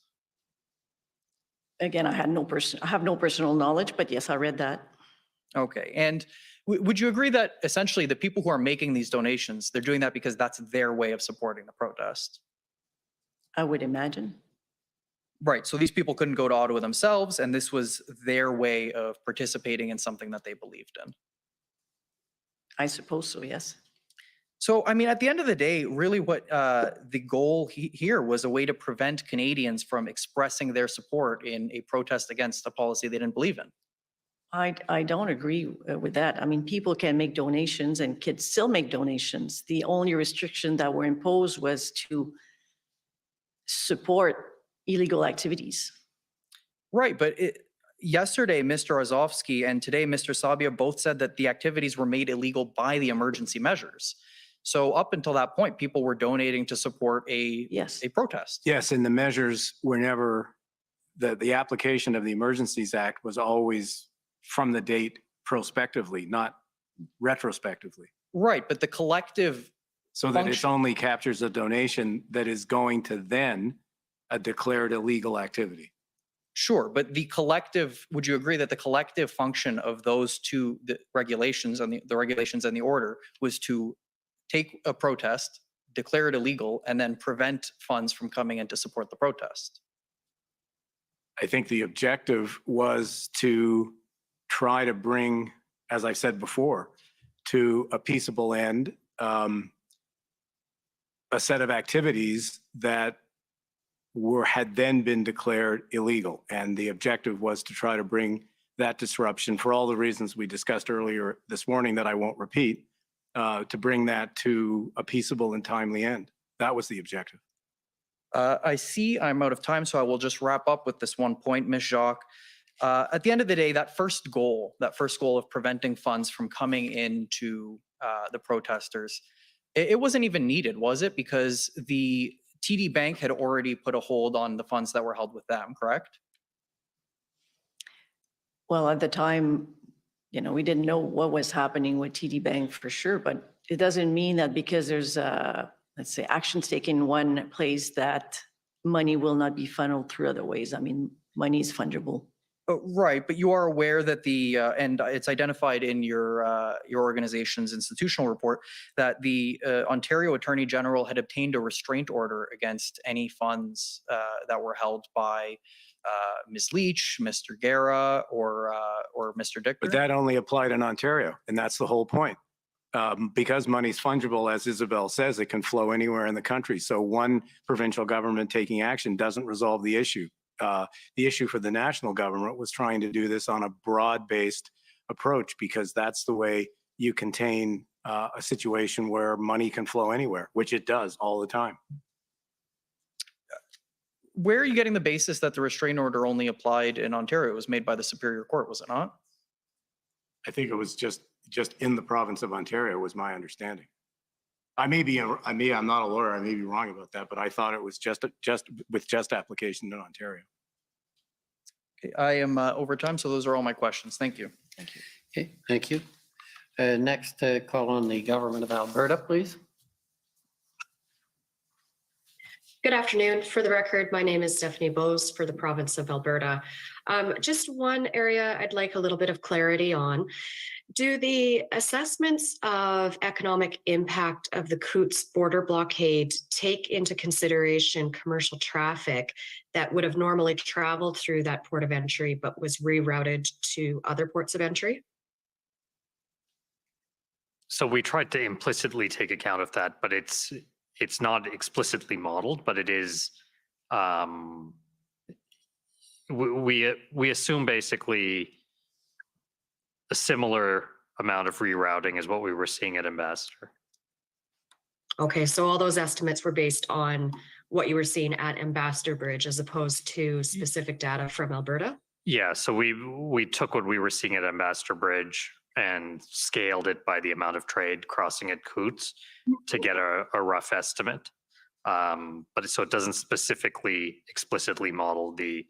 Again, I have no personal knowledge, but yes, I read that. Okay. And would you agree that essentially the people who are making these donations, they're doing that because that's their way of supporting the protest? I would imagine. Right. So these people couldn't go to Ottawa themselves, and this was their way of participating in something that they believed in. I suppose so, yes. So, I mean, at the end of the day, really what the goal here was a way to prevent Canadians from expressing their support in a protest against a policy they didn't believe in. I don't agree with that. I mean, people can make donations and kids still make donations. The only restriction that were imposed was to support illegal activities. Right, but yesterday, Mr. Ozovsky and today, Mr. Sabia both said that the activities were made illegal by the emergency measures. So up until that point, people were donating to support a protest. Yes, and the measures were never, the application of the Emergencies Act was always from the date prospectively, not retrospectively. Right, but the collective so that it only captures a donation that is going to then a declared illegal activity. Sure, but the collective, would you agree that the collective function of those two regulations and the regulations and the order was to take a protest, declare it illegal, and then prevent funds from coming in to support the protest? I think the objective was to try to bring, as I said before, to a peaceable end, a set of activities that had then been declared illegal. And the objective was to try to bring that disruption, for all the reasons we discussed earlier this morning that I won't repeat, to bring that to a peaceable and timely end. That was the objective. I see I'm out of time, so I will just wrap up with this one point, Ms. Jacques. At the end of the day, that first goal of preventing funds from coming into the protesters, it wasn't even needed, was it? Because the TD Bank had already put a hold on the funds that were held with them, correct? Well, at the time, we didn't know what was happening with TD Bank for sure, but it doesn't mean that because there's, let's say, actions taken in one place that money will not be funneled through other ways. I mean, money is fungible. Right, but you are aware that and it's identified in your organization's institutional report that the Ontario Attorney General had obtained a restraint order against any funds that were held by Ms. Leach, Mr. Guerra, or Mr. Dicker. But that only applied in Ontario, and that's the whole point. Because money's fungible, as Isabel says, it can flow anywhere in the country. So one provincial government taking action doesn't resolve the issue. The issue for the national government was trying to do this on a broad-based approach, because that's the way you contain a situation where money can flow anywhere, which it does all the time. Where are you getting the basis that the restraint order only applied in Ontario? It was made by the Superior Court, was it not? I think it was just in the province of Ontario, was my understanding. I'm not a lawyer, I may be wrong about that, but I thought it was just application in Ontario. Okay, I am over time, so those are all my questions. Thank you. Thank you. Okay, thank you. Next, call on the government of Alberta, please. Good afternoon. For the record, my name is Stephanie Bose for the province of Alberta. Just one area I'd like a little bit of clarity on. Do the assessments of economic impact of the Coutts border blockade take into consideration commercial traffic that would have normally traveled through that port of entry but was rerouted to other ports of entry? So we tried to implicitly take account of that, but it's not explicitly modeled, but it is, we assume basically a similar amount of rerouting is what we were seeing at Ambassador. Okay, so all those estimates were based on what you were seeing at Ambassador Bridge as opposed to specific data from Alberta? Yeah, so we took what we were seeing at Ambassador Bridge and scaled it by the amount of trade crossing at Coutts to get a rough estimate. But so it doesn't specifically explicitly model the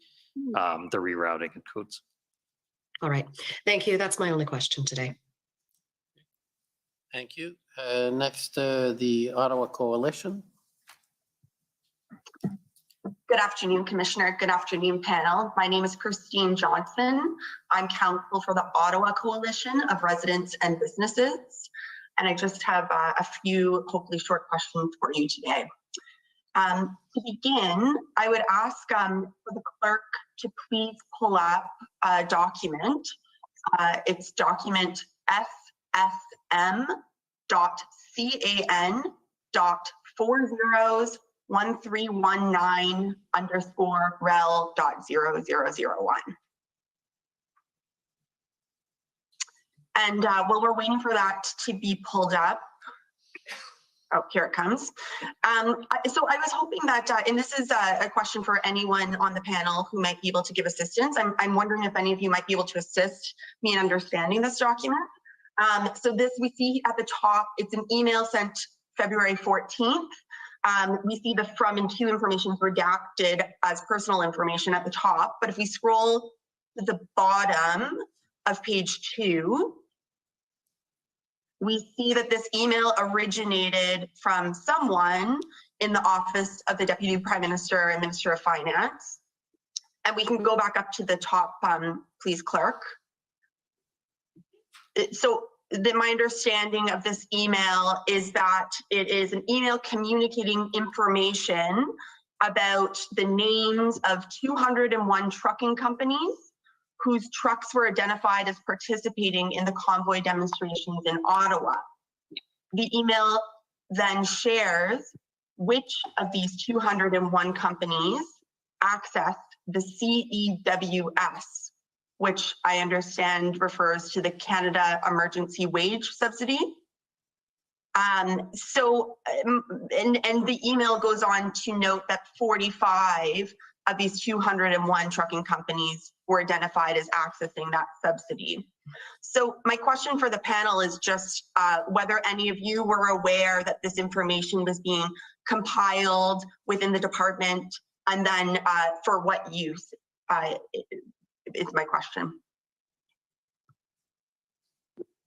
rerouting at Coutts. All right, thank you. That's my only question today. Thank you. Next, the Ottawa Coalition. Good afternoon, Commissioner. Good afternoon, panel. My name is Christine Johnson. I'm counsel for the Ottawa Coalition of Residents and Businesses. And I just have a few hopefully short questions for you today. To begin, I would ask for the clerk to please pull up a document. It's document SSM.CAN.401319_rel.0001. And while we're waiting for that to be pulled up, oh, here it comes. So I was hoping that, and this is a question for anyone on the panel who might be able to give assistance. I'm wondering if any of you might be able to assist me in understanding this document. So this we see at the top, it's an email sent February 14th. We see the from and to information is redacted as personal information at the top. But if we scroll to the bottom of page 2, we see that this email originated from someone in the office of the Deputy Prime Minister and Minister of Finance. And we can go back up to the top, please, clerk. So my understanding of this email is that it is an email communicating information about the names of 201 trucking companies whose trucks were identified as participating in the convoy demonstrations in Ottawa. The email then shares which of these 201 companies accessed the CEWS, which I understand refers to the Canada Emergency Wage Subsidy. And the email goes on to note that 45 of these 201 trucking companies were identified as accessing that subsidy. So my question for the panel is just whether any of you were aware that this information was being compiled within the department, and then for what use is my question.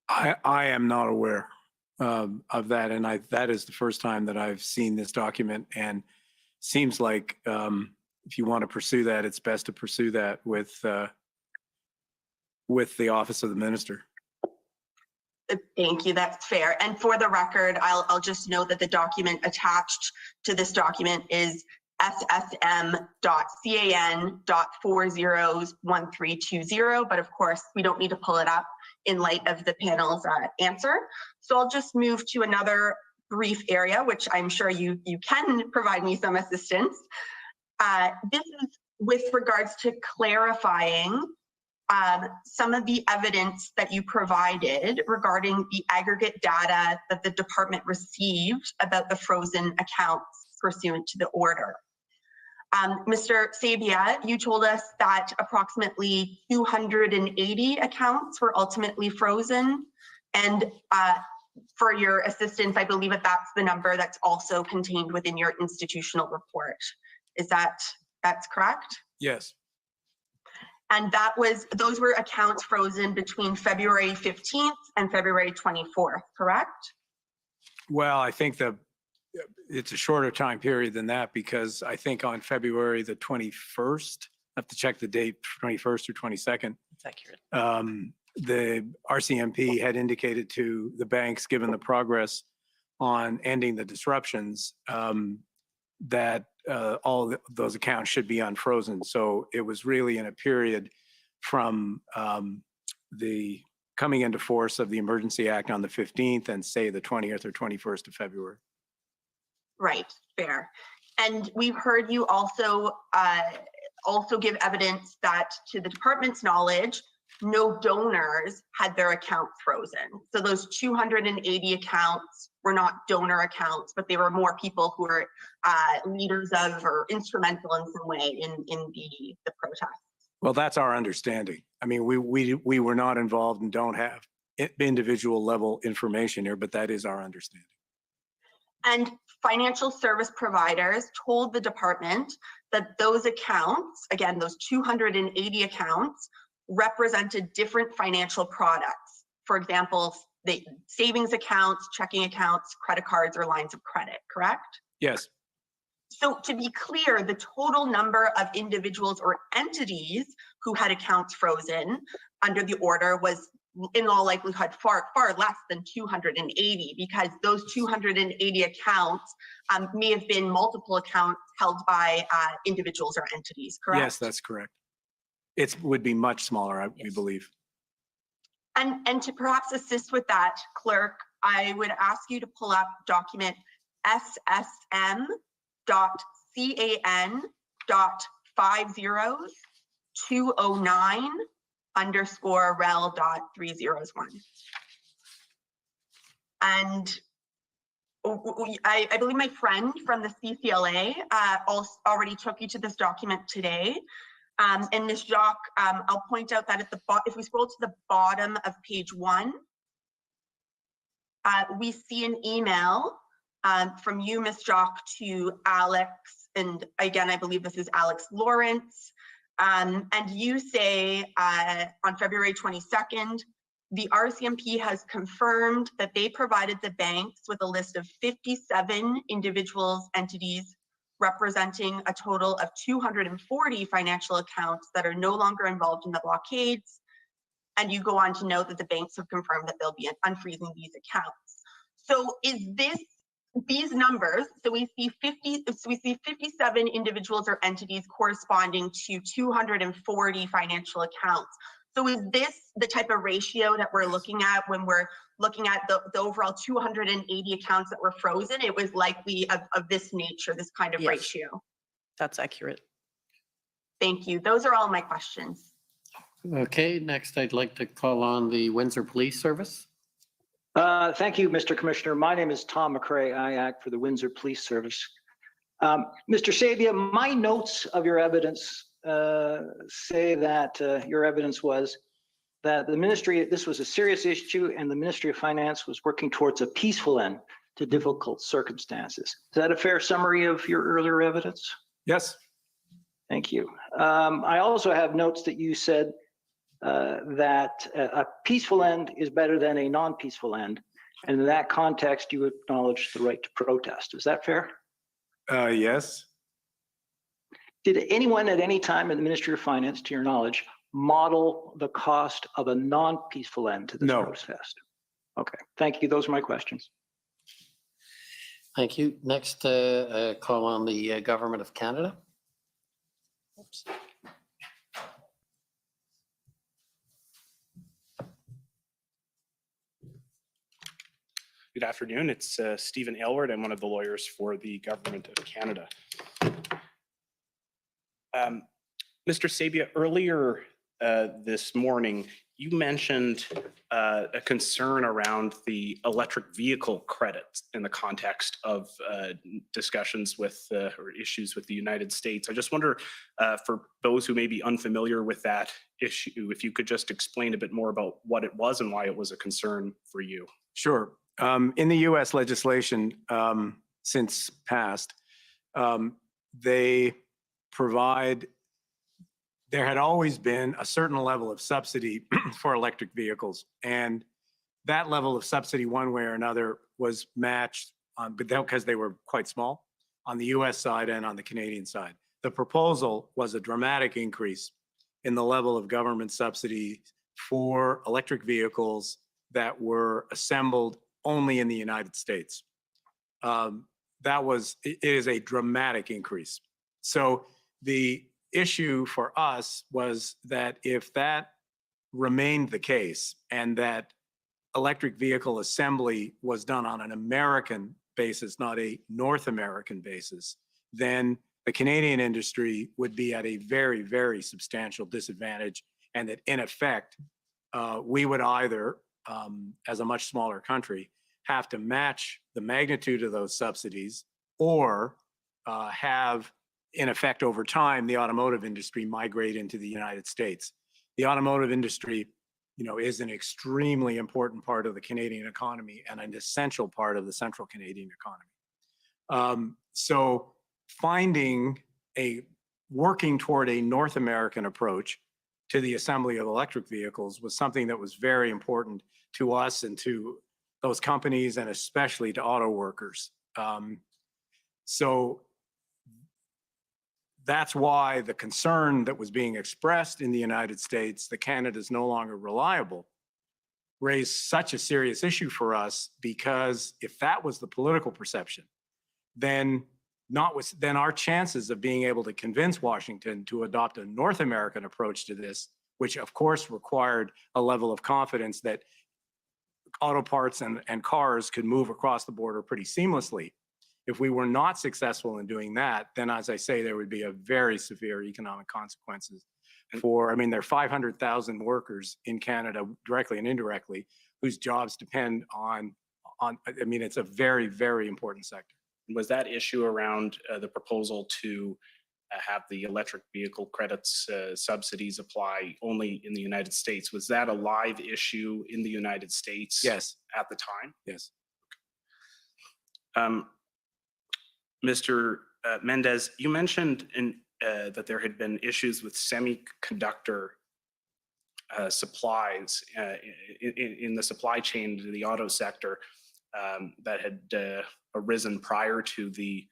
I am not aware of that, and that is the first time that I've seen this document, and seems like if you want to pursue that, it's best to pursue that with with the office of the minister. Thank you, that's fair. And for the record, I'll just note that the document attached to this document is ssm.can.401320, but of course we don't need to pull it up in light of the panel's answer. So I'll just move to another brief area, which I'm sure you can provide me some assistance. This is with regards to clarifying some of the evidence that you provided regarding the aggregate data that the department received about the frozen accounts pursuant to the order. Mr. Sabia, you told us that approximately 280 accounts were ultimately frozen. And for your assistance, I believe that's the number that's also contained within your institutional report. Is that's correct? Yes. And those were accounts frozen between February 15th and February 24th, correct? Well, I think it's a shorter time period than that, because I think on February the 21st, I have to check the date, 21st or 22nd. That's accurate. The RCMP had indicated to the banks, given the progress on ending the disruptions, that all those accounts should be unfrozen. So it was really in a period from the coming into force of the Emergency Act on the 15th and say the 20th or 21st of February. Right, fair. And we've heard you also give evidence that, to the department's knowledge, no donors had their account frozen. So those 280 accounts were not donor accounts, but they were more people who were leaders of or instrumental in some way in the protest. Well, that's our understanding. I mean, we were not involved and don't have individual level information here, but that is our understanding. And financial service providers told the department that those accounts, again, those 280 accounts, represented different financial products. For example, the savings accounts, checking accounts, credit cards, or lines of credit, correct? Yes. So to be clear, the total number of individuals or entities who had accounts frozen under the order was in all likelihood far less than 280, because those 280 accounts may have been multiple accounts held by individuals or entities, correct? Yes, that's correct. It would be much smaller, we believe. And to perhaps assist with that, clerk, I would ask you to pull up document SSM.CAN.502009_rel.301. And I believe my friend from the CCLA already took you to this document today. And Ms. Jacques, I'll point out that if we scroll to the bottom of page 1, we see an email from you, Ms. Jacques, to Alex, and again, I believe this is Alex Lawrence. And you say on February 22nd, the RCMP has confirmed that they provided the banks with a list of 57 individuals, entities, representing a total of 240 financial accounts that are no longer involved in the blockades. And you go on to note that the banks have confirmed that they'll be unfreezing these accounts. So is these numbers, so we see 57 individuals or entities corresponding to 240 financial accounts. So is this the type of ratio that we're looking at when we're looking at the overall 280 accounts that were frozen? It was likely of this nature, this kind of Yes. ratio. That's accurate. Thank you. Those are all my questions. Okay, next I'd like to call on the Windsor Police Service. Thank you, Mr. Commissioner. My name is Tom McCrae. I act for the Windsor Police Service. Mr. Sabia, my notes of your evidence say that your evidence was that the ministry, this was a serious issue, and the Ministry of Finance was working towards a peaceful end to difficult circumstances. Is that a fair summary of your earlier evidence? Yes. Thank you. I also have notes that you said that a peaceful end is better than a non-peaceful end. And in that context, you acknowledge the right to protest. Is that fair? Yes. Did anyone at any time in the Ministry of Finance, to your knowledge, model the cost of a non-peaceful end to this No. protest? Okay, thank you. Those are my questions. Thank you. Next, call on the Government of Canada. Oops. Good afternoon. It's Stephen Aylward. I'm one of the lawyers for the Government of Canada. Mr. Sabia, earlier this morning, you mentioned a concern around the electric vehicle credits in the context of discussions with or issues with the United States. I just wonder, for those who may be unfamiliar with that issue, if you could just explain a bit more about what it was and why it was a concern for you. Sure. In the U.S. legislation since passed, they provide, there had always been a certain level of subsidy for electric vehicles. And that level of subsidy, one way or another, was matched because they were quite small on the U.S. side and on the Canadian side. The proposal was a dramatic increase in the level of government subsidy for electric vehicles that were assembled only in the United States. It is a dramatic increase. So the issue for us was that if that remained the case and that electric vehicle assembly was done on an American basis, not a North American basis, then the Canadian industry would be at a very, very substantial disadvantage. And that in effect, we would either, as a much smaller country, have to match the magnitude of those subsidies or have, in effect, over time, the automotive industry migrate into the United States. The automotive industry, is an extremely important part of the Canadian economy and an essential part of the central Canadian economy. So working toward a North American approach to the assembly of electric vehicles was something that was very important to us and to those companies and especially to auto workers. So that's why the concern that was being expressed in the United States that Canada is no longer reliable raised such a serious issue for us, because if that was the political perception, then our chances of being able to convince Washington to adopt a North American approach to this, which of course required a level of confidence that auto parts and cars could move across the border pretty seamlessly. If we were not successful in doing that, then as I say, there would be a very severe economic consequences for, there are 500,000 workers in Canada, directly and indirectly, whose jobs depend on, it's a very, very important sector. Was that issue around the proposal to have the electric vehicle credits subsidies apply only in the United States, was that a live issue in the United States? Yes. At the time? Yes. Mr. Mendez, you mentioned that there had been issues with semiconductor supplies in the supply chain to the auto sector that had arisen prior to the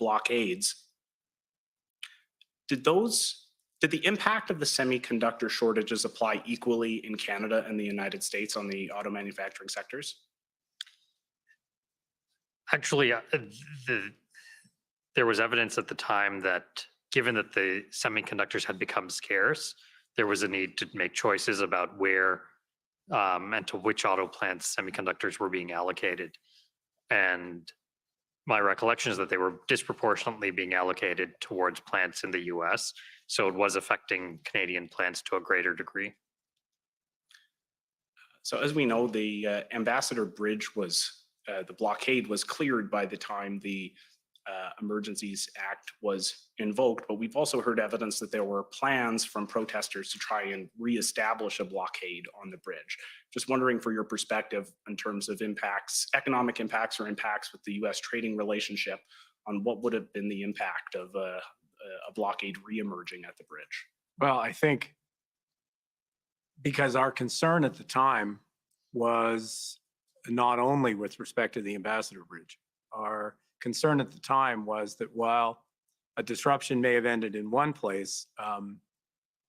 blockades. Did the impact of the semiconductor shortages apply equally in Canada and the United States on the auto manufacturing sectors? Actually, there was evidence at the time that given that the semiconductors had become scarce, there was a need to make choices about where and to which auto plants semiconductors were being allocated. And my recollection is that they were disproportionately being allocated towards plants in the US. So it was affecting Canadian plants to a greater degree. So as we know, the Ambassador Bridge the blockade was cleared by the time the Emergencies Act was invoked, but we've also heard evidence that there were plans from protesters to try and reestablish a blockade on the bridge. Just wondering for your perspective in terms of impacts, economic impacts or impacts with the US trading relationship, on what would have been the impact of a blockade re-emerging at the bridge. Well, I think because our concern at the time was not only with respect to the Ambassador Bridge, our concern at the time was that while a disruption may have ended in one place,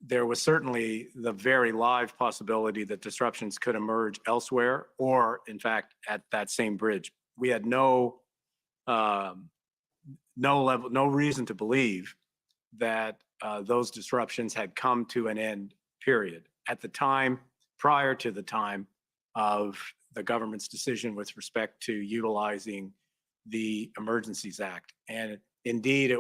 there was certainly the very live possibility that disruptions could emerge elsewhere, or in fact, at that same bridge. We had no reason to believe that those disruptions had come to an end, period. At the time, prior to the time of the government's decision with respect to utilizing the Emergencies Act. And indeed,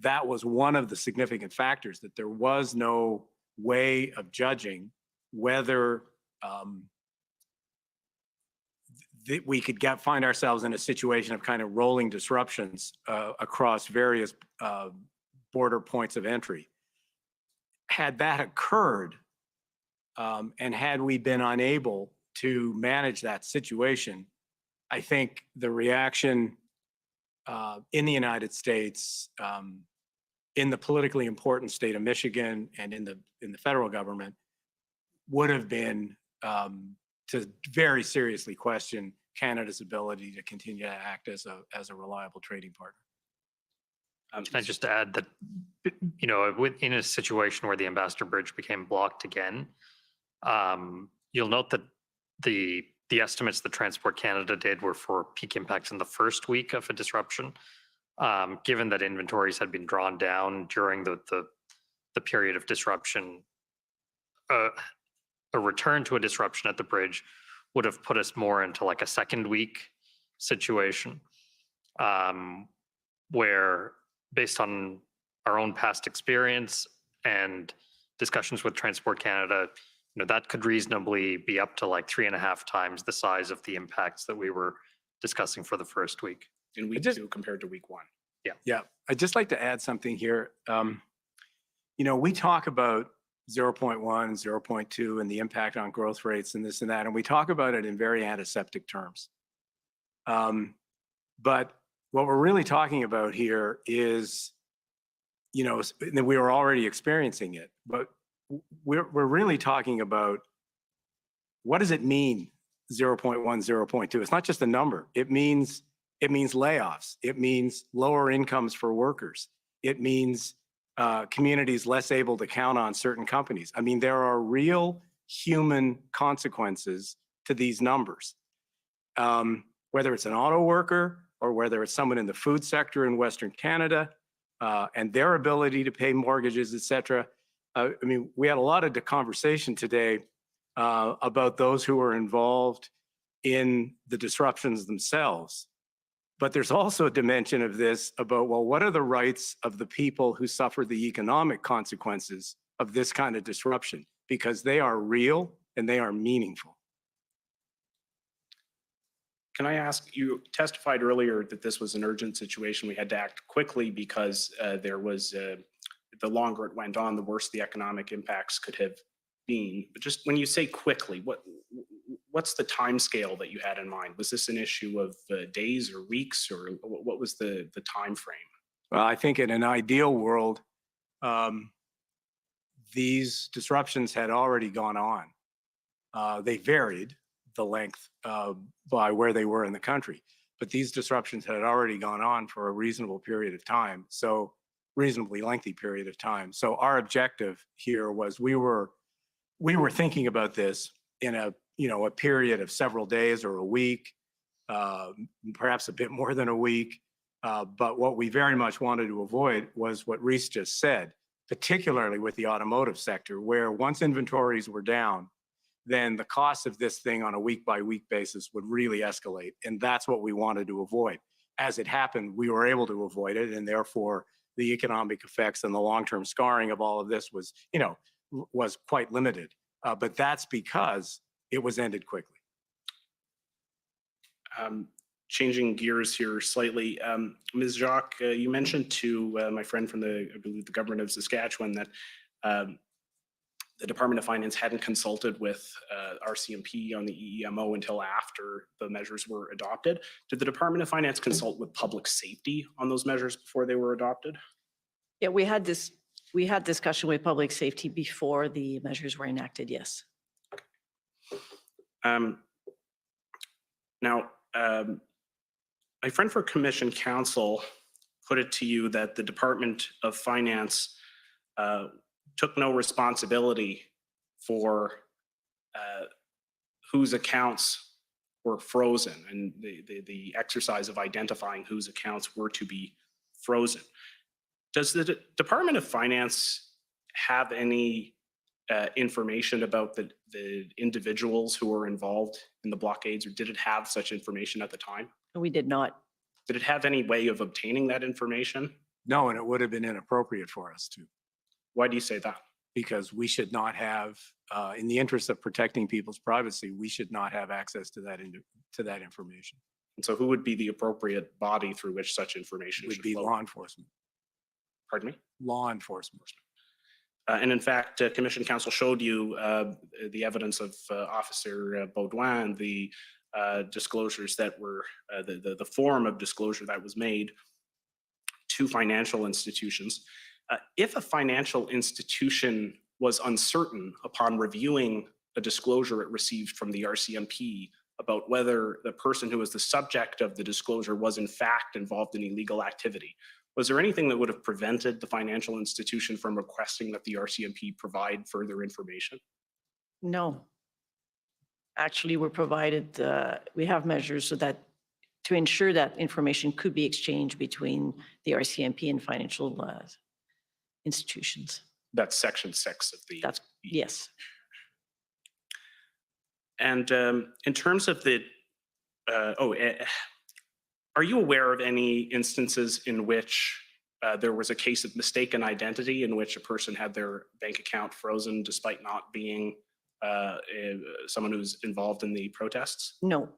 that was one of the significant factors, that there was no way of judging whether we could find ourselves in a situation of kind of rolling disruptions across various border points of entry. Had that occurred, and had we been unable to manage that situation, I think the reaction in the United States, in the politically important state of Michigan, and in the federal government would have been to very seriously question Canada's ability to continue to act as a reliable trading partner. Can I just add that, you know, in a situation where the Ambassador Bridge became blocked again, you'll note that the estimates that Transport Canada did were for peak impacts in the first week of a disruption. Given that inventories had been drawn down during the period of disruption, a return to a disruption at the bridge would have put us more into like a second week situation, where based on our own past experience and discussions with Transport Canada, you know, that could reasonably be up to like 3.5 times the size of the impacts that we were discussing for the first week. In week 2 compared to week 1. Yeah, I'd just like to add something here. You know, we talk about 0.1, 0.2 and the impact on growth rates and this and that, and we talk about it in very antiseptic terms. But what we're really talking about here is, you know, we were already experiencing it, but we're really talking about what does it mean 0.1, 0.2? It's not just a number. It means layoffs. It means lower incomes for workers. It means communities less able to count on certain companies. I mean, there are real human consequences to these numbers. Whether it's an auto worker or whether it's someone in the food sector in Western Canada and their ability to pay mortgages, et cetera. I mean, we had a lot of conversation today about those who are involved in the disruptions themselves. But there's also a dimension of this about, well, what are the rights of the people who suffer the economic consequences of this kind of disruption? Because they are real and they are meaningful. Can I ask, you testified earlier that this was an urgent situation. We had to act quickly because there was, the longer it went on, the worse the economic impacts could have been. But just when you say quickly, what's the time scale that you had in mind? Was this an issue of days or weeks, or what was the time frame? Well, I think in an ideal world, these disruptions had already gone on. They varied the length by where they were in the country, but these disruptions had already gone on for a reasonable period of time, so reasonably lengthy period of time. So our objective here was we were thinking about this in a period of several days or a week, perhaps a bit more than a week. But what we very much wanted to avoid was what Reese just said, particularly with the automotive sector, where once inventories were down, then the cost of this thing on a week-by-week basis would really escalate. And that's what we wanted to avoid. As it happened, we were able to avoid it, and therefore the economic effects and the long-term scarring of all of this was quite limited. But that's because it was ended quickly. Changing gears here slightly, Ms. Jacques, you mentioned to my friend from I believe the government of Saskatchewan that the Department of Finance hadn't consulted with RCMP on the EEMO until after the measures were adopted. Did the Department of Finance consult with public safety on those measures before they were adopted? Yeah, we had discussion with public safety before the measures were enacted, yes. Now, my friend for Commission Counsel put it to you that the Department of Finance took no responsibility for whose accounts were frozen and the exercise of identifying whose accounts were to be frozen. Does the Department of Finance have any information about the individuals who were involved in the blockades, or did it have such information at the time? We did not. Did it have any way of obtaining that information? No, and it would have been inappropriate for us to, Why do you say that? because we should not have, in the interest of protecting people's privacy, we should not have access to that information. And so who would be the appropriate body through which such information It would should be flow? law enforcement. Pardon me? Law enforcement. And in fact, Commission Counsel showed you the evidence of Officer Baudouin, the disclosures that were, the form of disclosure that was made to financial institutions. If a financial institution was uncertain upon reviewing a disclosure it received from the RCMP about whether the person who was the subject of the disclosure was in fact involved in illegal activity, was there anything that would have prevented the financial institution from requesting that the RCMP provide further information? No. Actually, we're provided, we have measures so that to ensure that information could be exchanged between the RCMP and financial institutions. That's section 6 of the. That's, yes. And in terms of the, are you aware of any instances in which there was a case of mistaken identity in which a person had their bank account frozen despite not being someone who's involved in the protests? No.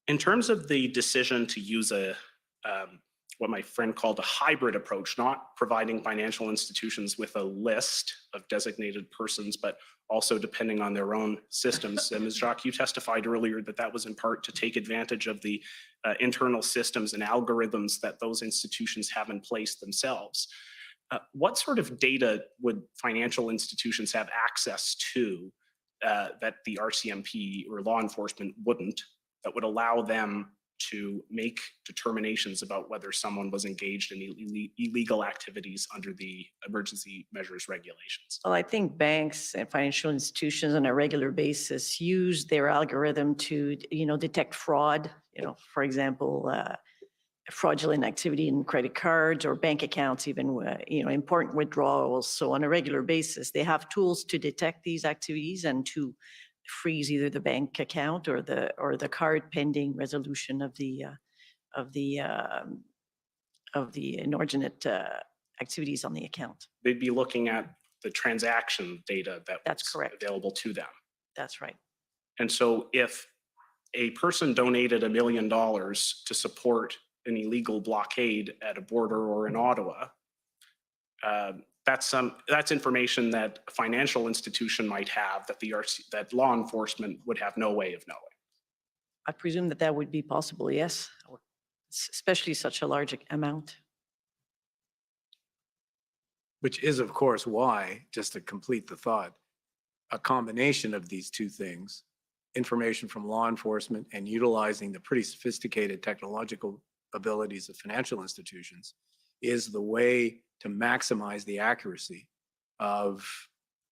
In terms of the decision to use a what my friend called a hybrid approach, not providing financial institutions with a list of designated persons, but also depending on their own systems. Ms. Jacques, you testified earlier that that was in part to take advantage of the internal systems and algorithms that those institutions have in place themselves. What sort of data would financial institutions have access to that the RCMP or law enforcement wouldn't, that would allow them to make determinations about whether someone was engaged in illegal activities under the emergency measures regulations? Well, I think banks and financial institutions on a regular basis use their algorithm to, detect fraud, for example, fraudulent activity in credit cards or bank accounts, even, important withdrawals. So on a regular basis, they have tools to detect these activities and to freeze either the bank account or the card pending resolution of the inordinate activities on the account. They'd be looking at the transaction data That's was correct. available to them. That's right. And so if a person donated $1 million to support an illegal blockade at a border or in Ottawa, that's information that a financial institution might have that law enforcement would have no way of knowing. I presume that would be possible, yes, especially such a large amount. Which is, of course, why, just to complete the thought, a combination of these two things, information from law enforcement and utilizing the pretty sophisticated technological abilities of financial institutions, is the way to maximize the accuracy of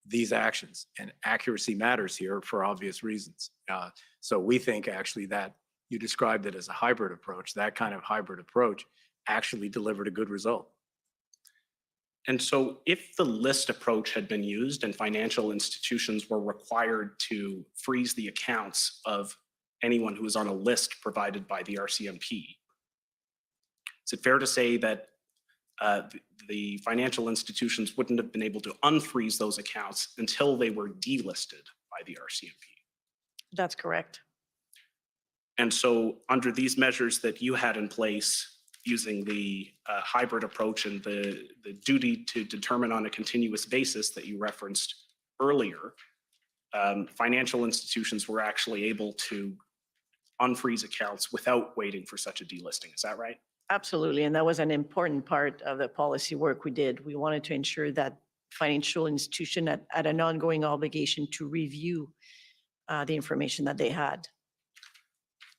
these actions. And accuracy matters here for obvious reasons. So we think actually that you described it as a hybrid approach. That kind of hybrid approach actually delivered a good result. And so if the list approach had been used and financial institutions were required to freeze the accounts of anyone who was on a list provided by the RCMP, is it fair to say that the financial institutions wouldn't have been able to unfreeze those accounts until they were delisted by the RCMP? That's correct. And so under these measures that you had in place, using the hybrid approach and the duty to determine on a continuous basis that you referenced earlier, financial institutions were actually able to unfreeze accounts without waiting for such a delisting. Is that right? Absolutely. And that was an important part of the policy work we did. We wanted to ensure that financial institution had an ongoing obligation to review the information that they had,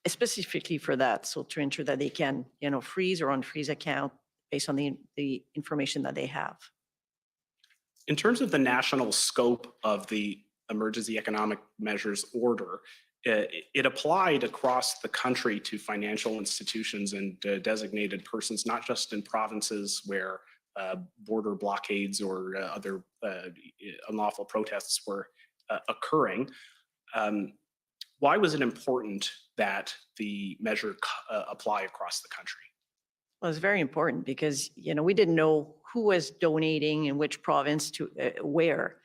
specifically for that. So to ensure that they can, freeze or unfreeze account based on the information that they have. In terms of the national scope of the emergency economic measures order, it applied across the country to financial institutions and designated persons, not just in provinces where border blockades or other unlawful protests were occurring. Why was it important that the measure apply across the country? Well, it's very important because, we didn't know who was donating in which province to where.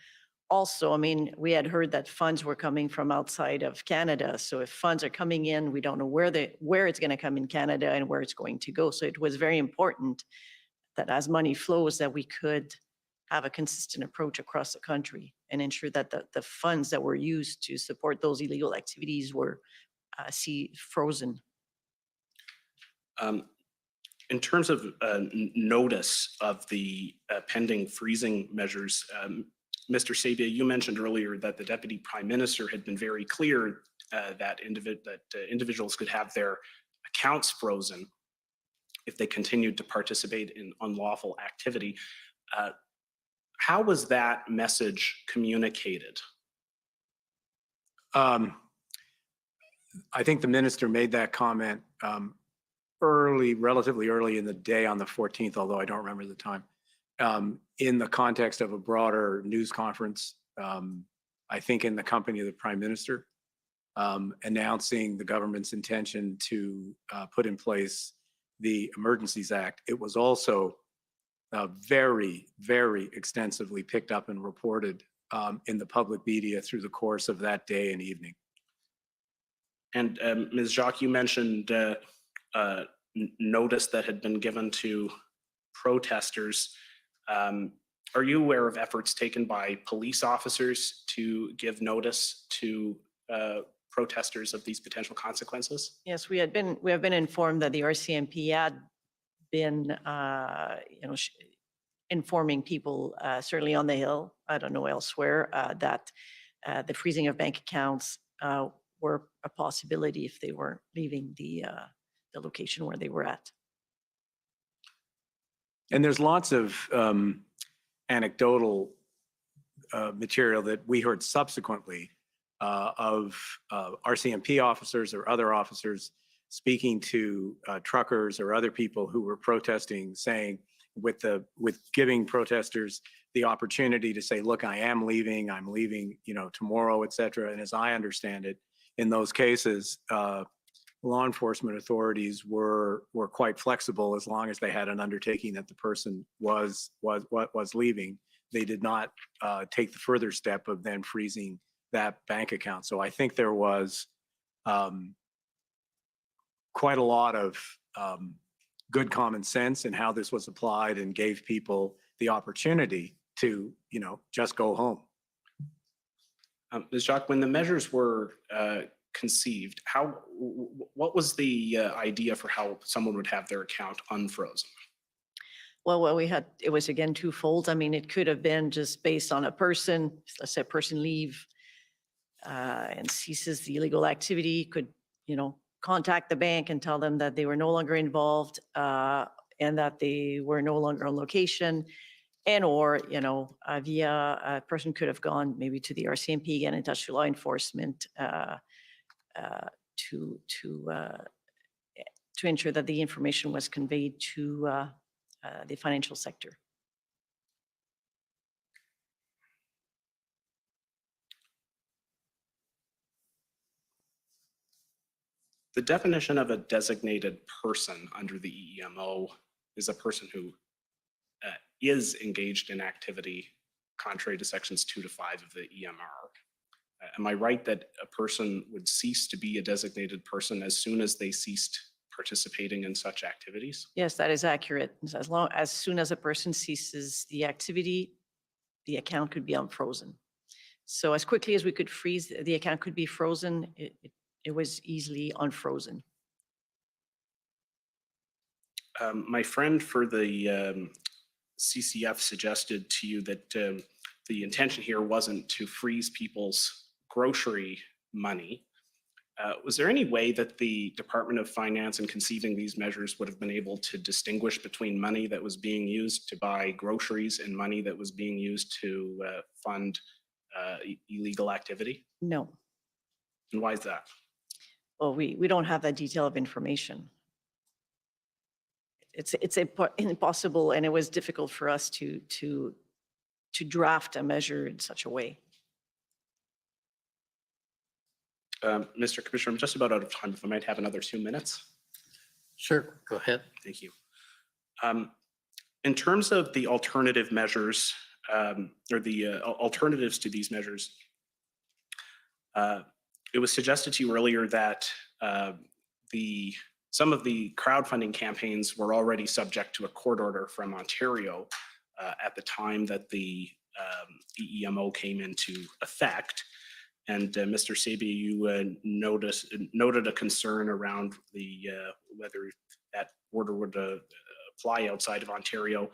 Also, I mean, we had heard that funds were coming from outside of Canada. So if funds are coming in, we don't know where it's going to come in Canada and where it's going to go. So it was very important that as money flows, that we could have a consistent approach across the country and ensure that the funds that were used to support those illegal activities were frozen. In terms of notice of the pending freezing measures, Mr. Sabia, you mentioned earlier that the Deputy Prime Minister had been very clear that individuals could have their accounts frozen if they continued to participate in unlawful activity. How was that message communicated? I think the minister made that comment relatively early in the day on the 14th, although I don't remember the time, in the context of a broader news conference, I think in the company of the Prime Minister, announcing the government's intention to put in place the Emergencies Act. It was also very, very extensively picked up and reported in the public media through the course of that day and evening. And Ms. Jacques, you mentioned notice that had been given to protesters. Are you aware of efforts taken by police officers to give notice to protesters of these potential consequences? Yes, we have been informed that the RCMP had been, informing people, certainly on the Hill, I don't know elsewhere, that the freezing of bank accounts were a possibility if they were leaving the location where they were at. And there's lots of anecdotal material that we heard subsequently of RCMP officers or other officers speaking to truckers or other people who were protesting, saying with giving protesters the opportunity to say, look, I'm leaving, tomorrow, et cetera. And as I understand it, in those cases, law enforcement authorities were quite flexible as long as they had an undertaking that the person was leaving. They did not take the further step of then freezing that bank account. So I think there was quite a lot of good common sense in how this was applied and gave people the opportunity to, just go home. Ms. Jacques, when the measures were conceived, what was the idea for how someone would have their account unfrozen? Well, it was again twofold. I mean, it could have been just based on a person, let's say a person leave and ceases the illegal activity, could, contact the bank and tell them that they were no longer involved and that they were no longer on location. And or, via a person could have gone maybe to the RCMP, get in touch with law enforcement to ensure that the information was conveyed to the financial sector. The definition of a designated person under the EEMO is a person who is engaged in activity contrary to sections 2 to 5 of the EMR. Am I right that a person would cease to be a designated person as soon as they ceased participating in such activities? Yes, that is accurate. As soon as a person ceases the activity, the account could be unfrozen. So as quickly as we could freeze, the account could be frozen. It was easily unfrozen. My friend for the CCF suggested to you that the intention here wasn't to freeze people's grocery money, Was there any way that the Department of Finance in conceiving these measures would have been able to distinguish between money that was being used to buy groceries and money that was being used to fund illegal activity? No. And why is that? Well, we don't have that detail of information. It's impossible, and it was difficult for us to draft a measure in such a way. Mr. Commissioner, I'm just about out of time. If I might have another 2 minutes. Sure, go ahead. Thank you. In terms of the alternative measures or the alternatives to these measures, it was suggested to you earlier that some of the crowdfunding campaigns were already subject to a court order from Ontario at the time that the EEMO came into effect. And Mr. Sabia, you noted a concern around whether that order would apply outside of Ontario.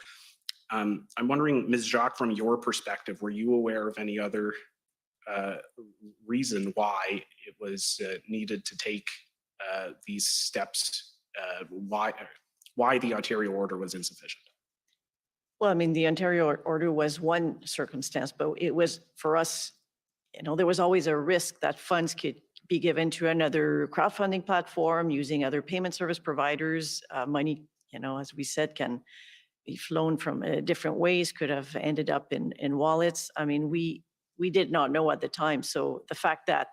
I'm wondering, Ms. Jacques, from your perspective, were you aware of any other reason why it was needed to take these steps? Why the Ontario order was insufficient? Well, I mean, the Ontario order was one circumstance, but it was for us, there was always a risk that funds could be given to another crowdfunding platform using other payment service providers. Money, as we said, can be flown from different ways, could have ended up in wallets. I mean, we did not know at the time. So the fact that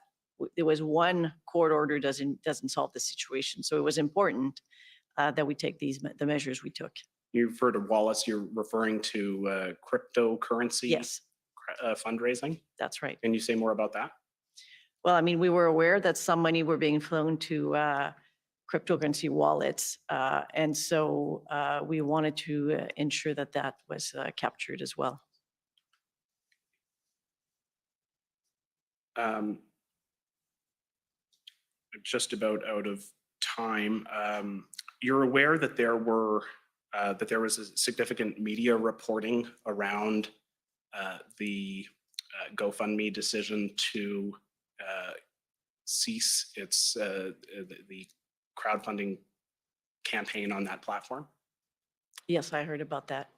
there was one court order doesn't solve the situation. So it was important that we take the measures we took. You refer to wallets, you're referring to cryptocurrency? Yes. Fundraising? That's right. Can you say more about that? Well, I mean, we were aware that some money were being flown to cryptocurrency wallets. And so we wanted to ensure that that was captured as well. I'm just about out of time. You're aware that there was a significant media reporting around the GoFundMe decision to cease the crowdfunding campaign on that platform? Yes, I heard about that.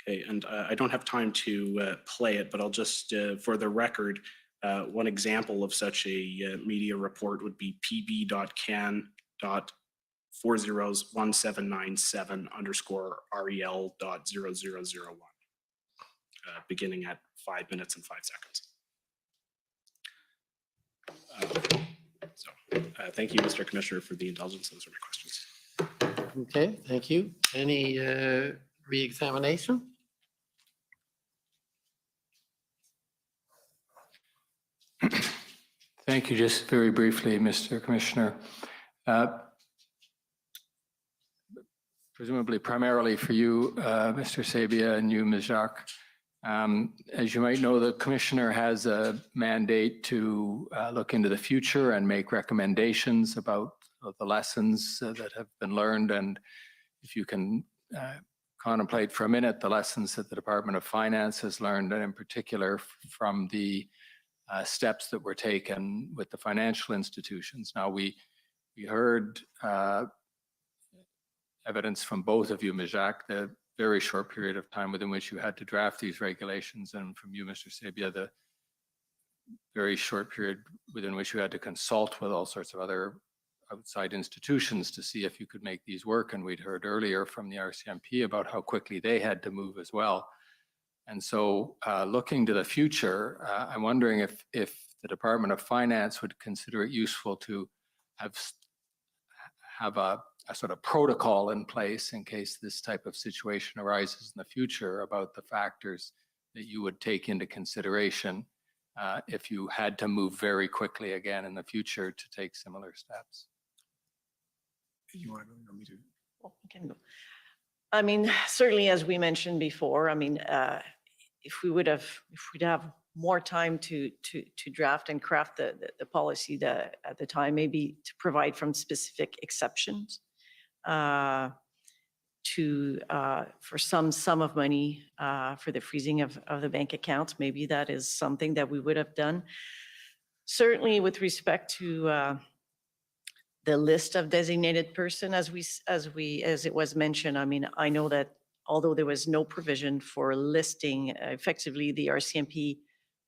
Okay, and I don't have time to play it, but I'll just, for the record, one example of such a media report would be pb.can.401797_rel.0001, beginning at 5 minutes and 5 seconds. Thank you, Mr. Commissioner, for the indulgence. Those are my questions. Okay, thank you. Any re-examination? Thank you. Just very briefly, Mr. Commissioner. Presumably primarily for you, Mr. Sabia, and you, Ms. Jacques. As you might know, the Commissioner has a mandate to look into the future and make recommendations about the lessons that have been learned. And if you can contemplate for a minute the lessons that the Department of Finance has learned, and in particular from the steps that were taken with the financial institutions. Now, we heard evidence from both of you, Ms. Jacques, the very short period of time within which you had to draft these regulations, and from you, Mr. Sabia, the very short period within which you had to consult with all sorts of other outside institutions to see if you could make these work. And we'd heard earlier from the RCMP about how quickly they had to move as well. And so looking to the future, I'm wondering if the Department of Finance would consider it useful to have a sort of protocol in place in case this type of situation arises in the future, about the factors that you would take into consideration if you had to move very quickly again in the future to take similar steps. You want to go? You want me to? Well, I can go. I mean, certainly, as we mentioned before, I mean, if we'd have more time to draft and craft the policy at the time, maybe to provide from specific exceptions for some sum of money for the freezing of the bank accounts. Maybe that is something that we would have done. Certainly with respect to the list of designated person as it was mentioned. I mean, I know that although there was no provision for listing, effectively the RCMP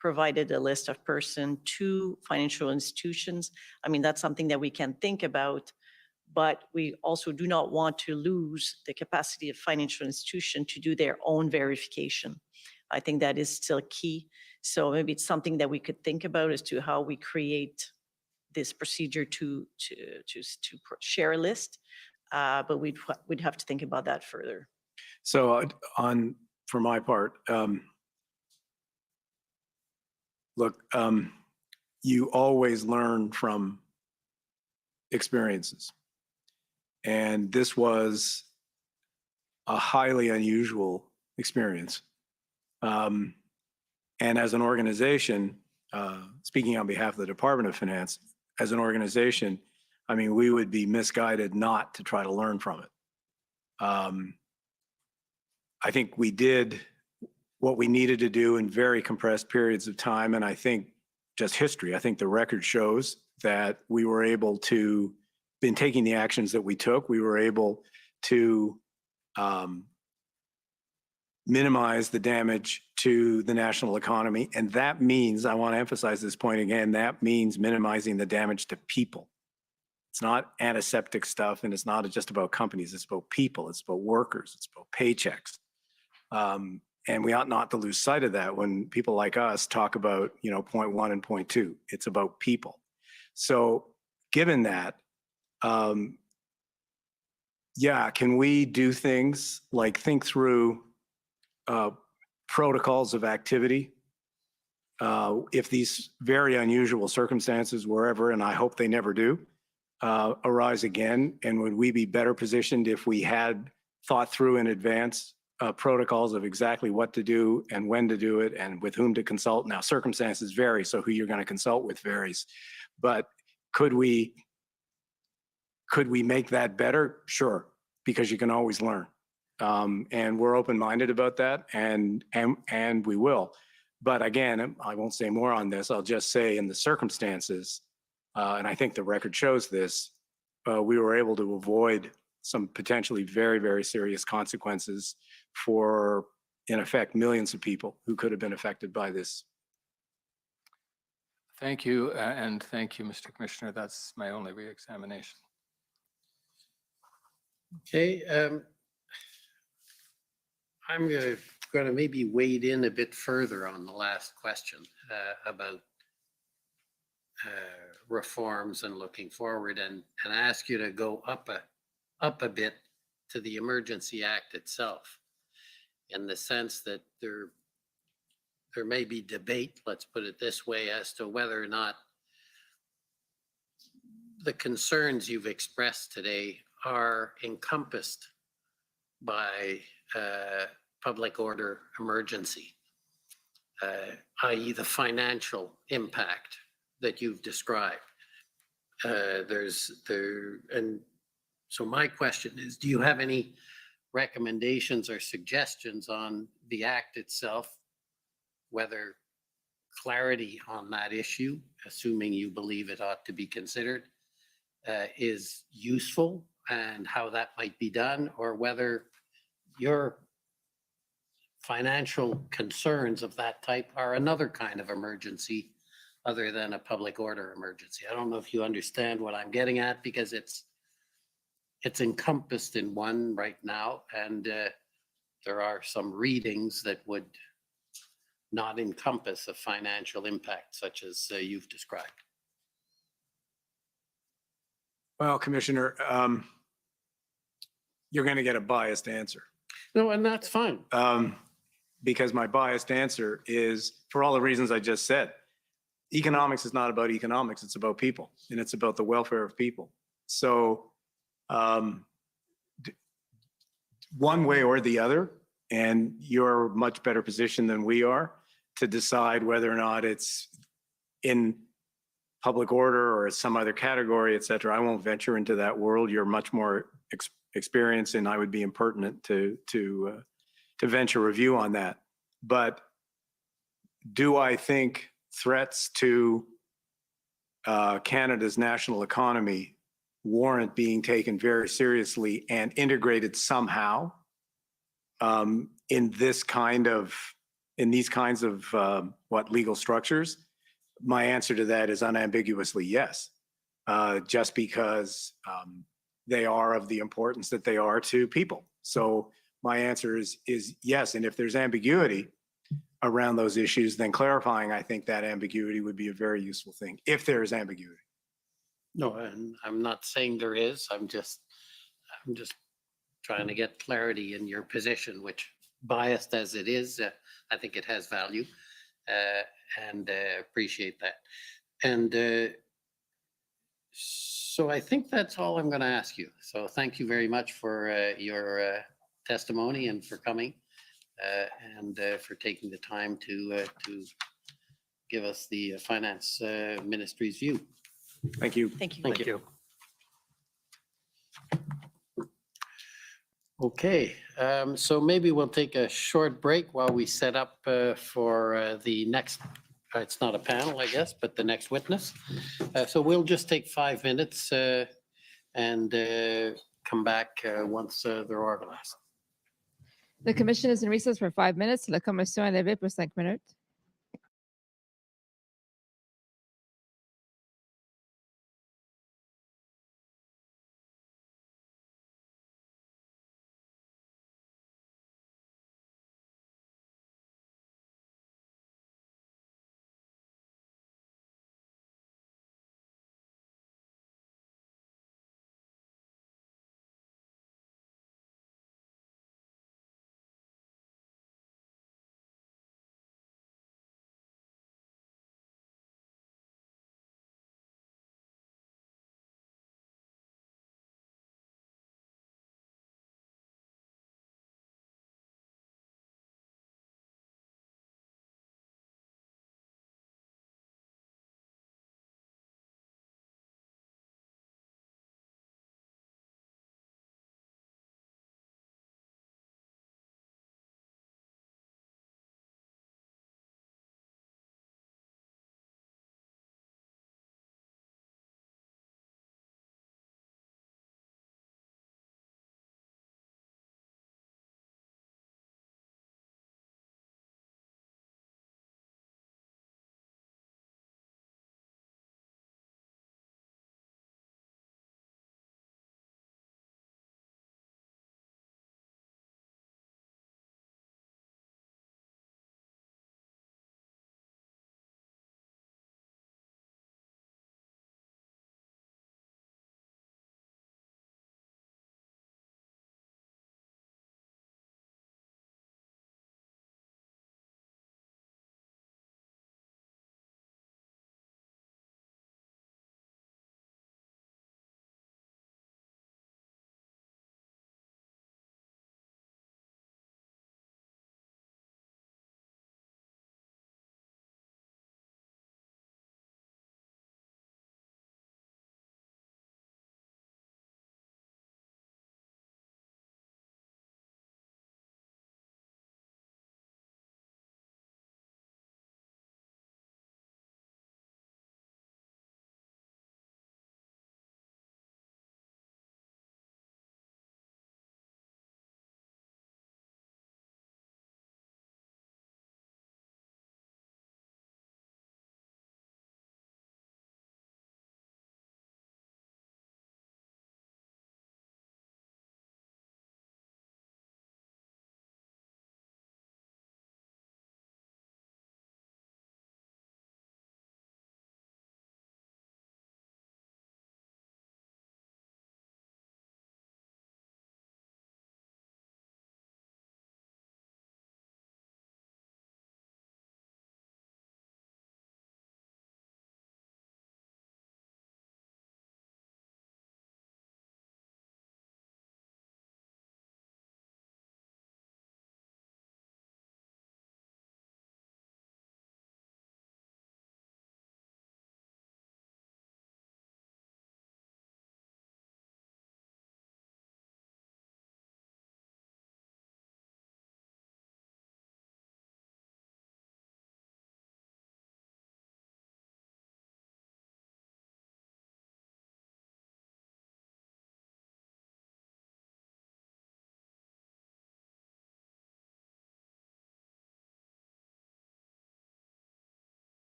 provided a list of person to financial institutions. I mean, that's something that we can think about, but we also do not want to lose the capacity of financial institution to do their own verification. I think that is still key. So maybe it's something that we could think about as to how we create this procedure to share a list, but we'd have to think about that further. So for my part, look, you always learn from experiences. And this was a highly unusual experience. And as an organization, speaking on behalf of the Department of Finance, as an organization, I mean, we would be misguided not to try to learn from it. I think we did what we needed to do in very compressed periods of time. And I think just history, I think the record shows that we were able to, in taking the actions that we took, we were able to minimize the damage to the national economy. And that means, I want to emphasize this point again, that means minimizing the damage to people. It's not antiseptic stuff, and it's not just about companies. It's about people. It's about workers. It's about paychecks. And we ought not to lose sight of that when people like us talk about, point 1 and point 2. It's about people. So given that, can we do things like think through protocols of activity if these very unusual circumstances wherever, and I hope they never do, arise again? And would we be better positioned if we had thought through in advance protocols of exactly what to do and when to do it and with whom to consult? Now, circumstances vary, so who you're going to consult with varies. But could we make that better? Sure, because you can always learn. And we're open-minded about that, and we will. But again, I won't say more on this. I'll just say in the circumstances, and I think the record shows this, we were able to avoid some potentially very, very serious consequences for, in effect, millions of people who could have been affected by this. Thank you, and thank you, Mr. Commissioner. That's my only re-examination. Okay, I'm going to maybe wade in a bit further on the last question about reforms and looking forward, and ask you to go up a bit to the Emergency Act itself, in the sense that there may be debate, let's put it this way, as to whether or not the concerns you've expressed today are encompassed by public order emergency, i.e. the financial impact that you've described. And so my question is, do you have any recommendations or suggestions on the act itself, whether clarity on that issue, assuming you believe it ought to be considered, is useful, and how that might be done, or whether your financial concerns of that type are another kind of emergency other than a public order emergency? I don't know if you understand what I'm getting at, because it's encompassed in one right now, and there are some readings that would not encompass a financial impact such as you've described. Well, Commissioner, you're going to get a biased answer. No, and that's fine. Because my biased answer is, for all the reasons I just said, economics is not about economics, it's about people, and it's about the welfare of people. So one way or the other, and you're much better positioned than we are to decide whether or not it's in public order or some other category, et cetera. I won't venture into that world. You're much more experienced, and I would be impertinent to venture a view on that. But do I think threats to Canada's national economy warrant being taken very seriously and integrated somehow in these kinds of legal structures? My answer to that is unambiguously yes, just because they are of the importance that they are to people. So my answer is yes. And if there's ambiguity around those issues, then clarifying, I think that ambiguity would be a very useful thing, if there is ambiguity. No, and I'm not saying there is. I'm just trying to get clarity in your position, which, biased as it is, I think it has value, and appreciate that. And so I think that's all I'm going to ask you. So thank you very much for your testimony and for coming, and for taking the time to give us the finance ministry's view. Thank you. Thank you. Thank you. Okay, so maybe we'll take a short break while we set up for the next, it's not a panel, I guess, but the next witness. So we'll just take 5 minutes and come back once they're organized. The commission is in recess for 5 minutes. La commission est levée pour 5 minutes.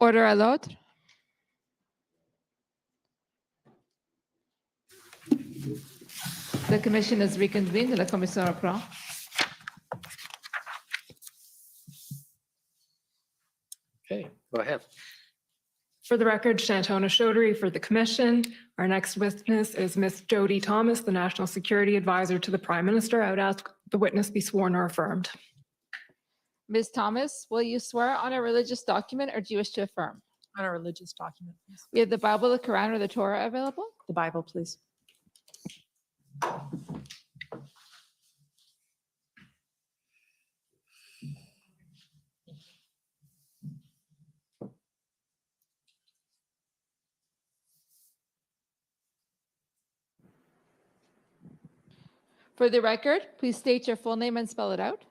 Order à l'ordre. The commission is reconvened. La commission reprend. Okay, go ahead. For the record, Shantona Chaudhary for the commission. Our next witness is Ms. Jody Thomas, the National Security Advisor to the Prime Minister. I would ask the witness be sworn or affirmed. Ms. Thomas, will you swear on a religious document or do you wish to affirm? On a religious document, please. We have the Bible, the Quran, or the Torah available? The Bible, please. For the record, please state your full name and spell it out.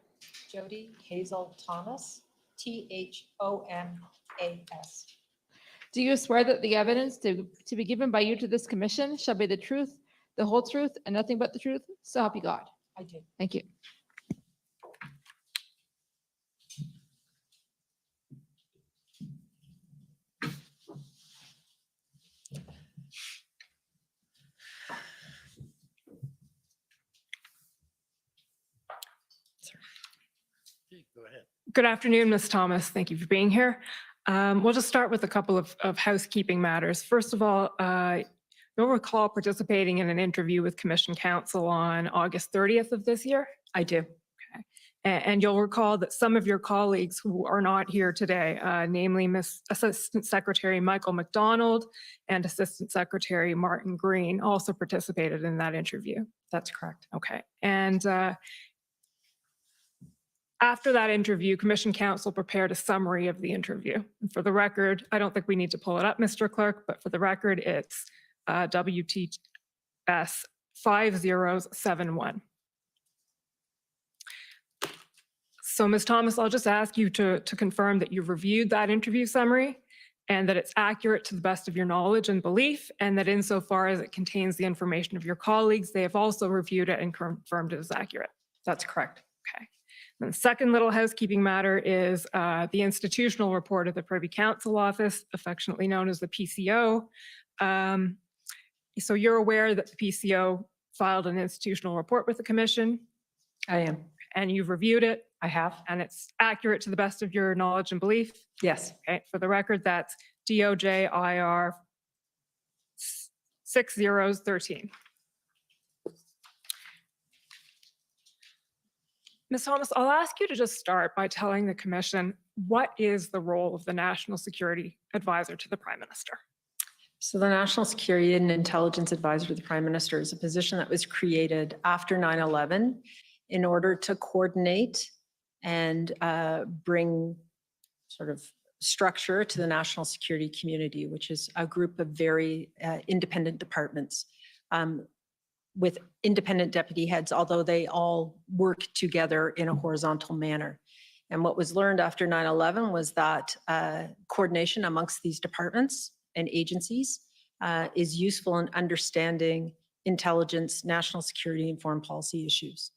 Jody Hazel Thomas, Thomas. Do you swear that the evidence to be given by you to this commission shall be the truth, the whole truth, and nothing but the truth? So help you God. I do. Thank you. Okay, go ahead. Good afternoon, Ms. Thomas. Thank you for being here. We'll just start with a couple of housekeeping matters. First of all, you'll recall participating in an interview with Commission Counsel on August 30th of this year. I do. Okay. And you'll recall that some of your colleagues who are not here today, namely Assistant Secretary Michael McDonald and Assistant Secretary Martin Green, also participated in that interview. That's correct. Okay. And after that interview, Commission Counsel prepared a summary of the interview. And for the record, I don't think we need to pull it up, Mr. Clerk, but for the record, it's WTS 5071. So Ms. Thomas, I'll just ask you to confirm that you've reviewed that interview summary and that it's accurate to the best of your knowledge and belief, and that insofar as it contains the information of your colleagues, they have also reviewed it and confirmed it is accurate. That's correct. Okay. And the second little housekeeping matter is the institutional report of the Privy Council Office, affectionately known as the PCO. So you're aware that the PCO filed an institutional report with the Commission? I am. And you've reviewed it? I have. And it's accurate to the best of your knowledge and belief? Yes. Okay. For the record, that's DOJ IR 6013. Ms. Thomas, I'll ask you to just start by telling the Commission what is the role of the National Security Advisor to the Prime Minister? So the National Security and Intelligence Advisor to the Prime Minister is a position that was created after 9/11 in order to coordinate and bring sort of structure to the national security community, which is a group of very independent departments with independent deputy heads, although they all work together in a horizontal manner. And what was learned after 9/11 was that coordination amongst these departments and agencies is useful in understanding intelligence, national security, and foreign policy issues.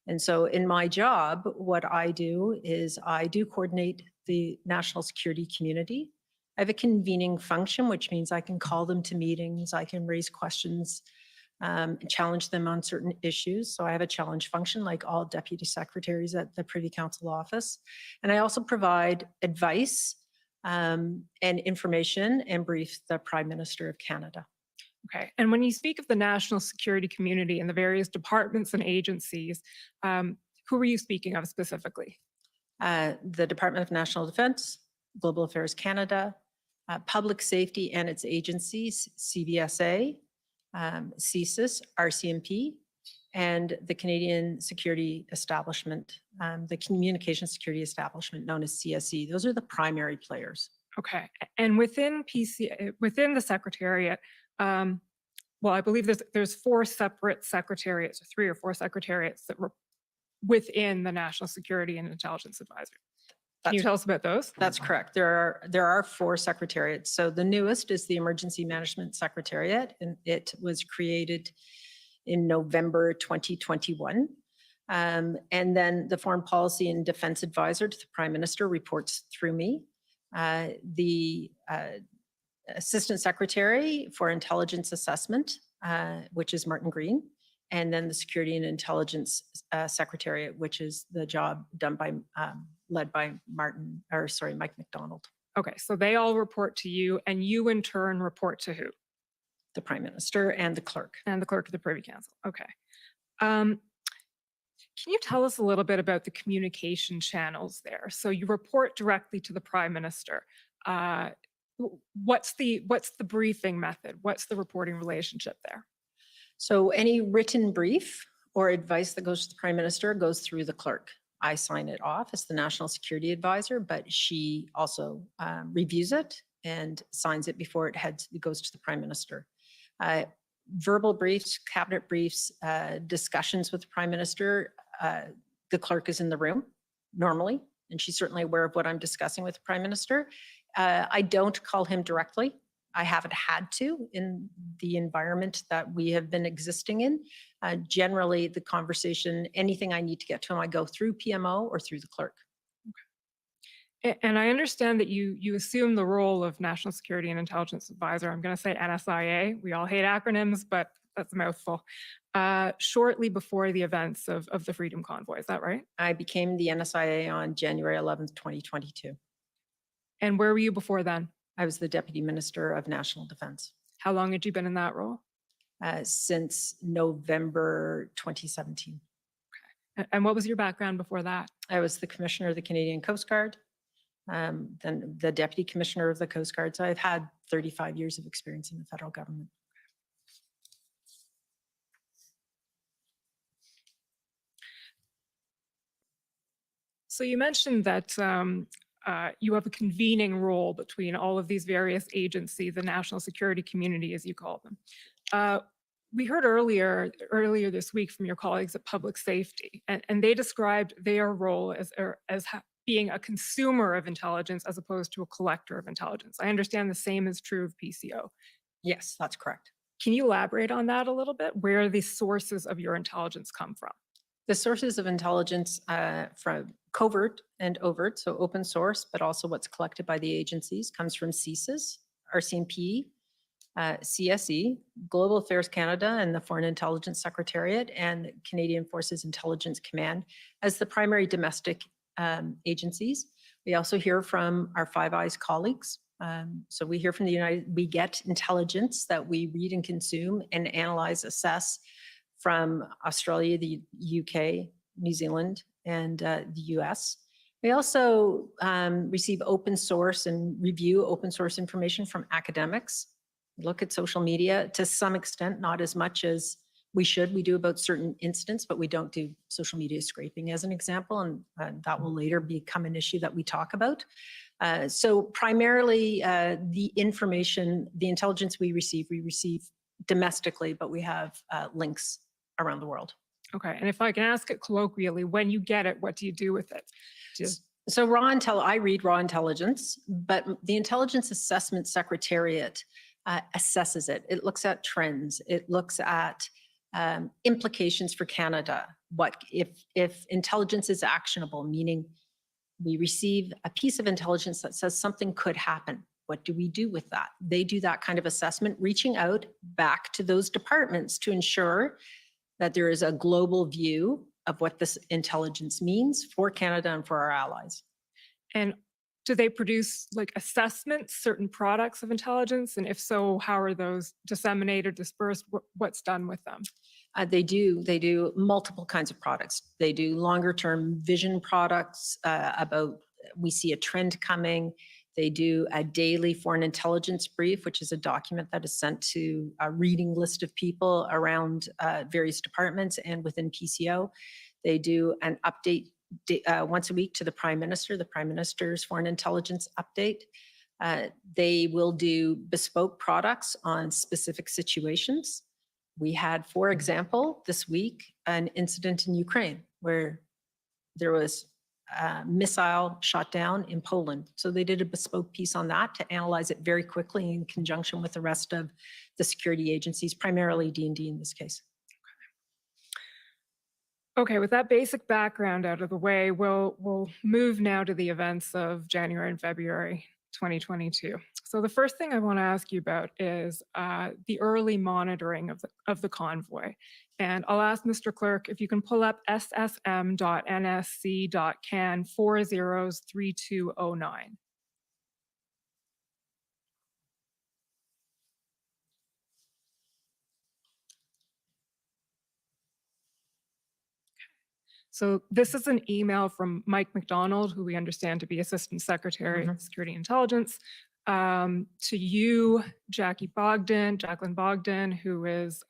And so in my job, what I do is I do coordinate the national security community. I have a convening function, which means I can call them to meetings, I can raise questions, challenge them on certain issues. So I have a challenge function like all deputy secretaries at the Privy Council office. And I also provide advice and information and brief the Prime Minister of Canada. Okay. And when you speak of the national security community and the various departments and agencies, who are you speaking of specifically? The Department of National Defense, Global Affairs Canada, Public Safety and its agencies, CVSA, CSIS, RCMP, and the Canadian Security Establishment, the Communication Security Establishment known as CSE. Those are the primary players. Okay. And within within the Secretariat, well, I believe there's 4 separate secretariats, or 3 or 4 secretariats that were within the National Security and Intelligence Advisory. Can you tell us about those? That's correct. There are 4 secretariats. So the newest is the Emergency Management Secretariat, and it was created in November 2021. And then the Foreign Policy and Defense Advisor to the Prime Minister reports through me. The Assistant Secretary for Intelligence Assessment, which is Martin Green, and then the Security and Intelligence Secretariat, which is the job done by, led by Mike McDonald. Okay, so they all report to you, and you in turn report to who? The Prime Minister and the clerk. And the clerk of the Privy Council. Okay. Can you tell us a little bit about the communication channels there? So you report directly to the Prime Minister. What's the briefing method? What's the reporting relationship there? So any written brief or advice that goes to the Prime Minister goes through the clerk. I sign it off as the National Security Advisor, but she also reviews it and signs it before it goes to the Prime Minister. Verbal briefs, cabinet briefs, discussions with the Prime Minister, the clerk is in the room normally, and she's certainly aware of what I'm discussing with the Prime Minister. I don't call him directly. I haven't had to in the environment that we have been existing in. Generally, the conversation, anything I need to get to him, I go through PMO or through the clerk. Okay. And I understand that you assume the role of National Security and Intelligence Advisor. I'm going to say NSIA. We all hate acronyms, but that's a mouthful. Shortly before the events of the Freedom Convoy, is that right? I became the NSIA on January 11th, 2022. And where were you before then? I was the Deputy Minister of National Defense. How long had you been in that role? Since November 2017. Okay. And what was your background before that? I was the Commissioner of the Canadian Coast Guard, then the Deputy Commissioner of the Coast Guard. So I've had 35 years of experience in the federal government. So you mentioned that you have a convening role between all of these various agencies, the national security community, as you call them. We heard earlier this week from your colleagues at Public Safety, and they described their role as being a consumer of intelligence as opposed to a collector of intelligence. I understand the same is true of PCO. Yes, that's correct. Can you elaborate on that a little bit? Where the sources of your intelligence come from? The sources of intelligence from covert and overt, so open source, but also what's collected by the agencies, comes from CSIS, RCMP, CSE, Global Affairs Canada, and the Foreign Intelligence Secretariat, and Canadian Forces Intelligence Command as the primary domestic agencies. We also hear from our Five Eyes colleagues. So we hear from we get intelligence that we read and consume and analyze, assess from Australia, the UK, New Zealand, and the US. We also receive open source and review open source information from academics. We look at social media to some extent, not as much as we should. We do about certain incidents, but we don't do social media scraping as an example, and that will later become an issue that we talk about. So primarily the information, the intelligence we receive domestically, but we have links around the world. Okay, and if I can ask it colloquially, when you get it, what do you do with it? So I read raw intelligence, but the Intelligence Assessment Secretariat assesses it. It looks at trends. It looks at implications for Canada. What if intelligence is actionable, meaning we receive a piece of intelligence that says something could happen. What do we do with that? They do that kind of assessment, reaching out back to those departments to ensure that there is a global view of what this intelligence means for Canada and for our allies. And do they produce like assessments, certain products of intelligence? And if so, how are those disseminated, dispersed? What's done with them? They do multiple kinds of products. They do longer term vision products about we see a trend coming. They do a daily foreign intelligence brief, which is a document that is sent to a reading list of people around various departments and within PCO. They do an update once a week to the Prime Minister, the Prime Minister's foreign intelligence update. They will do bespoke products on specific situations. We had, for example, this week, an incident in Ukraine where there was a missile shot down in Poland. So they did a bespoke piece on that to analyze it very quickly in conjunction with the rest of the security agencies, primarily D&D in this case. Okay, with that basic background out of the way, we'll move now to the events of January and February 2022. So the first thing I want to ask you about is the early monitoring of the convoy. And I'll ask Mr. Clerk if you can pull up ssm.nsc.can 403209. So this is an email from Mike McDonald, who we understand to be Assistant Secretary of Security Intelligence, to you, Jacqueline Bogdan, who is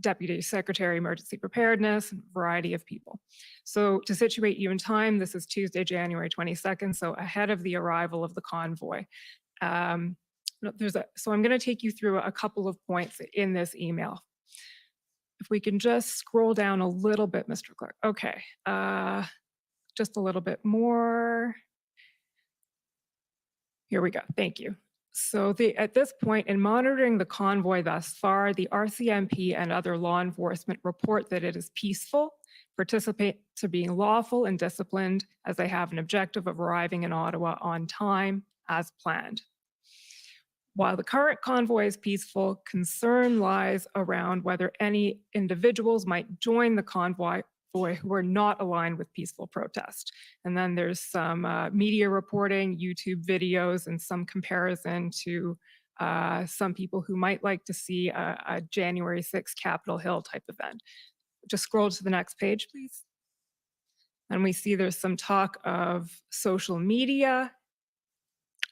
Deputy Secretary, Emergency Preparedness, and a variety of people. So to situate you in time, this is Tuesday, January 22nd, so ahead of the arrival of the convoy. So I'm going to take you through a couple of points in this email. If we can just scroll down a little bit, Mr. Clerk. Okay, just a little bit more. Here we go, thank you. So at this point, in monitoring the convoy thus far, the RCMP and other law enforcement report that it is peaceful, participants are being lawful and disciplined as they have an objective of arriving in Ottawa on time as planned. While the current convoy is peaceful, concern lies around whether any individuals might join the convoy who are not aligned with peaceful protest. And then there's some media reporting, YouTube videos, and some comparison to some people who might like to see a January 6th Capitol Hill type event. Just scroll to the next page, please. And we see there's some talk of social media,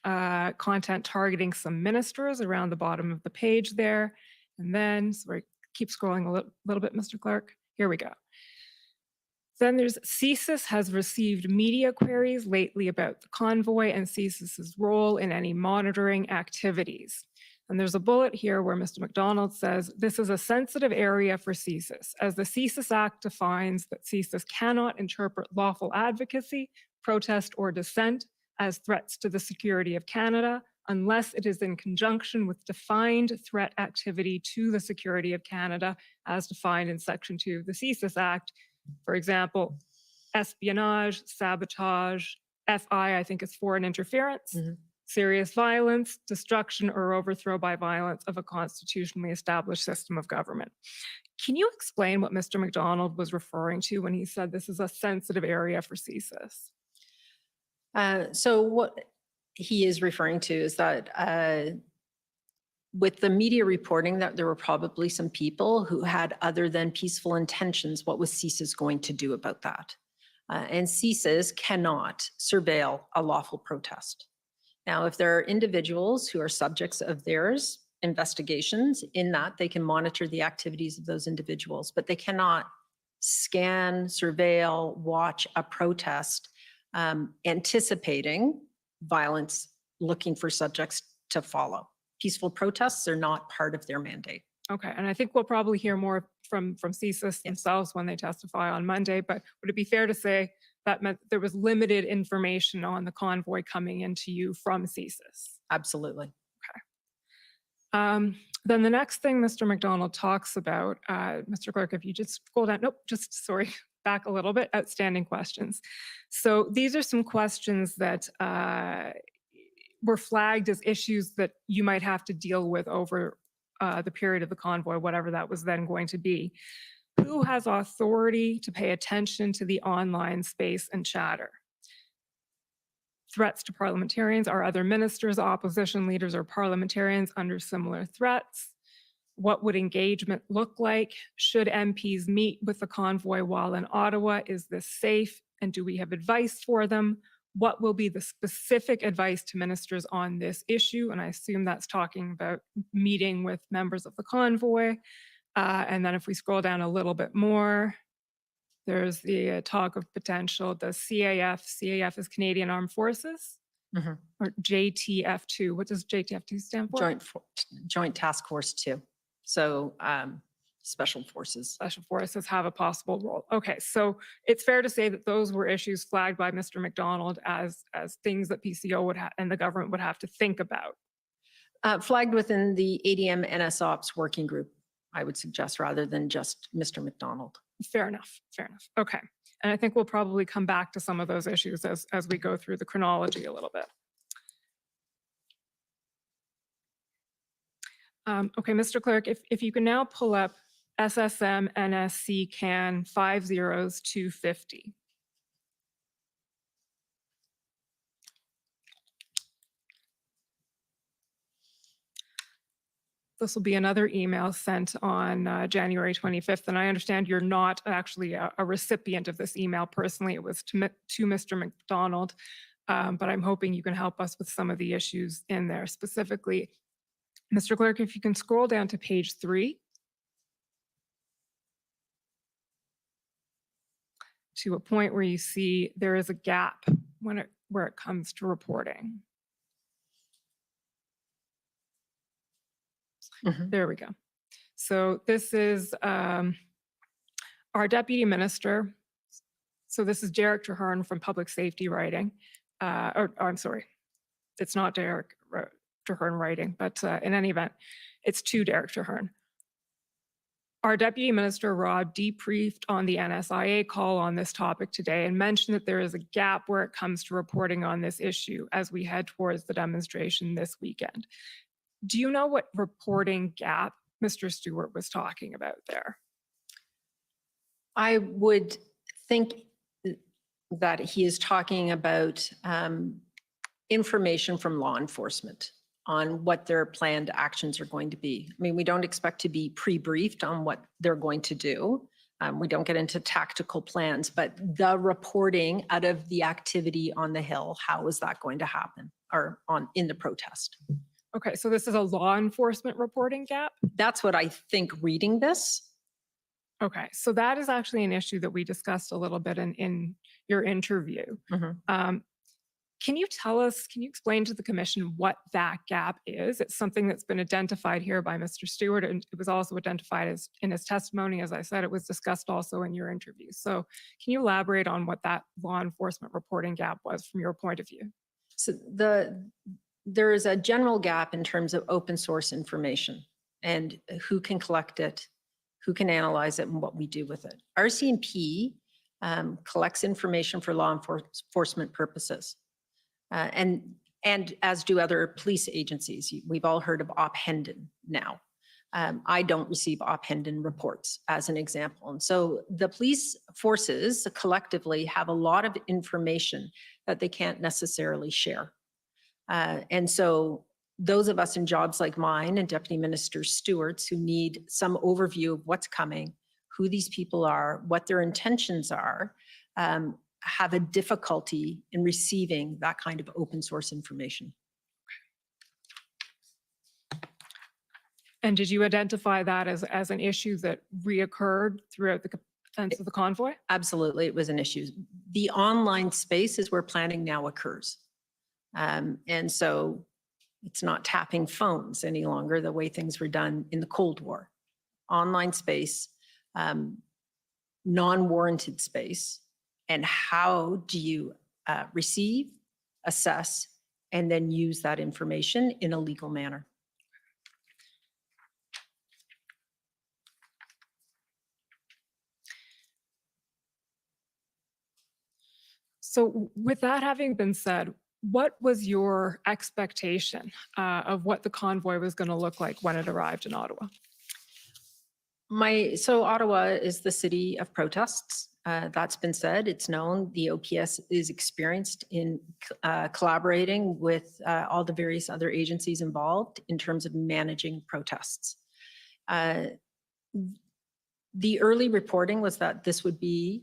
content targeting some ministers around the bottom of the page there. And then, sorry, keep scrolling a little bit, Mr. Clerk. Here we go. Then there's CSIS has received media queries lately about the convoy and CSIS's role in any monitoring activities. And there's a bullet here where Mr. McDonald says, this is a sensitive area for CSIS, as the CSIS Act defines that CSIS cannot interpret lawful advocacy, protest, or dissent as threats to the security of Canada, unless it is in conjunction with defined threat activity to the security of Canada, as defined in Section 2 of the CSIS Act. For example, espionage, sabotage, FI, I think it's foreign interference, serious violence, destruction or overthrow by violence of a constitutionally established system of government. Can you explain what Mr. McDonald was referring to when he said this is a sensitive area for CSIS? So what he is referring to is that with the media reporting that there were probably some people who had other than peaceful intentions, what was CSIS going to do about that? And CSIS cannot surveil a lawful protest. Now, if there are individuals who are subjects of theirs investigations, in that they can monitor the activities of those individuals, but they cannot scan, surveil, watch a protest anticipating violence, looking for subjects to follow. Peaceful protests are not part of their mandate. Okay, and I think we'll probably hear more from CSIS themselves when they testify on Monday, but would it be fair to say that meant there was limited information on the convoy coming into you from CSIS? Absolutely. Okay. Then the next thing Mr. McDonald talks about, Mr. Clerk, if you just scroll down, sorry, back a little bit, outstanding questions. So these are some questions that were flagged as issues that you might have to deal with over the period of the convoy, whatever that was then going to be. Who has authority to pay attention to the online space and chatter? Threats to parliamentarians. Are other ministers, opposition leaders, or parliamentarians under similar threats? What would engagement look like? Should MPs meet with the convoy while in Ottawa? Is this safe? And do we have advice for them? What will be the specific advice to ministers on this issue? And I assume that's talking about meeting with members of the convoy. And then if we scroll down a little bit more, there's the talk of potential, the CAF is Canadian Armed Forces, or JTF2. What does JTF2 stand for? Joint Task Force 2. So special forces. Special forces have a possible role. Okay, so it's fair to say that those were issues flagged by Mr. McDonald as things that PCO would and the government would have to think about. Flagged within the ADM NSOPS working group, I would suggest, rather than just Mr. McDonald. Fair enough, fair enough. Okay, and I think we'll probably come back to some of those issues as we go through the chronology a little bit. Okay, Mr. Clerk, if you can now pull up SSM NSC CAN 50250. This will be another email sent on January 25th, and I understand you're not actually a recipient of this email personally. It was to Mr. McDonald, but I'm hoping you can help us with some of the issues in there specifically. Mr. Clerk, if you can scroll down to page 3 to a point where you see there is a gap where it comes to reporting. There we go. So this is our deputy minister. So this is Derek Traherne from Public Safety writing. I'm sorry, it's not Derek Traherne writing, but in any event, it's to Derek Traherne. Our deputy minister, Rob, debriefed on the NSIA call on this topic today and mentioned that there is a gap where it comes to reporting on this issue as we head towards the demonstration this weekend. Do you know what reporting gap Mr. Stewart was talking about there? I would think that he is talking about information from law enforcement on what their planned actions are going to be. I mean, we don't expect to be pre-briefed on what they're going to do. We don't get into tactical plans, but the reporting out of the activity on the Hill, how is that going to happen or in the protest? Okay, so this is a law enforcement reporting gap? That's what I think reading this. Okay, so that is actually an issue that we discussed a little bit in your interview. Can you tell us, can you explain to the commission what that gap is? It's something that's been identified here by Mr. Stewart, and it was also identified as in his testimony. As I said, it was discussed also in your interview. So can you elaborate on what that law enforcement reporting gap was from your point of view? So there is a general gap in terms of open source information and who can collect it, who can analyze it, and what we do with it. RCMP collects information for law enforcement purposes. And as do other police agencies. We've all heard of Op-Hendon now. I don't receive Op-Hendon reports as an example. And so the police forces collectively have a lot of information that they can't necessarily share. And so those of us in jobs like mine and Deputy Minister Stewart's who need some overview of what's coming, who these people are, what their intentions are, have a difficulty in receiving that kind of open source information. And did you identify that as an issue that reoccurred throughout the events of the convoy? Absolutely, it was an issue. The online space is where planning now occurs. And so it's not tapping phones any longer the way things were done in the Cold War. Online space, non-warranted space, and how do you receive, assess, and then use that information in a legal manner? So with that having been said, what was your expectation of what the convoy was going to look like when it arrived in Ottawa? So Ottawa is the city of protests. That's been said, it's known. The OPS is experienced in collaborating with all the various other agencies involved in terms of managing protests. The early reporting was that this would be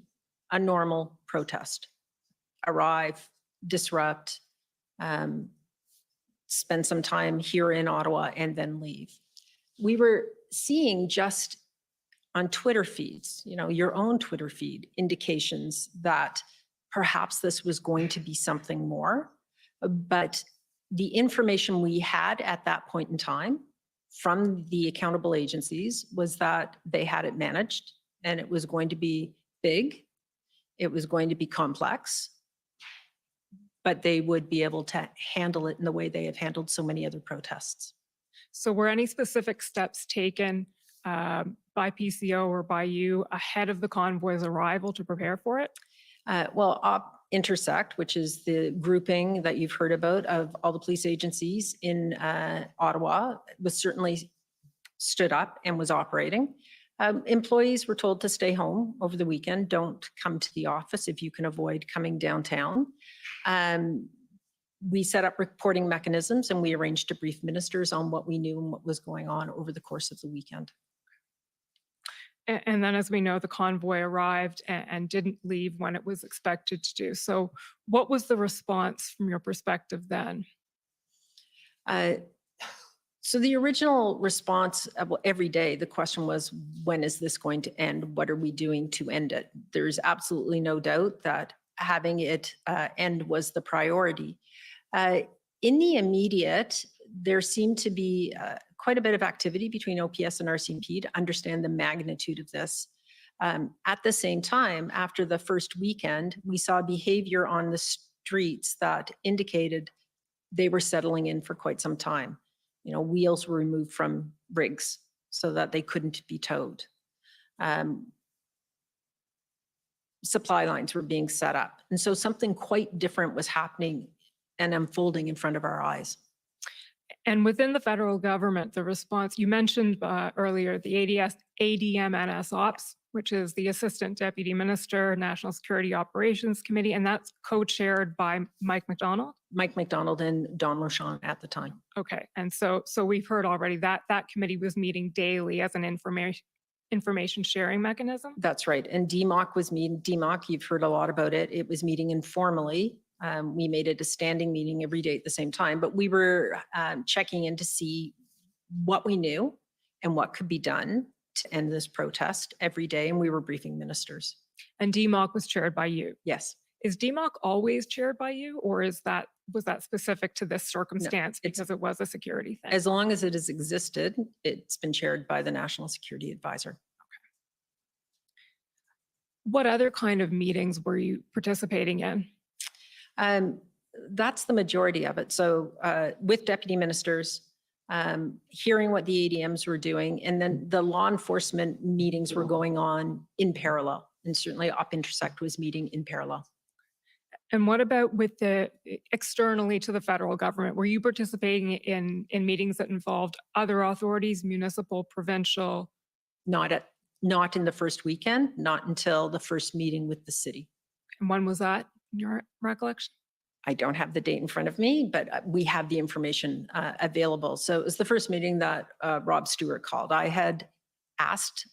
a normal protest. Arrive, disrupt, spend some time here in Ottawa and then leave. We were seeing just on Twitter feeds, your own Twitter feed, indications that perhaps this was going to be something more. But the information we had at that point in time from the accountable agencies was that they had it managed and it was going to be big, it was going to be complex, but they would be able to handle it in the way they have handled so many other protests. So were any specific steps taken by PCO or by you ahead of the convoy's arrival to prepare for it? Well, Intersect, which is the grouping that you've heard about of all the police agencies in Ottawa, was certainly stood up and was operating. Employees were told to stay home over the weekend. Don't come to the office if you can avoid coming downtown. We set up reporting mechanisms and we arranged to brief ministers on what we knew and what was going on over the course of the weekend. And then, as we know, the convoy arrived and didn't leave when it was expected to do. So what was the response from your perspective then? So the original response, well, every day, the question was, when is this going to end? What are we doing to end it? There's absolutely no doubt that having it end was the priority. In the immediate, there seemed to be quite a bit of activity between OPS and RCMP to understand the magnitude of this. At the same time, after the first weekend, we saw behavior on the streets that indicated they were settling in for quite some time. You know, wheels were removed from rigs so that they couldn't be towed. Supply lines were being set up. And so something quite different was happening and unfolding in front of our eyes. And within the federal government, the response, you mentioned earlier, the ADMNS Ops, which is the Assistant Deputy Minister, National Security Operations Committee, and that's co-chaired by Mike MacDonald? Mike MacDonald and Don Rochon at the time. Okay, and so we've heard already that that committee was meeting daily as an information sharing mechanism? That's right, and DMOC was meeting, DMOC, you've heard a lot about it, it was meeting informally. We made it a standing meeting every day at the same time, but we were checking in to see what we knew and what could be done to end this protest every day, and we were briefing ministers. And DMOC was chaired by you? Yes. Is DMOC always chaired by you, or was that specific to this circumstance because it was a security thing? As long as it has existed, it's been chaired by the National Security Advisor. Okay. What other kind of meetings were you participating in? That's the majority of it. So with deputy ministers, hearing what the ADMs were doing, and then the law enforcement meetings were going on in parallel. And certainly Op Intersect was meeting in parallel. And what about with the externally to the federal government? Were you participating in meetings that involved other authorities, municipal, provincial? Not in the first weekend, not until the first meeting with the city. And when was that, in your recollection? I don't have the date in front of me, but we have the information available. So it was the first meeting that Rob Stewart called. I had asked,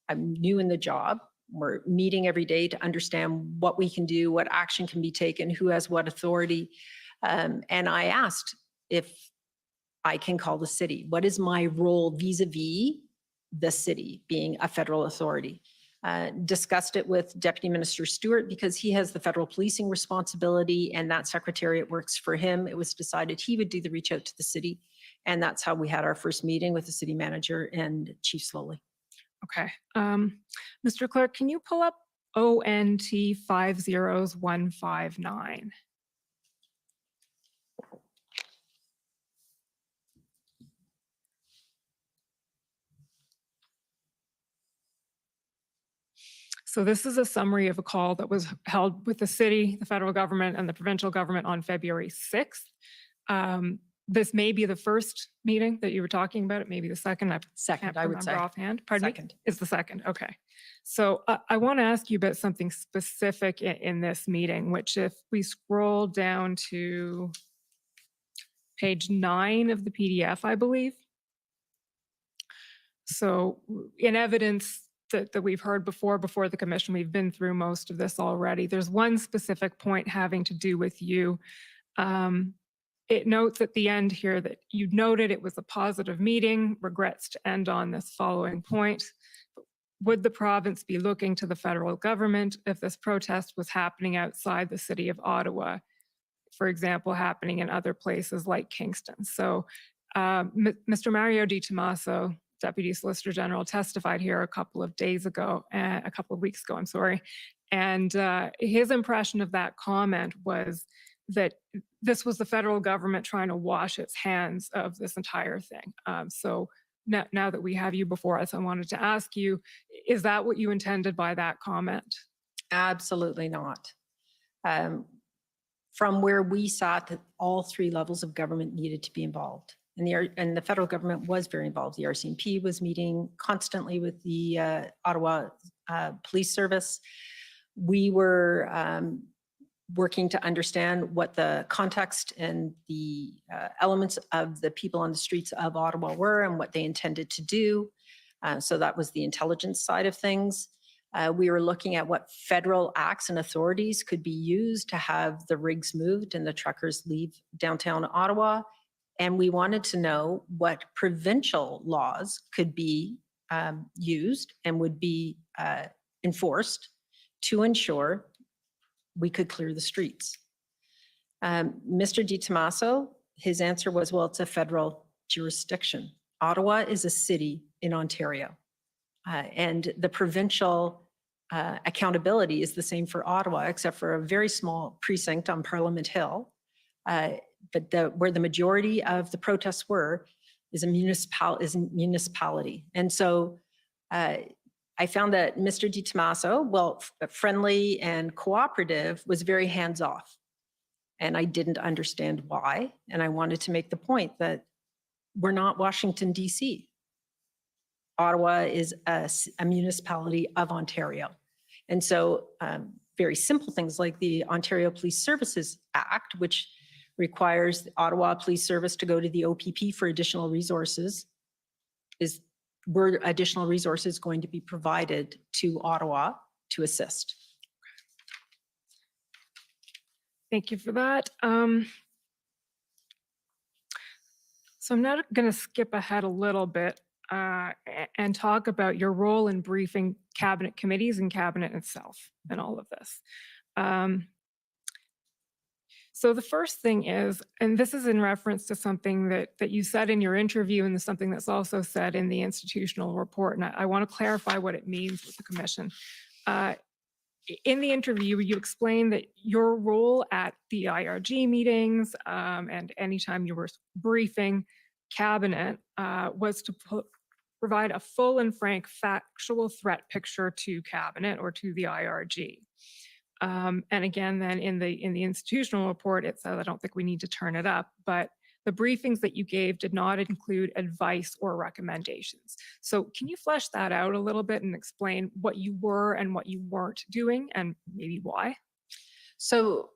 I'm new in the job. We're meeting every day to understand what we can do, what action can be taken, who has what authority. And I asked if I can call the city. What is my role vis-a-vis the city being a federal authority? Discussed it with Deputy Minister Stewart because he has the federal policing responsibility and that secretariat works for him. It was decided he would do the reach out to the city. And that's how we had our first meeting with the city manager and Chief Slowly. Okay. Mr. Clerk, can you pull up ONT 50159? So this is a summary of a call that was held with the city, the federal government, and the provincial government on February 6th. This may be the first meeting that you were talking about. It may be the second. Second, I would say. Offhand. Pardon Second. me? Is the second. Okay. So I want to ask you about something specific in this meeting, which if we scroll down to page 9 of the PDF, I believe. So in evidence that we've heard before the commission, we've been through most of this already. There's one specific point having to do with you. It notes at the end here that you noted it was a positive meeting, regrets to end on this following point. Would the province be looking to the federal government if this protest was happening outside the city of Ottawa, for example, happening in other places like Kingston? So Mr. Mario Di Tommaso, Deputy Solicitor General, testified here a couple of weeks ago, I'm sorry. And his impression of that comment was that this was the federal government trying to wash its hands of this entire thing. So now that we have you before us, I wanted to ask you, is that what you intended by that comment? Absolutely not. From where we sat, all 3 levels of government needed to be involved. And the federal government was very involved. The RCMP was meeting constantly with the Ottawa Police Service. We were working to understand what the context and the elements of the people on the streets of Ottawa were and what they intended to do. So that was the intelligence side of things. We were looking at what federal acts and authorities could be used to have the rigs moved and the truckers leave downtown Ottawa. And we wanted to know what provincial laws could be used and would be enforced to ensure we could clear the streets. Mr. Di Tommaso, his answer was, well, it's a federal jurisdiction. Ottawa is a city in Ontario. And the provincial accountability is the same for Ottawa, except for a very small precinct on Parliament Hill. But where the majority of the protests were is a municipality. And so I found that Mr. Di Tommaso, well, friendly and cooperative, was very hands-off. And I didn't understand why. And I wanted to make the point that we're not Washington, D.C. Ottawa is a municipality of Ontario. And so very simple things like the Ontario Police Services Act, which requires the Ottawa Police Service to go to the OPP for additional resources, were additional resources going to be provided to Ottawa to assist? Thank you for that. So I'm now going to skip ahead a little bit and talk about your role in briefing cabinet committees and cabinet itself and all of this. So the first thing is, and this is in reference to something that you said in your interview and something that's also said in the institutional report, and I want to clarify what it means with the commission. In the interview, you explained that your role at the IRG meetings and anytime you were briefing cabinet was to provide a full and frank factual threat picture to cabinet or to the IRG. And again, then in the institutional report, it says, I don't think we need to turn it up, but the briefings that you gave did not include advice or recommendations. So can you flesh that out a little bit and explain what you were and what you weren't doing and maybe why? So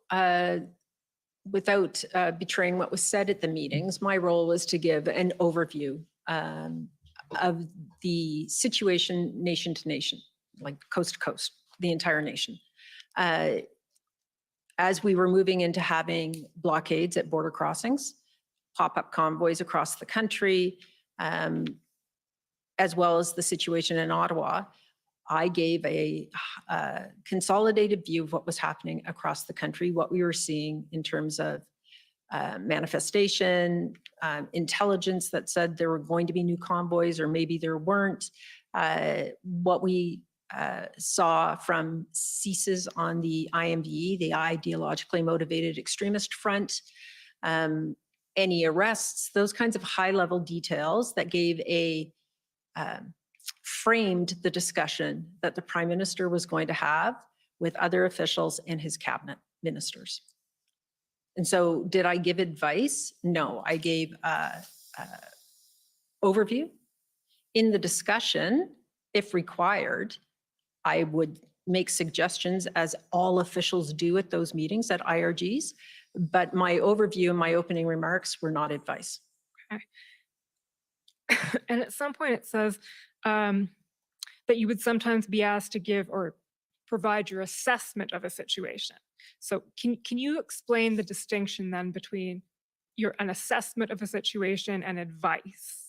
without betraying what was said at the meetings, my role was to give an overview of the situation nation to nation, like coast to coast, the entire nation. As we were moving into having blockades at border crossings, pop-up convoys across the country, as well as the situation in Ottawa, I gave a consolidated view of what was happening across the country, what we were seeing in terms of manifestation, intelligence that said there were going to be new convoys or maybe there weren't, what we saw from ceases on the IMVE, the ideologically motivated extremist front, any arrests, those kinds of high-level details that gave framed the discussion that the Prime Minister was going to have with other officials and his cabinet ministers. And so did I give advice? No, I gave overview. In the discussion, if required, I would make suggestions as all officials do at those meetings at IRGs, but my overview and my opening remarks were not advice. Okay. And at some point it says that you would sometimes be asked to give or provide your assessment of a situation. So can you explain the distinction then between an assessment of a situation and advice?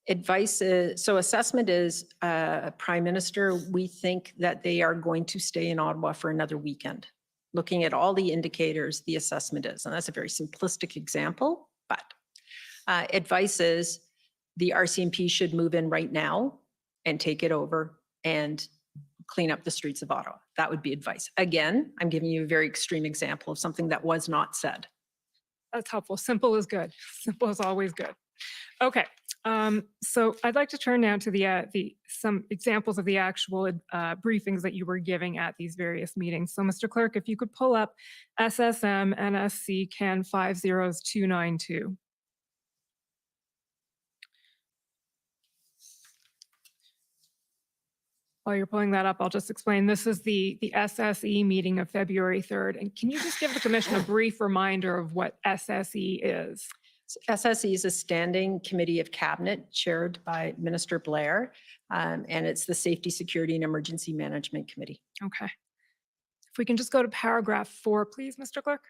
Advice is, so assessment is, Prime Minister, we think that they are going to stay in Ottawa for another weekend. Looking at all the indicators, the assessment is, and that's a very simplistic example, but advice is the RCMP should move in right now and take it over and clean up the streets of Ottawa. That would be advice. Again, I'm giving you a very extreme example of something that was not said. That's helpful. Simple is good. Simple is always good. Okay. So I'd like to turn now to some examples of the actual briefings that you were giving at these various meetings. So Mr. Clerk, if you could pull up SSM NSC CAN 50292. While you're pulling that up, I'll just explain. This is the SSE meeting of February 3rd. And can you just give the commission a brief reminder of what SSE is? SSE is a standing committee of cabinet chaired by Minister Blair, and it's the Safety, Security, and Emergency Management Committee. Okay. If we can just go to paragraph 4, please, Mr. Clerk.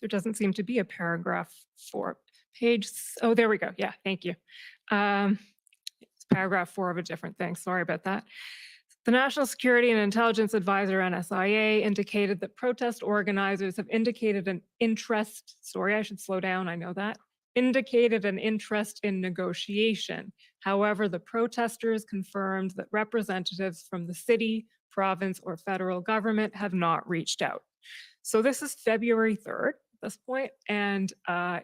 There doesn't seem to be a paragraph 4. Oh, there we go. Yeah, thank you. It's paragraph 4 of a different thing. Sorry about that. The National Security and Intelligence Advisor, NSIA, indicated that protest organizers have indicated an interest, sorry, I should slow down, I know that, indicated an interest in negotiation. However, the protesters confirmed that representatives from the city, province, or federal government have not reached out. So this is February 3rd at this point, and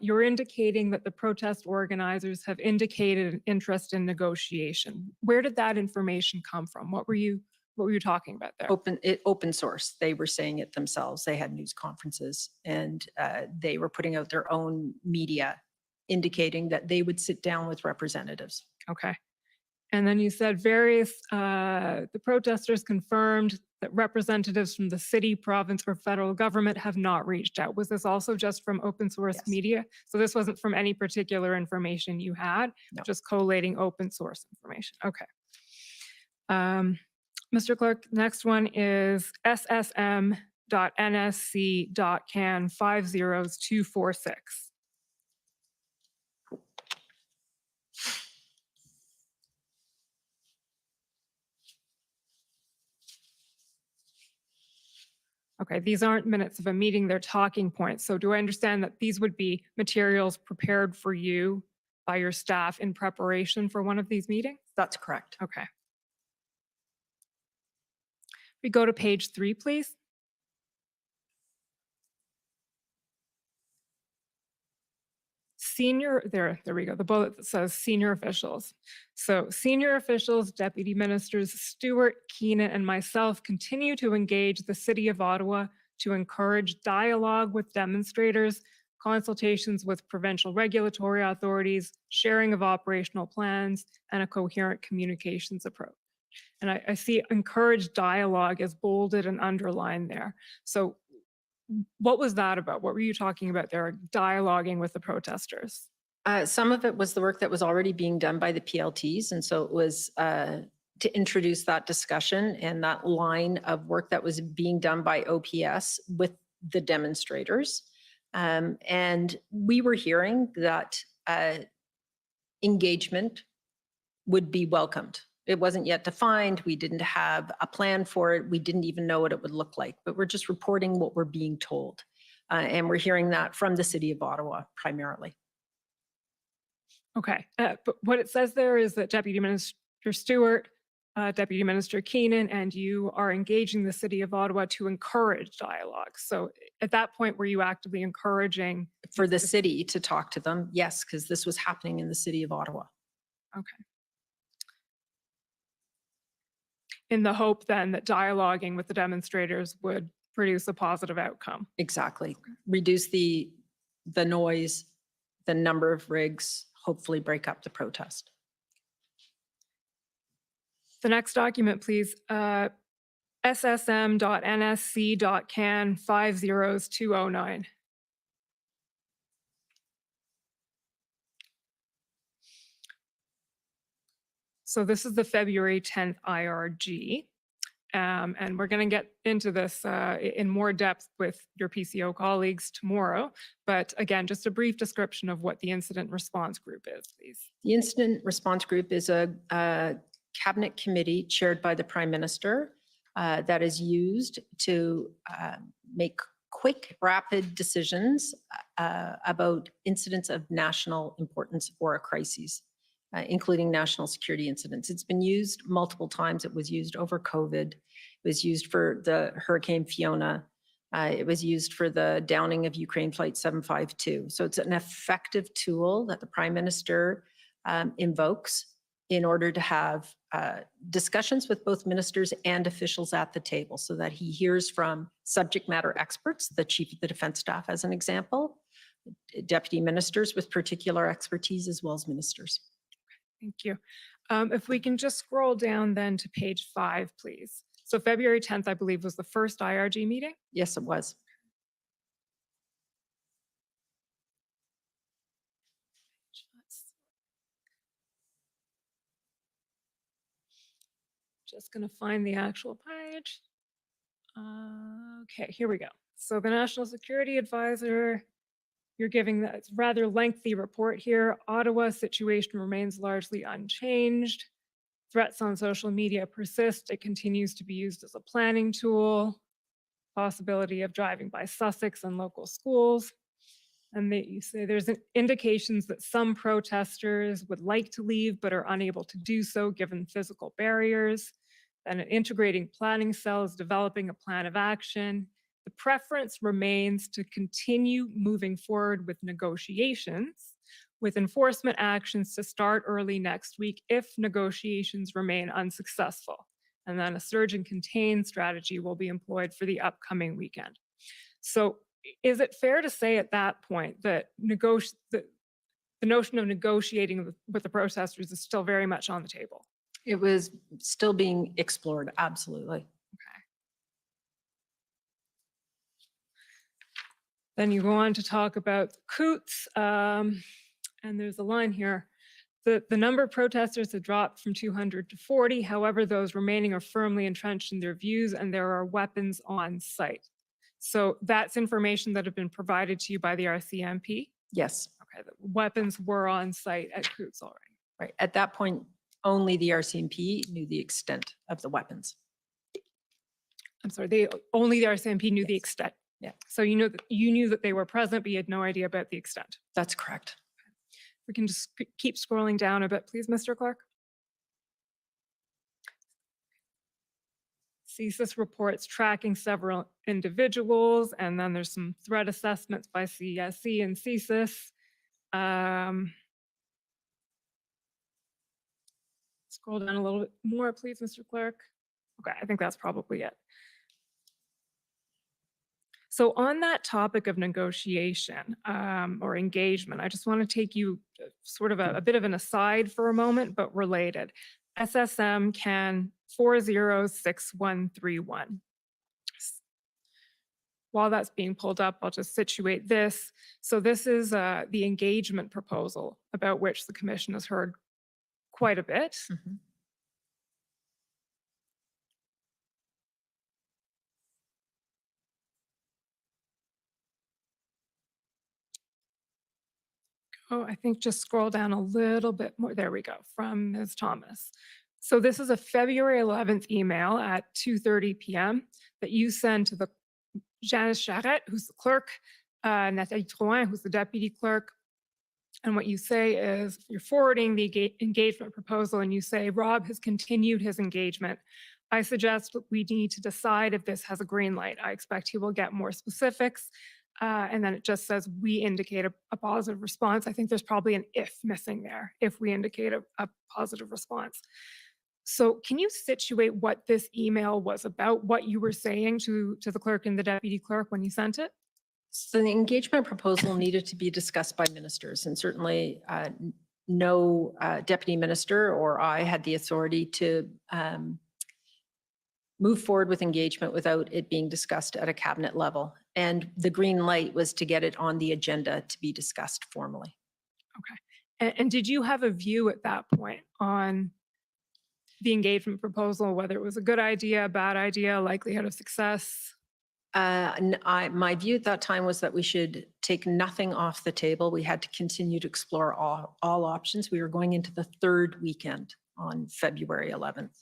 you're indicating that the protest organizers have indicated an interest in negotiation. Where did that information come from? What were you talking about there? Open source. They were saying it themselves. They had news conferences, and they were putting out their own media indicating that they would sit down with representatives. Okay. And then you said the protesters confirmed that representatives from the city, province, or federal government have not reached out. Was this also just from open source media? So this wasn't from any particular information you had, just collating open source information. Okay. Mr. Clerk, next one is ssm.nsc.can 50246. Okay, these aren't minutes of a meeting, they're talking points. So do I understand that these would be materials prepared for you by your staff in preparation for one of these meetings? That's correct. Okay. We go to page 3, please. There we go, the bullet that says senior officials. So senior officials, deputy ministers Stewart, Keenan, and myself continue to engage the City of Ottawa to encourage dialogue with demonstrators, consultations with provincial regulatory authorities, sharing of operational plans, and a coherent communications approach. And I see encourage dialogue as bolded and underlined there. So what was that about? What were you talking about there, dialoguing with the protesters? Some of it was the work that was already being done by the PLTs. And so it was to introduce that discussion and that line of work that was being done by OPS with the demonstrators. And we were hearing that engagement would be welcomed. It wasn't yet defined. We didn't have a plan for it. We didn't even know what it would look like, but we're just reporting what we're being told. And we're hearing that from the City of Ottawa primarily. Okay, but what it says there is that Deputy Minister Stewart, Deputy Minister Keenan, and you are engaging the City of Ottawa to encourage dialogue. So at that point, were you actively encouraging? For the city to talk to them? Yes, because this was happening in the City of Ottawa. Okay. In the hope then that dialoguing with the demonstrators would produce a positive outcome. Exactly. Reduce the noise, the number of rigs, hopefully break up the protest. The next document, please. ssm.nsc.can 50209. So this is the February 10th IRG. And we're going to get into this in more depth with your PCO colleagues tomorrow. But again, just a brief description of what the incident response group is, please. The incident response group is a cabinet committee chaired by the Prime Minister that is used to make quick, rapid decisions about incidents of national importance or a crisis. Including national security incidents. It's been used multiple times. It was used over COVID. It was used for the Hurricane Fiona. It was used for the downing of Ukraine Flight 752. So it's an effective tool that the Prime Minister invokes in order to have discussions with both ministers and officials at the table so that he hears from subject matter experts, the chief of the defense staff as an example, deputy ministers with particular expertise, as well as ministers. Thank you. If we can just scroll down then to page 5, please. So February 10th, I believe, was the first IRG meeting. Yes, it was. Just going to find the actual page. Okay, here we go. So the National Security Advisor, you're giving that rather lengthy report here. Ottawa situation remains largely unchanged. Threats on social media persist. It continues to be used as a planning tool. Possibility of driving by Sussex and local schools. And you say there's indications that some protesters would like to leave but are unable to do so given physical barriers. And an integrating planning cell is developing a plan of action. The preference remains to continue moving forward with negotiations, with enforcement actions to start early next week if negotiations remain unsuccessful. And then a surge and contain strategy will be employed for the upcoming weekend. So is it fair to say at that point that the notion of negotiating with the protesters is still very much on the table? It was still being explored, absolutely. Then you go on to talk about Coots, and there's a line here. The number of protesters have dropped from 200 to 40. However, those remaining are firmly entrenched in their views and there are weapons on site. So that's information that have been provided to you by the RCMP? Yes. Okay, the weapons were on site at Coots already. Right. At that point, only the RCMP knew the extent of the weapons. I'm sorry, only the RCMP knew the extent. Yeah. So you knew that they were present, but you had no idea about the extent. That's correct. We can just keep scrolling down a bit, please, Mr. Clerk. CSIS reports tracking several individuals, and then there's some threat assessments by CSC and CSIS. Scroll down a little bit more, please, Mr. Clerk. Okay, I think that's probably it. So on that topic of negotiation or engagement, I just want to take you sort of a bit of an aside for a moment, but related. SSM can 406131. While that's being pulled up, I'll just situate this. So this is the engagement proposal about which the Commission has heard quite a bit. Mm-hmm. Oh, I think just scroll down a little bit more. There we go, from Ms. Thomas. So this is a February 11th email at 2:30 p.m. that you send to the Janice Charette, who's the clerk, Nathalie Drouin, who's the deputy clerk. And what you say is you're forwarding the engagement proposal and you say, Rob has continued his engagement. I suggest we need to decide if this has a green light. I expect he will get more specifics. And then it just says we indicate a positive response. I think there's probably an if missing there, if we indicate a positive response. So can you situate what this email was about, what you were saying to the clerk and the deputy clerk when you sent it? So the engagement proposal needed to be discussed by ministers, and certainly no deputy minister or I had the authority to move forward with engagement without it being discussed at a cabinet level. And the green light was to get it on the agenda to be discussed formally. Okay. And did you have a view at that point on the engagement proposal, whether it was a good idea, a bad idea, likelihood of success? My view at that time was that we should take nothing off the table. We had to continue to explore all options. We were going into the third weekend on February 11th.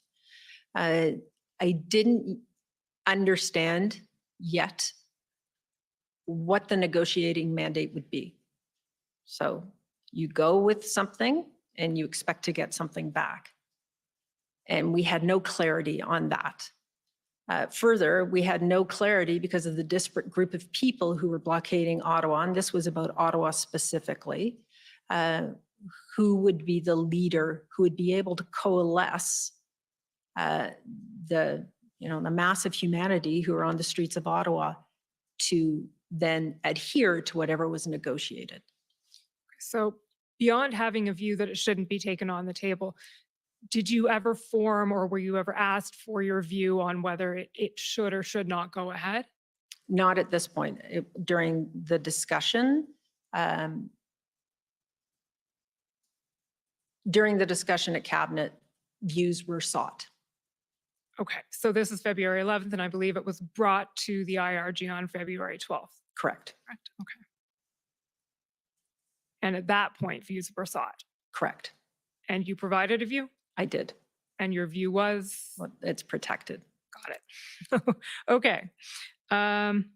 I didn't understand yet what the negotiating mandate would be. So you go with something and you expect to get something back. And we had no clarity on that. Further, we had no clarity because of the disparate group of people who were blockading Ottawa, and this was about Ottawa specifically. who would be the leader, who would be able to coalesce the mass of humanity who are on the streets of Ottawa to then adhere to whatever was negotiated. So beyond having a view that it shouldn't be taken on the table, did you ever form or were you ever asked for your view on whether it should or should not go ahead? Not at this point. During the discussion, at Cabinet, views were sought. Okay, so this is February 11th, and I believe it was brought to the IRG on February 12th. Correct. Correct, okay. And at that point, views were sought. Correct. And you provided a view? I did. And your view was? Well, it's protected. Got it. Okay. Can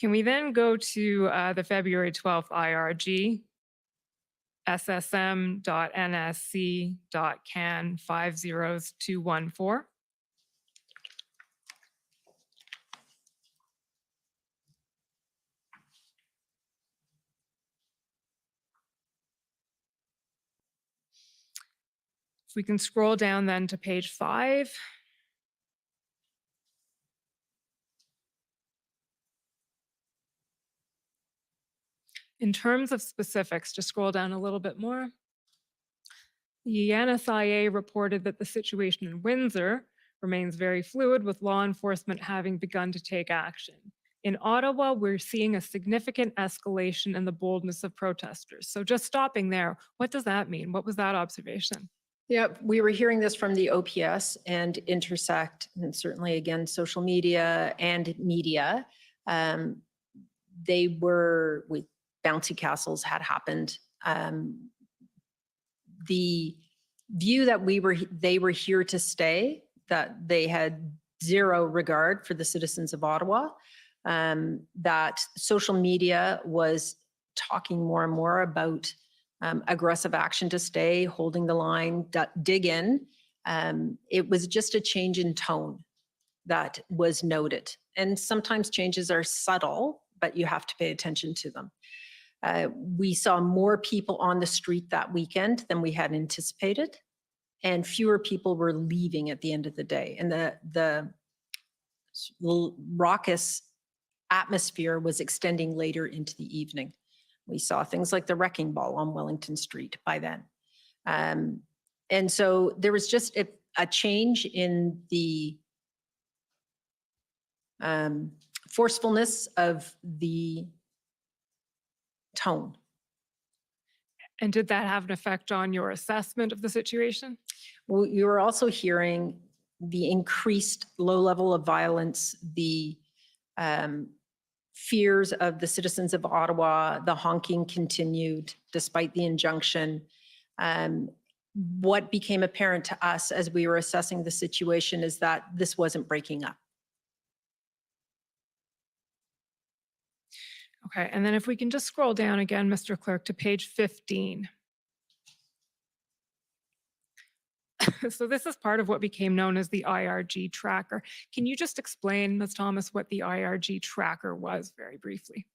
we then go to the February 12th IRG, ssm.nsc.can 50214? If we can scroll down then to page 5. In terms of specifics, just scroll down a little bit more. The NSIA reported that the situation in Windsor remains very fluid, with law enforcement having begun to take action. In Ottawa, we're seeing a significant escalation in the boldness of protesters. So just stopping there, what does that mean? What was that observation? Yeah, we were hearing this from the OPS and Intersect, and certainly again, social media and media. They were with bouncy castles had happened. The view that they were here to stay, that they had zero regard for the citizens of Ottawa, that social media was talking more and more about aggressive action to stay, holding the line, dig in. It was just a change in tone that was noted. And sometimes changes are subtle, but you have to pay attention to them. We saw more people on the street that weekend than we had anticipated, and fewer people were leaving at the end of the day. And the raucous atmosphere was extending later into the evening. We saw things like the wrecking ball on Wellington Street by then. And so there was just a change in the forcefulness of the tone. And did that have an effect on your assessment of the situation? Well, you were also hearing the increased low level of violence, the fears of the citizens of Ottawa, the honking continued despite the injunction. What became apparent to us as we were assessing the situation is that this wasn't breaking up. Okay, and then if we can just scroll down again, Mr. Clerk, to page 15. So this is part of what became known as the IRG tracker. Can you just explain, Ms. Thomas, what the IRG tracker was very briefly?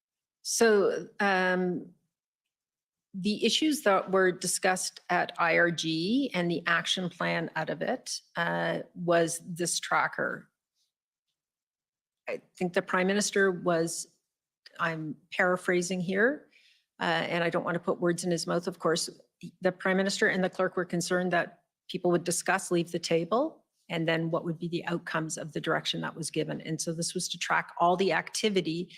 So the issues that were discussed at IRG and the action plan out of it was this tracker. I think the Prime Minister was, I'm paraphrasing here, and I don't want to put words in his mouth, of course. The Prime Minister and the clerk were concerned that people would discuss, leave the table, and then what would be the outcomes of the direction that was given. And so this was to track all the activity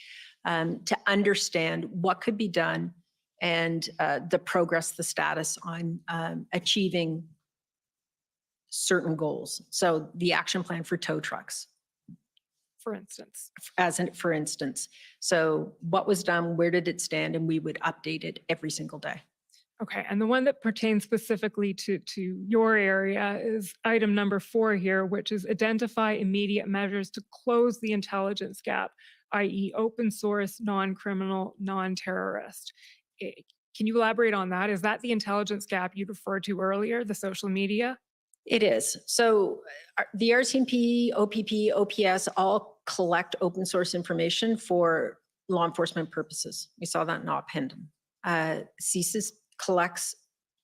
to understand what could be done and the progress, the status on achieving certain goals. So the action plan for tow trucks. For instance. For instance. So what was done, where did it stand, and we would update it every single day. Okay, and the one that pertains specifically to your area is item number 4 here, which is identify immediate measures to close the intelligence gap, i.e. open source, non-criminal, non-terrorist. Can you elaborate on that? Is that the intelligence gap you referred to earlier, the social media? It is. So the RCMP, OPP, OPS all collect open source information for law enforcement purposes. We saw that in Oppenden. CSIS collects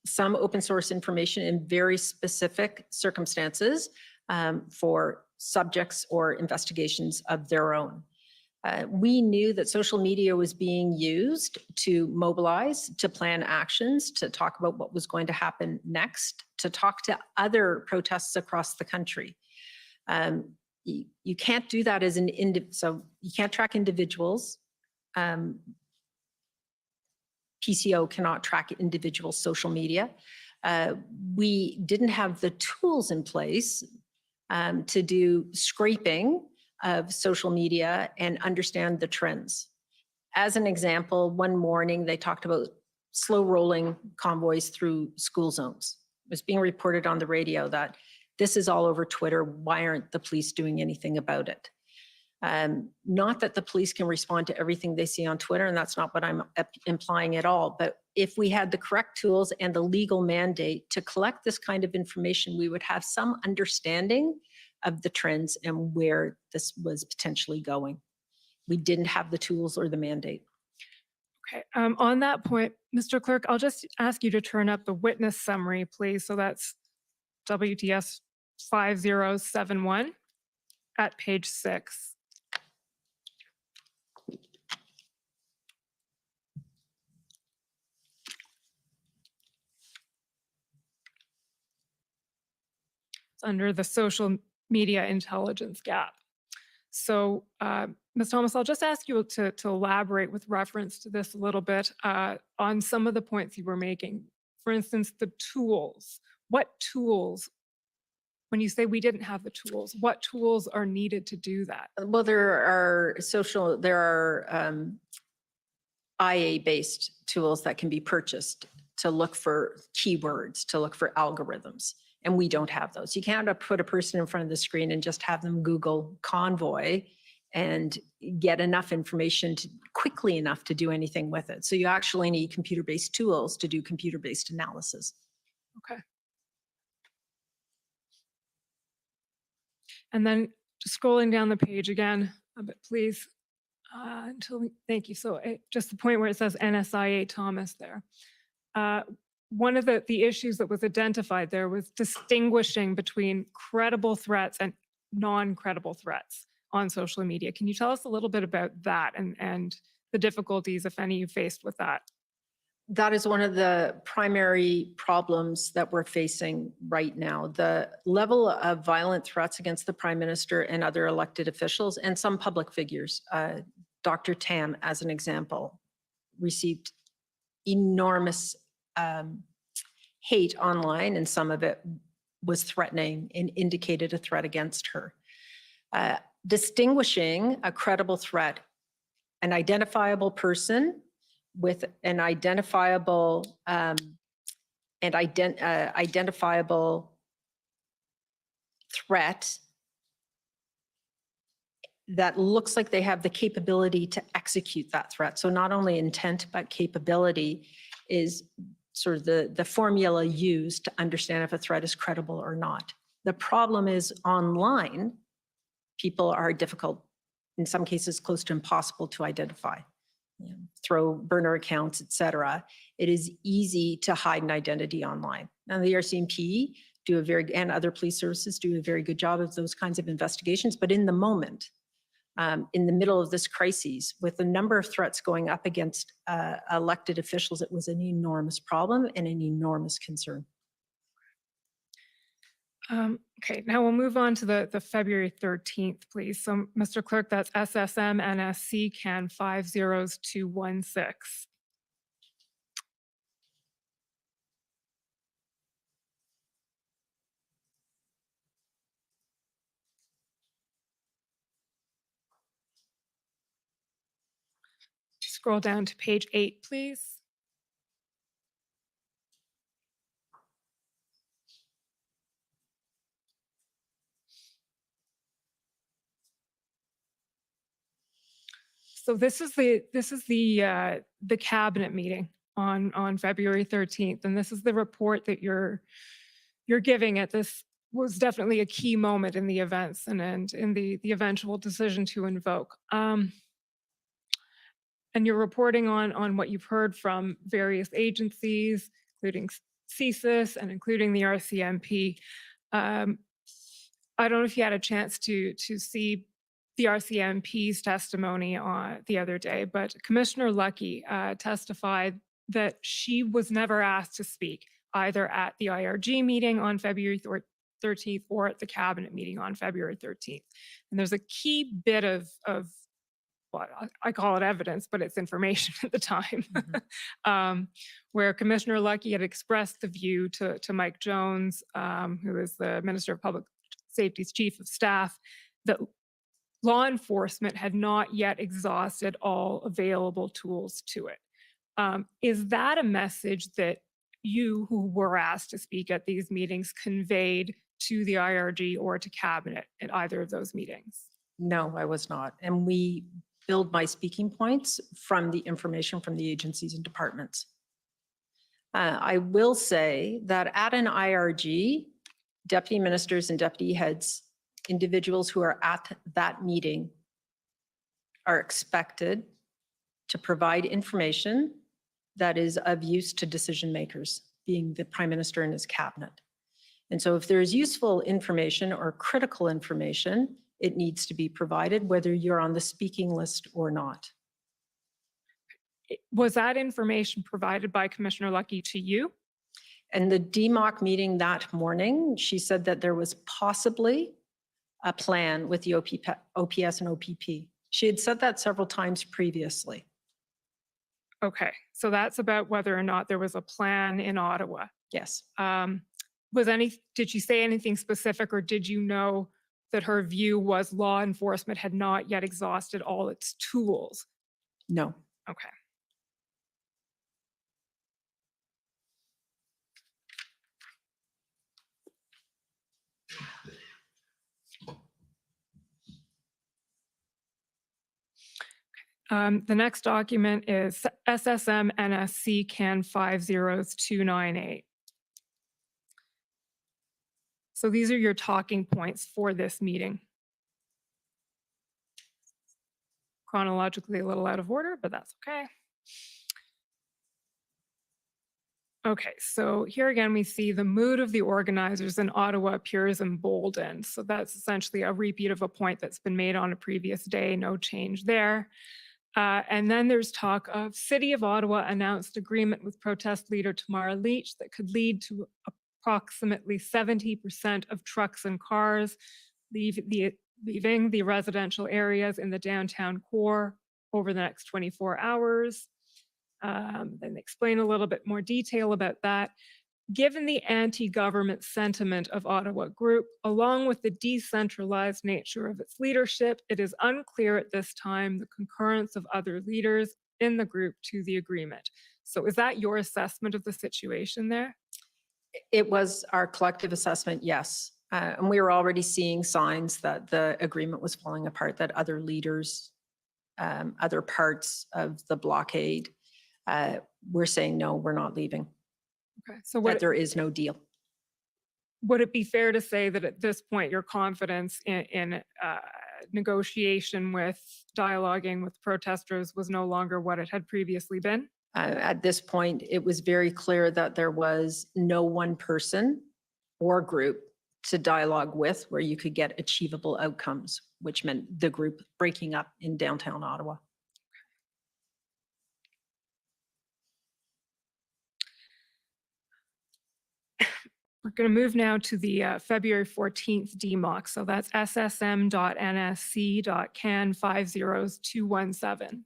some open source information in very specific circumstances for subjects or investigations of their own. We knew that social media was being used to mobilize, to plan actions, to talk about what was going to happen next, to talk to other protests across the country. You can't do that as so you can't track individuals. PCO cannot track individual social media. We didn't have the tools in place to do scraping of social media and understand the trends. As an example, one morning they talked about slow rolling convoys through school zones. It was being reported on the radio that this is all over Twitter. Why aren't the police doing anything about it? Not that the police can respond to everything they see on Twitter, and that's not what I'm implying at all. But if we had the correct tools and the legal mandate to collect this kind of information, we would have some understanding of the trends and where this was potentially going. We didn't have the tools or the mandate. Okay, on that point, Mr. Clerk, I'll just ask you to turn up the witness summary, please. So that's WTS 5071 at page 6. It's under the social media intelligence gap. So, Ms. Thomas, I'll just ask you to elaborate with reference to this a little bit on some of the points you were making. For instance, the tools. What tools, when you say we didn't have the tools, what tools are needed to do that? Well, there are IA-based tools that can be purchased to look for keywords, to look for algorithms. And we don't have those. You can't put a person in front of the screen and just have them Google convoy and get enough information to quickly enough to do anything with it. So you actually need computer-based tools to do computer-based analysis. Okay. And then just scrolling down the page again a bit, please. Thank you. So just the point where it says NSIA Thomas there. One of the issues that was identified there was distinguishing between credible threats and non-credible threats on social media. Can you tell us a little bit about that and the difficulties, if any, you faced with that? That is one of the primary problems that we're facing right now. The level of violent threats against the Prime Minister and other elected officials and some public figures. Dr. Tam, as an example, received enormous hate online, and some of it was threatening and indicated a threat against her. Distinguishing a credible threat, an identifiable person with an identifiable identifiable threat that looks like they have the capability to execute that threat. So not only intent, but capability is sort of the formula used to understand if a threat is credible or not. The problem is online, people are difficult, in some cases close to impossible to identify. You know, throw burner accounts, et cetera. It is easy to hide an identity online. Now the RCMP and other police services do a very good job of those kinds of investigations, but in the moment, in the middle of this crisis, with the number of threats going up against elected officials, it was an enormous problem and an enormous concern. Okay, now we'll move on to the February 13th, please. So, Mr. Clerk, that's SSM NSC CAN 50216. Scroll down to page 8, please. So this is the cabinet meeting on February 13th, and this is the report that you're giving it. This was definitely a key moment in the events and in the eventual decision to invoke. and you're reporting on what you've heard from various agencies, including CSIS and including the RCMP. I don't know if you had a chance to see the RCMP's testimony on the other day, but Commissioner Lucky testified that she was never asked to speak either at the IRG meeting on February 13th or at the cabinet meeting on February 13th. And there's a key bit of well, I call it evidence, but it's information at the time, where Commissioner Lucky had expressed the view to Mike Jones, who is the Minister of Public Safety's Chief of Staff, that law enforcement had not yet exhausted all available tools to it. Is that a message that you, who were asked to speak at these meetings, conveyed to the IRG or to cabinet at either of those meetings? No, I was not. And we build my speaking points from the information from the agencies and departments. I will say that at an IRG, deputy ministers and deputy heads, individuals who are at that meeting are expected to provide information that is of use to decision makers, being the Prime Minister and his cabinet. And so if there is useful information or critical information, it needs to be provided, whether you're on the speaking list or not. Was that information provided by Commissioner Lucky to you? And the DMOC meeting that morning, she said that there was possibly a plan with the OPS and OPP. She had said that several times previously. Okay, so that's about whether or not there was a plan in Ottawa. Yes. Did she say anything specific, or did you know that her view was law enforcement had not yet exhausted all its tools? No. Okay. The next document is SSM NSC CAN 50298. So these are your talking points for this meeting. Chronologically a little out of order, but that's okay. Okay, so here again, we see the mood of the organizers in Ottawa appears emboldened. So that's essentially a repeat of a point that's been made on a previous day, no change there. And then there's talk of City of Ottawa announced agreement with protest leader Tamara Leach that could lead to approximately 70% of trucks and cars leaving the residential areas in the downtown core over the next 24 hours. Then they explain a little bit more detail about that. Given the anti-government sentiment of Ottawa Group, along with the decentralized nature of its leadership, it is unclear at this time the concurrence of other leaders in the group to the agreement. So is that your assessment of the situation there? It was our collective assessment, yes. And we were already seeing signs that the agreement was falling apart, that other leaders, other parts of the blockade were saying, no, we're not leaving. Okay, so that there is no deal. Would it be fair to say that at this point, your confidence in negotiation with dialoguing with protesters was no longer what it had previously been? At this point, it was very clear that there was no one person or group to dialogue with where you could get achievable outcomes, which meant the group breaking up in downtown Ottawa. We're going to move now to the February 14th DMOC. So that's ssm.nsc.can 50217.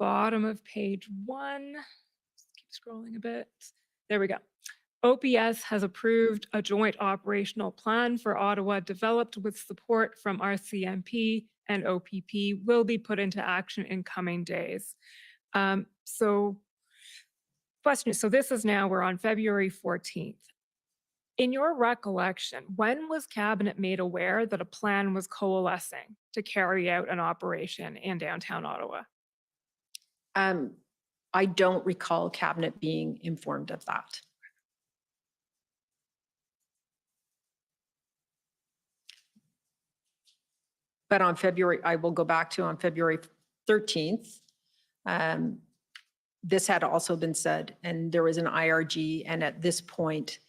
Bottom of page 1. Just keep scrolling a bit. There we go. OPS has approved a joint operational plan for Ottawa developed with support from RCMP and OPP will be put into action in coming days. So this is now, we're on February 14th. In your recollection, when was Cabinet made aware that a plan was coalescing to carry out an operation in downtown Ottawa? I don't recall cabinet being informed of that. But on February, I will go back to on February 13th, this had also been said, and there was an IRG, and at this point,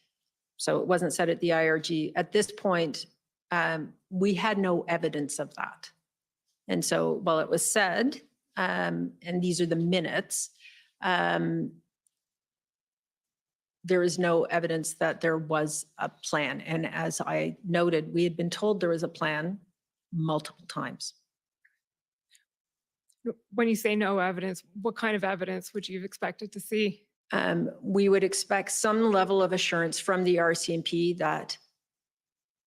so it wasn't said at the IRG, at this point, we had no evidence of that. And so while it was said, and these are the minutes, there is no evidence that there was a plan. And as I noted, we had been told there was a plan multiple times. When you say no evidence, what kind of evidence would you have expected to see? We would expect some level of assurance from the RCMP that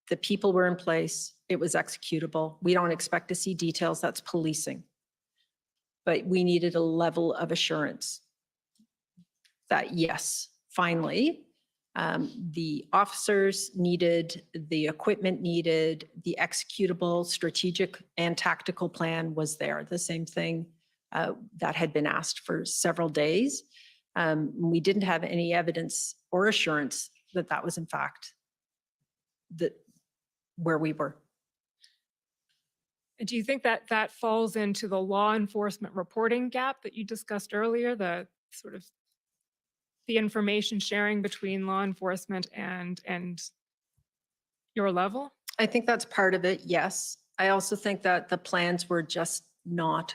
the people were in place, it was executable. We don't expect to see details, that's policing. But we needed a level of assurance that yes, finally, the officers needed, the equipment needed, the executable strategic and tactical plan was there. The same thing that had been asked for several days. We didn't have any evidence or assurance that that was in fact where we were. Do you think that that falls into the law enforcement reporting gap that you discussed earlier, the sort of the information sharing between law enforcement and your level? I think that's part of it, yes. I also think that the plans were just not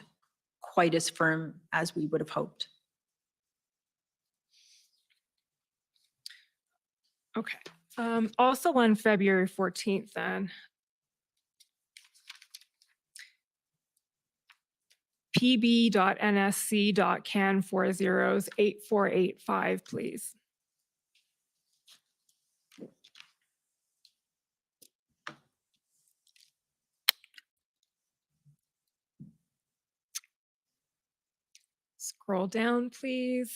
quite as firm as we would have hoped. Okay. Also on February 14th then, pb.nsc.can40s8485, please. Scroll down, please.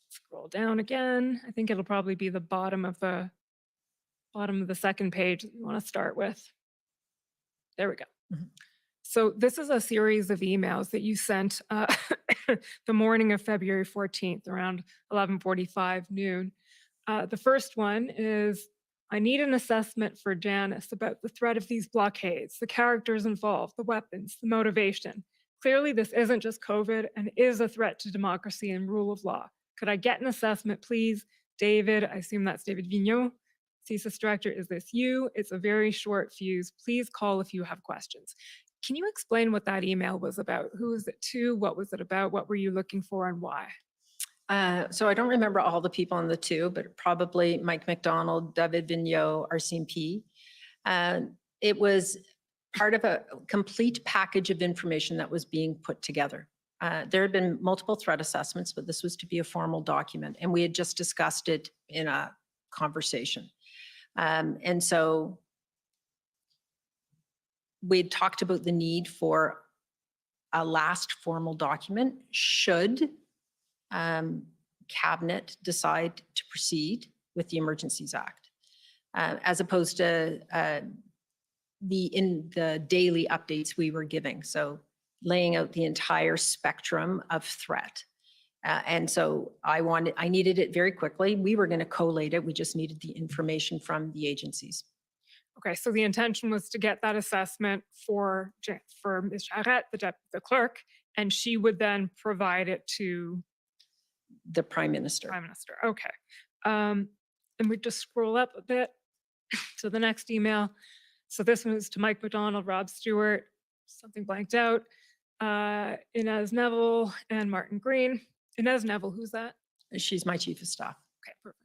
Scroll down again. I think it'll probably be the bottom of the second page that you want to start with. There we go. Mm-hmm. So this is a series of emails that you sent the morning of February 14th around 11:45 noon. The first one is, I need an assessment for Janice about the threat of these blockades, the characters involved, the weapons, the motivation. Clearly, this isn't just COVID and is a threat to democracy and rule of law. Could I get an assessment, please? David, I assume that's David Vigneault. CSIS director, is this you? It's a very short fuse. Please call if you have questions. Can you explain what that email was about? Who was it to? What was it about? What were you looking for and why? So I don't remember all the people on the two, but probably Mike McDonald, David Vigneault, RCMP. It was part of a complete package of information that was being put together. There had been multiple threat assessments, but this was to be a formal document, and we had just discussed it in a conversation. And so we had talked about the need for a last formal document should cabinet decide to proceed with the Emergencies Act, as opposed to in the daily updates we were giving. So laying out the entire spectrum of threat. And so I needed it very quickly. We were going to collate it. We just needed the information from the agencies. Okay, so the intention was to get that assessment for Ms. Charette, the clerk, and she would then provide it to the Prime Minister. Prime Minister, okay. And we just scroll up a bit to the next email. So this one is to Mike McDonald, Rob Stewart, something blanked out, Inez Neville and Martin Green. Inez Neville, who's that? She's my chief of staff. Okay, perfect.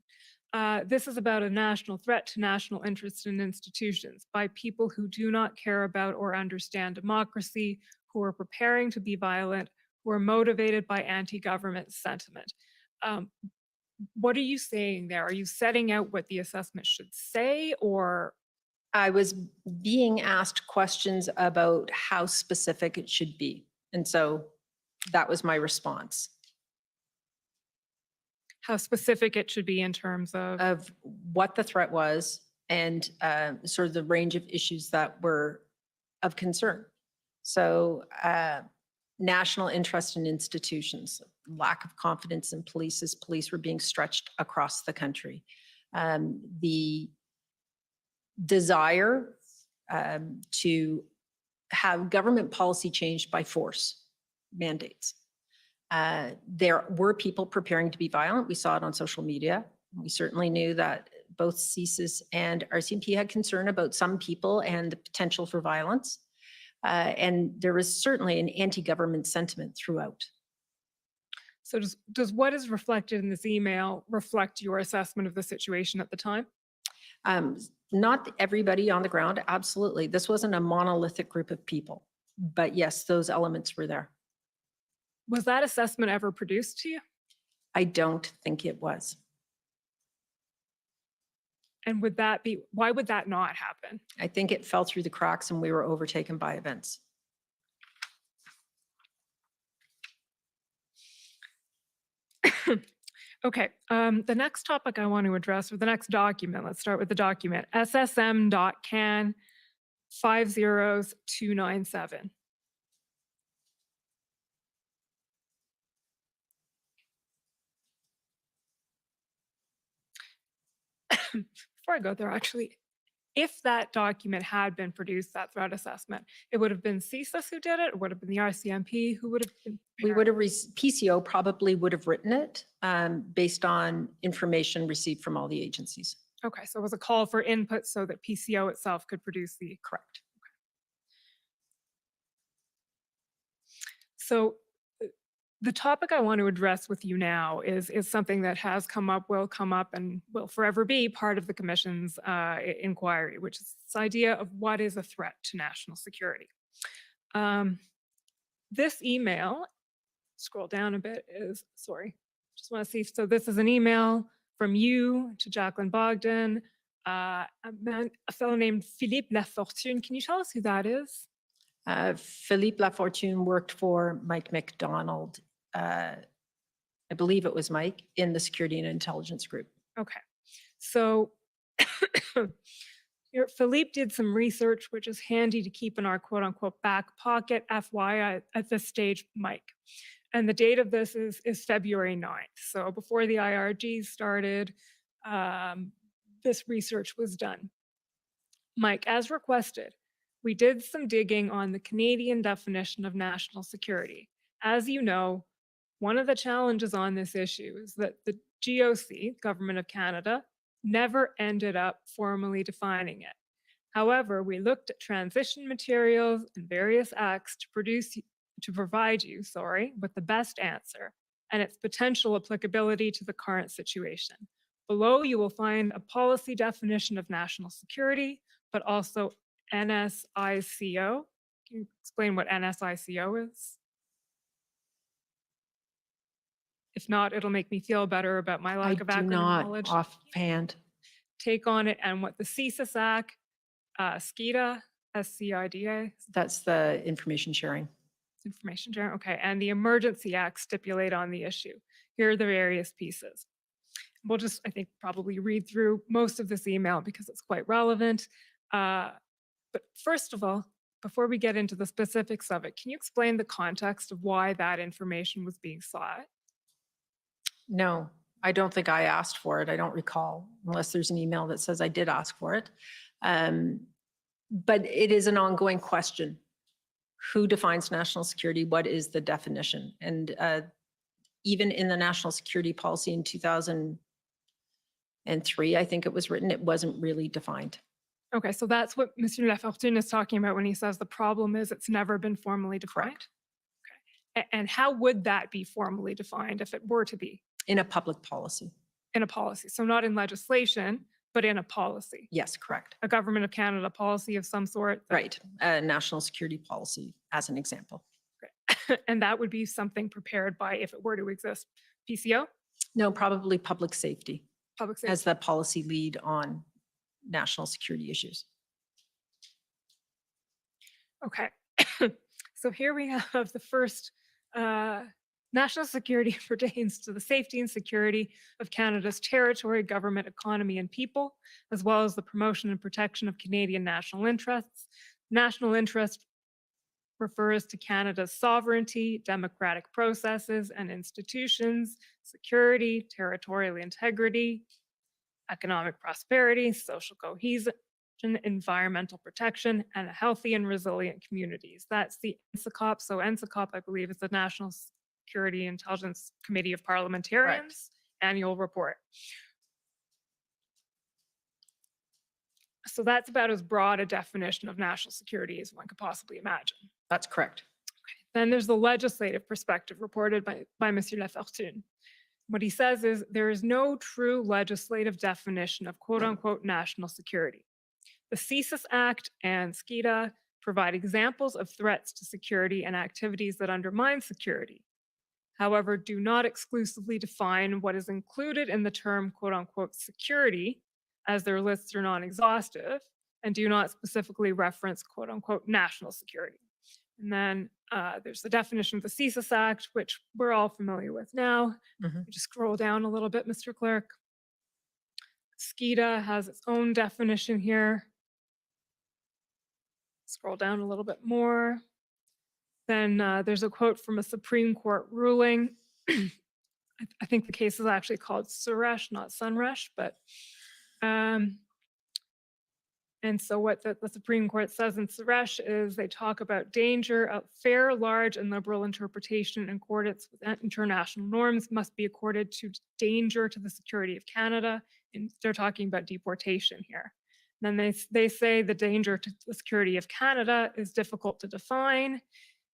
This is about a national threat to national interests and institutions by people who do not care about or understand democracy, who are preparing to be violent, who are motivated by anti-government sentiment. What are you saying there? Are you setting out what the assessment should say, or? I was being asked questions about how specific it should be. And so that was my response. How specific it should be in terms of what the threat was and sort of the range of issues that were of concern. So national interest in institutions, lack of confidence in police as police were being stretched across the country. The desire to have government policy changed by force mandates. There were people preparing to be violent. We saw it on social media. We certainly knew that both CSIS and RCMP had concern about some people and the potential for violence. And there was certainly an anti-government sentiment throughout. So does what is reflected in this email reflect your assessment of the situation at the time? Not everybody on the ground, absolutely. This wasn't a monolithic group of people, but yes, those elements were there. Was that assessment ever produced to you? I don't think it was. And why would that not happen? I think it fell through the cracks and we were overtaken by events. Okay, the next topic I want to address, or the next document, let's start with the document, SSM.can 50297. Before I go there, actually, if that document had been produced, that threat assessment, it would have been CSIS who did it, or would have been the RCMP who would have been? We would have, PCO probably would have written it based on information received from all the agencies. Okay, so it was a call for input so that PCO itself could produce the. Correct. Okay. So the topic I want to address with you now is something that has come up, will come up, and will forever be part of the Commission's inquiry, which is this idea of what is a threat to national security. This email, scroll down a bit, just want to see. So this is an email from you to Jacqueline Bogdan, a fellow named Philippe Lafortune. Can you tell us who that is? Philippe Lafortune worked for Mike McDonald. I believe it was Mike in the Security and Intelligence Group. Okay, so Philippe did some research, which is handy to keep in our quote unquote back pocket, FYI, at this stage, Mike. And the date of this is February 9th. So before the IRG started, this research was done. Mike, as requested, we did some digging on the Canadian definition of national security. As you know, one of the challenges on this issue is that the GOC, Government of Canada, never ended up formally defining it. However, we looked at transition materials and various acts to provide you with the best answer and its potential applicability to the current situation. Below, you will find a policy definition of national security, but also NSICO. Can you explain what NSICO is? If not, it'll make me feel better about my lack of I do acronym not knowledge. offhand. Take on it, and what the CSIS Act, SCIDA, SCIDA. That's the information sharing. Information sharing, okay, and the Emergency Act stipulate on the issue. Here are the various pieces. We'll just, I think, probably read through most of this email because it's quite relevant. But first of all, before we get into the specifics of it, can you explain the context of why that information was being sought? No, I don't think I asked for it. I don't recall, unless there's an email that says I did ask for it. But it is an ongoing question. Who defines national security? What is the definition? And even in the national security policy in 2003, I think it was written, it wasn't really defined. Okay, so that's what Monsieur Lafortune is talking about when he says the problem is it's never been formally defined. Correct. Okay. And how would that be formally defined if it were to be? In a public policy. In a policy. So not in legislation, but in a policy. Yes, correct. A Government of Canada policy of some sort. Right, a national security policy as an example. Okay. And that would be something prepared by, if it were to exist, PCO? No, probably public safety. Public safety. As the policy lead on national security issues. Okay. So here we have the first national security pertains to the safety and security of Canada's territory, government, economy, and people, as well as the promotion and protection of Canadian national interests. National interest refers to Canada's sovereignty, democratic processes and institutions, security, territorial integrity, economic prosperity, social cohesion, environmental protection, and healthy and resilient communities. That's the NSICOP. So NSICOP, I believe, is the National Security Intelligence Committee of Parliamentarians annual report. So that's about as broad a definition of national security as one could possibly imagine. That's correct. Then there's the legislative perspective reported by Monsieur Lafortune. What he says is there is no true legislative definition of quote unquote national security. The CSIS Act and SCIDA provide examples of threats to security and activities that undermine security. However, do not exclusively define what is included in the term quote unquote security, as their lists are non-exhaustive, and do not specifically reference quote unquote national security. And then there's the definition of the CSIS Act, which we're all familiar with now. Just scroll down a little bit, Mr. Clerk. SCIDA has its own definition here. Scroll down a little bit more. Then there's a quote from a Supreme Court ruling. I think the case is actually called Suresh, not Sunresh, but and so what the Supreme Court says in Suresh is they talk about danger, a fair, large, and liberal interpretation in accordance with international norms must be accorded to danger to the security of Canada. And they're talking about deportation here. Then they say the danger to the security of Canada is difficult to define.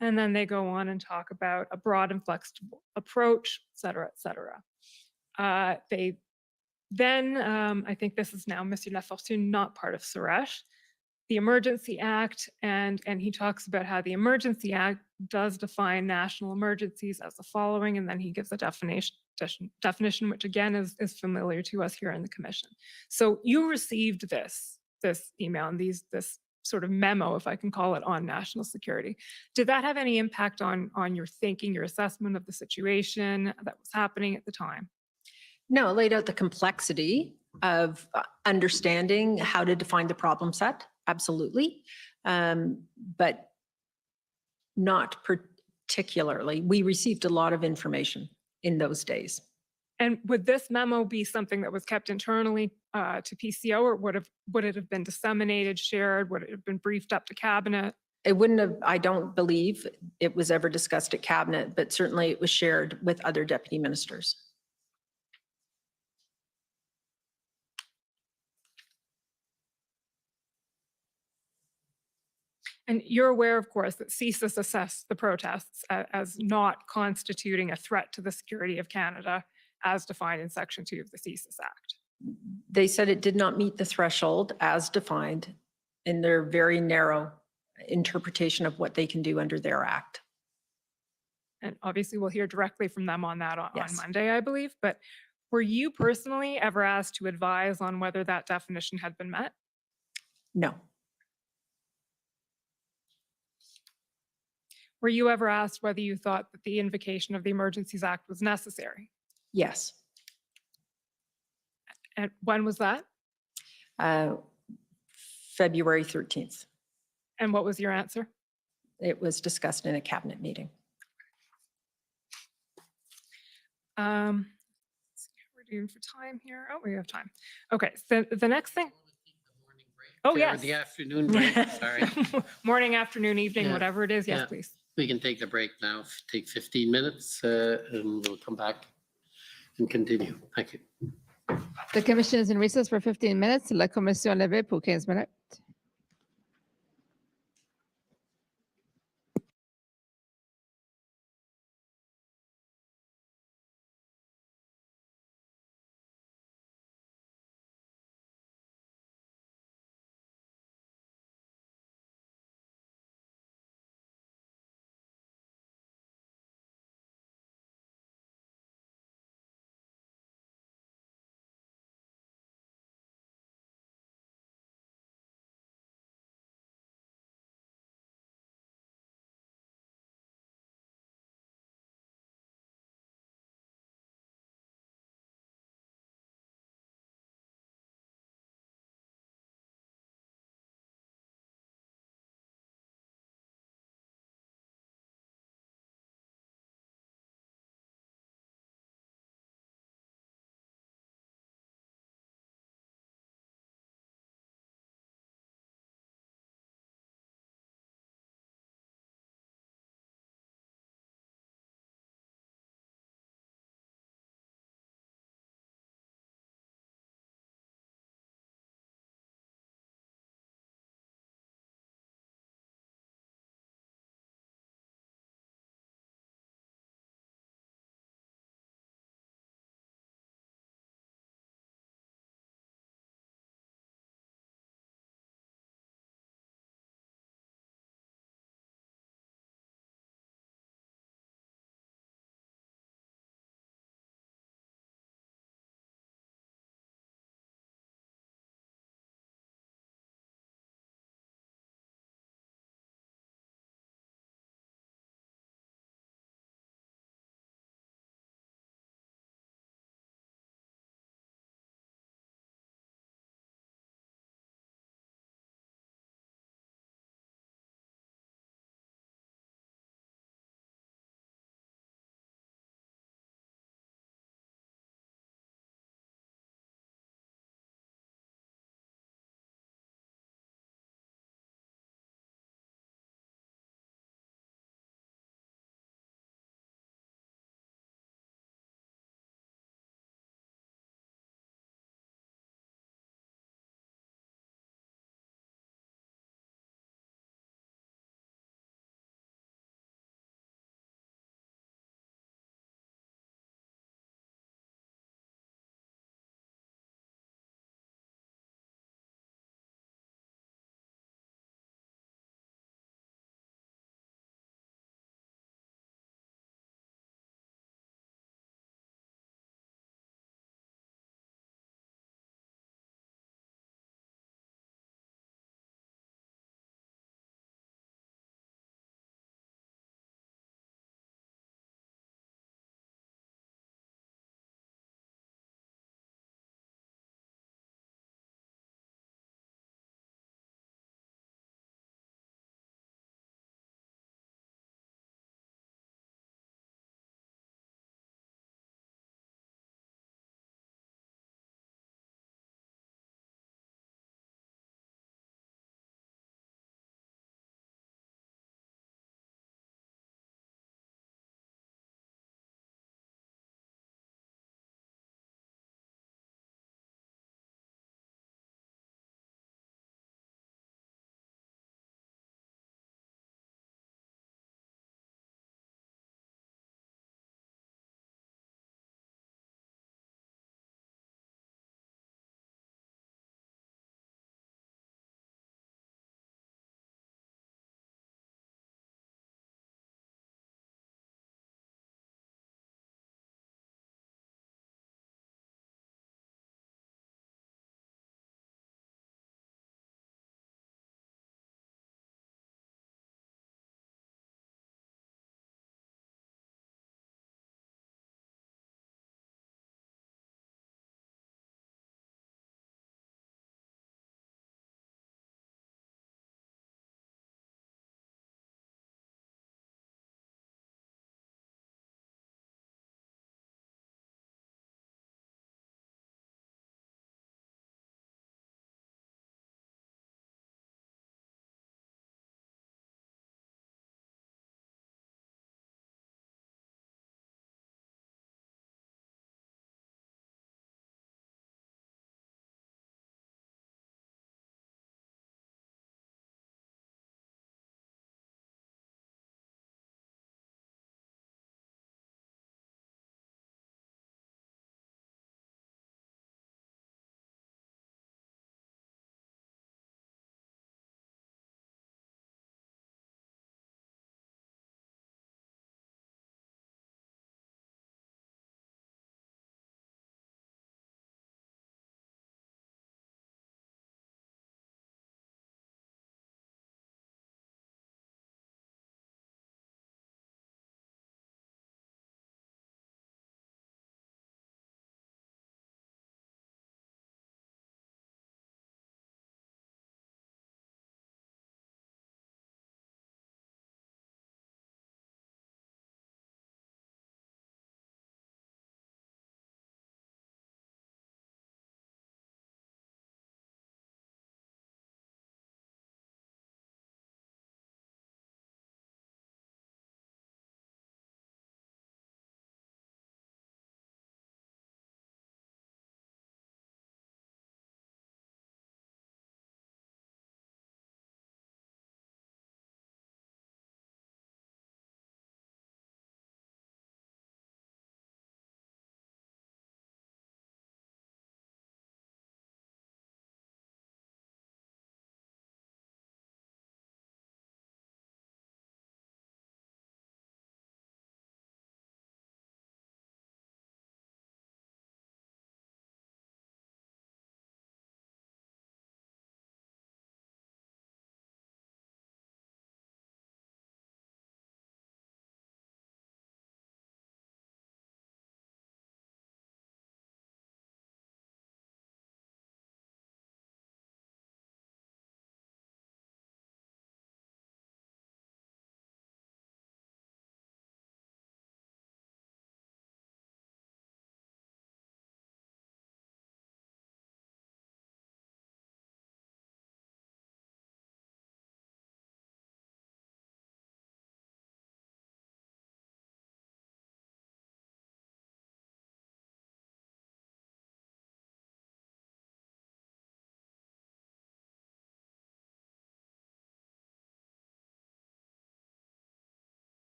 And then they go on and talk about a broad and flexible approach, et cetera, et cetera. Then, I think this is now Monsieur Lafortune, not part of Suresh, the Emergency Act, and he talks about how the Emergency Act does define national emergencies as the following, and then he gives a definition, which again is familiar to us here in the commission. So you received this email and this sort of memo, if I can call it, on national security. Did that have any impact on your thinking, your assessment of the situation that was happening at the time? No, it laid out the complexity of understanding how to define the problem set, absolutely. But not particularly. We received a lot of information in those days. And would this memo be something that was kept internally to PCO, or would it have been disseminated, shared? Would it have been briefed up to cabinet? It wouldn't have, I don't believe it was ever discussed at cabinet, but certainly it was shared with other deputy ministers. And you're aware, of course, that CSIS assessed the protests as not constituting a threat to the security of Canada as defined in Section 2 of the CSIS Act. They said it did not meet the threshold as defined in their very narrow interpretation of what they can do under their act. And obviously we'll hear directly from them on that on Yes. Monday, I believe. But were you personally ever asked to advise on whether that definition had been met? No. Were you ever asked whether you thought that the invocation of the Emergencies Act was necessary? Yes. And when was that? February 13th. And what was your answer? It was discussed in a cabinet meeting. Let's see how we're doing for time here. Oh, we have time. Okay, so the next thing. Oh, Or yes. the afternoon break, sorry. Morning, afternoon, evening, Yeah. whatever it is. Yes, Yeah. please. We can take the break now, take 15 minutes, and we'll come back and continue. Thank you. The commission is in recess for 15 minutes. La commission levée pour 15 minutes.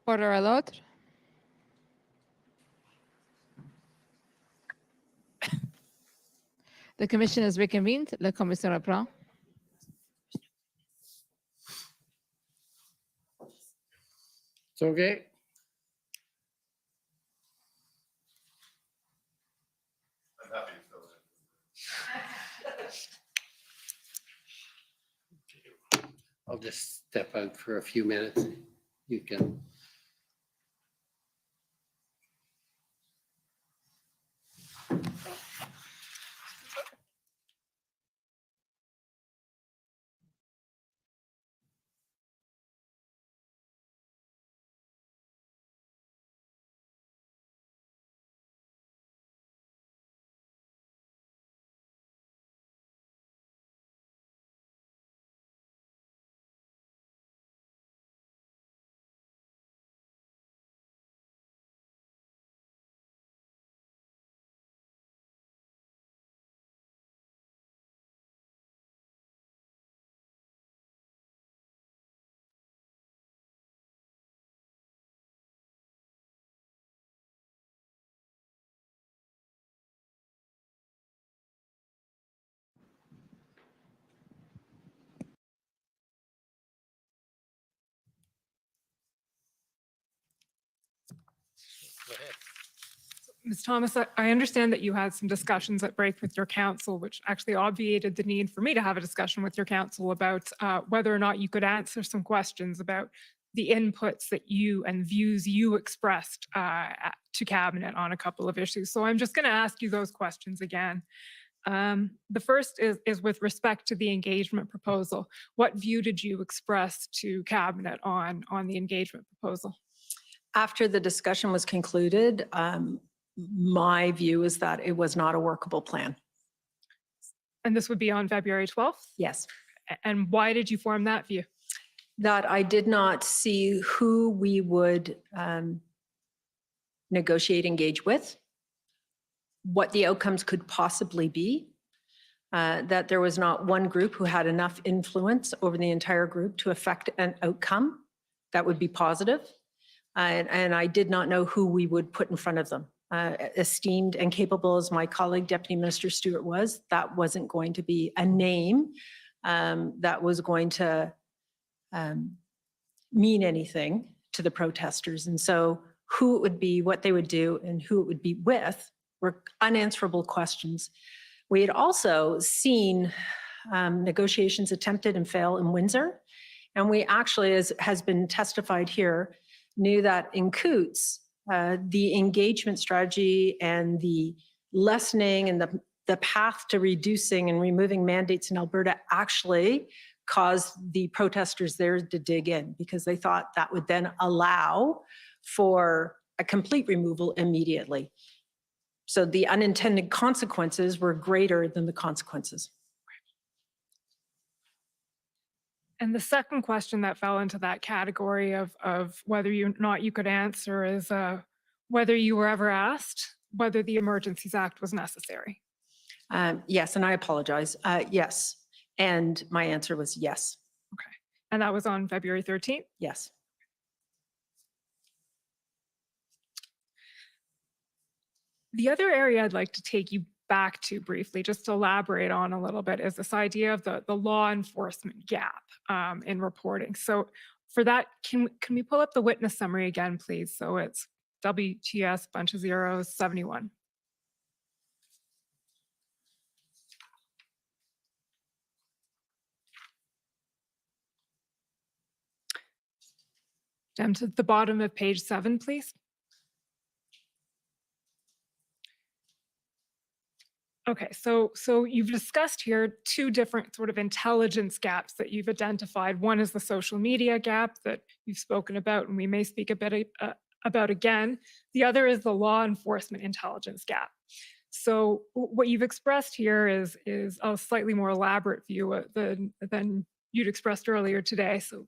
Order à l'autre. The commission is reconvened. La commission reprend. It's okay. I'll just step out for a few minutes. You can. Go ahead. Ms. Thomas, I understand that you had some discussions at break with your counsel, which actually obviated the need for me to have a discussion with your counsel about whether or not you could answer some questions about the inputs that you and views you expressed to cabinet on a couple of issues. So I'm just going to ask you those questions again. The first is with respect to the engagement proposal. What view did you express to cabinet on the engagement proposal? After the discussion was concluded, my view is that it was not a workable plan. And this would be on February 12th? Yes. And why did you form that view? That I did not see who we would negotiate, engage with, what the outcomes could possibly be, that there was not one group who had enough influence over the entire group to affect an outcome that would be positive. And I did not know who we would put in front of them. Esteemed and capable as my colleague, Deputy Minister Stewart was, that wasn't going to be a name that was going to mean anything to the protesters. And so who it would be, what they would do, and who it would be with were unanswerable questions. We had also seen negotiations attempted and fail in Windsor. And we actually, as has been testified here, knew that in Coots, the engagement strategy and the lessening and the path to reducing and removing mandates in Alberta actually caused the protesters there to dig in because they thought that would then allow for a complete removal immediately. So the unintended consequences were greater than the consequences. And the second question that fell into that category of whether or not you could answer is whether you were ever asked whether the Emergencies Act was necessary. Yes, and I apologize. Yes. And my answer was yes. Okay. And that was on February 13th? Yes. The other area I'd like to take you back to briefly, just to elaborate on a little bit, is this idea of the law enforcement gap in reporting. So for that, can we pull up the witness summary again, please? So it's WTS, bunch of zeros, 71. Down to the bottom of page 7, please. Okay, so you've discussed here two different sort of intelligence gaps that you've identified. One is the social media gap that you've spoken about, and we may speak a bit about again. The other is the law enforcement intelligence gap. So what you've expressed here is a slightly more elaborate view than you'd expressed earlier today. So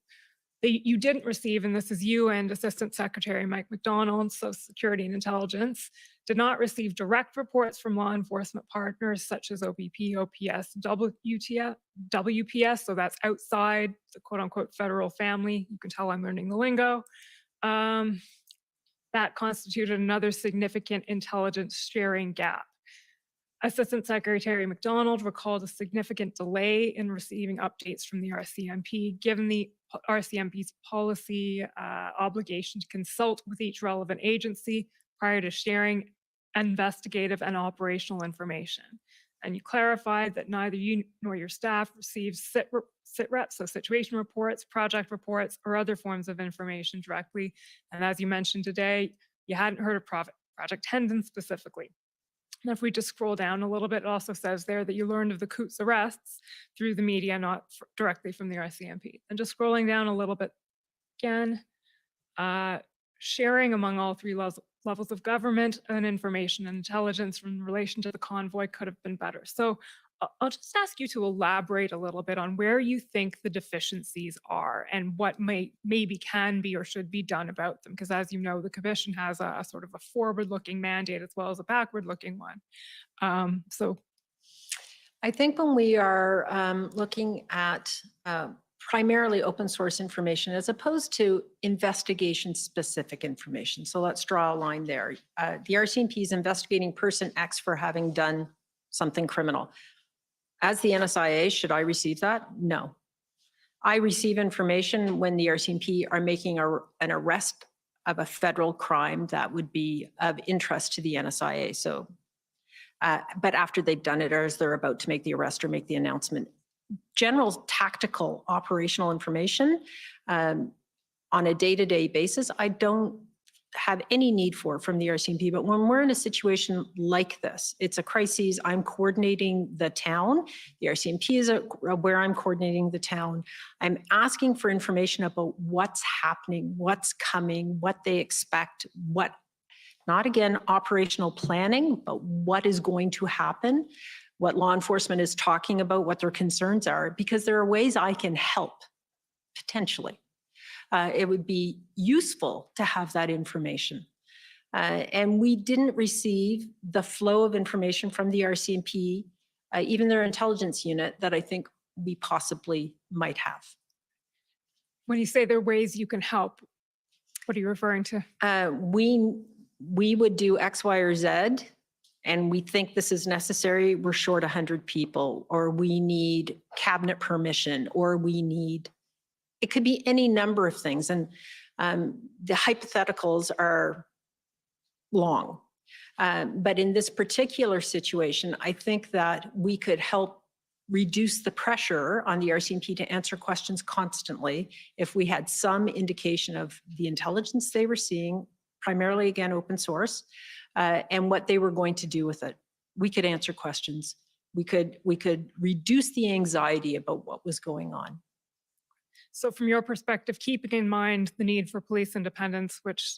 you didn't receive, and this is you and Assistant Secretary Mike McDonald, Social Security and Intelligence, did not receive direct reports from law enforcement partners such as OPP, OPS, WPS, so that's outside the quote unquote federal family. You can tell I'm learning the lingo. That constituted another significant intelligence sharing gap. Assistant Secretary McDonald recalled a significant delay in receiving updates from the RCMP, given the RCMP's policy obligation to consult with each relevant agency prior to sharing investigative and operational information. And you clarified that neither you nor your staff received SITREPs, so situation reports, project reports, or other forms of information directly. And as you mentioned today, you hadn't heard of Project Hendon specifically. And if we just scroll down a little bit, it also says there that you learned of the Coots arrests through the media, not directly from the RCMP. And just scrolling down a little bit again, sharing among all three levels of government and information and intelligence in relation to the convoy could have been better. So I'll just ask you to elaborate a little bit on where you think the deficiencies are and what maybe can be or should be done about them. Because as you know, the Commission has a sort of a forward-looking mandate as well as a backward-looking one. So I think when we are looking at primarily open source information as opposed to investigation specific information. So let's draw a line there. The RCMP is investigating person X for having done something criminal. As the NSIA, should I receive that? No. I receive information when the RCMP are making an arrest of a federal crime that would be of interest to the NSIA. So, but after they've done it or as they're about to make the arrest or make the announcement, general tactical operational information on a day-to-day basis, I don't have any need for from the RCMP. But when we're in a situation like this, it's a crisis, I'm coordinating the town, the RCMP is where I'm coordinating the town. I'm asking for information about what's happening, what's coming, what they expect, what, not again, operational planning, but what is going to happen, what law enforcement is talking about, what their concerns are, because there are ways I can help, potentially. It would be useful to have that information. And we didn't receive the flow of information from the RCMP, even their intelligence unit, that I think we possibly might have. when you say there are ways you can help, what are you referring to? We would do X, Y, or Z, and we think this is necessary. We're short 100 people, or we need cabinet permission, or we need, it could be any number of things. And the hypotheticals are long. But in this particular situation, I think that we could help reduce the pressure on the RCMP to answer questions constantly if we had some indication of the intelligence they were seeing, primarily, again, open source, and what they were going to do with it. We could answer questions. We could reduce the anxiety about what was going on. So from your perspective, keeping in mind the need for police independence, which...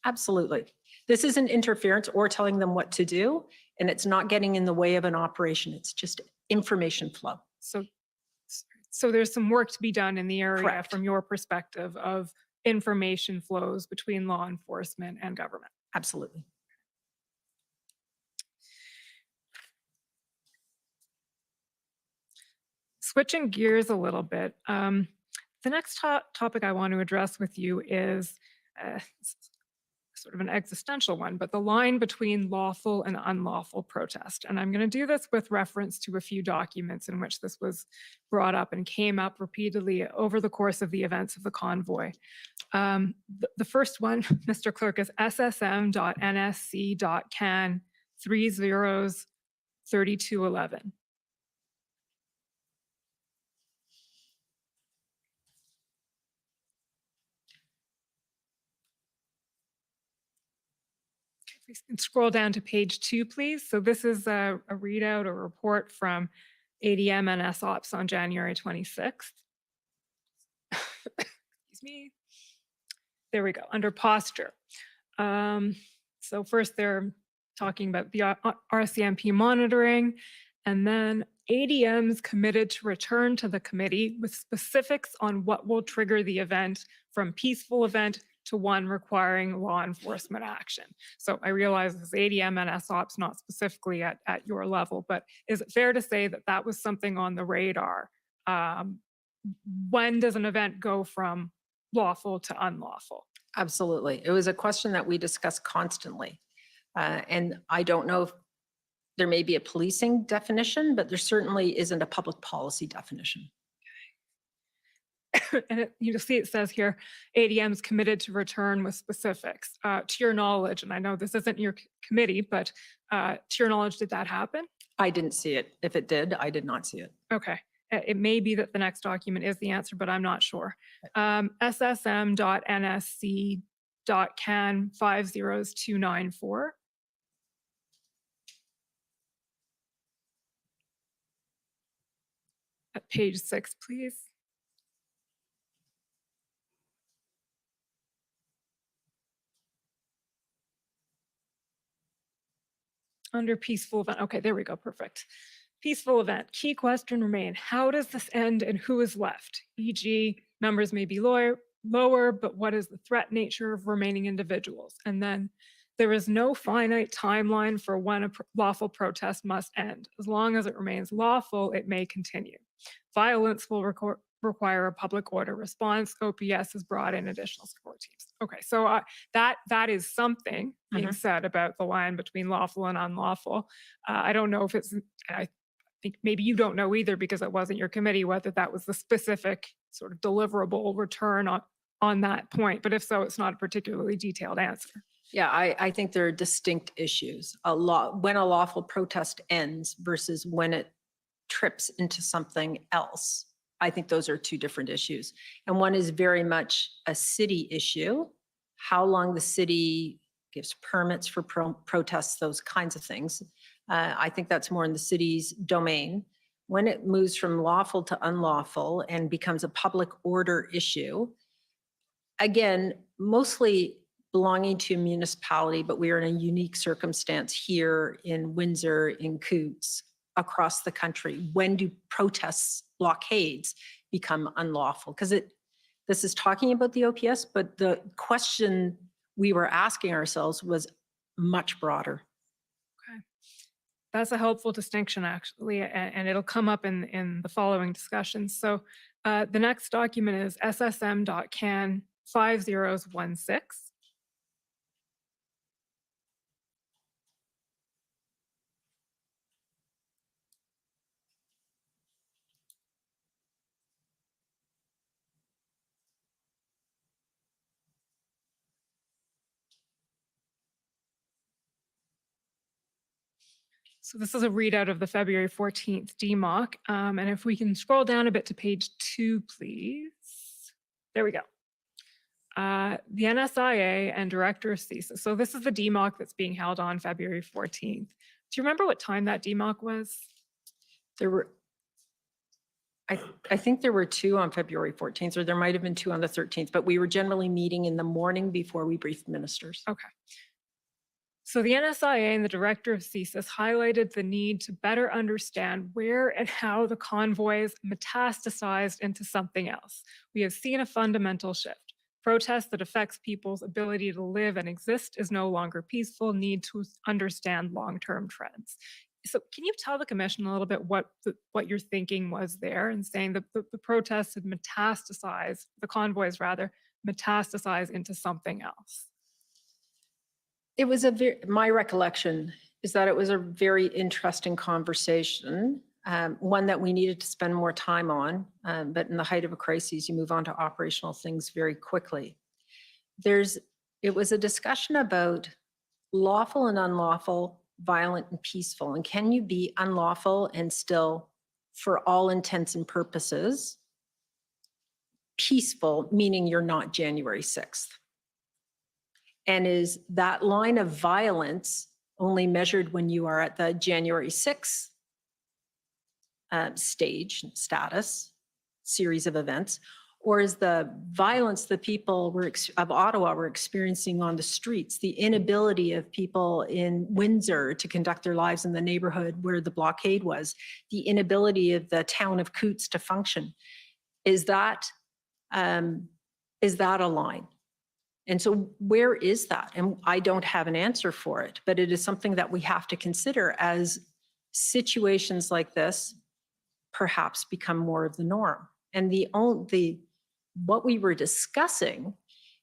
Absolutely. This isn't interference or telling them what to do, and it's not getting in the way of an operation. It's just information flow. So there's some work to be done in the area. Correct. From your perspective of information flows between law enforcement and government. Absolutely. Switching gears a little bit, the next topic I want to address with you is sort of an existential one, but the line between lawful and unlawful protest. And I'm going to do this with reference to a few documents in which this was brought up and came up repeatedly over the course of the events of the convoy. The first one, Mr. Clerk, is ssm.nsc.can 303211. we can scroll down to page 2, please. So this is a readout or report from ADM and SOPS on January 26th. Excuse me. There we go, under posture. So first they're talking about the RCMP monitoring, and then ADM's committed to return to the committee with specifics on what will trigger the event from peaceful event to one requiring law enforcement action. So I realize this is ADM and SOPS, not specifically at your level, but is it fair to say that that was something on the radar? When does an event go from lawful to unlawful? Absolutely. It was a question that we discussed constantly. And I don't know if there may be a policing definition, but there certainly isn't a public policy definition. And you'll see it says here, ADM's committed to return with specifics. To your knowledge, and I know this isn't your committee, but to your knowledge, did that happen? I didn't see it. If it did, I did not see it. Okay. It may be that the next document is the answer, but I'm not sure. SSM.NSC.CAN 50294. At page 6, please. Under peaceful event. Okay, there we go. Perfect. Peaceful event. Key question remain. How does this end and who is left? E.g., numbers may be lower, but what is the threat nature of remaining individuals? And then there is no finite timeline for when a lawful protest must end. As long as it remains lawful, it may continue. Violence will require a public order response. OPS has brought in additional support teams. Okay, so that is something being said about the line between lawful and unlawful. I don't know if it's, I think maybe you don't know either because it wasn't your committee, whether that was the specific sort of deliverable return on that point. But if so, it's not a particularly detailed answer. Yeah, I think there are distinct issues. When a lawful protest ends versus when it trips into something else. I think those are two different issues. And one is very much a city issue, how long the city gives permits for protests, those kinds of things. I think that's more in the city's domain. When it moves from lawful to unlawful and becomes a public order issue, again, mostly belonging to a municipality, but we are in a unique circumstance here in Windsor, in Coutts, across the country. When do protests, blockades become unlawful? Because this is talking about the OPS, but the question we were asking ourselves was much broader. Okay. That's a helpful distinction, actually, and it'll come up in the following discussions. So the next document is SSM.CAN 5016. So this is a readout of the February 14th DMOC. And if we can scroll down a bit to page 2, please. There we go. The NSIA and Director of CISA. So this is the DMOC that's being held on February 14th. Do you remember what time that DMOC was? There were, I think there were 2 on February 14th, or there might have been 2 on the 13th, but we were generally meeting in the morning before we briefed ministers. Okay. So the NSIA and the Director of CISA highlighted the need to better understand where and how the convoys metastasized into something else. We have seen a fundamental shift. Protest that affects people's ability to live and exist is no longer peaceful, need to understand long-term trends. So can you tell the commission a little bit what your thinking was there in saying that the protests had metastasized, the convoys rather, metastasize into something else? It was my recollection is that it was a very interesting conversation, one that we needed to spend more time on, but in the height of a crisis, you move on to operational things very quickly. It was a discussion about lawful and unlawful, violent and peaceful, and can you be unlawful and still, for all intents and purposes, peaceful, meaning you're not January 6th. And is that line of violence only measured when you are at the January 6th status, series of events? Or is the violence the people of Ottawa were experiencing on the streets, the inability of people in Windsor to conduct their lives in the neighborhood where the blockade was, the inability of the town of Coots to function? Is that a line? And so where is that? And I don't have an answer for it, but it is something that we have to consider as situations like this perhaps become more of the norm. And what we were discussing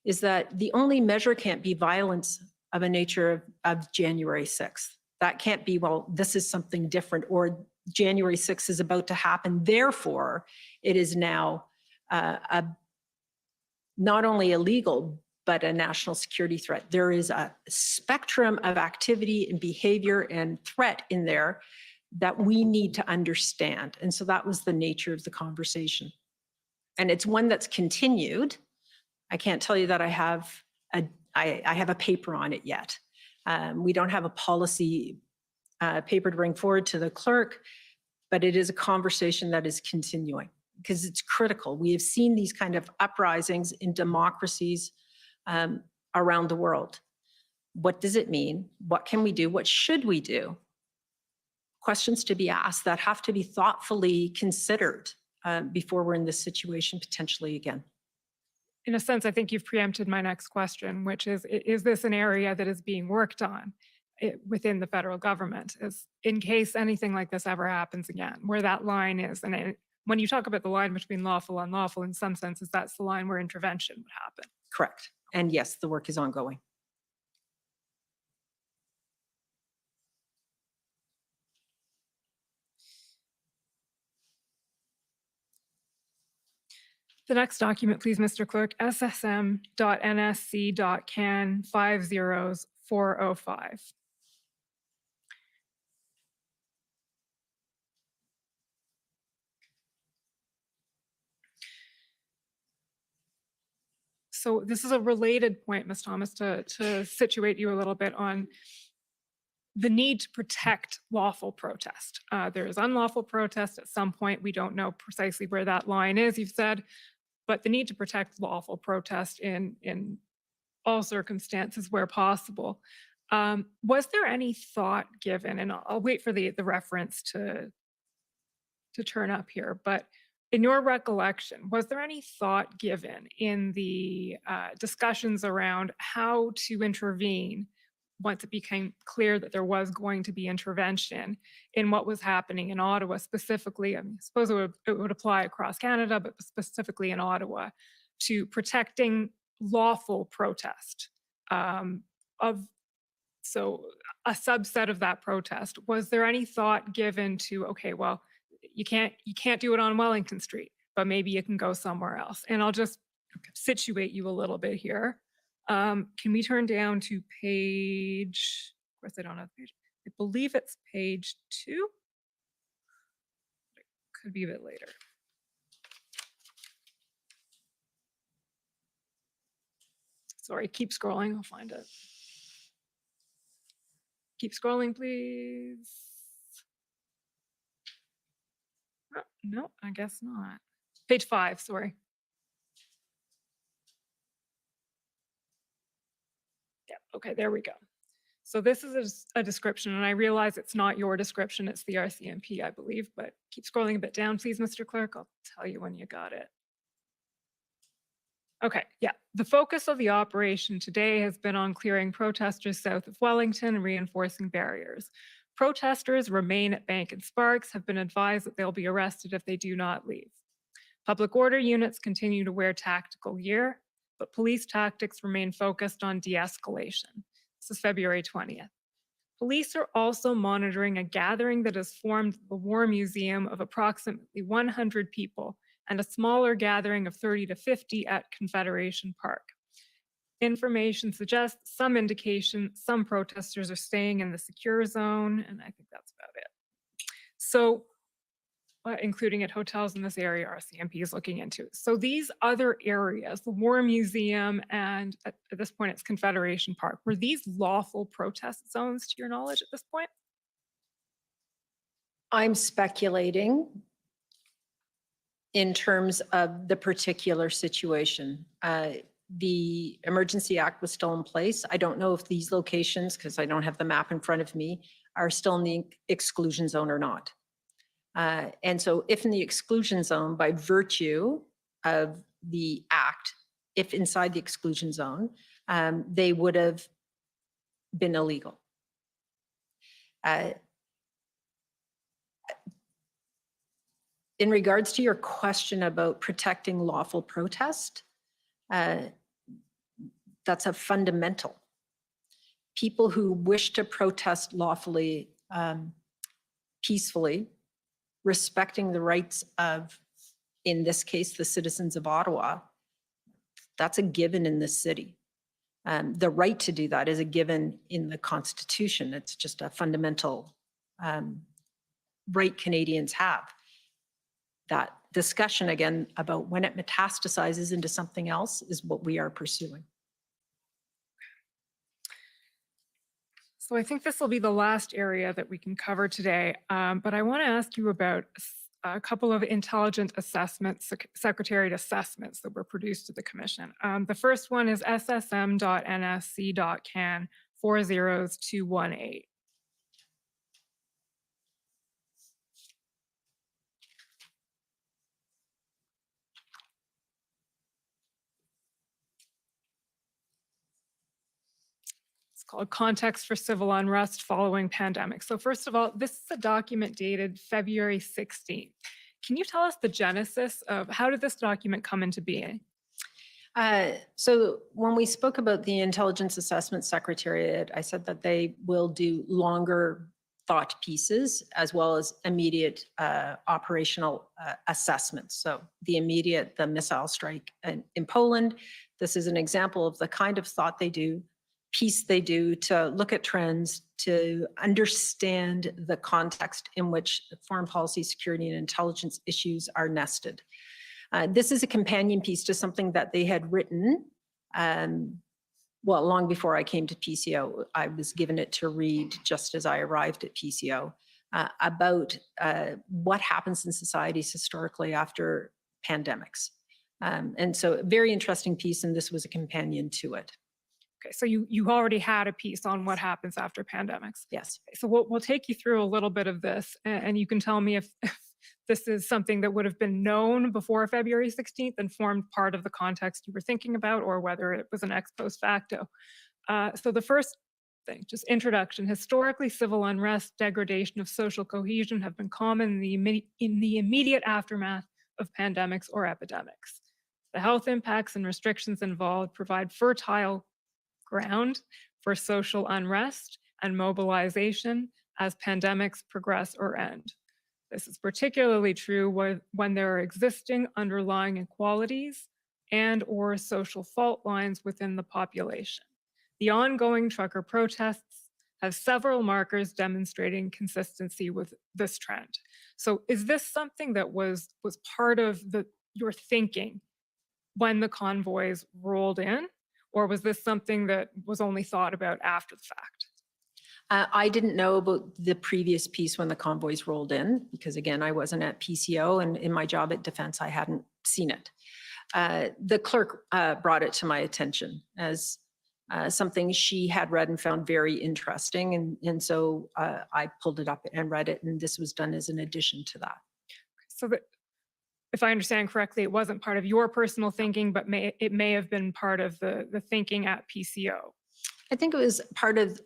is that the only measure can't be violence of a nature of January 6th. That can't be, well, this is something different, or January 6th is about to happen, therefore it is now not only illegal, but a national security threat. There is a spectrum of activity and behavior and threat in there that we need to understand. And so that was the nature of the conversation. And it's one that's continued. I can't tell you that I have a paper on it yet. We don't have a policy paper to bring forward to the clerk, but it is a conversation that is continuing because it's critical. We have seen these kind of uprisings in democracies around the world. What does it mean? What can we do? What should we do? Questions to be asked that have to be thoughtfully considered before we're in this situation potentially again. In a sense, I think you've preempted my next question, which is this an area that is being worked on within the federal government, is in case anything like this ever happens again, where that line is? And when you talk about the line between lawful and unlawful, in some senses, that's the line where intervention would happen. Correct. And yes, the work is ongoing. The next document, please, Mr. Clerk, ssm.nsc.can 50405. So this is a related point, Ms. Thomas, to situate you a little bit on the need to protect lawful protest. There is unlawful protest at some point. We don't know precisely where that line is, you've said, but the need to protect lawful protest in all circumstances where possible. Was there any thought given, and I'll wait for the reference to turn up here, but in your recollection, was there any thought given in the discussions around how to intervene once it became clear that there was going to be intervention in what was happening in Ottawa specifically? I mean, I suppose it would apply across Canada, but specifically in Ottawa, to protecting lawful protest so a subset of that protest. Was there any thought given to, okay, well, you can't do it on Wellington Street, but maybe you can go somewhere else? And I'll just situate you a little bit here. Can we turn down to page, of course I don't have the page, I believe it's page 2. It could be a bit later. Sorry, keep scrolling, I'll find it. Keep scrolling, please. Oh, no, I guess not. Page 5, sorry. Yeah, okay, there we go. So this is a description, and I realize it's not your description, it's the RCMP, I believe, but keep scrolling a bit down, please, Mr. Clerk. I'll tell you when you got it. Okay, yeah. The focus of the operation today has been on clearing protesters south of Wellington and reinforcing barriers. Protesters remain at Bank and Sparks, have been advised that they'll be arrested if they do not leave. Public order units continue to wear tactical gear, but police tactics remain focused on de-escalation. This is February 20th. Police are also monitoring a gathering that has formed the War Museum of approximately 100 people and a smaller gathering of 30 to 50 at Confederation Park. Information suggests some indication some protesters are staying in the secure zone, and I think that's about it. So including at hotels in this area, our CMP is looking into. So these other areas, the War Museum and at this point it's Confederation Park, were these lawful protest zones to your knowledge at this point? I'm speculating in terms of the particular situation. The Emergency Act was still in place. I don't know if these locations, because I don't have the map in front of me, are still in the exclusion zone or not. And so if in the exclusion zone, by virtue of the act, if inside the exclusion zone, they would have been illegal. In regards to your question about protecting lawful protest, that's a fundamental. People who wish to protest lawfully, peacefully, respecting the rights of, in this case, the citizens of Ottawa, that's a given in this city. The right to do that is a given in the Constitution. It's just a fundamental right Canadians have. That discussion again about when it metastasizes into something else is what we are pursuing. So I think this will be the last area that we can cover today, but I want to ask you about a couple of intelligent assessments, secretariat assessments that were produced to the Commission. The first one is ssm.nsc.can 40218. Called Context for Civil Unrest Following Pandemic. So first of all, this is a document dated February 16th. Can you tell us the genesis of how did this document come into being? So when we spoke about the Intelligence Assessment Secretariat, I said that they will do longer thought pieces as well as immediate operational assessments. So the immediate, the missile strike in Poland, this is an example of the kind of thought they do, piece they do to look at trends, to understand the context in which foreign policy, security, and intelligence issues are nested. This is a companion piece to something that they had written, well, long before I came to PCO. I was given it to read just as I arrived at PCO about what happens in societies historically after pandemics. And so a very interesting piece, and this was a companion to it. Okay, so you already had a piece on what happens after pandemics. Yes. So we'll take you through a little bit of this, and you can tell me if this is something that would have been known before February 16th and formed part of the context you were thinking about, or whether it was an ex post facto. So the first thing, just introduction. Historically, civil unrest, degradation of social cohesion have been common in the immediate aftermath of pandemics or epidemics. The health impacts and restrictions involved provide fertile ground for social unrest and mobilization as pandemics progress or end. This is particularly true when there are existing underlying inequalities and/or social fault lines within the population. The ongoing trucker protests have several markers demonstrating consistency with this trend. So is this something that was part of your thinking when the convoys rolled in? Or was this something that was only thought about after the fact? I didn't know about the previous piece when the convoys rolled in, because again, I wasn't at PCO, and in my job at Defense, I hadn't seen it. The clerk brought it to my attention as something she had read and found very interesting. And so I pulled it up and read it, and this was done as an addition to that. So that, if I understand correctly, it wasn't part of your personal thinking, but it may have been part of the thinking at PCO. I think it was part of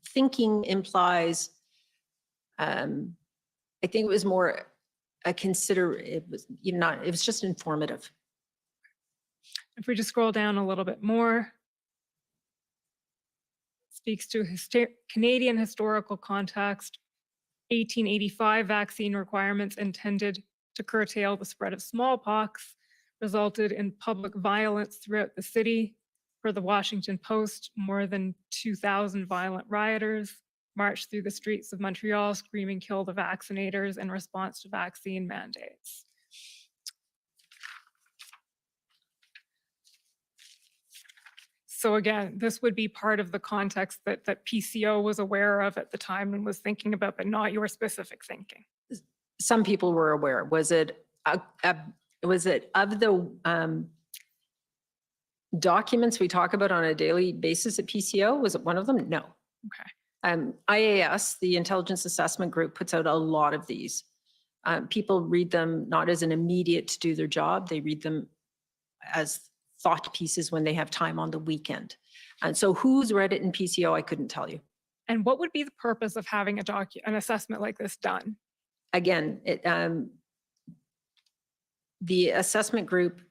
thinking implies, I think it was more it was just informative. If we just scroll down a little bit more, it speaks to Canadian historical context, 1885 vaccine requirements intended to curtail the spread of smallpox resulted in public violence throughout the city. Per the Washington Post, more than 2,000 violent rioters. marched through the streets of Montreal screaming, "Kill the vaccinators," in response to vaccine mandates. So again, this would be part of the context that PCO was aware of at the time and was thinking about, but not your specific thinking. Some people were aware. Was it of the documents we talk about on a daily basis at PCO? Was it one of them? No. Okay. IAS, the Intelligence Assessment Group, puts out a lot of these. People read them not as an immediate to do their job. They read them as thought pieces when they have time on the weekend. And so who's read it in PCO, I couldn't tell you. And what would be the purpose of having an assessment like this done? Again, the assessment group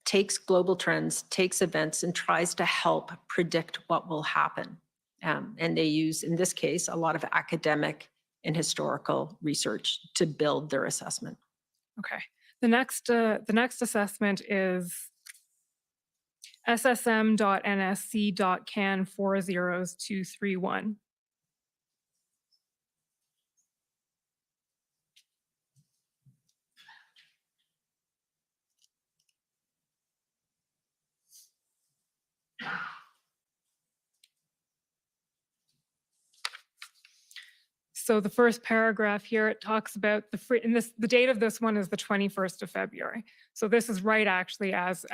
takes global trends, takes events, and tries to help predict what will happen. And they use, in this case, a lot of academic and historical research to build their assessment. Okay. The next assessment is ssm.nsc.can40231. So the first paragraph here, it talks about the date of this one is the 21st of February. So this is right actually as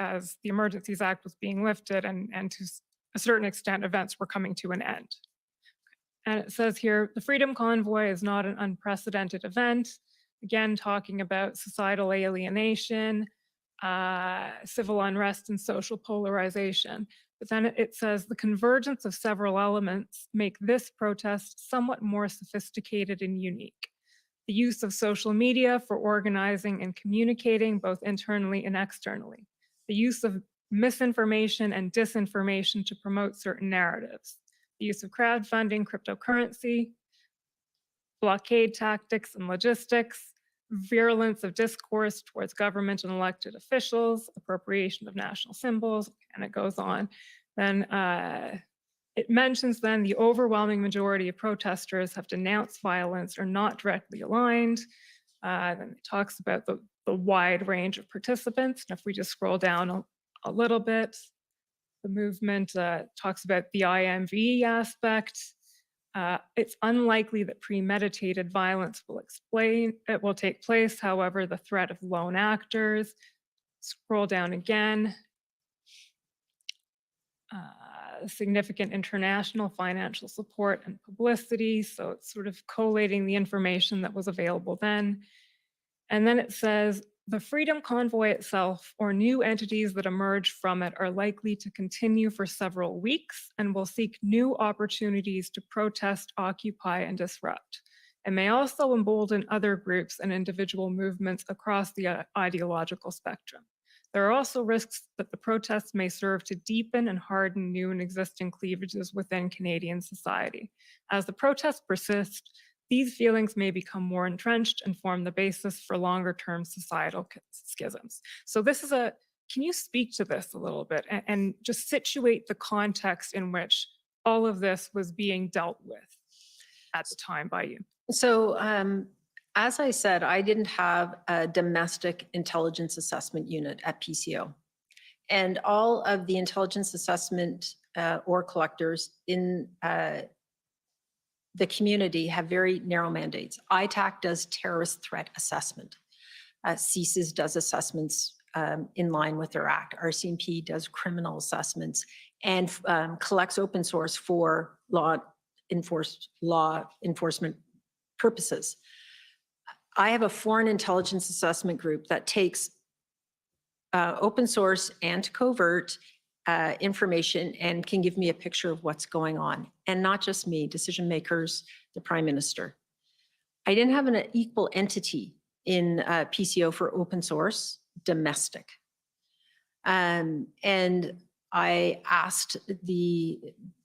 the Emergencies Act was being lifted and to a certain extent events were coming to an end. And it says here, the Freedom Convoy is not an unprecedented event. Again, talking about societal alienation, civil unrest and social polarization. But then it says the convergence of several elements make this protest somewhat more sophisticated and unique. The use of social media for organizing and communicating both internally and externally. The use of misinformation and disinformation to promote certain narratives. The use of crowdfunding, cryptocurrency, blockade tactics and logistics, virulence of discourse towards government and elected officials, appropriation of national symbols, and it goes on. Then it mentions then the overwhelming majority of protesters have denounced violence or not directly aligned. Then it talks about the wide range of participants. And if we just scroll down a little bit, the movement talks about the IMV aspect. It's unlikely that premeditated violence will take place. However, the threat of lone actors. Scroll down again. Significant international financial support and publicity. So it's sort of collating the information that was available then. And then it says, the Freedom Convoy itself or new entities that emerge from it are likely to continue for several weeks and will seek new opportunities to protest, occupy, and disrupt. It may also embolden other groups and individual movements across the ideological spectrum. There are also risks that the protests may serve to deepen and harden new and existing cleavages within Canadian society. As the protests persist, these feelings may become more entrenched and form the basis for longer-term societal schisms. So this is can you speak to this a little bit and just situate the context in which all of this was being dealt with at the time by you? So as I said, I didn't have a domestic intelligence assessment unit at PCO. And all of the intelligence assessment or collectors in the community have very narrow mandates. ITAC does terrorist threat assessment. CSIS does assessments in line with their act. RCMP does criminal assessments and collects open source for law enforcement purposes. I have a foreign intelligence assessment group that takes open source and covert information and can give me a picture of what's going on. And not just me, decision makers, the Prime Minister. I didn't have an equal entity in PCO for open source, domestic. And I asked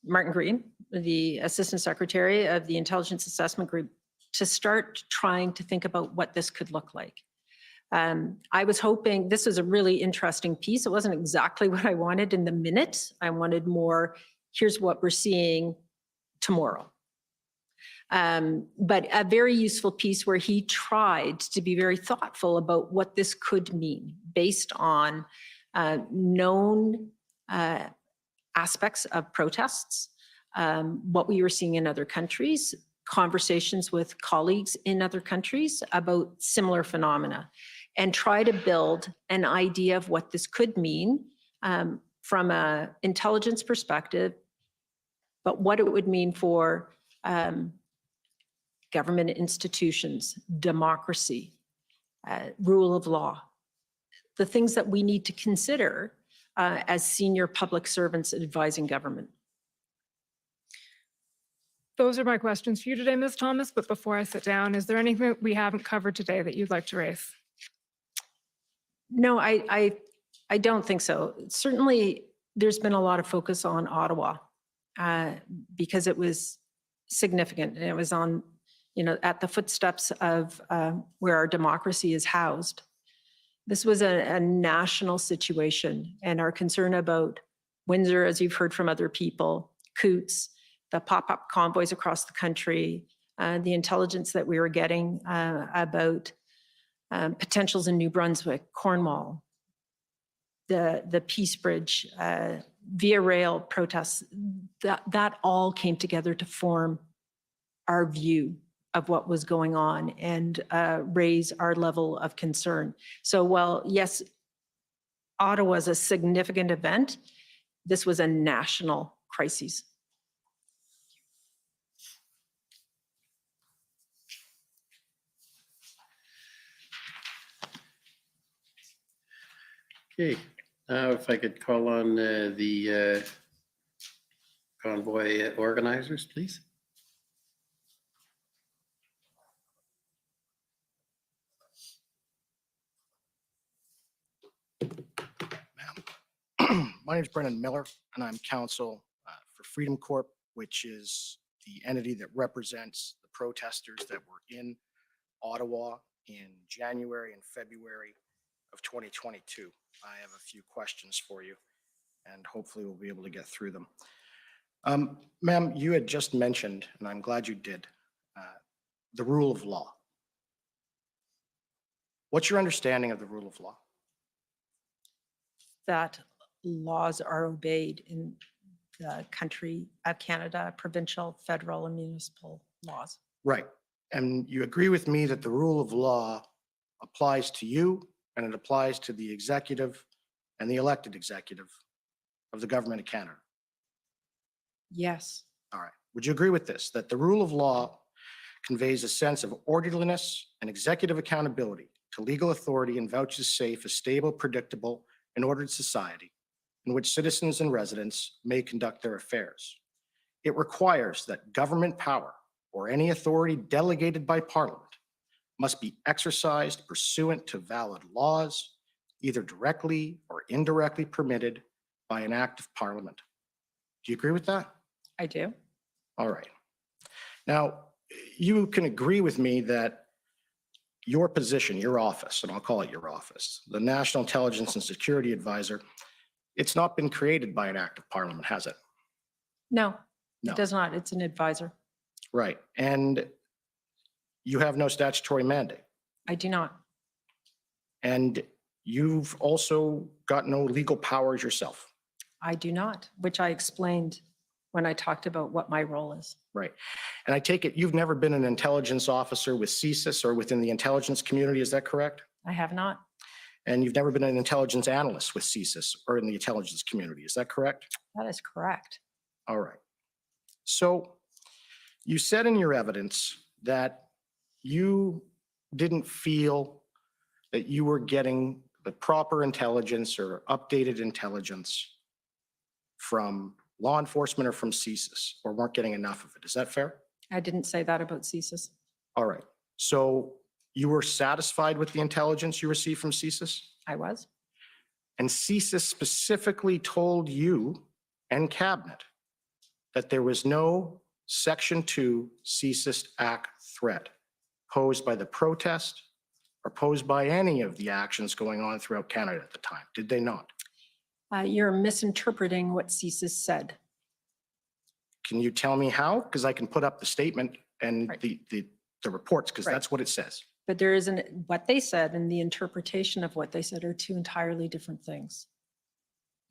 Martin Green, the Assistant Secretary of the Intelligence Assessment Group, to start trying to think about what this could look like. I was hoping, this was a really interesting piece. It wasn't exactly what I wanted in the minute. I wanted more, here's what we're seeing tomorrow. But a very useful piece where he tried to be very thoughtful about what this could mean based on known aspects of protests, what we were seeing in other countries, conversations with colleagues in other countries about similar phenomena, and try to build an idea of what this could mean from an intelligence perspective, but what it would mean for government institutions, democracy, rule of law, the things that we need to consider as senior public servants advising government. Those are my questions for you today, Ms. Thomas, but before I sit down, is there anything that we haven't covered today that you'd like to raise? No, I don't think so. Certainly, there's been a lot of focus on Ottawa because it was significant and it was on, at the footsteps of where our democracy is housed. This was a national situation, and our concern about Windsor, as you've heard from other people, Coots, the pop-up convoys across the country, the intelligence that we were getting about potentials in New Brunswick, Cornwall, the Peace Bridge, Via Rail protests, that all came together to form our view of what was going on and raise our level of concern. So while, yes, Ottawa is a significant event, this was a national crisis. Okay, now if I could call on the convoy organizers, please. My name is Brennan Miller, and I'm counsel for Freedom Corp, which is the entity that represents the protesters that were in Ottawa in January and February of 2022. I have a few questions for you, and hopefully we'll be able to get through them. Ma'am, you had just mentioned, and I'm glad you did, the rule of law. What's your understanding of the rule of law? That laws are obeyed in the country of Canada, provincial, federal, and municipal laws. Right. And you agree with me that the rule of law applies to you and it applies to the executive and the elected executive of the government of Canada? Yes. All right. Would you agree with this, that the rule of law conveys a sense of orderliness and executive accountability to legal authority and vouches safe, a stable, predictable, and ordered society in which citizens and residents may conduct their affairs? It requires that government power or any authority delegated by Parliament must be exercised pursuant to valid laws, either directly or indirectly permitted by an act of Parliament. Do you agree with that? I do. All right. Now, you can agree with me that your position, your office, and I'll call it your office, the National Intelligence and Security Advisor, it's not been created by an act of Parliament, has it? No, No. it does not. It's an advisor. Right. And you have no statutory mandate. I do not. And you've also got no legal powers yourself. I do not, which I explained when I talked about what my role is. Right. And I take it you've never been an intelligence officer with CSIS or within the intelligence community, is that correct? I have not. And you've never been an intelligence analyst with CSIS or in the intelligence community, is that correct? That is correct. All right. So you said in your evidence that you didn't feel that you were getting the proper intelligence or updated intelligence from law enforcement or from CSIS, or weren't getting enough of it. Is that fair? I didn't say that about CSIS. All right. So you were satisfied with the intelligence you received from CSIS? I was. And CSIS specifically told you and cabinet that there was no Section 2 CSIS Act threat posed by the protest or posed by any of the actions going on throughout Canada at the time, did they not? You're misinterpreting what CSIS said. Can you tell me how? Because I can put up the statement and Right. the reports, because Right. that's what it says. But there isn't, what they said and the interpretation of what they said are two entirely different things.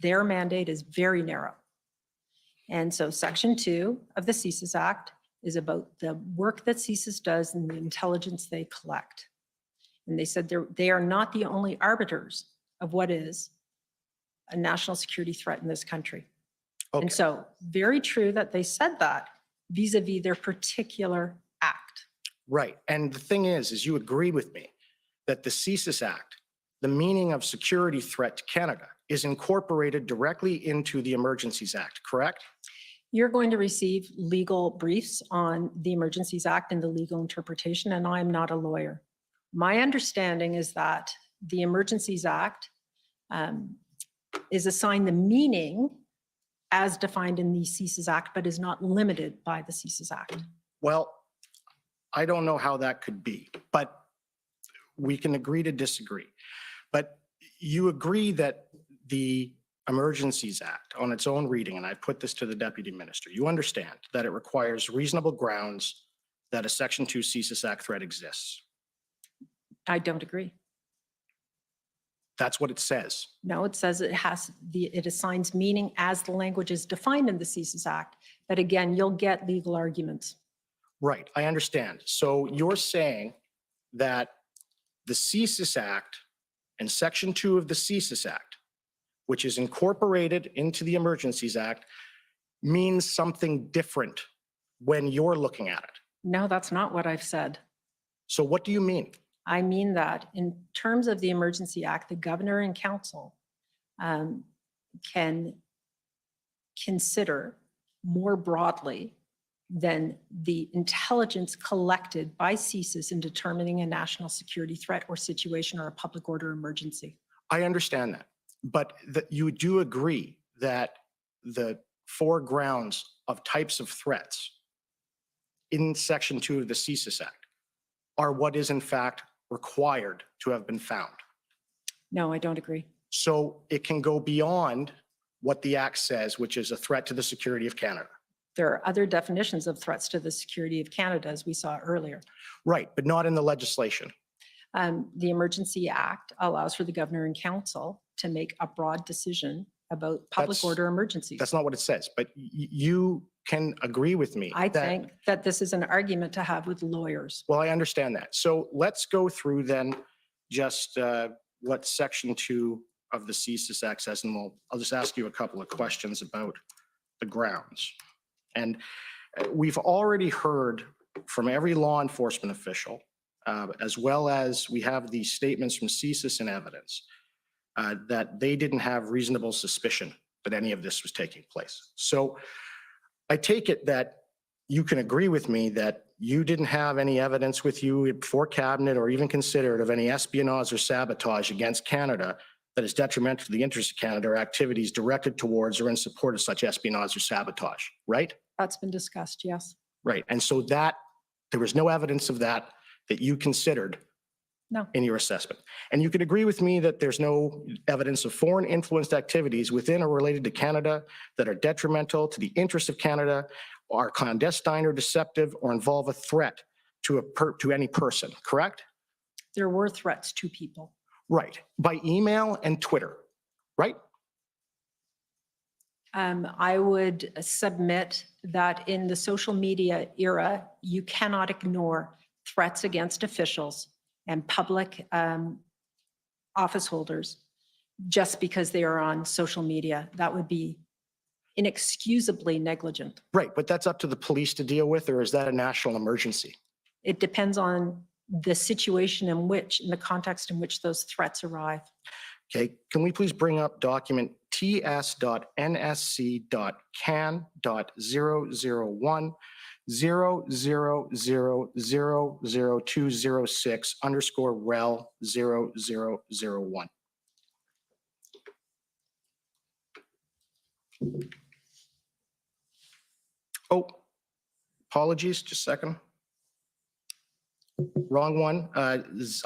Their mandate is very narrow. And so Section 2 of the CSIS Act is about the work that CSIS does and the intelligence they collect. And they said they are not the only arbiters of what is a national security threat in this country. Okay. And so very true that they said that vis-a-vis their particular act. Right. And the thing is you agree with me that the CSIS Act, the meaning of security threat to Canada, is incorporated directly into the Emergencies Act, correct? You're going to receive legal briefs on the Emergencies Act and the legal interpretation, and I'm not a lawyer. My understanding is that the Emergencies Act is assigned the meaning as defined in the CSIS Act, but is not limited by the CSIS Act. Well, I don't know how that could be, but we can agree to disagree. But you agree that the Emergencies Act on its own reading, and I put this to the Deputy Minister, you understand that it requires reasonable grounds that a Section 2 CSIS Act threat exists. I don't agree. That's what it says. No, it says it assigns meaning as the language is defined in the CSIS Act. But again, you'll get legal arguments. Right, I understand. So you're saying that the CSIS Act and Section 2 of the CSIS Act, which is incorporated into the Emergencies Act, means something different when you're looking at it. No, that's not what I've said. So what do you mean? I mean that in terms of the Emergency Act, the governor and council can consider more broadly than the intelligence collected by CSIS in determining a national security threat or situation or a public order emergency. I understand that, but you do agree that the 4 grounds of types of threats in Section 2 of the CSIS Act are what is in fact required to have been found. No, I don't agree. So it can go beyond what the Act says, which is a threat to the security of Canada. There are other definitions of threats to the security of Canada, as we saw earlier. Right, but not in the legislation. The Emergency Act allows for the governor and council to make a broad decision about public That's- order emergencies. That's not what it says, but you can agree with me. I that- think that this is an argument to have with lawyers. Well, I understand that. So let's go through then just what Section 2 of the CSIS Act says, and I'll just ask you a couple of questions about the grounds. And we've already heard from every law enforcement official, as well as we have these statements from CSIS and evidence, that they didn't have reasonable suspicion that any of this was taking place. So I take it that you can agree with me that you didn't have any evidence with you before cabinet or even considered of any espionage or sabotage against Canada that is detrimental to the interests of Canada or activities directed towards or in support of such espionage or sabotage, right? That's been discussed, yes. Right. And so that there was no evidence of that you considered No. in your assessment. And you could agree with me that there's no evidence of foreign influenced activities within or related to Canada that are detrimental to the interests of Canada, are clandestine or deceptive, or involve a threat to any person, correct? There were threats to people. Right. By email and Twitter, right? I would submit that in the social media era, you cannot ignore threats against officials and public office holders just because they are on social media. That would be inexcusably negligent. Right. But that's up to the police to deal with, or is that a national emergency? It depends on the situation in the context in which those threats arrive. Okay, can we please bring up document ts.nsc.can.001 000000206 underscore rel 0001. Oh, apologies, just a second. Wrong one. I'll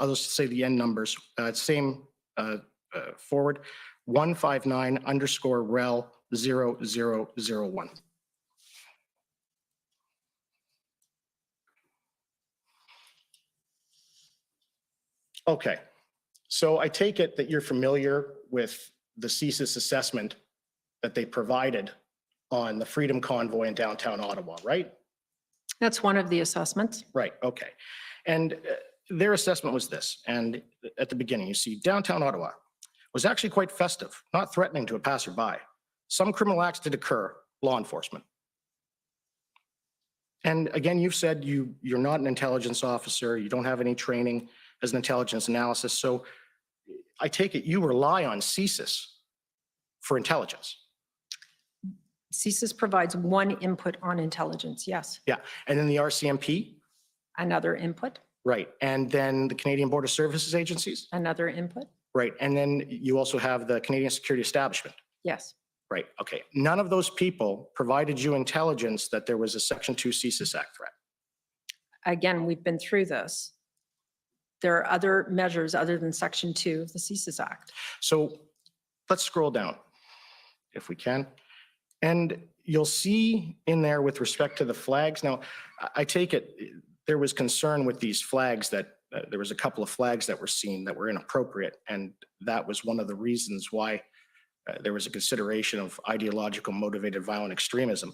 just say the end numbers. Same forward. 159 underscore rel 0001. Okay, so I take it that you're familiar with the CSIS assessment that they provided on the Freedom Convoy in downtown Ottawa, right? That's one of the assessments. Right, okay. And their assessment was this, and at the beginning, you see downtown Ottawa was actually quite festive, not threatening to a passerby. Some criminal acts did occur, law enforcement. And again, you've said you're not an intelligence officer, you don't have any training as an intelligence analysis, so I take it you rely on CSIS for intelligence. CSIS provides one input on intelligence, yes. Yeah, and then the RCMP? Another input, Right, and then the Canadian Border Services Agencies? another input, Right, and then you also have the Canadian Security Establishment? yes. Right, okay. None of those people provided you intelligence that there was a Section 2 CSIS Act threat? Again, we've been through this. There are other measures other than Section 2 of the CSIS Act. So let's scroll down, if we can. And you'll see in there with respect to the flags. Now, I take it there was concern with these flags that there was a couple of flags that were seen that were inappropriate. And that was one of the reasons why there was a consideration of ideological motivated violent extremism.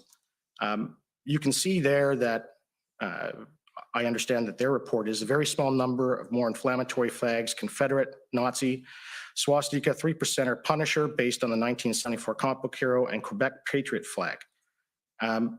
You can see there that I understand that their report is a very small number of more inflammatory flags, Confederate, Nazi, swastika, 3%er, Punisher, based on the 1974 comic book hero, and Quebec Patriot flag. And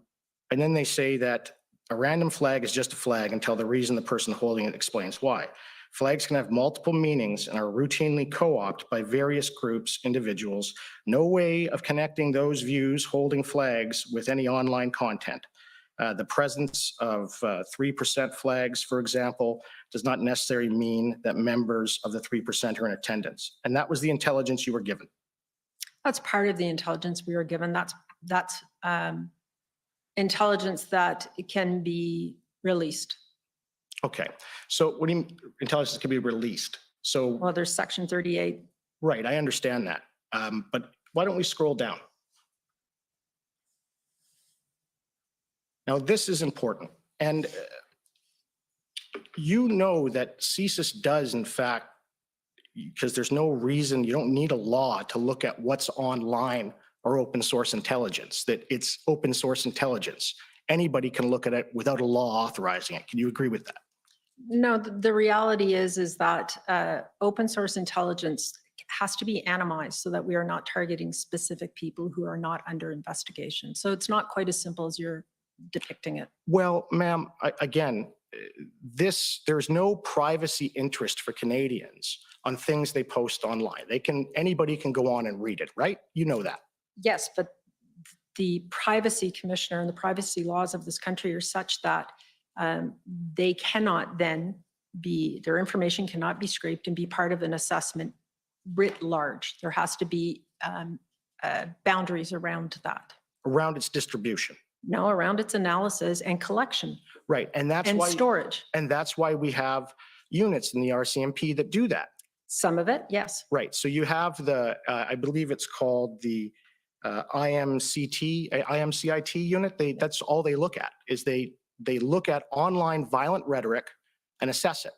then they say that a random flag is just a flag until the reason the person holding it explains why. Flags can have multiple meanings and are routinely co-opted by various groups, individuals. No way of connecting those views holding flags with any online content. The presence of 3% flags, for example, does not necessarily mean that members of the 3% are in attendance. And that was the intelligence you were given. That's part of the intelligence we were given. That's intelligence that can be released. Okay, so what do you mean intelligence can be released? So, Well, there's Section 38. right, I understand that. But why don't we scroll down? Now, this is important. And you know that CSIS does, in fact, because there's no reason, you don't need a law to look at what's online or open source intelligence, that it's open source intelligence. Anybody can look at it without a law authorizing it. Can you agree with that? No, the reality is that open source intelligence has to be anonymized so that we are not targeting specific people who are not under investigation. So it's not quite as simple as you're depicting it. Well, ma'am, again, there's no privacy interest for Canadians on things they post online. Anybody can go on and read it, right? You know that. Yes, but the privacy commissioner and the privacy laws of this country are such that they cannot then their information cannot be scraped and be part of an assessment writ large. There has to be boundaries around that. Around its distribution. No, around its analysis and collection. Right, and that's and why storage. And that's why we have units in the RCMP that do that. Some of it, yes. Right, so you have the, I believe it's called the IMCIT unit. That's all they look at, is they look at online violent rhetoric and assess it.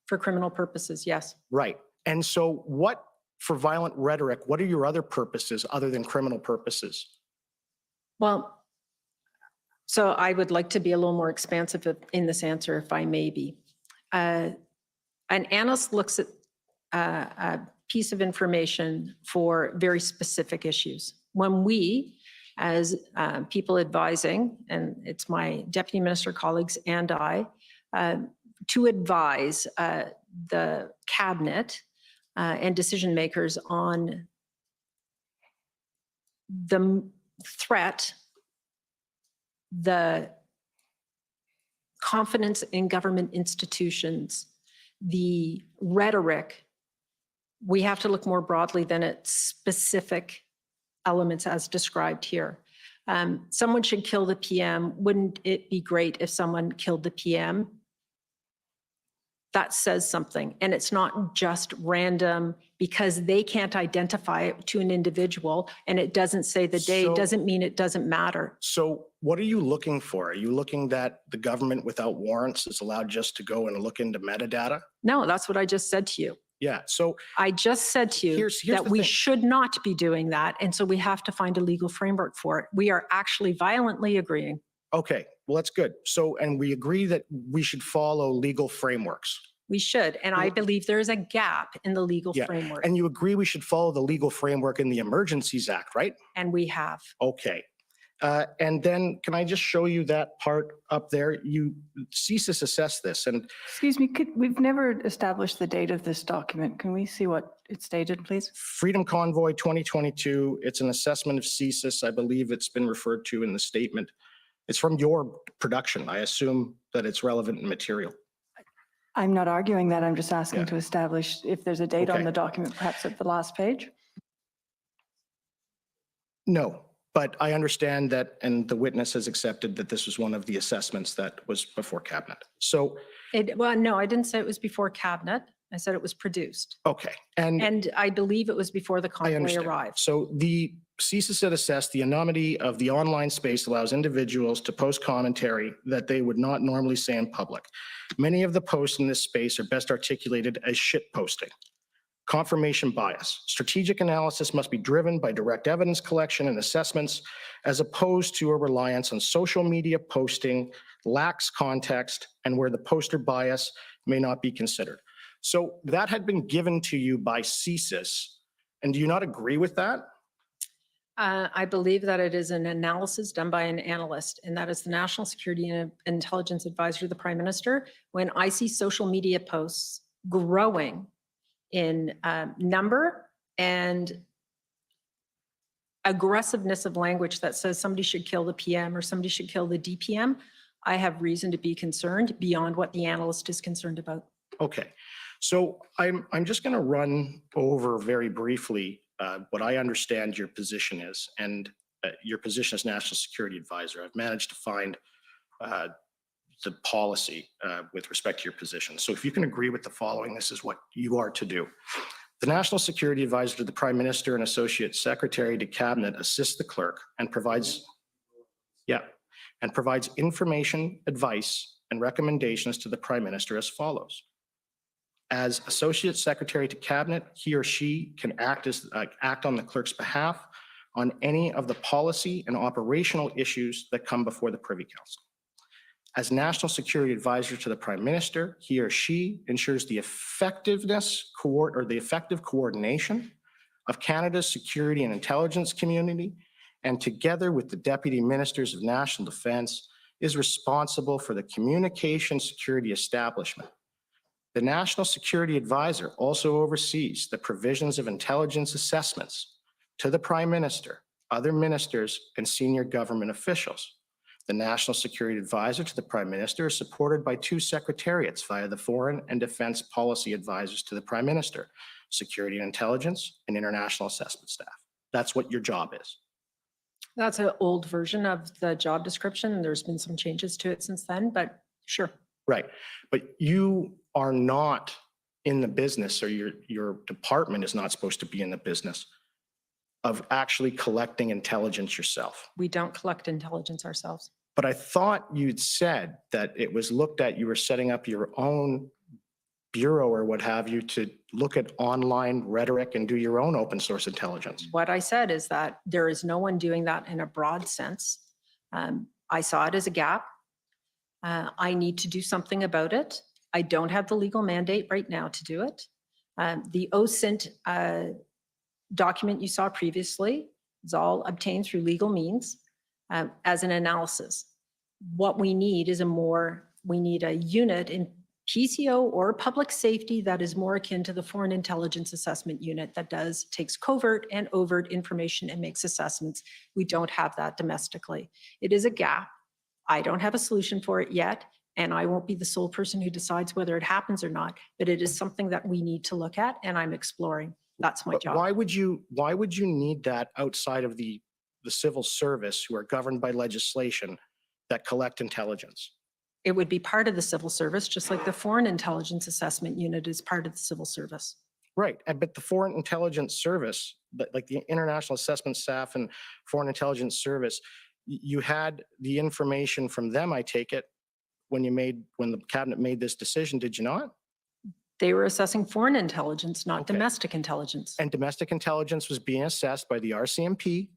For criminal purposes, yes. Right, and so for violent rhetoric, what are your other purposes other than criminal purposes? Well, so I would like to be a little more expansive in this answer, if I may be. An analyst looks at a piece of information for very specific issues. When we, as people advising, and it's my deputy minister colleagues and I, to advise the cabinet and decision makers on the threat, the confidence in government institutions, the rhetoric, we have to look more broadly than at specific elements as described here. Someone should kill the PM. Wouldn't it be great if someone killed the PM? that says something. And it's not just random because they can't identify it to an individual and it doesn't say the day, So- doesn't mean it doesn't matter. So what are you looking for? Are you looking that the government without warrants is allowed just to go and look into metadata? No, that's what I just said to you. Yeah, so I just said to you Here's that the we thing. should not be doing that. And so we have to find a legal framework for it. We are actually violently agreeing. okay, well, that's good. So, and we agree that we should follow legal frameworks. We should. And I believe there is a gap in the legal Yeah, framework. and you agree we should follow the legal framework in the Emergencies Act, right? And we have. Okay. And then can I just show you that part up there? CSIS assessed this and Excuse me, we've never established the date of this document. Can we see what it's dated, please? Freedom Convoy 2022, it's an assessment of CSIS. I believe it's been referred to in the statement. It's from your production. I assume that it's relevant and material. I'm not arguing that. I'm just asking Yeah. to establish if there's a date on Okay. the document, perhaps at the last page. No, but I understand that, and the witness has accepted that this was one of the assessments that was before cabinet. So, Well, no, I didn't say it was before cabinet. I said it was produced. okay. And And I believe it was before the I convoy understand. arrived. So the CSIS had assessed the anonymity of the online space allows individuals to post commentary that they would not normally say in public. Many of the posts in this space are best articulated as shit posting. Confirmation bias. Strategic analysis must be driven by direct evidence collection and assessments as opposed to a reliance on social media posting, lacks context, and where the poster bias may not be considered. So that had been given to you by CSIS. And do you not agree with that? I believe that it is an analysis done by an analyst, and that is the National Security and Intelligence Advisor to the Prime Minister. When I see social media posts growing in number and aggressiveness of language that says somebody should kill the PM or somebody should kill the DPM, I have reason to be concerned beyond what the analyst is concerned about. Okay, so I'm just going to run over very briefly what I understand your position is, and your position as National Security Advisor. I've managed to find the policy with respect to your position. So if you can agree with the following, this is what you are to do. The National Security Advisor to the Prime Minister and Associate Secretary to Cabinet assists the clerk and provides information, advice, and recommendations to the Prime Minister as follows. As Associate Secretary to Cabinet, he or she can act on the clerk's behalf on any of the policy and operational issues that come before the Privy Council. As National Security Advisor to the Prime Minister, he or she ensures the effective coordination of Canada's security and intelligence community, and together with the Deputy Ministers of National Defence, is responsible for the communication security establishment. The National Security Advisor also oversees the provisions of intelligence assessments to the Prime Minister, other ministers, and senior government officials. The National Security Advisor to the Prime Minister is supported by two secretariats via the Foreign and Defense Policy Advisors to the Prime Minister, Security and Intelligence, and International Assessment Staff. That's what your job is. That's an old version of the job description. and There's been some changes to it since then, but sure. Right, but you are not in the business, or your department is not supposed to be in the business of actually collecting intelligence yourself. We don't collect intelligence ourselves. But I thought you'd said that it was looked at, you were setting up your own bureau or what have you to look at online rhetoric and do your own open source intelligence. What I said is that there is no one doing that in a broad sense. I saw it as a gap. I need to do something about it. I don't have the legal mandate right now to do it. The OSINT document you saw previously is all obtained through legal means as an analysis. What we need is we need a unit in PCO or public safety that is more akin to the Foreign Intelligence Assessment Unit that takes covert and overt information and makes assessments. We don't have that domestically. It is a gap. I don't have a solution for it yet, and I won't be the sole person who decides whether it happens or not, but it is something that we need to look at, and I'm exploring. That's my job. Why would you need that outside of the civil service who are governed by legislation that collect intelligence? It would be part of the civil service, just like the Foreign Intelligence Assessment Unit is part of the civil service. Right, but the Foreign Intelligence Service, like the International Assessment Staff and Foreign Intelligence Service, you had the information from them, I take it, when the cabinet made this decision, did you not? They were assessing foreign intelligence, not domestic intelligence. And domestic intelligence was being assessed by the RCMP.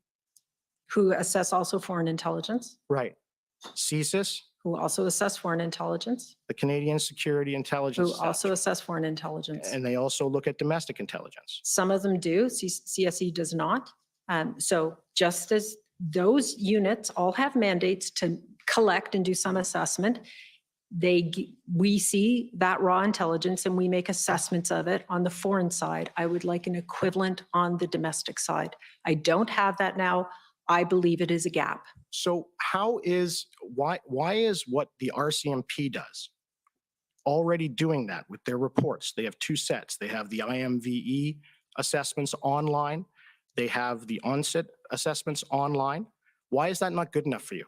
Who assess also foreign intelligence, Right. CSIS, who also assess foreign intelligence, the Canadian Security Intelligence. who Staff, also assess foreign intelligence. and they also look at domestic intelligence. Some of them do, CSE does not. So just as those units all have mandates to collect and do some assessment, we see that raw intelligence and we make assessments of it on the foreign side. I would like an equivalent on the domestic side. I don't have that now. I believe it is a gap. So why is what the RCMP does already doing that with their reports? They have two sets. They have the IMVE assessments online. They have the onset assessments online. Why is that not good enough for you?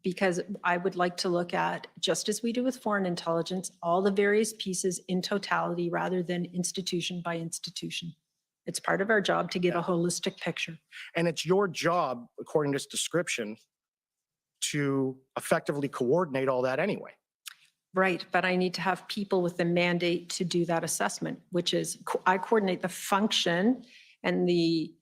Because I would like to look at, just as we do with foreign intelligence, all the various pieces in totality rather than institution by institution. It's part of our job to give a holistic picture. And it's your job, according to this description, to effectively coordinate all that anyway. Right, but I need to have people with the mandate to do that assessment, which is I coordinate the function and the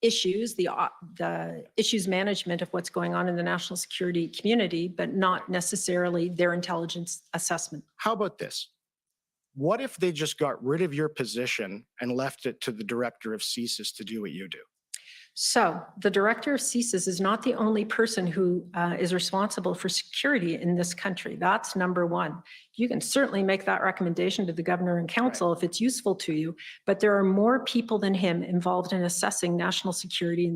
issues, the issues management of what's going on in the national security community, but not necessarily their intelligence assessment. How about this? What if they just got rid of your position and left it to the director of CSIS to do what you do? So the director of CSIS is not the only person who is responsible for security in this country. That's number one. You can certainly make that recommendation to the governor and council if it's useful to you, but there are more people than him involved in assessing national security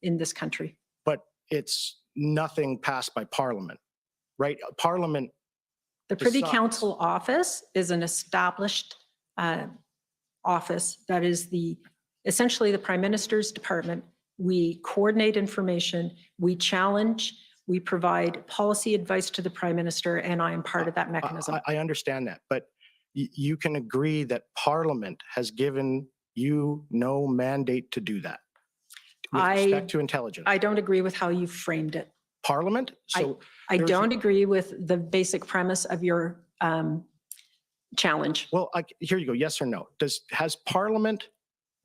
in this country. But it's nothing passed by Parliament, right? Parliament. The Privy decides. Council office is an established office that is essentially the Prime Minister's department. We coordinate information, we challenge, we provide policy advice to the Prime Minister, and I am part of that mechanism. I understand that, but you can agree that Parliament has given you no mandate to do that with respect to intelligence. I don't agree with how you framed it. Parliament? So I don't agree with the basic premise of your challenge. Well, here you go. Yes or no? Has Parliament,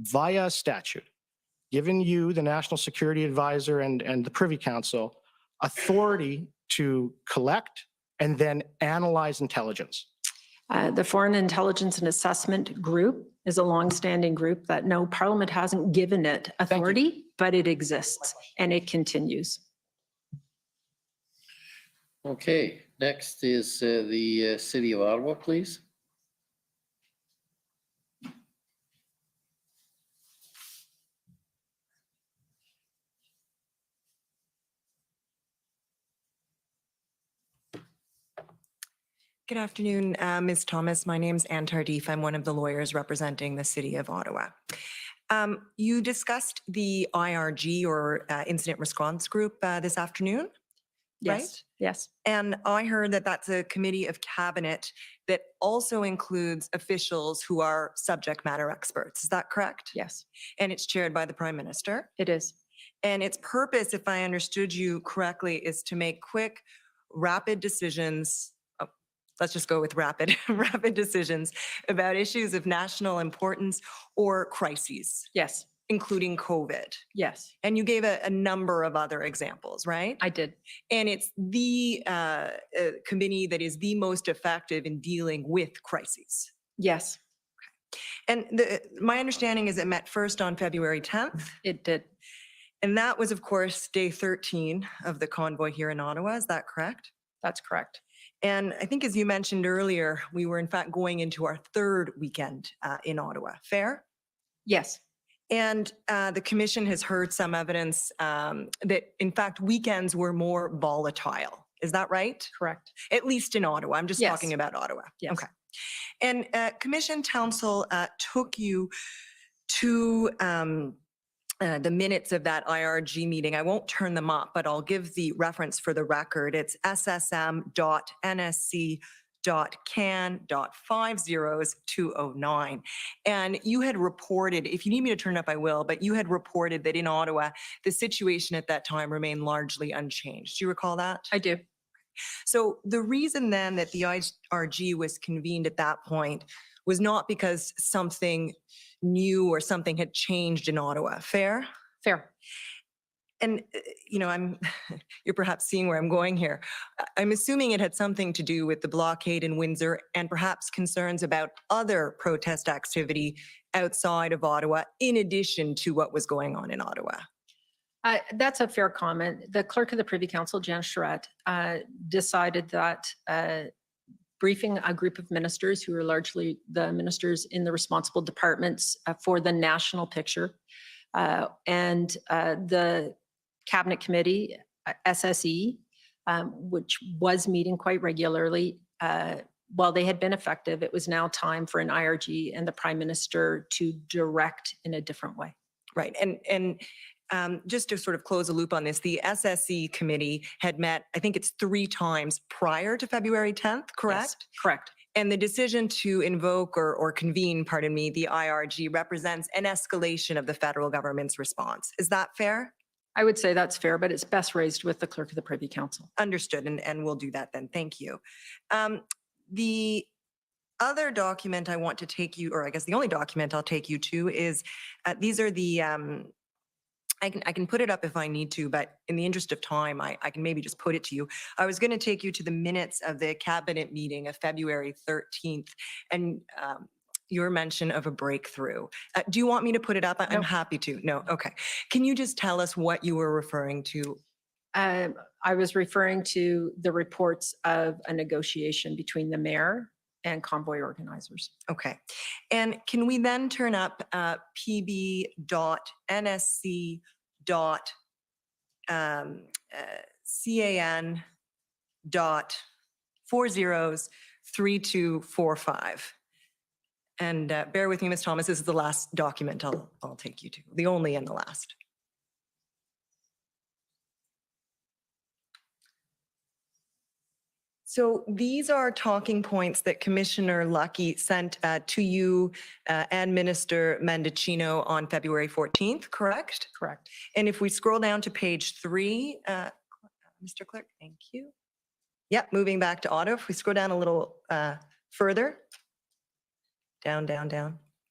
via statute, given you, the National Security Advisor and the Privy Council, authority to collect and then analyze intelligence? The Foreign Intelligence and Assessment Group is a longstanding group that no, Parliament hasn't given it authority, but it exists and it continues. Okay, next is the City of Ottawa, please. Good afternoon, Ms. Thomas. My name's Anne Tardif. I'm one of the lawyers representing the City of Ottawa. You discussed the IRG or Incident Response Group this afternoon, Yes, right? yes. And I heard that that's a committee of cabinet that also includes officials who are subject matter experts. Is that correct? Yes. And it's chaired by the Prime Minister? It is. And its purpose, if I understood you correctly, is to make quick, rapid decisions. Let's just go with rapid decisions about issues of national importance or crises. Yes. Including COVID. Yes. And you gave a number of other examples, right? I did. And it's the committee that is the most effective in dealing with crises. Yes. And my understanding is it met first on February 10th. It did. And that was, of course, day 13 of the convoy here in Ottawa. Is that correct? That's correct. And I think, as you mentioned earlier, we were in fact going into our third weekend in Ottawa. Fair? Yes. And the commission has heard some evidence that, in fact, weekends were more volatile. Is that right? Correct. At least in Ottawa. I'm just Yes. talking about Ottawa. Yes. Okay. And commission counsel took you to the minutes of that IRG meeting. I won't turn them up, but I'll give the reference for the record. It's ssm.nsc.can.50209. And you had reported, if you need me to turn it up, I will, but you had reported that in Ottawa, the situation at that time remained largely unchanged. Do you recall that? I do. So the reason then that the IRG was convened at that point was not because something new or something had changed in Ottawa. Fair? Fair. And, you're perhaps seeing where I'm going here. I'm assuming it had something to do with the blockade in Windsor and perhaps concerns about other protest activity outside of Ottawa, in addition to what was going on in Ottawa. That's a fair comment. The clerk of the Privy Council, Jan Charette, decided that briefing a group of ministers who are largely the ministers in the responsible departments for the national picture, and the cabinet committee, SSE, which was meeting quite regularly, while they had been effective, it was now time for an IRG and the Prime Minister to direct in a different way. Right. And just to sort of close a loop on this, the SSE committee had met, I think it's 3 times prior to February 10th, correct? Yes, correct. And the decision to invoke or convene, pardon me, the IRG represents an escalation of the federal government's response. Is that fair? I would say that's fair, but it's best raised with the clerk of the Privy Council. Understood, and we'll do that then. Thank you. The other document I want to take you, or I guess the only document I'll take you to is, these are the, I can put it up if I need to, but in the interest of time, I can maybe just put it to you. I was going to take you to the minutes of the cabinet meeting of February 13th and your mention of a breakthrough. Do you want me to put it up? I'm happy to. No, okay. Can you just tell us what you were referring to? I was referring to the reports of a negotiation between the mayor and convoy organizers. Okay. And can we then turn up pb.nsc.can.403245? And bear with me, Ms. Thomas, this is the last document I'll take you to, the only and the last. So these are talking points that Commissioner Lucky sent to you and Minister Mendicino on February 14th, correct? Correct. And if we scroll down to page 3, Mr. Clerk, thank you. Yep, moving back to auto. If we scroll down a little further, down.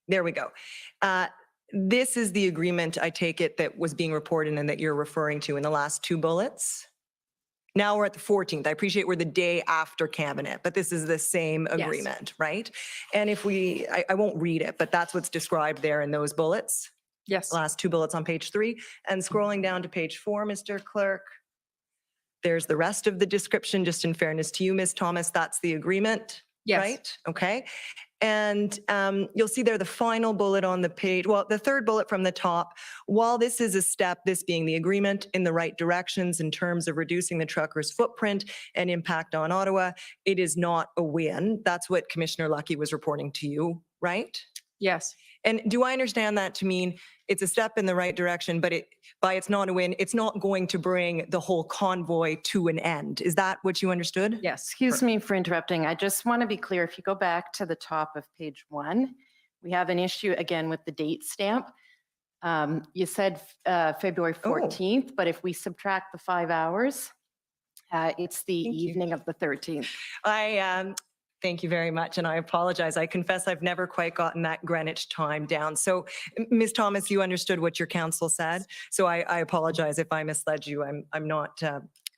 There we go. This is the agreement, I take it, that was being reported and that you're referring to in the last 2 bullets. Now we're at the 14th. I appreciate we're the day after cabinet, but this is the same agreement, right? And if I won't read it, but that's what's described there in those bullets. Yes. Last 2 bullets on page 3. And scrolling down to page 4, Mr. Clerk, there's the rest of the description. Just in fairness to you, Ms. Thomas, that's the agreement, right? Okay. And you'll see there the final bullet on the page, well, the 3rd bullet from the top. While this is a step, this being the agreement in the right directions in terms of reducing the truckers' footprint and impact on Ottawa, it is not a win. That's what Commissioner Lucky was reporting to you, right? Yes. And do I understand that to mean it's a step in the right direction, but it's not a win, it's not going to bring the whole convoy to an end? Is that what you understood? Yes. Excuse me for interrupting. I just want to be clear. If you go back to the top of page 1, we have an issue again with the date stamp. You said February 14th, but if we subtract the 5 hours, it's the evening of the 13th. Thank you very much, and I apologize. I confess I've never quite gotten that Greenwich time down. So, Ms. Thomas, you understood what your counsel said, so I apologize if I misled you. I'm not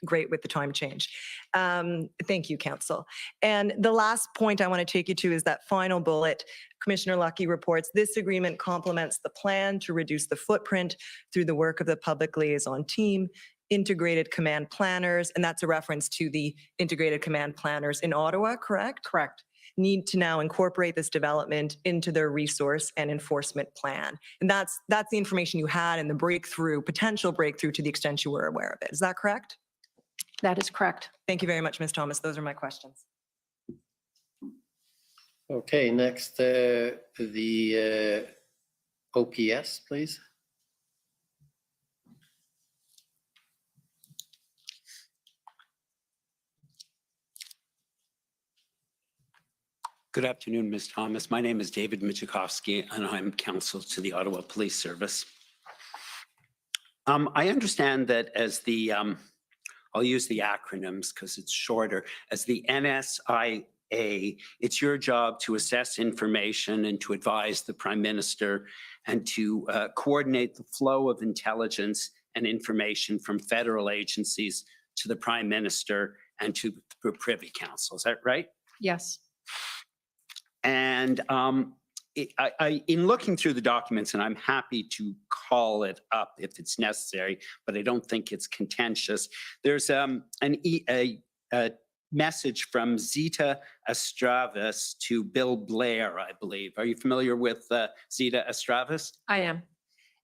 great with the time change. Thank you, counsel. And the last point I want to take you to is that final bullet. Commissioner Lucky reports, this agreement complements the plan to reduce the footprint through the work of the public liaison team, integrated command planners, and that's a reference to the integrated command planners in Ottawa, correct? Correct. Need to now incorporate this development into their resource and enforcement plan. And that's the information you had in the potential breakthrough to the extent you were aware of it. Is that correct? That is correct. Thank you very much, Ms. Thomas. Those are my questions. Okay, next, the OPS, please. Good afternoon, Ms. Thomas. My name is David Michikowski, and I'm counsel to the Ottawa Police Service. I understand that as the, I'll use the acronyms because it's shorter, as the NSIA, it's your job to assess information and to advise the Prime Minister and to coordinate the flow of intelligence and information from federal agencies to the Prime Minister and to the Privy Council. Is that right? Yes. And in looking through the documents, and I'm happy to call it up if it's necessary, but I don't think it's contentious. There's a message from Zita Estravis to Bill Blair, I believe. Are you familiar with Zita Estravis? I am.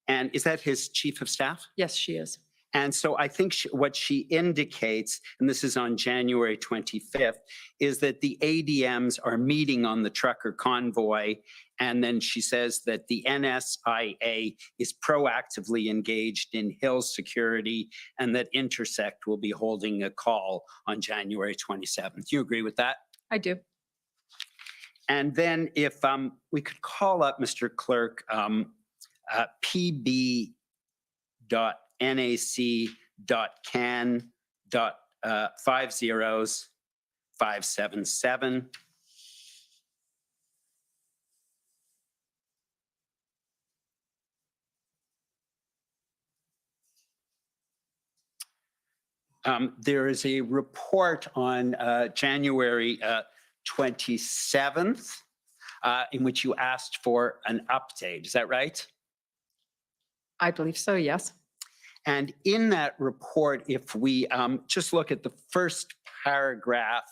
And is that his chief of staff? Yes, she is. And so I think what she indicates, and this is on January 25th, is that the ADMs are meeting on the trucker convoy. And then she says that the NSIA is proactively engaged in hill security and that Intersect will be holding a call on January 27th. Do you agree with that? I do. And then if we could call up, Mr. Clerk, pb.nac.can.50577. There is a report on January 27th in which you asked for an update. Is that right? I believe so, yes. And in that report, if we just look at the first paragraph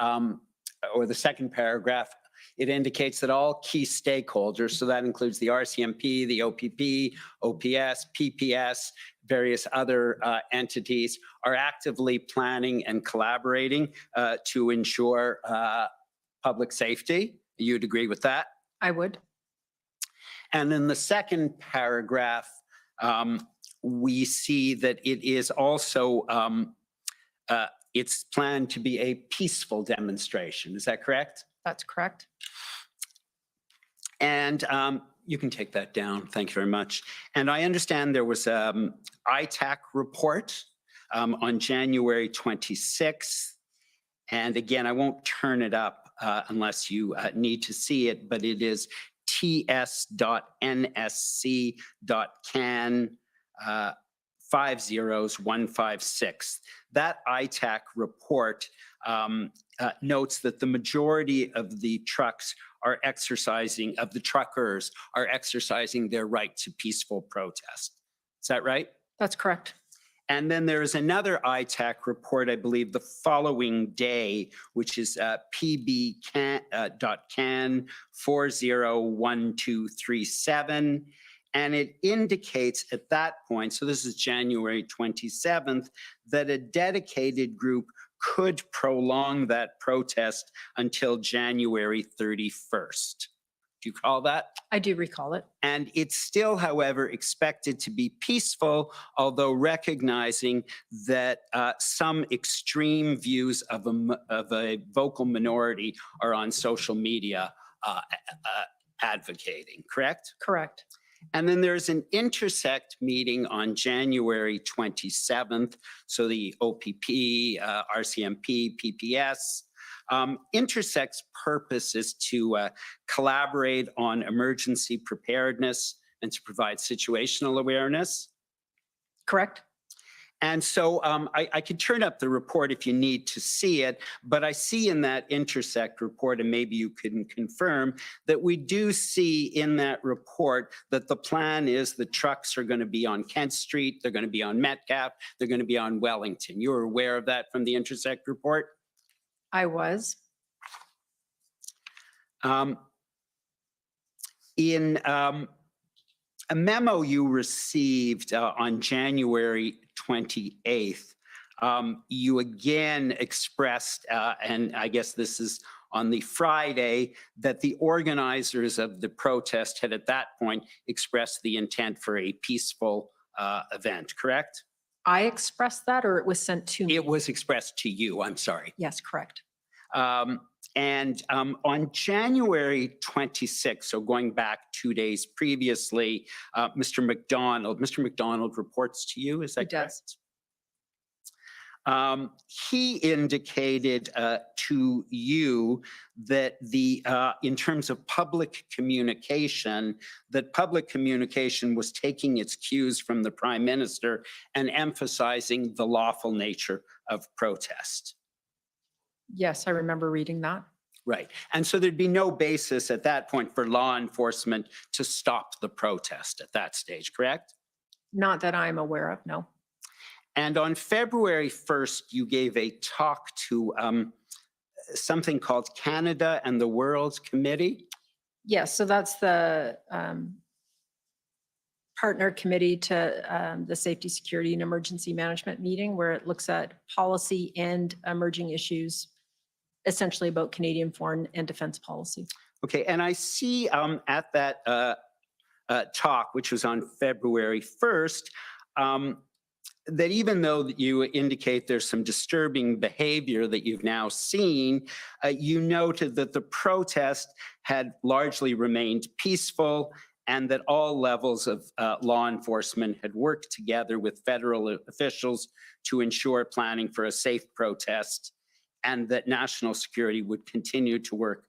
or the second paragraph, it indicates that all key stakeholders, so that includes the RCMP, the OPP, OPS, PPS, various other entities, are actively planning and collaborating to ensure public safety. You'd agree with that? I would. And in the second paragraph, we see that it is also, it's planned to be a peaceful demonstration. Is that correct? That's correct. And you can take that down. Thank you very much. And I understand there was an ITAC report on January 26th. And again, I won't turn it up unless you need to see it, but it is ts.nsc.can 50156. That ITAC report notes that the majority of the truckers are exercising their right to peaceful protest. Is that right? That's correct. And then there is another ITAC report, I believe, the following day, which is pb.can 401237. And it indicates at that point, so this is January 27th, that a dedicated group could prolong that protest until January 31st. Do you recall that? I do recall it. And it's still, however, expected to be peaceful, although recognizing that some extreme views of a vocal minority are on social media advocating, correct? Correct. And then there's an Intersect meeting on January 27th. So the OPP, RCMP, PPS. Intersect's purpose is to collaborate on emergency preparedness and to provide situational awareness. Correct. And so I could turn up the report if you need to see it, but I see in that Intersect report, and maybe you can confirm, that we do see in that report that the plan is the trucks are going to be on Kent Street, they're going to be on Metcalfe, they're going to be on Wellington. You're aware of that from the Intersect report? I was. In a memo you received on January 28th, you again expressed, and I guess this is on the Friday, that the organizers of the protest had at that point expressed the intent for a peaceful event, correct? I expressed that, or it was sent to me? It was expressed to you, I'm sorry. Yes, correct. And on January 26th, so going back 2 days previously, Mr. McDonald reports to you, is that He does. correct? He indicated to you that in terms of public communication, that public communication was taking its cues from the Prime Minister and emphasizing the lawful nature of protest. Yes, I remember reading that. Right. And so there'd be no basis at that point for law enforcement to stop the protest at that stage, correct? Not that I'm aware of, no. And on February 1st, you gave a talk to something called Canada and the World Committee. Yes, so that's the partner committee to the Safety, Security, and Emergency Management meeting, where it looks at policy and emerging issues, essentially about Canadian foreign and defense policy. Okay, and I see at that talk, which was on February 1st, that even though you indicate there's some disturbing behavior that you've now seen, you noted that the protest had largely remained peaceful and that all levels of law enforcement had worked together with federal officials to ensure planning for a safe protest, and that national security would continue to work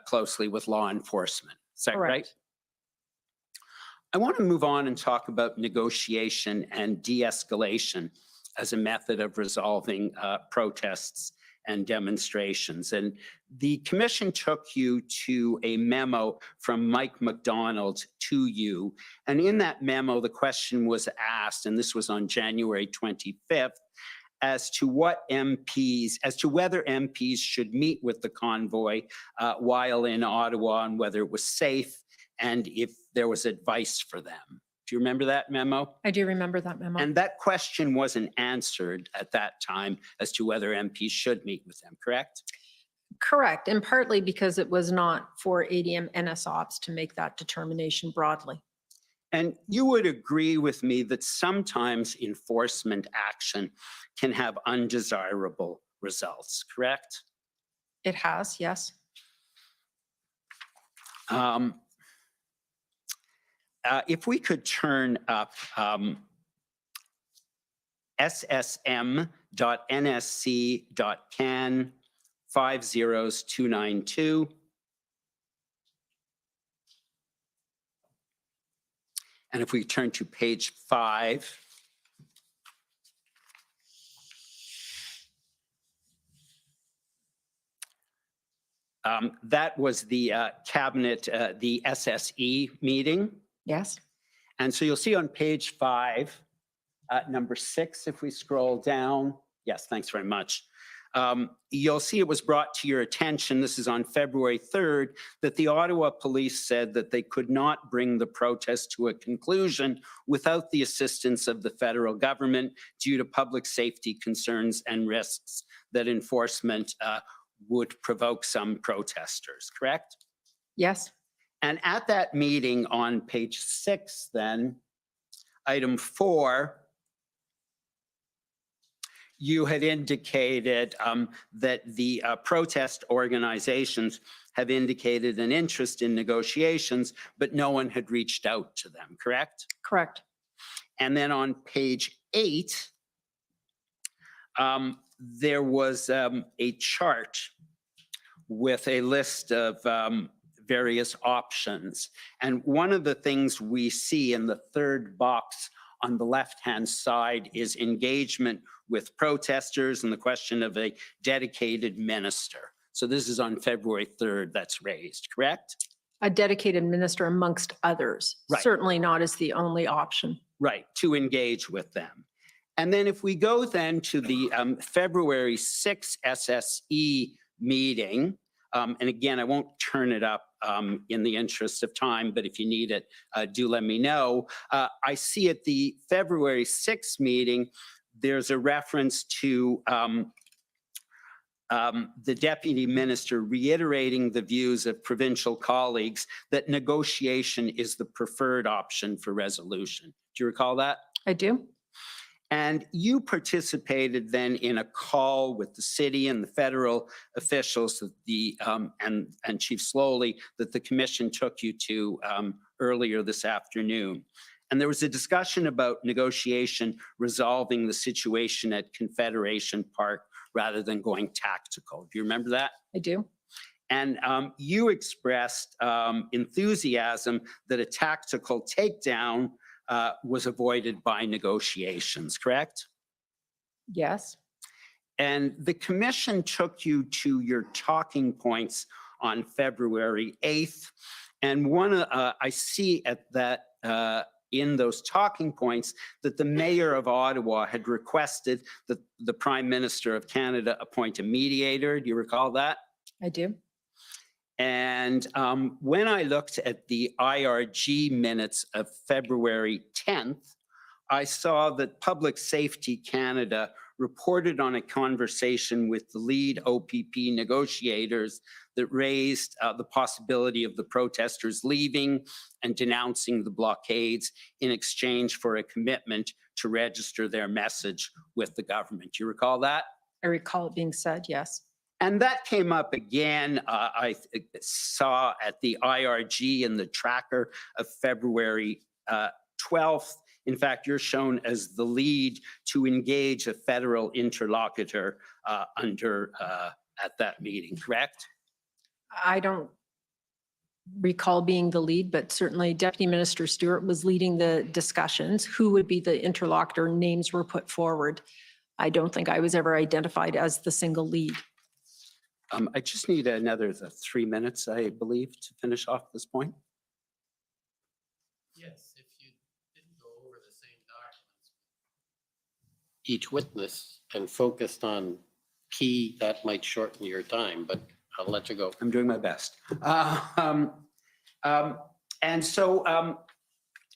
closely with law enforcement. Is that right? I want to move on and talk about negotiation and de-escalation as a method of resolving protests and demonstrations. And the commission took you to a memo from Mike McDonald to you. And in that memo, the question was asked, and this was on January 25th, as to whether MPs should meet with the convoy while in Ottawa, and whether it was safe, and if there was advice for them. Do you remember that memo? I do remember that memo. And that question wasn't answered at that time as to whether MPs should meet with them, correct? Correct, and partly because it was not for ADM NSOPs to make that determination broadly. And you would agree with me that sometimes enforcement action can have undesirable results, correct? It has, yes. If we could turn up ssm.nsc.can 50292. And if we turn to page 5, that was the cabinet, the SSE meeting. Yes. And so you'll see on page 5, number 6, if we scroll down. Yes, thanks very much. You'll see it was brought to your attention, this is on February 3rd, that the Ottawa police said that they could not bring the protest to a conclusion without the assistance of the federal government due to public safety concerns and risks that enforcement would provoke some protesters, correct? Yes. And at that meeting on page 6 then, item 4, you had indicated that the protest organizations have indicated an interest in negotiations, but no one had reached out to them, correct? Correct. And then on page 8, there was a chart with a list of various options. And one of the things we see in the third box on the left-hand side is engagement with protesters and the question of a dedicated minister. So this is on February 3rd that's raised, correct? A dedicated minister amongst others. Right. Certainly not as the only option. Right, to engage with them. And then if we go then to the February 6th SSE meeting, and again, I won't turn it up in the interest of time, but if you need it, do let me know. I see at the February 6th meeting, there's a reference to the deputy minister reiterating the views of provincial colleagues that negotiation is the preferred option for resolution. Do you recall that? I do. And you participated then in a call with the city and the federal officials that and Chief Slowly that the commission took you to earlier this afternoon. And there was a discussion about negotiation resolving the situation at Confederation Park rather than going tactical. Do you remember that? I do. And you expressed enthusiasm that a tactical takedown was avoided by negotiations, correct? Yes. And the commission took you to your talking points on February 8th. And I see at that, in those talking points, that the mayor of Ottawa had requested that the Prime Minister of Canada appoint a mediator. Do you recall that? I do. And when I looked at the IRG minutes of February 10th, I saw that Public Safety Canada reported on a conversation with the lead OPP negotiators that raised the possibility of the protesters leaving and denouncing the blockades in exchange for a commitment to register their message with the government. Do you recall that? I recall it being said, yes. And that came up again, I saw at the IRG in the tracker of February 12th. In fact, you're shown as the lead to engage a federal interlocutor at that meeting, correct? I don't recall being the lead, but certainly Deputy Minister Stewart was leading the discussions. Who would be the interlocutor? Names were put forward. I don't think I was ever identified as the single lead. I just need another 3 minutes, I believe, to finish off this point. Yes, if you didn't go over the same documents, each witness, and focused on key, that might shorten your time, but I'll let you go. I'm doing my best. And so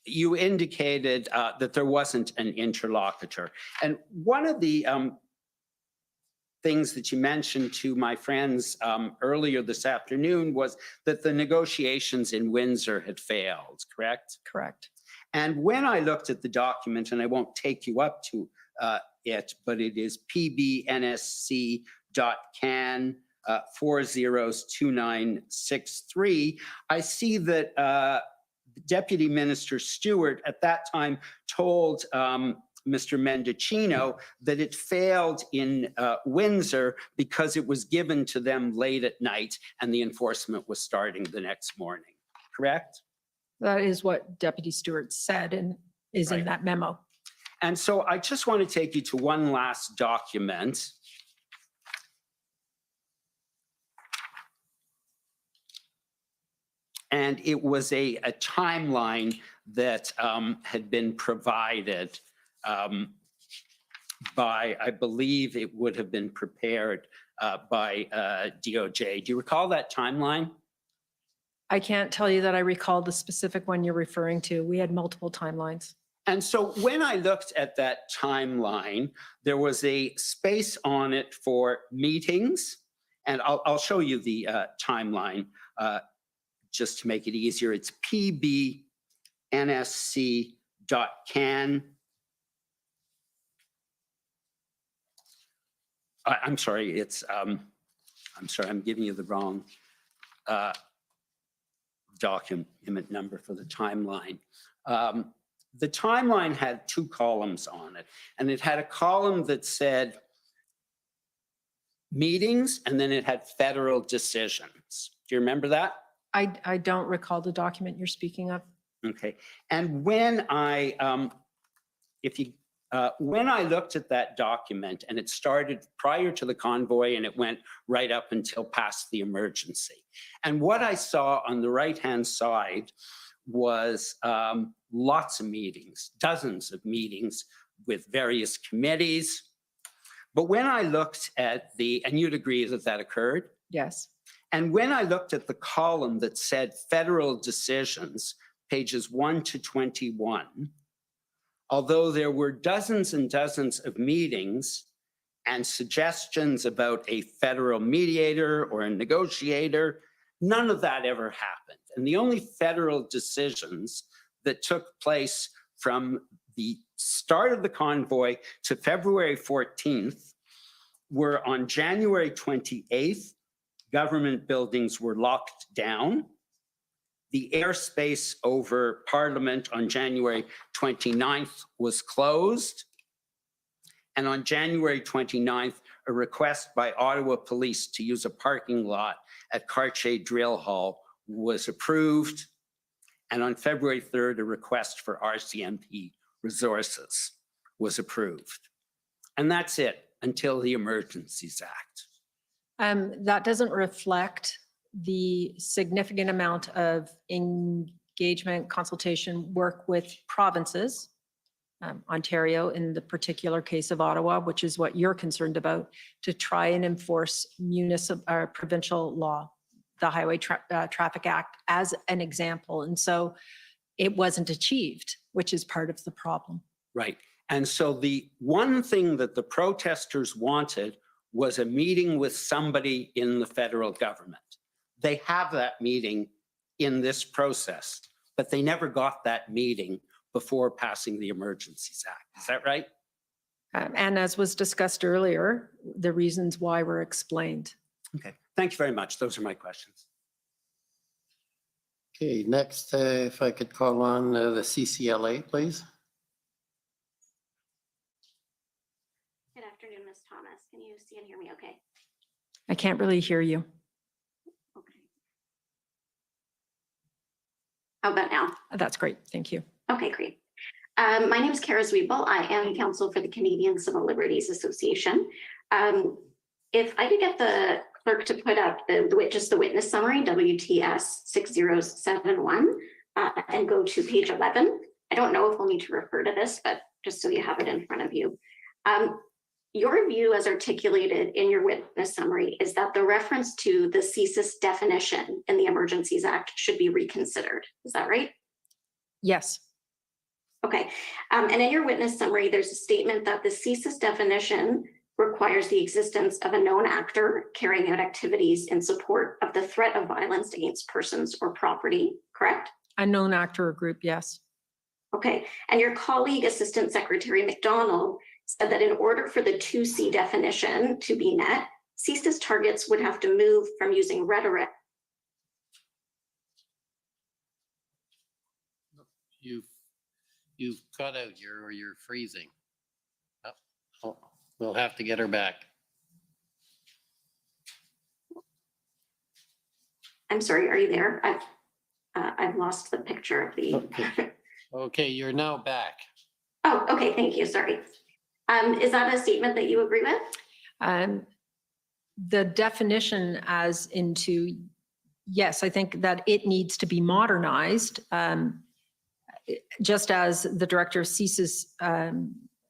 you indicated that there wasn't an interlocutor. And one of the things that you mentioned to my friends earlier this afternoon was that the negotiations in Windsor had failed, correct? Correct. And when I looked at the document, and I won't take you up to it, but it is pbnsc.can 402963, I see that Deputy Minister Stewart at that time told Mr. Mendocino that it failed in Windsor because it was given to them late at night and the enforcement was starting the next morning, correct? That is what Deputy Stewart said and is in that memo. And so I just want to take you to one last document. And it was a timeline that had been provided by, I believe it would have been prepared by DOJ. Do you recall that timeline? I can't tell you that I recall the specific one you're referring to. We had multiple timelines. And so when I looked at that timeline, there was a space on it for meetings. And I'll show you the timeline just to make it easier. It's pbnsc.can. I'm sorry, it's, I'm sorry, I'm giving you the wrong document number for the timeline. The timeline had 2 columns on it, and it had a column that said meetings, and then it had federal decisions. Do you remember that? I don't recall the document you're speaking of. Okay, and when I, when I looked at that document, and it started prior to the convoy and it went right up until past the emergency. And what I saw on the right-hand side was lots of meetings, dozens of meetings with various committees. But when I looked at and you'd agree that that occurred? Yes. And when I looked at the column that said federal decisions, pages 1 to 21, although there were dozens and dozens of meetings and suggestions about a federal mediator or a negotiator, none of that ever happened. And the only federal decisions that took place from the start of the convoy to February 14th, were on January 28th, government buildings were locked down. The airspace over Parliament on January 29th was closed. And on January 29th, a request by Ottawa Police to use a parking lot at Cartier Drill Hall was approved. And on February 3rd, a request for RCMP resources was approved. And that's it until the Emergencies Act. That doesn't reflect the significant amount of engagement, consultation, work with provinces, Ontario in the particular case of Ottawa, which is what you're concerned about, to try and enforce municipal or provincial law, the Highway Traffic Act as an example. And so it wasn't achieved, which is part of the problem. Right. And so the one thing that the protesters wanted was a meeting with somebody in the federal government. They have that meeting in this process, but they never got that meeting before passing the Emergencies Act. Is that right? And as was discussed earlier, the reasons why were explained. Okay. Thank you very much. Those are my questions. Okay, next, if I could call on the CCLA, please. Good afternoon, Ms. Thomas. Can you see and hear me okay? I can't really hear you. Okay. How about now? That's great. Thank you. Okay, great. My name is Kara Zwiebel. I am counsel for the Canadian Civil Liberties Association. If I could get the clerk to put up just the witness summary, WTS 6071, and go to page 11. I don't know if we'll need to refer to this, but just so you have it in front of you. Your view as articulated in your witness summary is that the reference to the CSIS definition in the Emergencies Act should be reconsidered. Is that right? Yes. Okay. And in your witness summary, there's a statement that the CSIS definition requires the existence of a known actor carrying out activities in support of the threat of violence against persons or property, correct? A known actor or group, yes. Okay. And your colleague, Assistant Secretary McDonald, said that in order for the 2C definition to be met, CSIS targets would have to move from using rhetoric. You've cut out you're freezing. Oh, we'll have to get her back. I'm sorry, are you there? I've lost the picture of the. Okay, you're now back. Oh, okay, thank you, sorry. Is that a statement that you agree with? The definition as into, yes, I think that it needs to be modernized. Just as the director of CSIS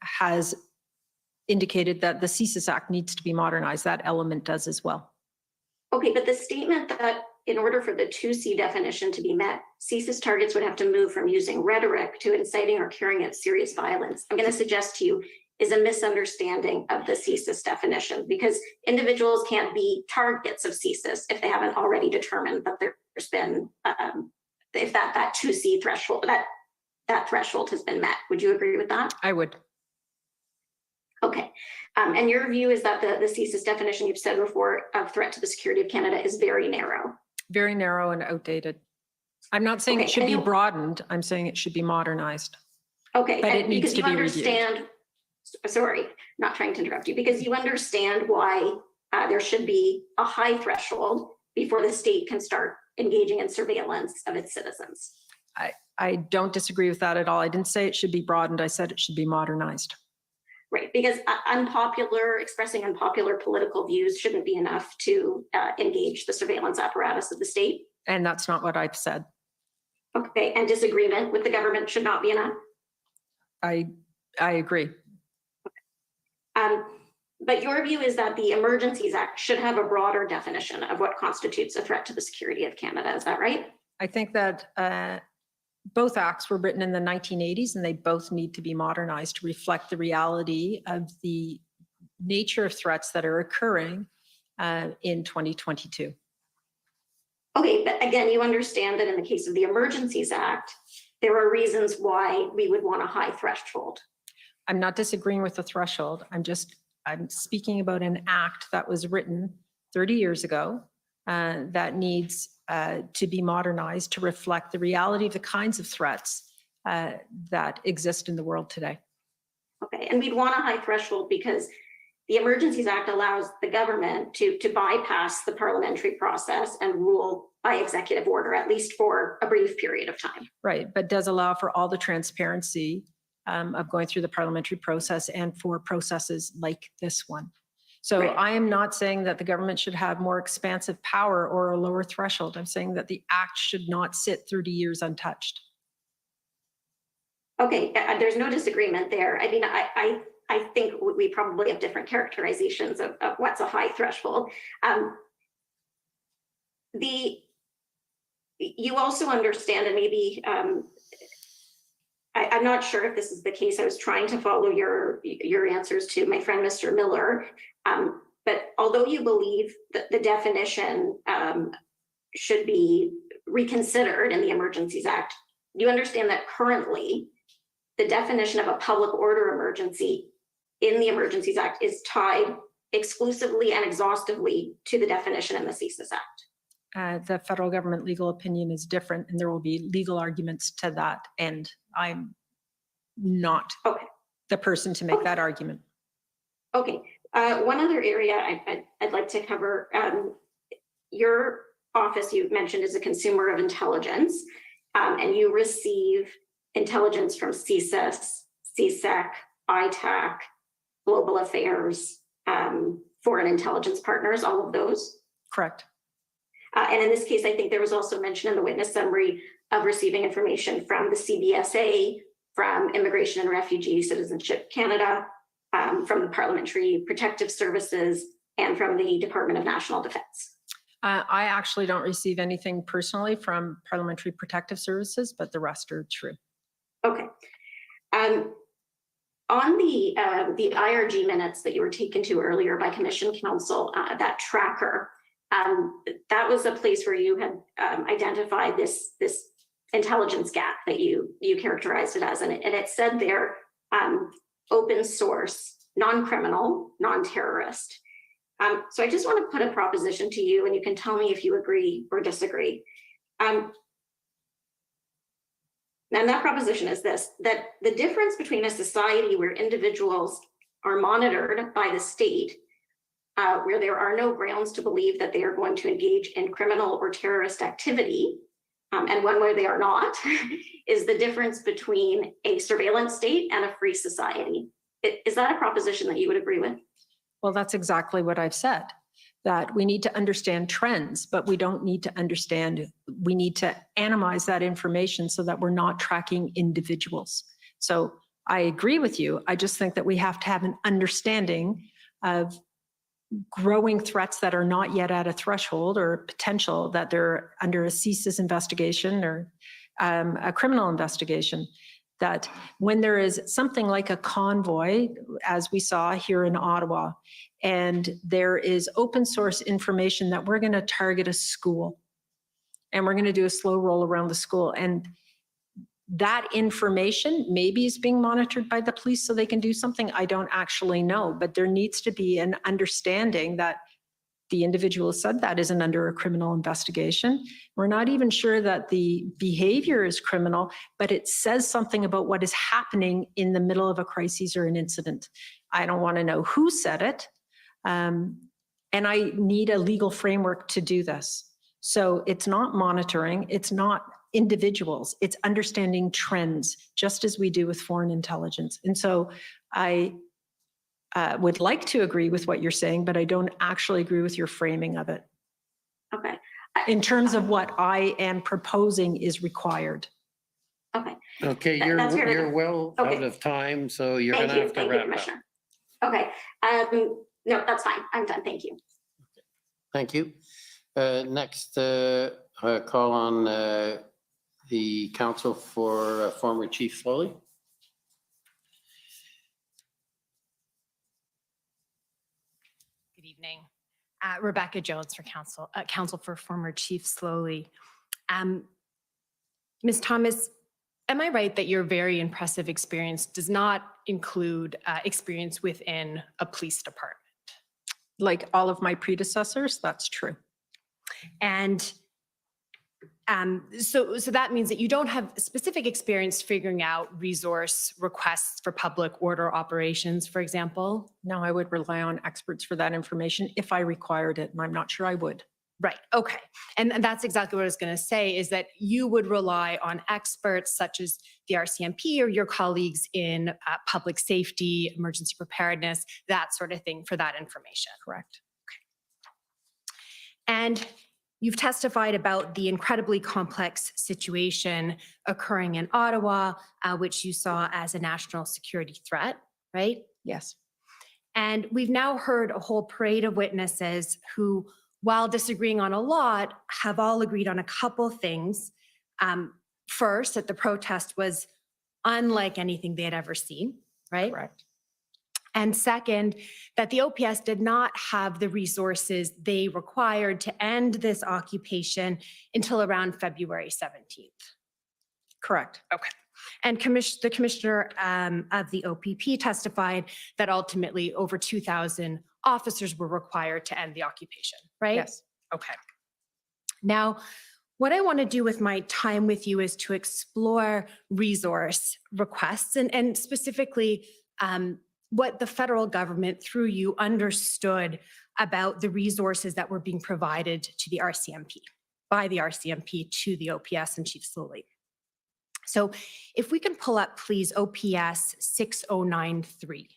has indicated that the CSIS Act needs to be modernized, that element does as well. Okay, but the statement that in order for the 2C definition to be met, CSIS targets would have to move from using rhetoric to inciting or carrying out serious violence, I'm going to suggest to you, is a misunderstanding of the CSIS definition, because individuals can't be targets of CSIS if they haven't already determined that there's been, if that 2C threshold, that threshold has been met. Would you agree with that? I would. Okay. And your view is that the CSIS definition you've said before of threat to the security of Canada is very narrow. Very narrow and outdated. I'm not saying it should be broadened. I'm saying it should be modernized. Okay. But it needs to be reviewed. Sorry, not trying to interrupt you, because you understand why there should be a high threshold before the state can start engaging in surveillance of its citizens. I don't disagree with that at all. I didn't say it should be broadened. I said it should be modernized. Right, because expressing unpopular political views shouldn't be enough to engage the surveillance apparatus of the state. And that's not what I've said. Okay, and disagreement with the government should not be enough? I agree. But your view is that the Emergencies Act should have a broader definition of what constitutes a threat to the security of Canada. Is that right? I think that both acts were written in the 1980s and they both need to be modernized to reflect the reality of the nature of threats that are occurring in 2022. Okay, but again, you understand that in the case of the Emergencies Act, there are reasons why we would want a high threshold. I'm not disagreeing with the threshold. I'm speaking about an act that was written 30 years ago that needs to be modernized to reflect the reality of the kinds of threats that exist in the world today. Okay, and we'd want a high threshold because the Emergencies Act allows the government to bypass the parliamentary process and rule by executive order, at least for a brief period of time. Right, but does allow for all the transparency of going through the parliamentary process and for processes like this one. So Right. I am not saying that the government should have more expansive power or a lower threshold. I'm saying that the act should not sit 30 years untouched. Okay, there's no disagreement there. I mean, I think we probably have different characterizations of what's a high threshold. You also understand, and maybe I'm not sure if this is the case. I was trying to follow your answers to my friend, Mr. Miller. But although you believe that the definition should be reconsidered in the Emergencies Act, you understand that currently the definition of a public order emergency in the Emergencies Act is tied exclusively and exhaustively to the definition in the CSIS Act. The federal government legal opinion is different, and there will be legal arguments to that. And I'm not the person to make that argument. Okay. One other area I'd like to cover. Your office, you mentioned, is a consumer of intelligence, and you receive intelligence from CSIS, CSEC, ITAC, Global Affairs, Foreign Intelligence Partners, all of those. Correct. And in this case, I think there was also mention in the witness summary of receiving information from the CBSA, from Immigration and Refugee Citizenship Canada, from the Parliamentary Protective Services, and from the Department of National Defense. I actually don't receive anything personally from Parliamentary Protective Services, but the rest are true. Okay. On the IRG minutes that you were taken to earlier by Commission Counsel, that tracker, that was a place where you had identified this intelligence gap that you characterized it as, and it said there, open source, non-criminal, non-terrorist. So I just want to put a proposition to you, and you can tell me if you agree or disagree. And that proposition is this, that the difference between a society where individuals are monitored by the state, where there are no grounds to believe that they are going to engage in criminal or terrorist activity, and one where they are not, is the difference between a surveillance state and a free society. Is that a proposition that you would agree with? Well, that's exactly what I've said, that we need to understand trends, but we don't need to we need to anonymize that information so that we're not tracking individuals. So I agree with you. I just think that we have to have an understanding of growing threats that are not yet at a threshold or potential that they're under a CSIS investigation or a criminal investigation, that when there is something like a convoy, as we saw here in Ottawa, and there is open source information that we're going to target a school and we're going to do a slow roll around the school, and that information maybe is being monitored by the police so they can do something. I don't actually know, but there needs to be an understanding that the individual said that isn't under a criminal investigation. We're not even sure that the behavior is criminal, but it says something about what is happening in the middle of a crisis or an incident. I don't want to know who said it. And I need a legal framework to do this. So it's not monitoring, it's not individuals, it's understanding trends, just as we do with foreign intelligence. And so I would like to agree with what you're saying, but I don't actually agree with your framing of it. Okay. In terms of what I am proposing is required. Okay. Okay, you're well out of time, so you're going to have to wrap up. Okay. No, that's fine. I'm done. Thank you. Thank you. Next, call on the counsel for former Chief Slowly. Good evening. Rebecca Jones for counsel for former Chief Slowly. Ms. Thomas, am I right that your very impressive experience does not include experience within a police department? Like all of my predecessors, that's true. And so that means that you don't have specific experience figuring out resource requests for public order operations, for example? No, I would rely on experts for that information if I required it, and I'm not sure I would. Right. Okay. And that's exactly what I was going to say, is that you would rely on experts such as the RCMP or your colleagues in public safety, emergency preparedness, that sort of thing for that information. Correct. Okay. And you've testified about the incredibly complex situation occurring in Ottawa, which you saw as a national security threat, right? Yes. And we've now heard a whole parade of witnesses who, while disagreeing on a lot, have all agreed on a couple things. First, that the protest was unlike anything they had ever seen, right? Correct. And second, that the OPS did not have the resources they required to end this occupation until around February 17th. Correct. Okay. And the commissioner of the OPP testified that ultimately over 2,000 officers were required to end the occupation, right? Yes. Okay. Now, what I want to do with my time with you is to explore resource requests and specifically what the federal government through you understood about the resources that were being provided to the RCMP, by the RCMP to the OPS and Chief Slowly. So if we can pull up, please, OPS 6093.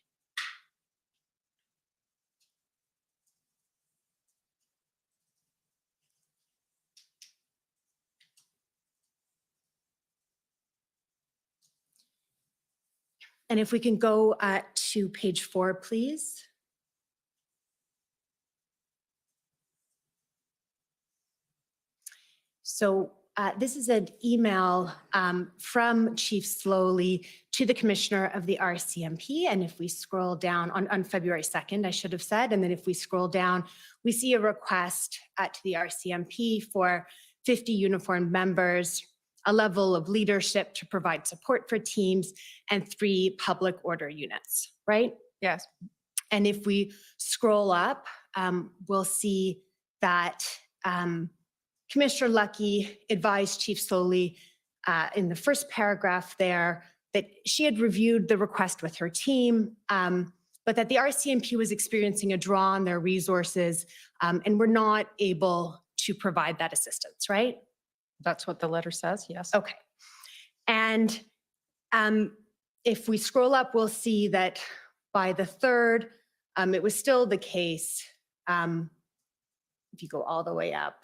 And if we can go to page 4, please. So this is an email from Chief Slowly to the commissioner of the RCMP. And if we scroll down on February 2nd, I should have said, and then if we scroll down, we see a request to the RCMP for 50 uniformed members, a level of leadership to provide support for teams, and 3 public order units, right? Yes. And if we scroll up, we'll see that Commissioner Lucky advised Chief Slowly in the first paragraph there that she had reviewed the request with her team, but that the RCMP was experiencing a draw on their resources and were not able to provide that assistance, right? That's what the letter says, yes. Okay. And if we scroll up, we'll see that by the 3rd, it was still the case. If you go all the way up,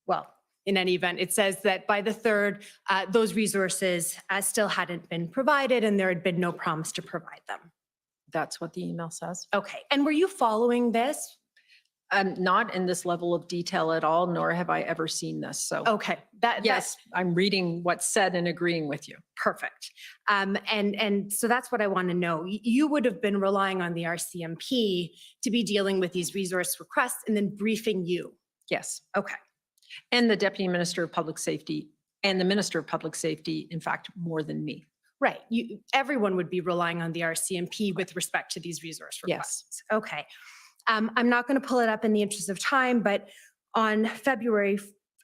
well, in any event, it says that by the 3rd, those resources still hadn't been provided and there had been no promise to provide them. That's what the email says. Okay. And were you following this? Not in this level of detail at all, nor have I ever seen this. So, okay. Yes, I'm reading what's said and agreeing with you. Perfect. And so that's what I want to know. You would have been relying on the RCMP to be dealing with these resource requests and then briefing you. Yes. Okay. And the Deputy Minister of Public Safety and the Minister of Public Safety, in fact, more than me. Right. Everyone would be relying on the RCMP with respect to these resource requests. Yes. Okay. I'm not going to pull it up in the interest of time, but on February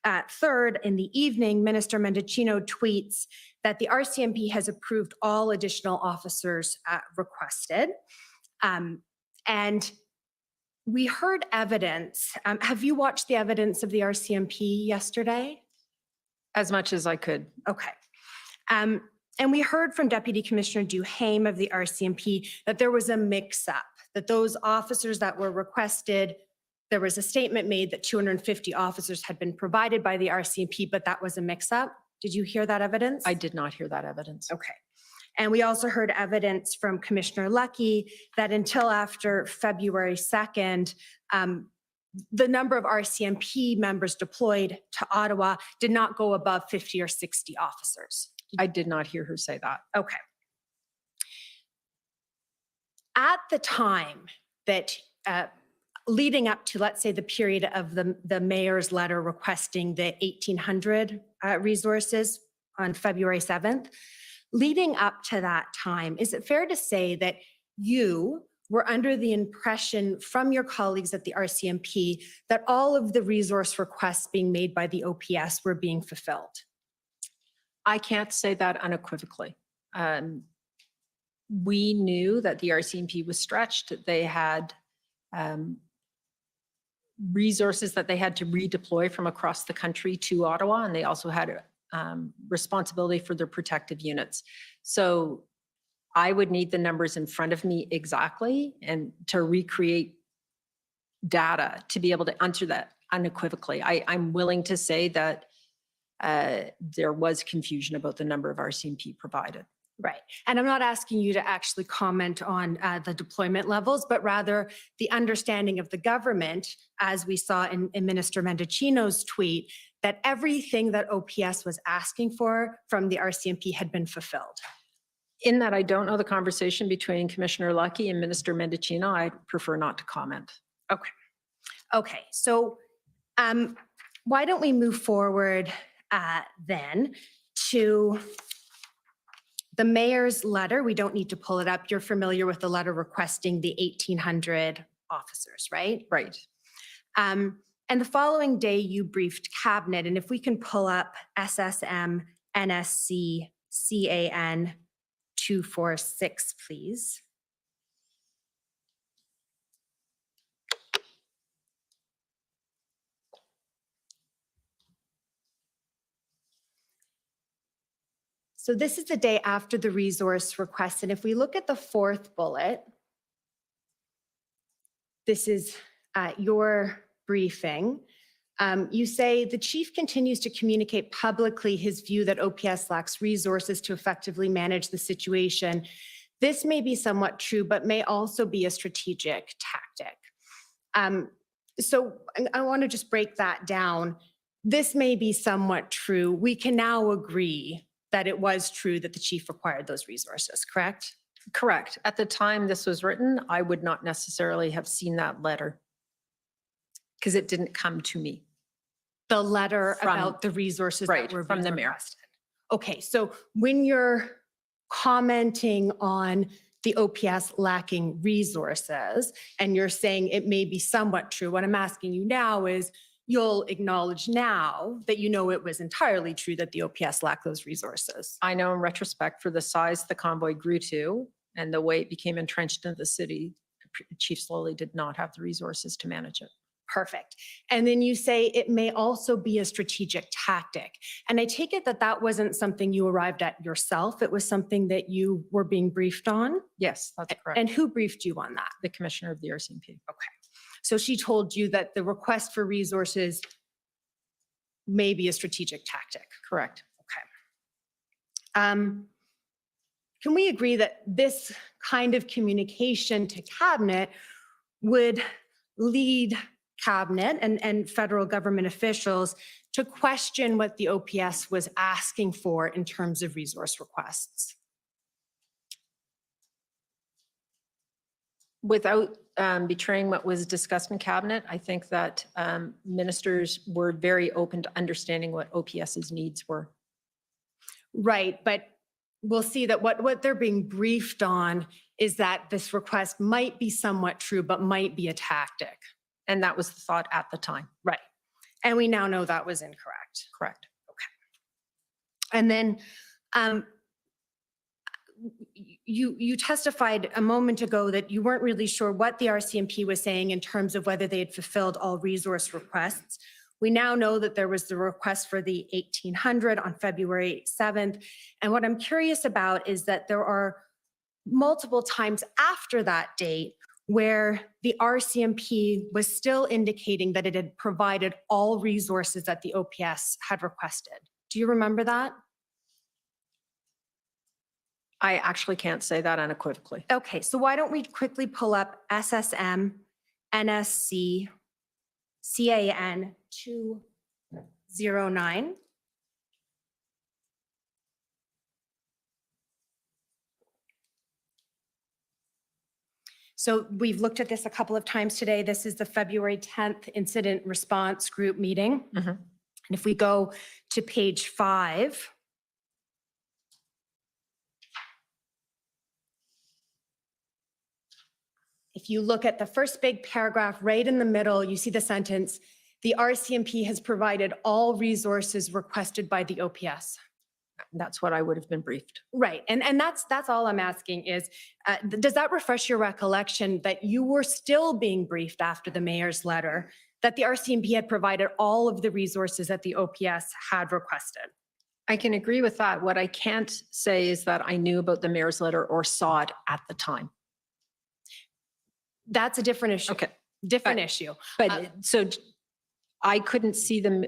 3rd in the evening, Minister Mendicino tweets that the RCMP has approved all additional officers requested. And we heard evidence. Have you watched the evidence of the RCMP yesterday? As much as I could. Okay. And we heard from Deputy Commissioner Duhaime of the RCMP that there was a mix-up, that those officers that were requested, there was a statement made that 250 officers had been provided by the RCMP, but that was a mix-up. Did you hear that evidence? I did not hear that evidence. Okay. And we also heard evidence from Commissioner Lucky that until after February 2nd, the number of RCMP members deployed to Ottawa did not go above 50 or 60 officers. I did not hear her say that. Okay. At the time that, leading up to, let's say, the period of the mayor's letter requesting the 1,800 resources on February 7th. Leading up to that time, is it fair to say that you were under the impression from your colleagues at the RCMP that all of the resource requests being made by the OPS were being fulfilled? I can't say that unequivocally. We knew that the RCMP was stretched. They had resources that they had to redeploy from across the country to Ottawa, and they also had responsibility for their protective units. So I would need the numbers in front of me exactly and to recreate data to be able to answer that unequivocally. I'm willing to say that there was confusion about the number of RCMP provided. Right. And I'm not asking you to actually comment on the deployment levels, but rather the understanding of the government, as we saw in Minister Mendicino's tweet, that everything that OPS was asking for from the RCMP had been fulfilled. In that I don't know the conversation between Commissioner Lucky and Minister Mendicino, I prefer not to comment. Okay. Okay. So why don't we move forward then to the mayor's letter? We don't need to pull it up. You're familiar with the letter requesting the 1,800 officers, right? Right. And the following day you briefed cabinet, and if we can pull up SSM NSC CAN 246, please. So this is the day after the resource request. And if we look at the fourth bullet, this is your briefing. You say the chief continues to communicate publicly his view that OPS lacks resources to effectively manage the situation. This may be somewhat true, but may also be a strategic tactic. So I want to just break that down. This may be somewhat true. We can now agree that it was true that the chief required those resources, correct? Correct. At the time this was written, I would not necessarily have seen that letter because it didn't come to me. The letter From- about the resources right, that were from being the mayor. requested. Okay, so when you're commenting on the OPS lacking resources and you're saying it may be somewhat true, what I'm asking you now is you'll acknowledge now that you know it was entirely true that the OPS lacked those resources. I know in retrospect for the size the convoy grew to and the way it became entrenched into the city, Chief Slowly did not have the resources to manage it. Perfect. And then you say it may also be a strategic tactic. And I take it that that wasn't something you arrived at yourself. It was something that you were being briefed on? Yes, that's correct. And who briefed you on that? The commissioner of the RCMP. Okay. So she told you that the request for resources may be a strategic tactic. Correct. Okay. Can we agree that this kind of communication to cabinet would lead cabinet and federal government officials to question what the OPS was asking for in terms of resource requests? Without betraying what was discussed in cabinet, I think that ministers were very open to understanding what OPS's needs were. Right, but we'll see that what they're being briefed on is that this request might be somewhat true, but might be a tactic. And that was the thought at the time. Right. And we now know that was incorrect. Correct. Okay. And then you testified a moment ago that you weren't really sure what the RCMP was saying in terms of whether they had fulfilled all resource requests. We now know that there was the request for the 1,800 on February 7th. And what I'm curious about is that there are multiple times after that date where the RCMP was still indicating that it had provided all resources that the OPS had requested. Do you remember that? I actually can't say that unequivocally. Okay, so why don't we quickly pull up SSM NSC CAN 209. So we've looked at this a couple of times today. This is the February 10th incident response group meeting. Mhm. And if we go to page 5, If you look at the first big paragraph right in the middle, you see the sentence, the RCMP has provided all resources requested by the OPS. That's what I would have been briefed. Right. And that's all I'm asking is, does that refresh your recollection that you were still being briefed after the mayor's letter, that the RCMP had provided all of the resources that the OPS had requested? I can agree with that. What I can't say is that I knew about the mayor's letter or saw it at the time. That's a different issue. Okay. Different issue. But so I couldn't see them.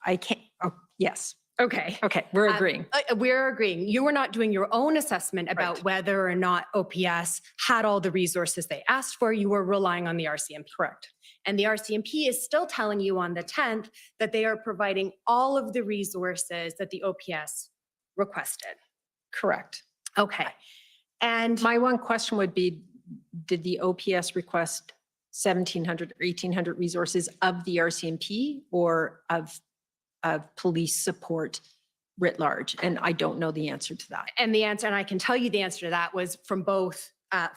I can't. Oh, yes. Okay. Okay. We're agreeing. We're agreeing. You were not doing your own assessment about whether or not OPS had all the resources they asked for. You were relying on the RCMP. Correct. And the RCMP is still telling you on the 10th that they are providing all of the resources that the OPS requested. Correct. Okay. And my one question would be, did the OPS request 1,700 or 1,800 resources of the RCMP or of police support writ large? And I don't know the answer to that. And the answer, and I can tell you the answer to that, was from both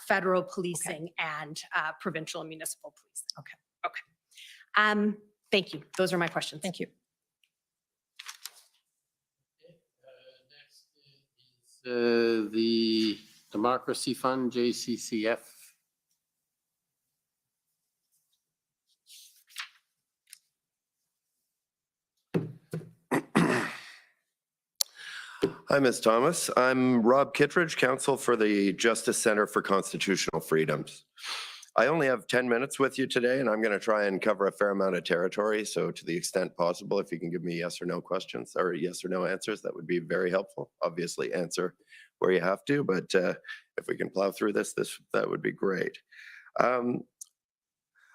federal policing and provincial and municipal policing. Okay. Okay. Thank you. Those are my questions. Thank you. The Democracy Fund, JCCF. Hi, Ms. Thomas. I'm Rob Kittredge, counsel for the Justice Center for Constitutional Freedoms. I only have 10 minutes with you today, and I'm going to try and cover a fair amount of territory. So to the extent possible, if you can give me yes or no questions or yes or no answers, that would be very helpful. Obviously, answer where you have to, but if we can plow through this, that would be great.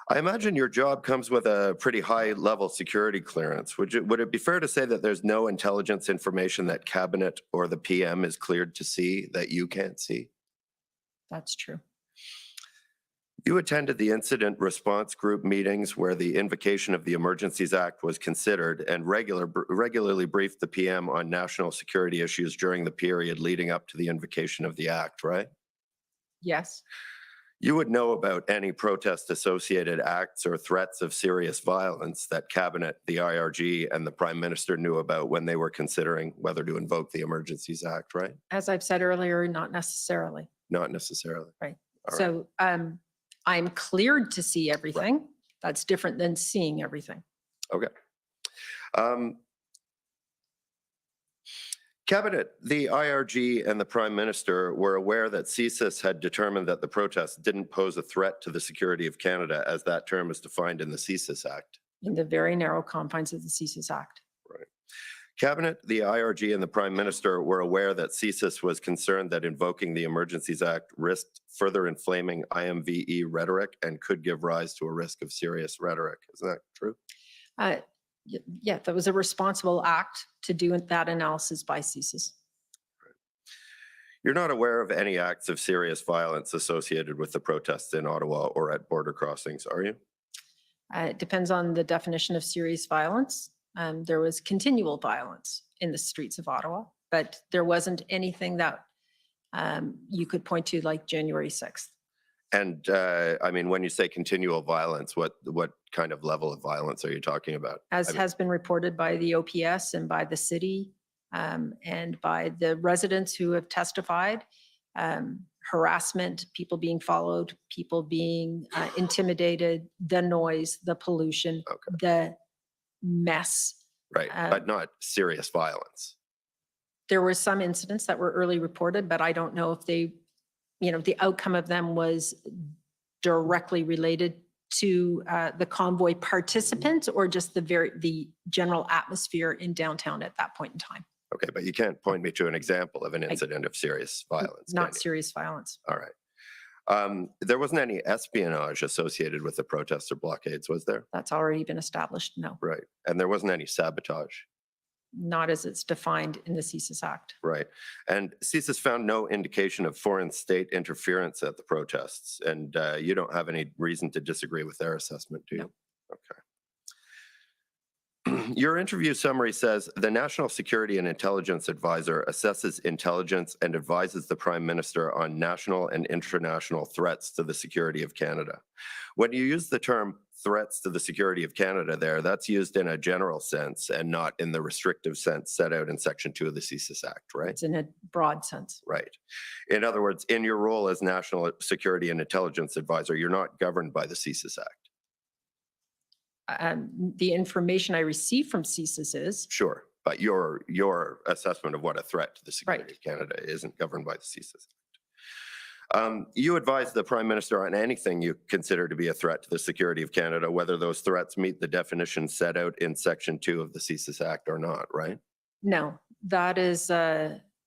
I imagine your job comes with a pretty high level security clearance. Would it be fair to say that there's no intelligence information that cabinet or the PM is cleared to see that you can't see? That's true. You attended the incident response group meetings where the invocation of the Emergencies Act was considered and regularly briefed the PM on national security issues during the period leading up to the invocation of the act, right? Yes. You would know about any protest-associated acts or threats of serious violence that Cabinet, the IRG, and the Prime Minister knew about when they were considering whether to invoke the Emergencies Act, right? As I've said earlier, not necessarily. Not necessarily. Right. All So I'm cleared to see everything. Right. That's different than seeing everything. Okay. Cabinet, the IRG, and the Prime Minister were aware that CSIS had determined that the protests didn't pose a threat to the security of Canada, as that term is defined in the CSIS Act. In the very narrow confines of the CSIS Act. Right. Cabinet, the IRG, and the Prime Minister were aware that CSIS was concerned that invoking the Emergencies Act risked further inflaming IMVE rhetoric and could give rise to a risk of serious rhetoric. Isn't that true? Yeah, that was a responsible act to do that analysis by CSIS. You're not aware of any acts of serious violence associated with the protests in Ottawa or at border crossings, are you? It depends on the definition of serious violence. There was continual violence in the streets of Ottawa, but there wasn't anything that you could point to like January 6th. And I mean, when you say continual violence, what kind of level of violence are you talking about? As has been reported by the OPS and by the city and by the residents who have testified, harassment, people being followed, people being intimidated, the noise, the pollution, the mess. Right, but not serious violence. There were some incidents that were early reported, but I don't know if they, the outcome of them was directly related to the convoy participants or just the general atmosphere in downtown at that point in time. Okay, but you can't point me to an example of an incident of serious violence. Not serious violence. All right. There wasn't any espionage associated with the protests or blockades, was there? That's already been established, no. Right. And there wasn't any sabotage? Not as it's defined in the CSIS Act. Right. And CSIS found no indication of foreign state interference at the protests. And you don't have any reason to disagree with their assessment, do you? No. Okay. Your interview summary says the National Security and Intelligence Advisor assesses intelligence and advises the Prime Minister on national and international threats to the security of Canada. When you use the term threats to the security of Canada there, that's used in a general sense and not in the restrictive sense set out in Section 2 of the CSIS Act, right? It's in a broad sense. Right. In other words, in your role as National Security and Intelligence Advisor, you're not governed by the CSIS Act. The information I receive from CSIS is. Sure, but your assessment of what a threat to the security of Canada isn't governed by the CSIS Act. You advise the Prime Minister on anything you consider to be a threat to the security of Canada, whether those threats meet the definition set out in Section 2 of the CSIS Act or not, right? No, that is,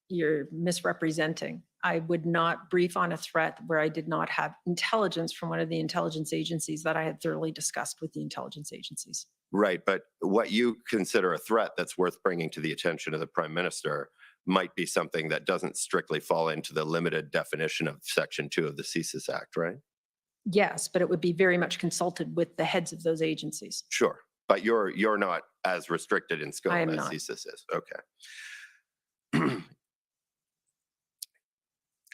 you're misrepresenting. I would not brief on a threat where I did not have intelligence from one of the intelligence agencies that I had thoroughly discussed with the intelligence agencies. Right, but what you consider a threat that's worth bringing to the attention of the Prime Minister might be something that doesn't strictly fall into the limited definition of Section 2 of the CSIS Act, right? Yes, but it would be very much consulted with the heads of those agencies. Sure, but you're not as restricted in scope I am as not. CSIS is. Okay.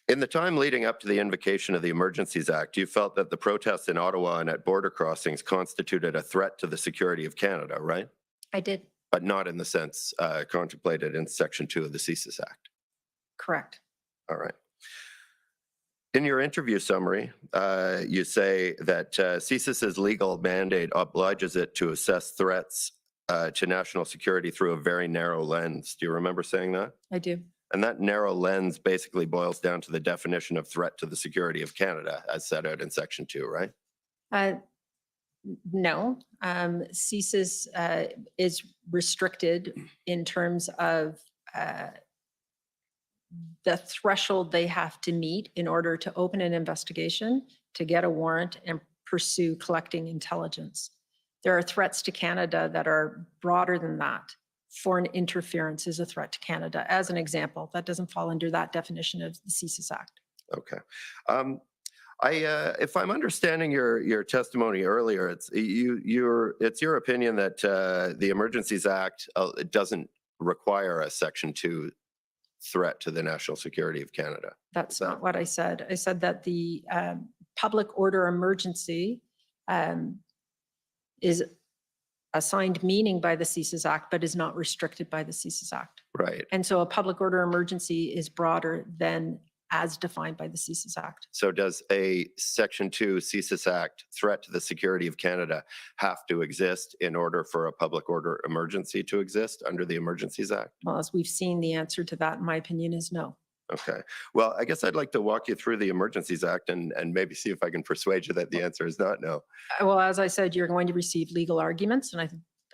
In the time leading up to the invocation of the Emergencies Act, you felt that the protests in Ottawa and at border crossings constituted a threat to the security of Canada, right? I did. But not in the sense contemplated in Section 2 of the CSIS Act. Correct. All right. In your interview summary, you say that CSIS's legal mandate obliges it to assess threats to national security through a very narrow lens. Do you remember saying that? I do. And that narrow lens basically boils down to the definition of threat to the security of Canada as set out in Section 2, right? No, CSIS is restricted in terms of the threshold they have to meet in order to open an investigation, to get a warrant and pursue collecting intelligence. There are threats to Canada that are broader than that. Foreign interference is a threat to Canada, as an example. That doesn't fall under that definition of the CSIS Act. Okay. If I'm understanding your testimony earlier, it's your opinion that the Emergencies Act doesn't require a Section 2 threat to the national security of Canada. That's not what I said. I said that the public order emergency is assigned meaning by the CSIS Act, but is not restricted by the CSIS Act. Right. And so a public order emergency is broader than as defined by the CSIS Act. So does a Section 2 CSIS Act threat to the security of Canada have to exist in order for a public order emergency to exist under the Emergencies Act? Well, as we've seen, the answer to that, in my opinion, is no. Okay. Well, I guess I'd like to walk you through the Emergencies Act and maybe see if I can persuade you that the answer is not no. Well, as I said, you're going to receive legal arguments, and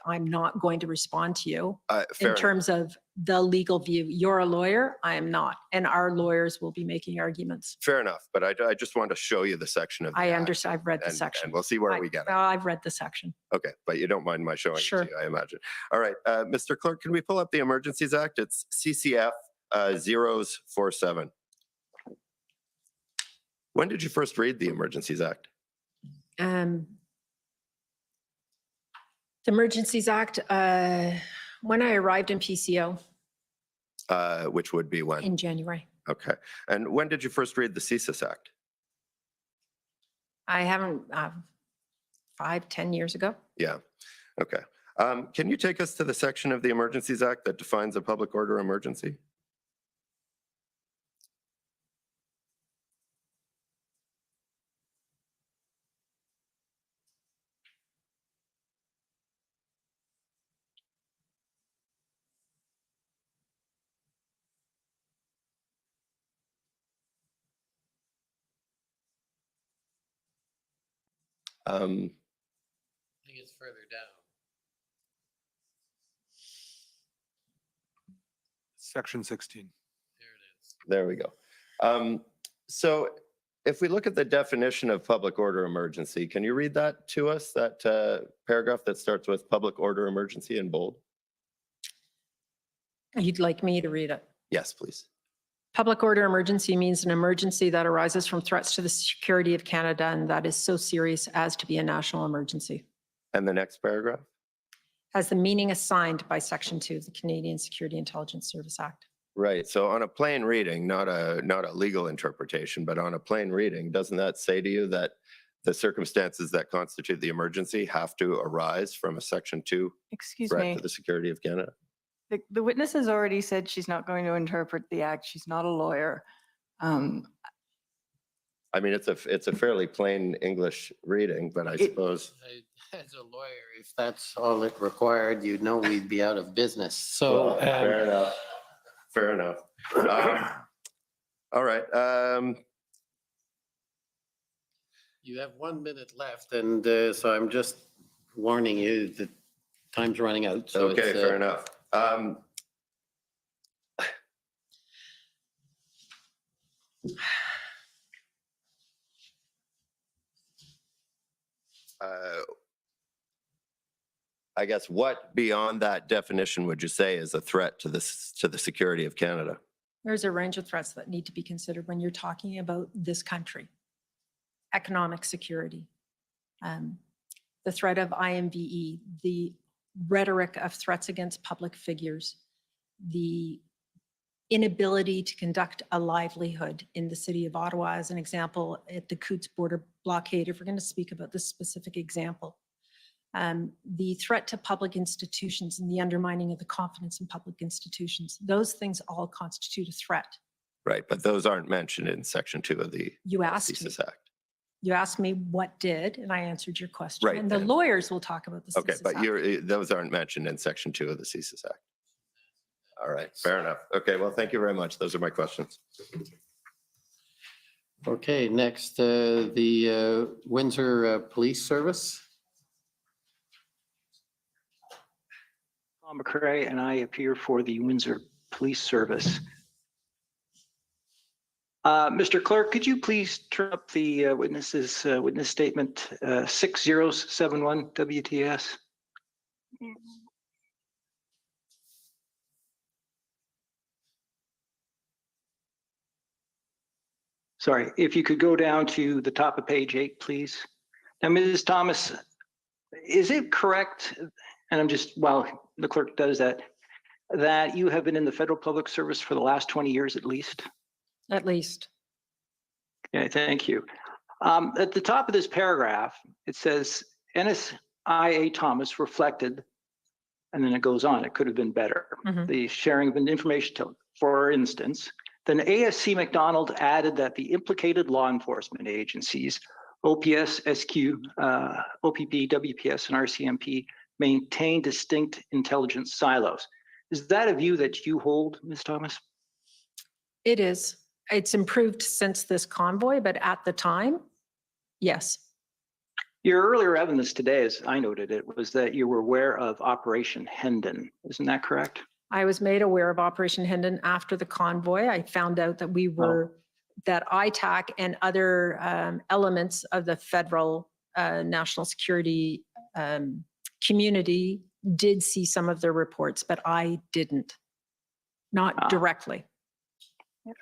I'm not going to respond to you in terms of the legal view. You're a lawyer, I am not, and our lawyers will be making arguments. Fair enough, but I just want to show you the section of the I Act, understand. I've read the section. and we'll see where we get it. I've read the section. Okay, but you don't mind my showing it Sure. to you, I imagine. All right, Mr. Clerk, can we pull up the Emergencies Act? It's CCF 047. When did you first read the Emergencies Act? The Emergencies Act, when I arrived in PCO. Which would be when? In January. Okay. And when did you first read the CSIS Act? I haven't, 5-10 years ago. Yeah. Okay. Can you take us to the section of the Emergencies Act that defines a public order emergency? I think it's further down. Section 16. There we go. So if we look at the definition of public order emergency, can you read that to us, that paragraph that starts with public order emergency in bold? You'd like me to read it? Yes, please. Public order emergency means an emergency that arises from threats to the security of Canada and that is so serious as to be a national emergency. And the next paragraph? has the meaning assigned by Section 2 of the Canadian Security Intelligence Service Act. Right. So on a plain reading, not a legal interpretation, but on a plain reading, doesn't that say to you that the circumstances that constitute the emergency have to arise from a Section 2 Excuse threat me. to the security of Canada? The witness has already said she's not going to interpret the act. She's not a lawyer. I mean, it's a fairly plain English reading, but I suppose. As a lawyer, if that's all it required, you'd know we'd be out of business. So Well, fair enough. Fair enough. All right. You have 1 minute left, and so I'm just warning you that time's running out. So Okay, it's, fair enough. I guess what beyond that definition would you say is a threat to the security of Canada? There's a range of threats that need to be considered when you're talking about this country. Economic security, the threat of IMVE, the rhetoric of threats against public figures, the inability to conduct a livelihood in the city of Ottawa, as an example, at the Coutts border blockade, if we're going to speak about this specific example. The threat to public institutions and the undermining of the confidence in public institutions. Those things all constitute a threat. Right, but those aren't mentioned in Section 2 of the You asked me. CSIS Act. You asked me what did, and I answered your question. Right, And the and- lawyers will talk about this. Okay, but those aren't mentioned in Section 2 of the CSIS Act. All right, fair enough. Okay, well, thank you very much. Those are my questions. okay, next, the Windsor Police Service. Tom McCrae, and I appear for the Windsor Police Service. Mr. Clerk, could you please turn up the witness's witness statement 6071 WTS? Sorry, if you could go down to the top of page 8, please. Now, Mrs. Thomas, is it correct, and I'm just, while the clerk does that, that you have been in the federal public service for the last 20 years at least? At least. Okay, thank you. At the top of this paragraph, it says NSIA Thomas reflected, and then it goes on, it could have been better. The sharing of information, for instance, then ASC McDonald added that the implicated law enforcement agencies, OPS, SQ, OPP, WPS, and RCMP maintain distinct intelligence silos. Is that a view that you hold, Ms. Thomas? It is. It's improved since this convoy, but at the time, yes. Your earlier evidence today, as I noted it, was that you were aware of Operation Hendon. Isn't that correct? I was made aware of Operation Hendon after the convoy. I found out that we were, that ITAC and other elements of the federal national security community did see some of their reports, but I didn't, not directly.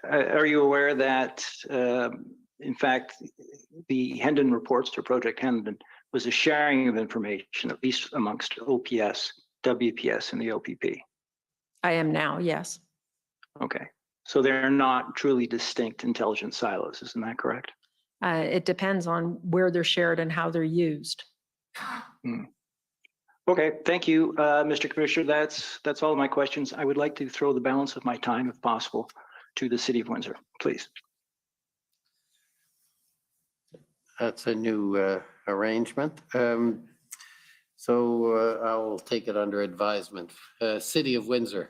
Are you aware that, in fact, the Hendon reports to Project Hendon was a sharing of information, at least amongst OPS, WPS, and the OPP? I am now, yes. Okay. So they're not truly distinct intelligence silos, isn't that correct? It depends on where they're shared and how they're used. Okay, thank you, Mr. Commissioner. That's all of my questions. I would like to throw the balance of my time, if possible, to the City of Windsor, please. That's a new arrangement. So I'll take it under advisement. City of Windsor.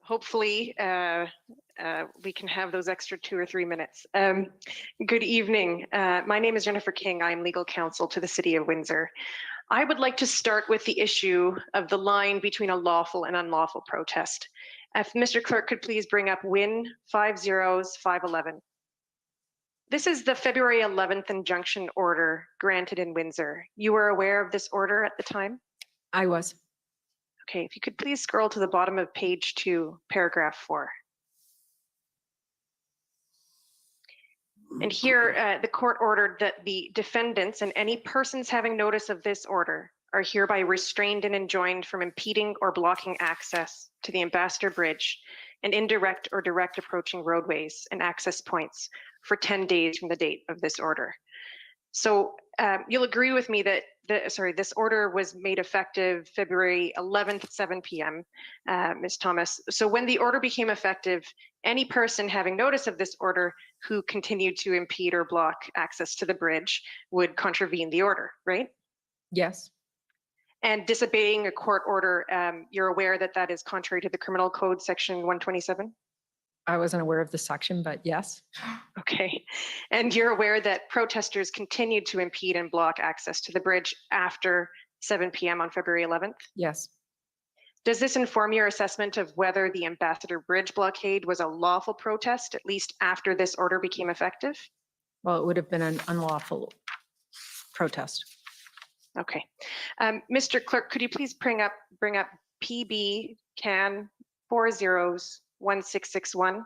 Hopefully, we can have those extra 2 or 3 minutes. Good evening. My name is Jennifer King. I'm legal counsel to the City of Windsor. I would like to start with the issue of the line between a lawful and unlawful protest. If Mr. Clerk could please bring up WIN 50511. This is the February 11th injunction order granted in Windsor. You were aware of this order at the time? I was. Okay, if you could please scroll to the bottom of page 2, paragraph 4. And here, the court ordered that the defendants and any persons having notice of this order are hereby restrained and enjoined from impeding or blocking access to the Ambassador Bridge and indirect or direct approaching roadways and access points for 10 days from the date of this order. So you'll agree with me that this order was made effective February 11th at 7 p.m., Ms. Thomas. So when the order became effective, any person having notice of this order who continued to impede or block access to the bridge would contravene the order, right? Yes. And disobeying a court order, you're aware that that is contrary to the Criminal Code, Section 127? I wasn't aware of the section, but yes. Okay. And you're aware that protesters continued to impede and block access to the bridge after 7 p.m. on February 11th? Yes. Does this inform your assessment of whether the Ambassador Bridge blockade was a lawful protest, at least after this order became effective? Well, it would have been an unlawful protest. Okay. Mr. Clerk, could you please bring up PB CAN 401661?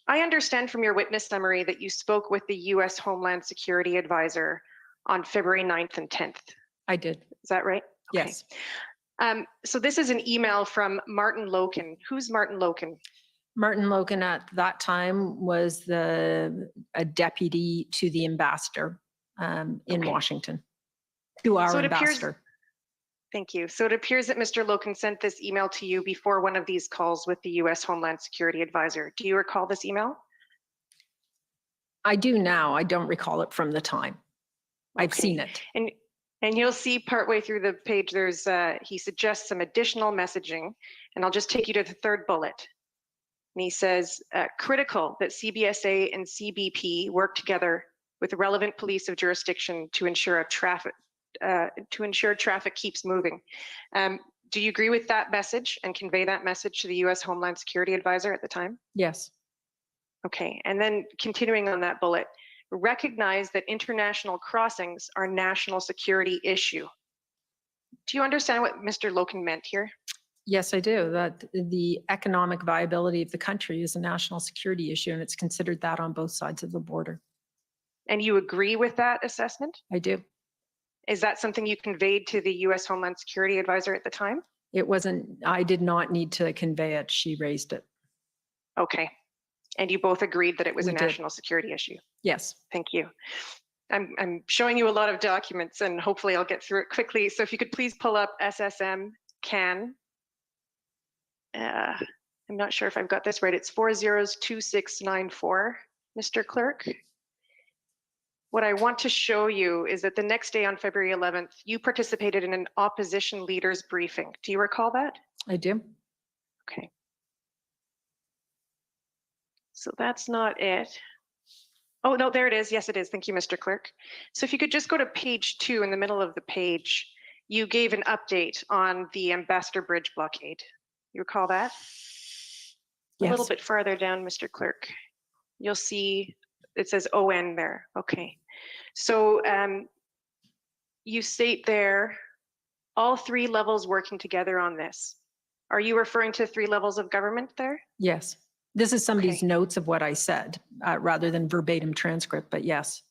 I understand from your witness summary that you spoke with the U.S. Homeland Security Advisor on February 9th and 10th. I did. Is that right? Okay. Yes. So this is an email from Martin Loken. Who's Martin Loken? Martin Loken at that time was a deputy to the ambassador in Washington, to our ambassador. Thank you. So it appears that Mr. Loken sent this email to you before one of these calls with the U.S. Homeland Security Advisor. Do you recall this email? I do now. I don't recall it from the time. I've seen it. And you'll see partway through the page, there's he suggests some additional messaging, and I'll just take you to the third bullet. And he says, critical that CBSA and CBP work together with relevant police of jurisdiction to ensure traffic keeps moving. Do you agree with that message and convey that message to the U.S. Homeland Security Advisor at the time? Yes. Okay, and then continuing on that bullet, recognize that international crossings are a national security issue. Do you understand what Mr. Loken meant here? Yes, I do. That the economic viability of the country is a national security issue, and it's considered that on both sides of the border. And you agree with that assessment? I do. Is that something you conveyed to the U.S. Homeland Security Advisor at the time? It wasn't, I did not need to convey it. She raised it. Okay. And you both agreed that it was We a did. national security issue? Yes. Thank you. I'm showing you a lot of documents and hopefully I'll get through it quickly. So if you could please pull up SSM CAN. I'm not sure if I've got this right. It's 402694, Mr. Clerk. What I want to show you is that the next day on February 11th, you participated in an opposition leaders briefing. Do you recall that? I do. Okay. So that's not it. Oh, no, there it is. Yes, it is. Thank you, Mr. Clerk. So if you could just go to page 2 in the middle of the page, you gave an update on the Ambassador Bridge blockade. You recall that? Yes. A little bit farther down, Mr. Clerk. You'll see it says ON there. Okay. So you state there, all 3 levels working together on this. Are you referring to 3 levels of government there? Yes. This is somebody's notes of what I said, rather than verbatim transcript, but yes.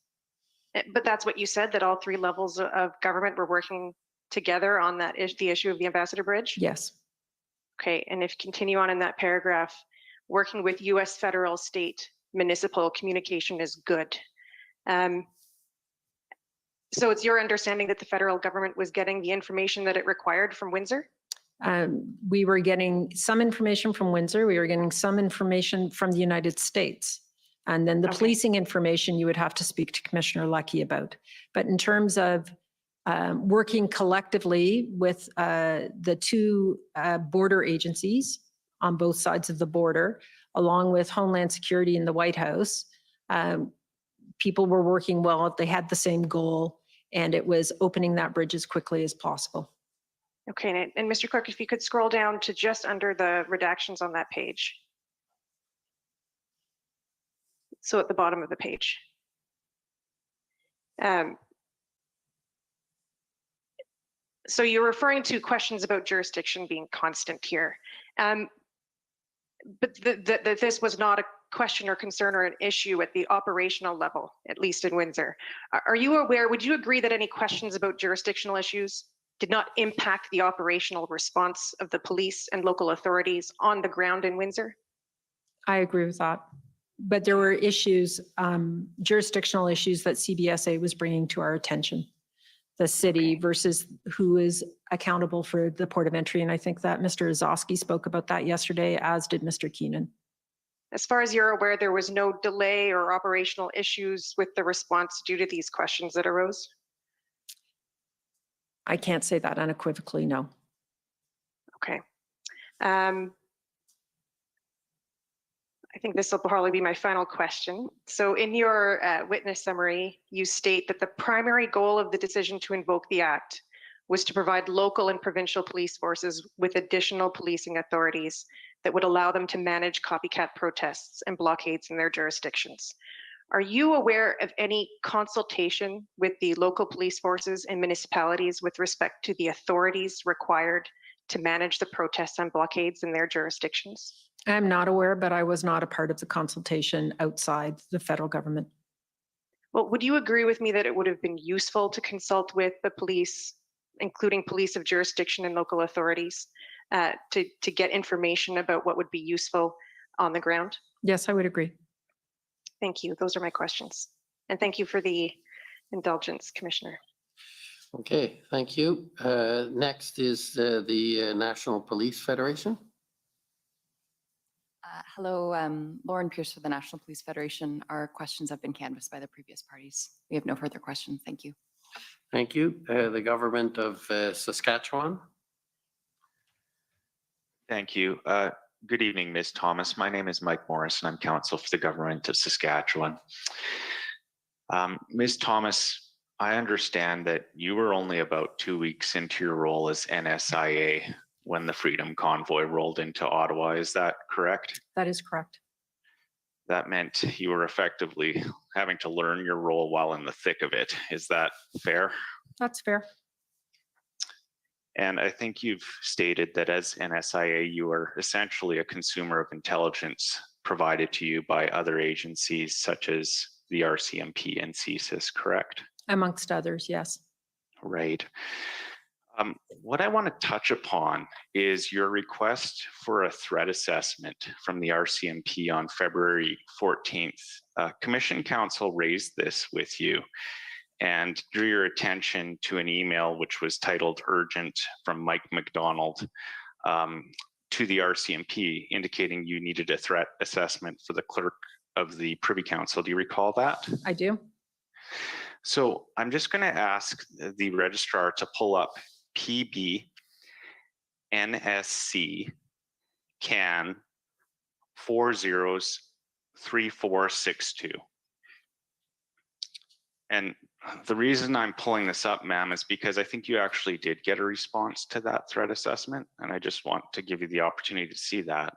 But that's what you said, that all 3 levels of government were working together on that the issue of the Ambassador Bridge? Yes. Okay, and if you continue on in that paragraph, working with US federal, state, municipal communication is good. So it's your understanding that the federal government was getting the information that it required from Windsor? We were getting some information from Windsor. We were getting some information from the United States. And then the policing information you would have to speak to Commissioner Lucky about. But in terms of working collectively with the 2 border agencies on both sides of the border, along with Homeland Security in the White House, people were working well. They had the same goal, and it was opening that bridge as quickly as possible. Okay, and Mr. Clerk, if you could scroll down to just under the redactions on that page. So at the bottom of the page. So you're referring to questions about jurisdiction being constant here. But this was not question or concern or an issue at the operational level, at least in Windsor. Are you aware, would you agree that any questions about jurisdictional issues did not impact the operational response of the police and local authorities on the ground in Windsor? I agree with that. But there were issues, jurisdictional issues that CBSA was bringing to our attention. The city versus who is accountable for the port of entry. And I think that Mr. Zosky spoke about that yesterday, as did Mr. Keenan. As far as you're aware, there was no delay or operational issues with the response due to these questions that arose? I can't say that unequivocally, no. Okay. I think this will probably be my final question. So in your witness summary, you state that the primary goal of the decision to invoke the Act was to provide local and provincial police forces with additional policing authorities that would allow them to manage copycat protests and blockades in their jurisdictions. Are you aware of any consultation with the local police forces and municipalities with respect to the authorities required to manage the protests and blockades in their jurisdictions? I'm not aware, but I was not a part of the consultation outside the federal government. Well, would you agree with me that it would have been useful to consult with the police, including police of jurisdiction and local authorities, to get information about what would be useful on the ground? Yes, I would agree. Thank you. Those are my questions. And thank you for the indulgence, Commissioner. Okay, thank you. Next is the National Police Federation. Hello, Lauren Pierce for the National Police Federation. Our questions have been canvassed by the previous parties. We have no further questions. Thank you. Thank you. The Government of Saskatchewan. Thank you. Good evening, Ms. Thomas. My name is Mike Morris, and I'm counsel for the Government of Saskatchewan. Ms. Thomas, I understand that you were only about 2 weeks into your role as NSIA when the Freedom Convoy rolled into Ottawa. Is that correct? That is correct. That meant you were effectively having to learn your role while in the thick of it. Is that fair? That's fair. And I think you've stated that as NSIA, you are essentially a consumer of intelligence provided to you by other agencies such as the RCMP and CSIS, correct? Amongst others, yes. Right. What I want to touch upon is your request for a threat assessment from the RCMP on February 14th. Commission Counsel raised this with you and drew your attention to an email which was titled Urgent from Mike McDonald to the RCMP, indicating you needed a threat assessment for the clerk of the Privy Council. Do you recall that? I do. So I'm just going to ask the registrar to pull up PB NSC CAN 403462. And the reason I'm pulling this up, ma'am, is because I think you actually did get a response to that threat assessment, and I just want to give you the opportunity to see that.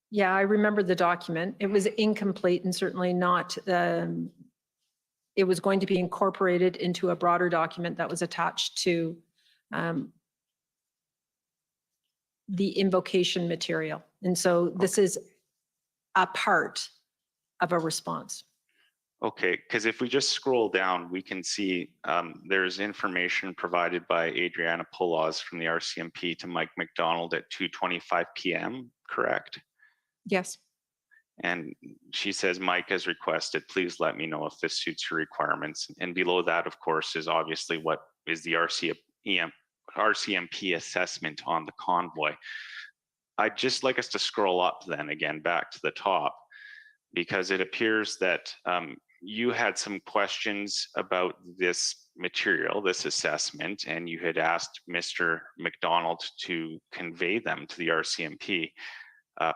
Yeah, I remember the document. It was incomplete and certainly not, it was going to be incorporated into a broader document that was attached to the invocation material. And so this is a part of a response. Okay, because if we just scroll down, we can see there's information provided by Adriana Pulas from the RCMP to Mike McDonald at 2:25 p.m., correct? Yes. And she says, Mike has requested, please let me know if this suits your requirements. And below that, of course, is obviously what is the RCMP assessment on the convoy. I'd just like us to scroll up then again back to the top, because it appears that you had some questions about this material, this assessment, and you had asked Mr. McDonald to convey them to the RCMP.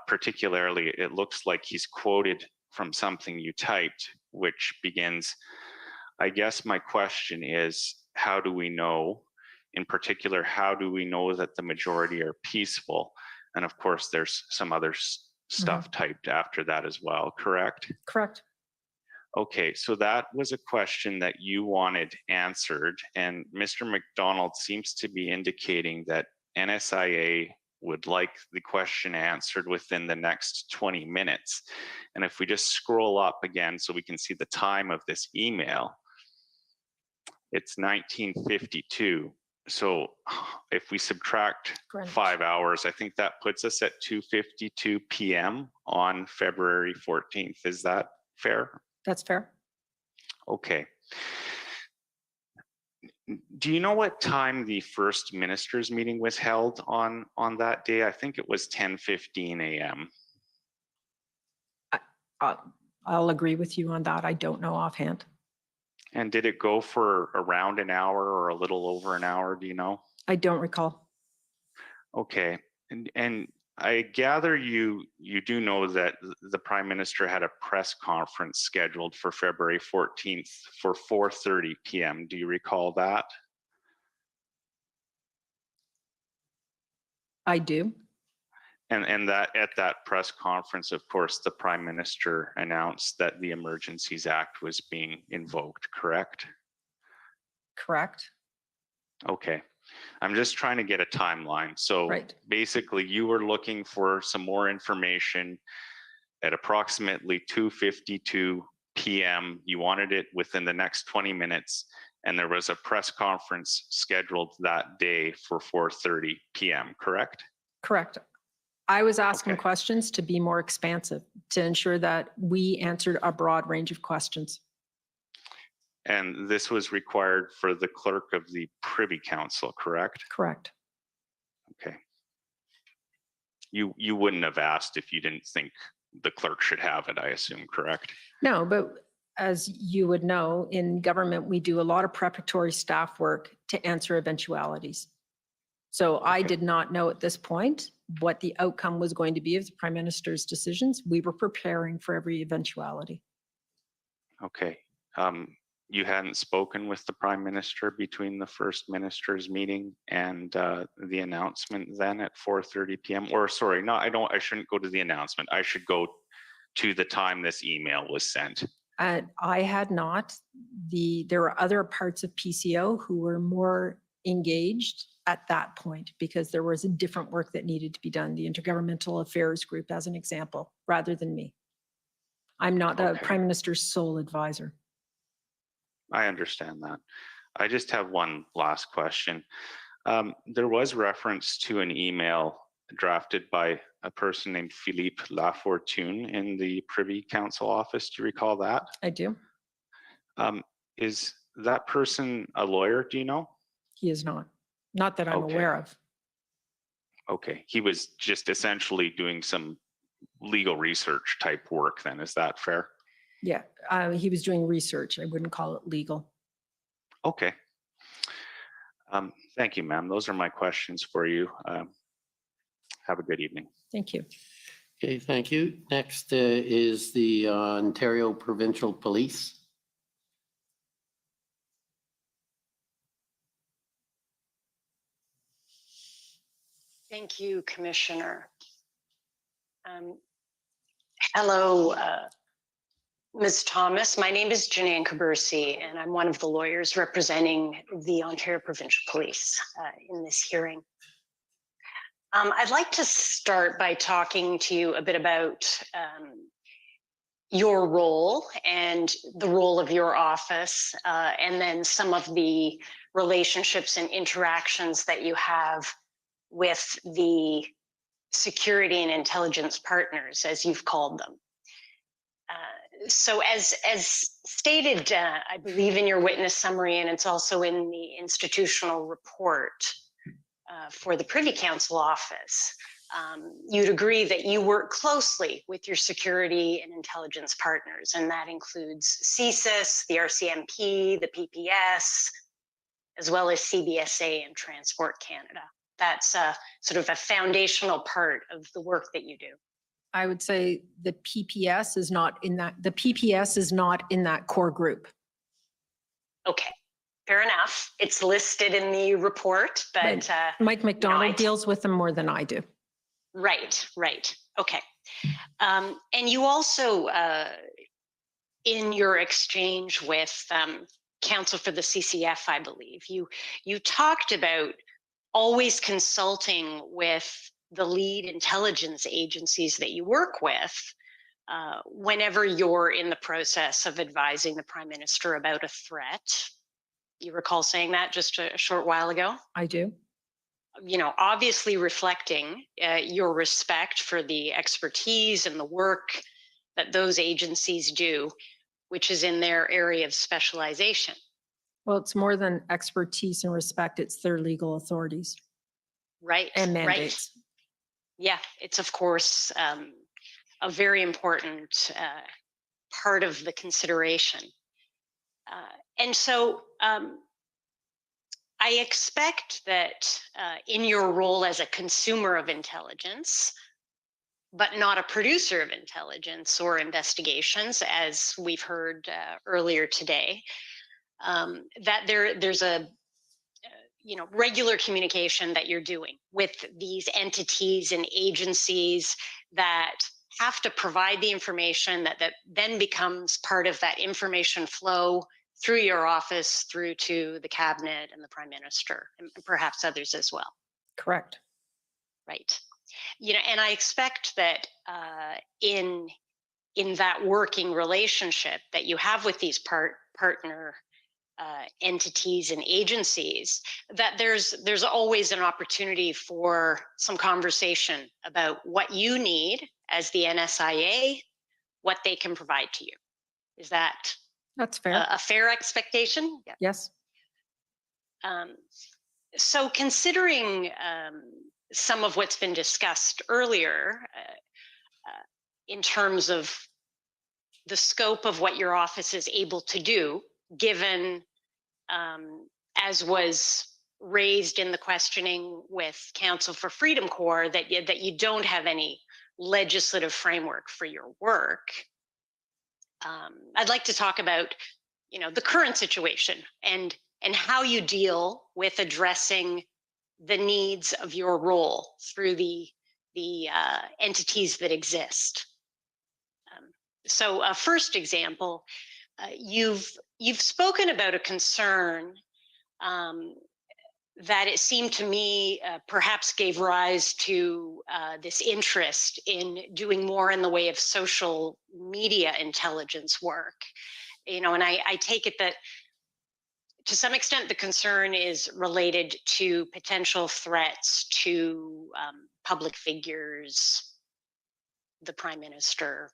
Particularly, it looks like he's quoted from something you typed, which begins, I guess my question is, how do we know, in particular, how do we know that the majority are peaceful? And of course, there's some other stuff typed after that as well, correct? Correct. Okay, so that was a question that you wanted answered, and Mr. McDonald seems to be indicating that NSIA would like the question answered within the next 20 minutes. And if we just scroll up again so we can see the time of this email, it's 1952. So if we subtract Greenwich. 5 hours, I think that puts us at 2:52 p.m. on February 14th. Is that fair? That's fair. Okay. Do you know what time the first ministers meeting was held on that day? I think it was 10:15 a.m. I'll agree with you on that. I don't know offhand. And did it go for around an hour or a little over an hour? Do you know? I don't recall. Okay. And I gather you do know that the Prime Minister had a press conference scheduled for February 14th for 4:30 p.m. Do you recall that? I do. And that at that press conference, of course, the Prime Minister announced that the Emergencies Act was being invoked, correct? Correct. Okay. I'm just trying to get a timeline. So basically you were looking for some more information at approximately 2:52 p.m. You wanted it within the next 20 minutes, and there was a press conference scheduled that day for 4:30 p.m., correct? Correct. I was asking questions to be more expansive, to ensure that we answered a broad range of questions. And this was required for the clerk of the Privy Council, correct? Correct. Okay. You wouldn't have asked if you didn't think the clerk should have it, I assume, correct? No, but as you would know, in government, we do a lot of preparatory staff work to answer eventualities. So I did not know at this point what the outcome was going to be of the Prime Minister's decisions. We were preparing for every eventuality. Okay. You hadn't spoken with the Prime Minister between the first Ministers meeting and the announcement then at 4:30 p.m. Or sorry, no, I shouldn't go to the announcement. I should go to the time this email was sent. I had not. There were other parts of PCO who were more engaged at that point because there was a different work that needed to be done. The Intergovernmental Affairs Group, as an example, rather than me. I'm not the Prime Minister's sole advisor. I understand that. I just have one last question. There was reference to an email drafted by a person named Philippe Lafortune in the Privy Council office. Do you recall that? I do. Is that person a lawyer? Do you know? He is not. Not that I'm aware of. Okay. He was just essentially doing some legal research type work then. Is that fair? Yeah, he was doing research. I wouldn't call it legal. Okay. Thank you, ma'am. Those are my questions for you. Have a good evening. Thank you. Okay, thank you. Next is the Ontario Provincial Police. Thank you, Commissioner. Hello, Ms. Thomas. My name is Janine Cabersi, and I'm one of the lawyers representing the Ontario Provincial Police in this hearing. I'd like to start by talking to you a bit about your role and the role of your office, and then some of the relationships and interactions that you have with the security and intelligence partners, as you've called them. So as stated, I believe in your witness summary, and it's also in the institutional report for the Privy Council office, you'd agree that you work closely with your security and intelligence partners, and that includes CSIS, the RCMP, the PPS, as well as CBSA and Transport Canada. That's sort of a foundational part of the work that you do. I would say the PPS is not in that. The PPS is not in that core group. Okay, fair enough. It's listed in the report, but Mike McDonald deals with them more than I do. Right. Okay. And you also, in your exchange with counsel for the CCF, I believe, you talked about always consulting with the lead intelligence agencies that you work with whenever you're in the process of advising the Prime Minister about a threat. You recall saying that just a short while ago? I do. You know, obviously reflecting your respect for the expertise and the work that those agencies do, which is in their area of specialization. Well, it's more than expertise and respect. It's their legal authorities. Right. And right. mandates. Yeah, it's of course a very important part of the consideration. And so I expect that in your role as a consumer of intelligence, but not a producer of intelligence or investigations, as we've heard earlier today, that there's a regular communication that you're doing with these entities and agencies that have to provide the information that then becomes part of that information flow through your office, through to the cabinet and the Prime Minister, and perhaps others as well. Correct. Right. And I expect that in that working relationship that you have with these partner entities and agencies, that there's always an opportunity for some conversation about what you need as the NSIA, what they can provide to you. Is that That's fair. a fair expectation? Yeah. Yes. So considering some of what's been discussed earlier in terms of the scope of what your office is able to do, given, as was raised in the questioning with Council for Freedom Corps, that you don't have any legislative framework for your work. I'd like to talk about, the current situation and how you deal with addressing the needs of your role through the entities that exist. So a first example, you've spoken about a concern that it seemed to me perhaps gave rise to this interest in doing more in the way of social media intelligence work. And I take it that to some extent the concern is related to potential threats to public figures, the Prime Minister,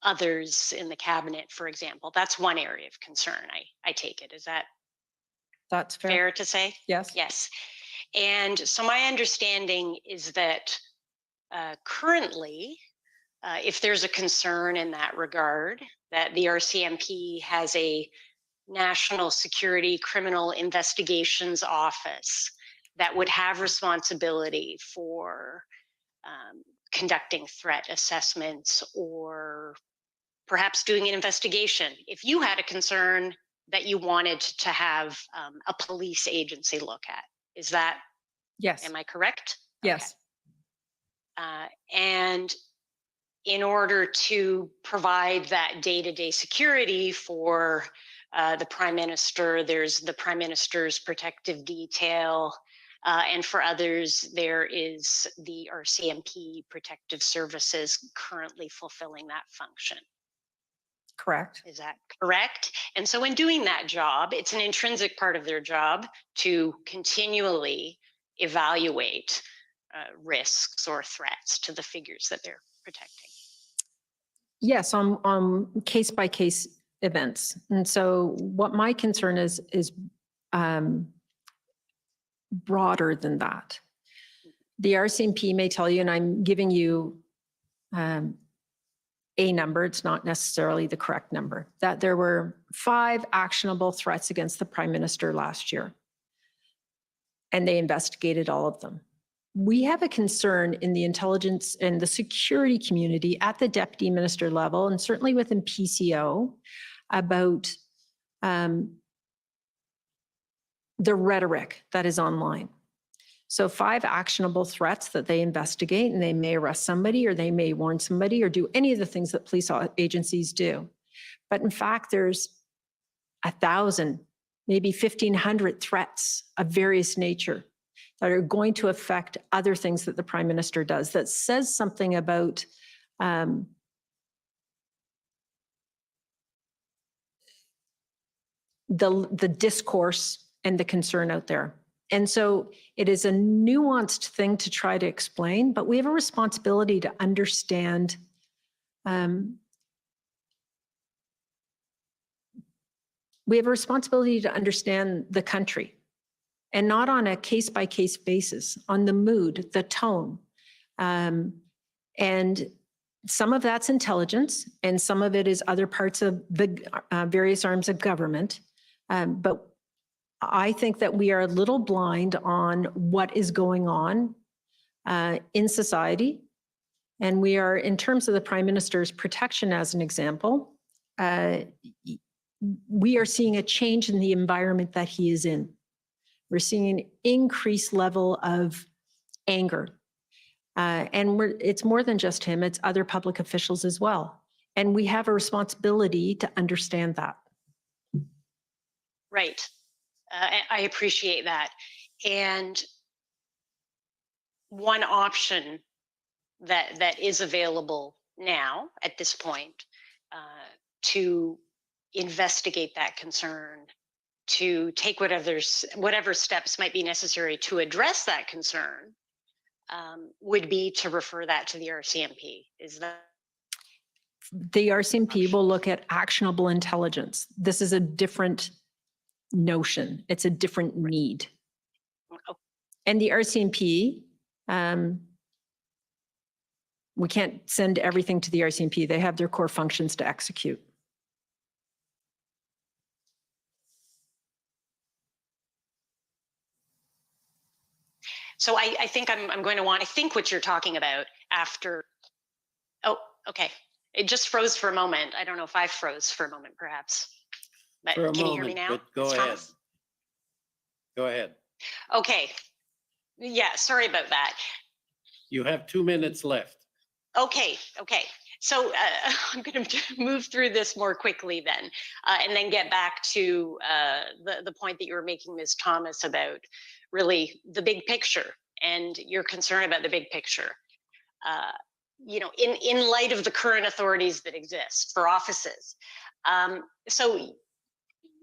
others in the cabinet, for example. That's one area of concern, I take it. Is that That's fair to say? Yes. Yes. And so my understanding is that currently, if there's a concern in that regard, that the RCMP has a National Security Criminal Investigations Office that would have responsibility for conducting threat assessments or perhaps doing an investigation. If you had a concern that you wanted to have a police agency look at, is that? Yes. Am I correct? Yes. Okay. And in order to provide that day-to-day security for the Prime Minister, there's the Prime Minister's protective detail, and for others, there is the RCMP Protective Services currently fulfilling that function. Correct. Is that correct? And so in doing that job, it's an intrinsic part of their job to continually evaluate risks or threats to the figures that they're protecting. Yes, on case-by-case events. And so what my concern is broader than that. The RCMP may tell you, and I'm giving you a number, it's not necessarily the correct number, that there were 5 actionable threats against the Prime Minister last year. And they investigated all of them. We have a concern in the intelligence and the security community at the deputy minister level, and certainly within PCO, about the rhetoric that is online. So 5 actionable threats that they investigate, and they may arrest somebody or they may warn somebody or do any of the things that police agencies do. But in fact, there's 1,000, maybe 1,500 threats of various nature that are going to affect other things that the Prime Minister does, that says something about the discourse and the concern out there. And so it is a nuanced thing to try to explain, but we have a responsibility to understand the country, and not on a case-by-case basis, on the mood, the tone. And some of that's intelligence, and some of it is other parts of the various arms of government. But I think that we are a little blind on what is going on in society. And we are, in terms of the Prime Minister's protection as an example, we are seeing a change in the environment that he is in. We're seeing an increased level of anger. And it's more than just him, it's other public officials as well. And we have a responsibility to understand that. Right. I appreciate that. And one option that is available now at this point to investigate that concern, to take whatever steps might be necessary to address that concern, would be to refer that to the RCMP. Is that? The RCMP will look at actionable intelligence. This is a different notion. It's a different need. And the RCMP, we can't send everything to the RCMP. They have their core functions to execute. So I think I'm going to want, I think what you're talking about after, oh, okay. It just froze for a moment. I don't know if I froze for a moment, perhaps. But For a can you hear me moment, now? but go Ms. ahead. Thomas? Go ahead. Okay. Yeah, sorry about that. You have 2 minutes left. Okay. So I'm going to move through this more quickly then, and then get back to the point that you were making, Ms. Thomas, about really the big picture and your concern about the big picture. In light of the current authorities that exist for offices. So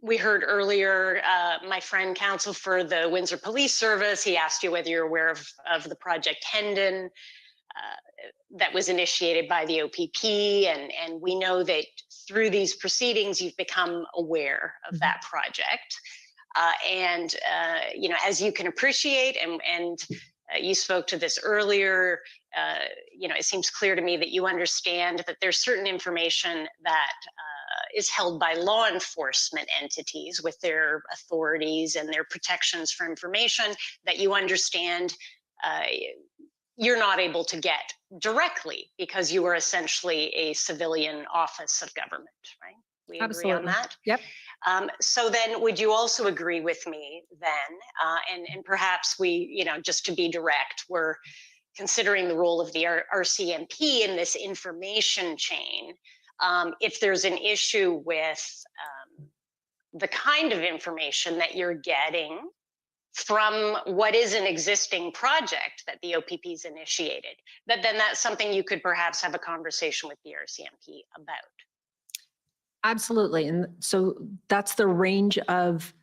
we heard earlier, my friend counsel for the Windsor Police Service, he asked you whether you're aware of the Project Hendon that was initiated by the OPP. And we know that through these proceedings, you've become aware of that project. As you can appreciate, and you spoke to this earlier, it seems clear to me that you understand that there's certain information that is held by law enforcement entities with their authorities and their protections for information that you understand you're not able to get directly because you are essentially a civilian office of government, right? We agree on that? Yep. So then would you also agree with me then, and perhaps we, just to be direct, we're considering the role of the RCMP in this information chain. If there's an issue with the kind of information that you're getting from what is an existing project that the OPP's initiated, then that's something you could perhaps have a conversation with the RCMP about. Absolutely. And so that's the range of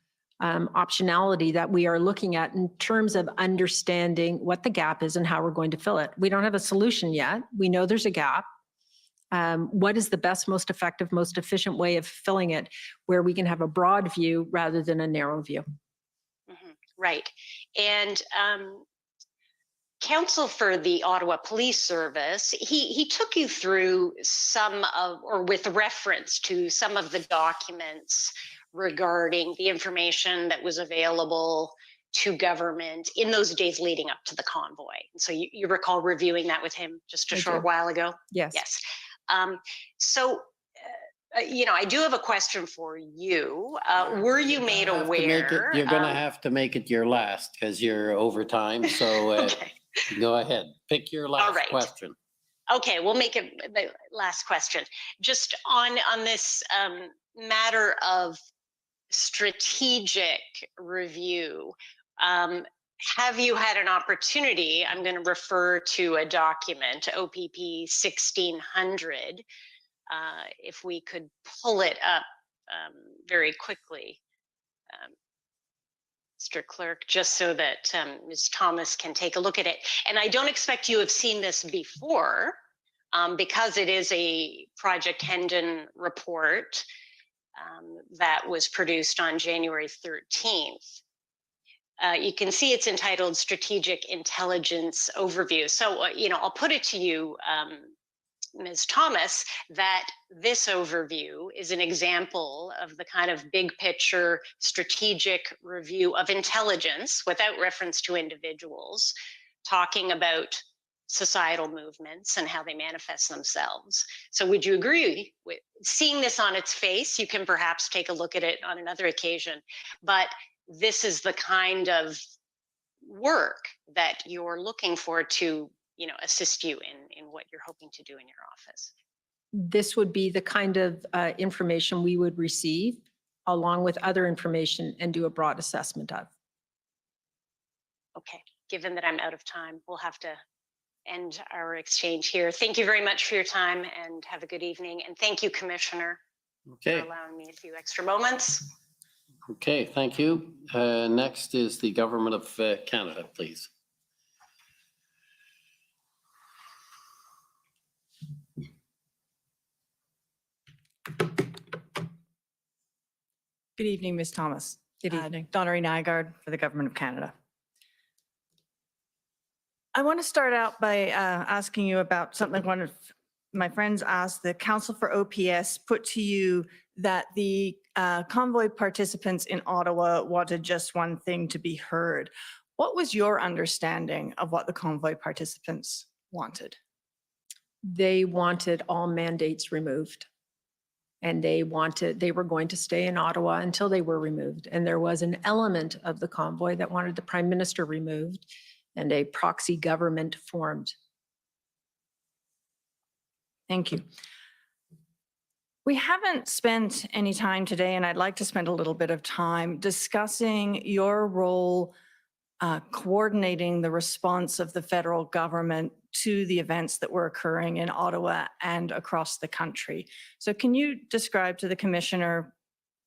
optionality that we are looking at in terms of understanding what the gap is and how we're going to fill it. We don't have a solution yet. We know there's a gap. What is the best, most effective, most efficient way of filling it where we can have a broad view rather than a narrow view? Right. And counsel for the Ottawa Police Service, he took you through some of, or with reference to some of the documents regarding the information that was available to government in those days leading up to the convoy. So you recall reviewing that with him just a short while ago? Yes. Yes. I do have a question for you. Were you made aware? You're going to have to make it your last because you're over time. So go ahead. Pick your last question. Okay, we'll make it the last question. Just on this matter of strategic review, have you had an opportunity? I'm going to refer to a document, OPP 1600. If we could pull it up very quickly, Mr. Clerk, just so that Ms. Thomas can take a look at it. And I don't expect you have seen this before because it is a Project Hendon report that was produced on January 13th. You can see it's entitled Strategic Intelligence Overview. So, I'll put it to you, Ms. Thomas, that this overview is an example of the kind of big picture strategic review of intelligence without reference to individuals, talking about societal movements and how they manifest themselves. So would you agree with seeing this on its face? You can perhaps take a look at it on another occasion, but this is the kind of work that you're looking for to assist you in what you're hoping to do in your office. This would be the kind of information we would receive along with other information and do a broad assessment of. Okay, given that I'm out of time, we'll have to end our exchange here. Thank you very much for your time and have a good evening. And thank you, Commissioner, Okay. for allowing me a few extra moments. Okay, thank you. Next is the Government of Canada, please. Good evening, Ms. Thomas. Good evening. Donnery Nygaard for the Government of Canada. I want to start out by asking you about something one of my friends asked. The Council for OPS put to you that the convoy participants in Ottawa wanted just one thing to be heard. What was your understanding of what the convoy participants wanted? They wanted all mandates removed. And they were going to stay in Ottawa until they were removed. And there was an element of the convoy that wanted the Prime Minister removed and a proxy government formed. Thank you. We haven't spent any time today, and I'd like to spend a little bit of time discussing your role coordinating the response of the federal government to the events that were occurring in Ottawa and across the country. So can you describe to the Commissioner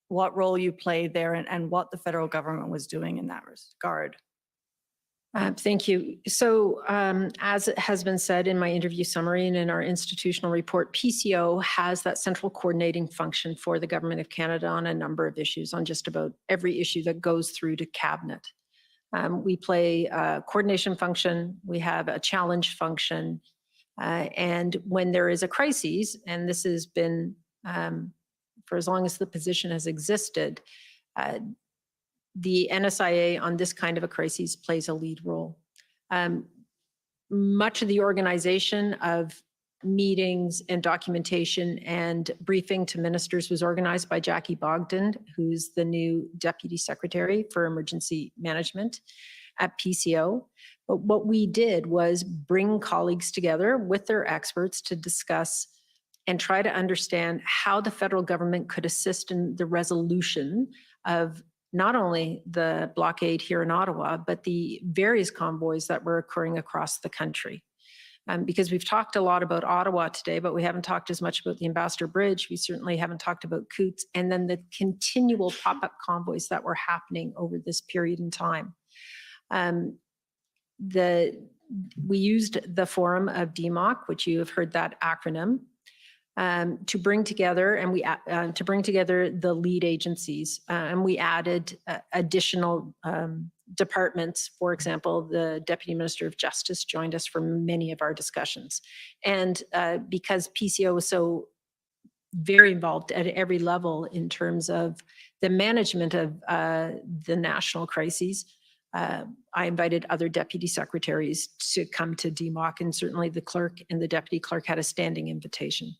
what role you played there and what the federal government was doing in that regard? Thank you. So as it has been said in my interview summary and in our institutional report, PCO has that central coordinating function for the Government of Canada on a number of issues, on just about every issue that goes through to Cabinet. We play a coordination function, we have a challenge function, and when there is a crisis, and this has been for as long as the position has existed, the NSIA on this kind of a crisis plays a lead role. Much of the organization of meetings and documentation and briefing to ministers was organized by Jackie Bogdan, who's the new Deputy Secretary for Emergency Management at PCO. But what we did was bring colleagues together with their experts to discuss and try to understand how the federal government could assist in the resolution of not only the blockade here in Ottawa, but the various convoys that were occurring across the country. Because we've talked a lot about Ottawa today, but we haven't talked as much about the Ambassador Bridge. We certainly haven't talked about Coots, and then the continual pop-up convoys that were happening over this period in time. We used the forum of DMOC, which you have heard that acronym, to bring together the lead agencies, and we added additional departments. For example, the Deputy Minister of Justice joined us for many of our discussions, and because PCO was so very involved at every level in terms of the management of the national crises, I invited other deputy secretaries to come to DMOC, and certainly the clerk and the deputy clerk had a standing invitation.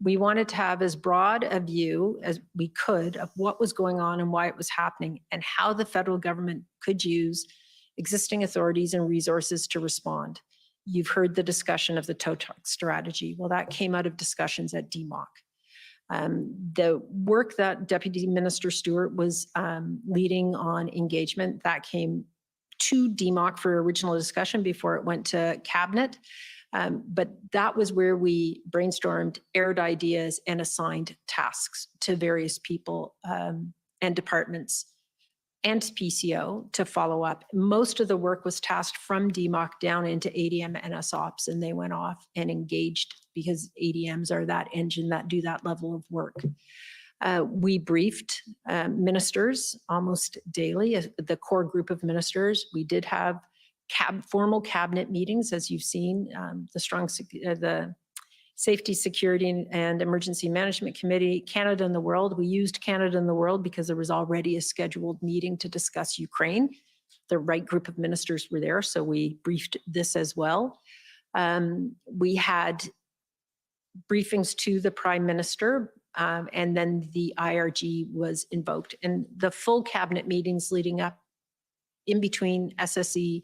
We wanted to have as broad a view as we could of what was going on and why it was happening, and how the federal government could use existing authorities and resources to respond. You've heard the discussion of the TOTOC strategy. Well, that came out of discussions at DMOC. The work that Deputy Minister Stewart was leading on engagement, that came to DMOC for original discussion before it went to cabinet. But that was where we brainstormed, aired ideas, and assigned tasks to various people and departments and PCO to follow up. Most of the work was tasked from DMOC down into ADM and SOPs, and they went off and engaged because ADMs are that engine that do that level of work. We briefed ministers almost daily, the core group of ministers. We did have formal cabinet meetings, as you've seen, the Safety, Security, and Emergency Management Committee, Canada and the World. We used Canada and the World because there was already a scheduled meeting to discuss Ukraine. The right group of ministers were there, so we briefed this as well. We had briefings to the Prime Minister, and then the IRG was invoked. And the full cabinet meetings leading up in between SSE,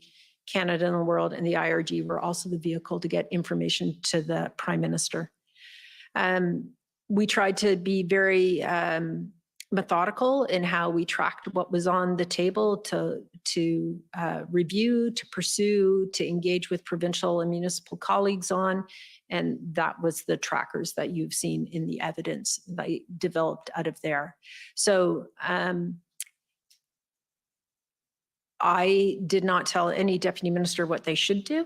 Canada and the World, and the IRG were also the vehicle to get information to the Prime Minister. We tried to be very methodical in how we tracked what was on the table to review, to pursue, to engage with provincial and municipal colleagues on. And that was the trackers that you've seen in the evidence that developed out of there. So I did not tell any deputy minister what they should do,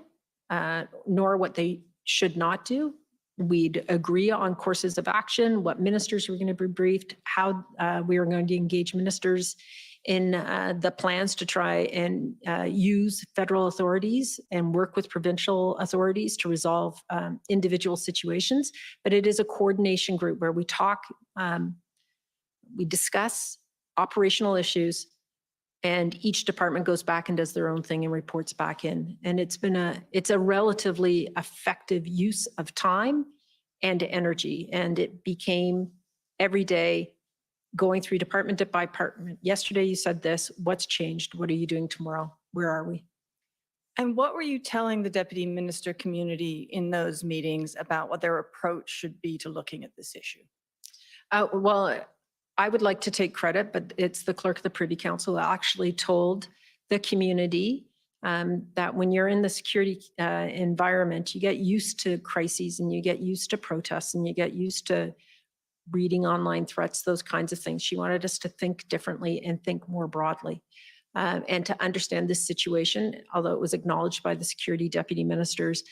nor what they should not do. We'd agree on courses of action, what ministers were going to be briefed, how we were going to engage ministers in the plans to try and use federal authorities and work with provincial authorities to resolve individual situations. But it is a coordination group where we talk, we discuss operational issues, and each department goes back and does their own thing and reports back in. And it's a relatively effective use of time and energy. And it became every day going through department by department. Yesterday you said this, what's changed? What are you doing tomorrow? Where are we? And what were you telling the deputy minister community in those meetings about what their approach should be to looking at this issue? Well, I would like to take credit, but it's the clerk of the Privy Council that actually told the community that when you're in the security environment, you get used to crises and you get used to protests and you get used to reading online threats, those kinds of things. She wanted us to think differently and think more broadly and to understand this situation, although it was acknowledged by the security deputy ministers,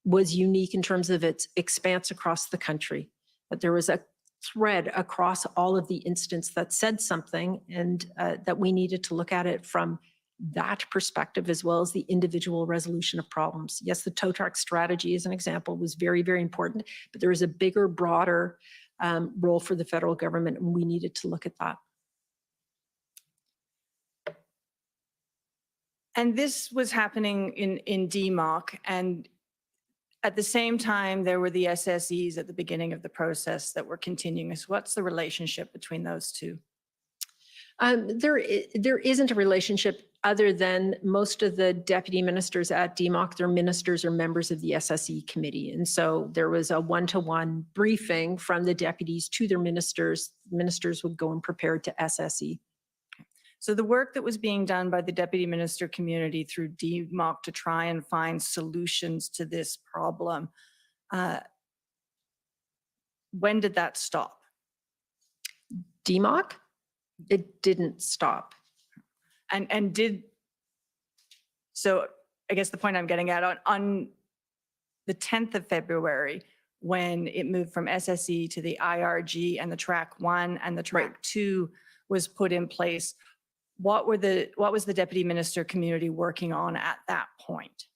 was unique in terms of its expanse across the country. But there was a thread across all of the incidents that said something, and that we needed to look at it from that perspective as well as the individual resolution of problems. Yes, the tow truck strategy as an example was very, very important, but there is a bigger, broader role for the federal government, and we needed to look at that. And this was happening in DMOC, and at the same time, there were the SSEs at the beginning of the process that were continuing. So what's the relationship between those two? There isn't a relationship other than most of the deputy ministers at DMOC, their ministers are members of the SSE committee. And so there was a one-to-one briefing from the deputies to their ministers. Ministers would go and prepare to SSE. So the work that was being done by the deputy minister community through DMOC to try and find solutions to this problem, when did that stop? DMOC? It didn't stop. And so I guess the point I'm getting at, on the 10th of February, when it moved from SSE to the IRG and the track 1 and the track 2 was put in place, what was the deputy minister community working on at that point?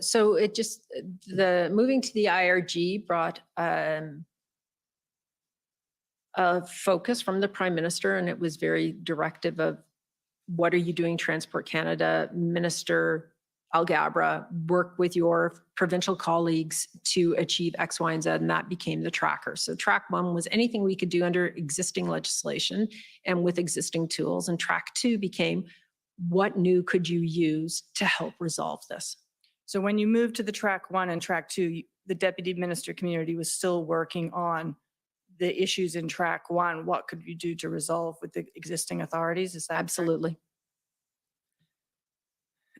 So it just, the moving to the IRG brought a focus from the Prime Minister, and it was very directive of what are you doing, Transport Canada, Minister Algabra, work with your provincial colleagues to achieve X, Y, and Z, and that became the tracker. So track 1 was anything we could do under existing legislation and with existing tools, and track 2 became what new could you use to help resolve this? So when you moved to the track 1 and track 2, the deputy minister community was still working on the issues in track 1. What could you do to resolve with the existing authorities? Is that absolutely?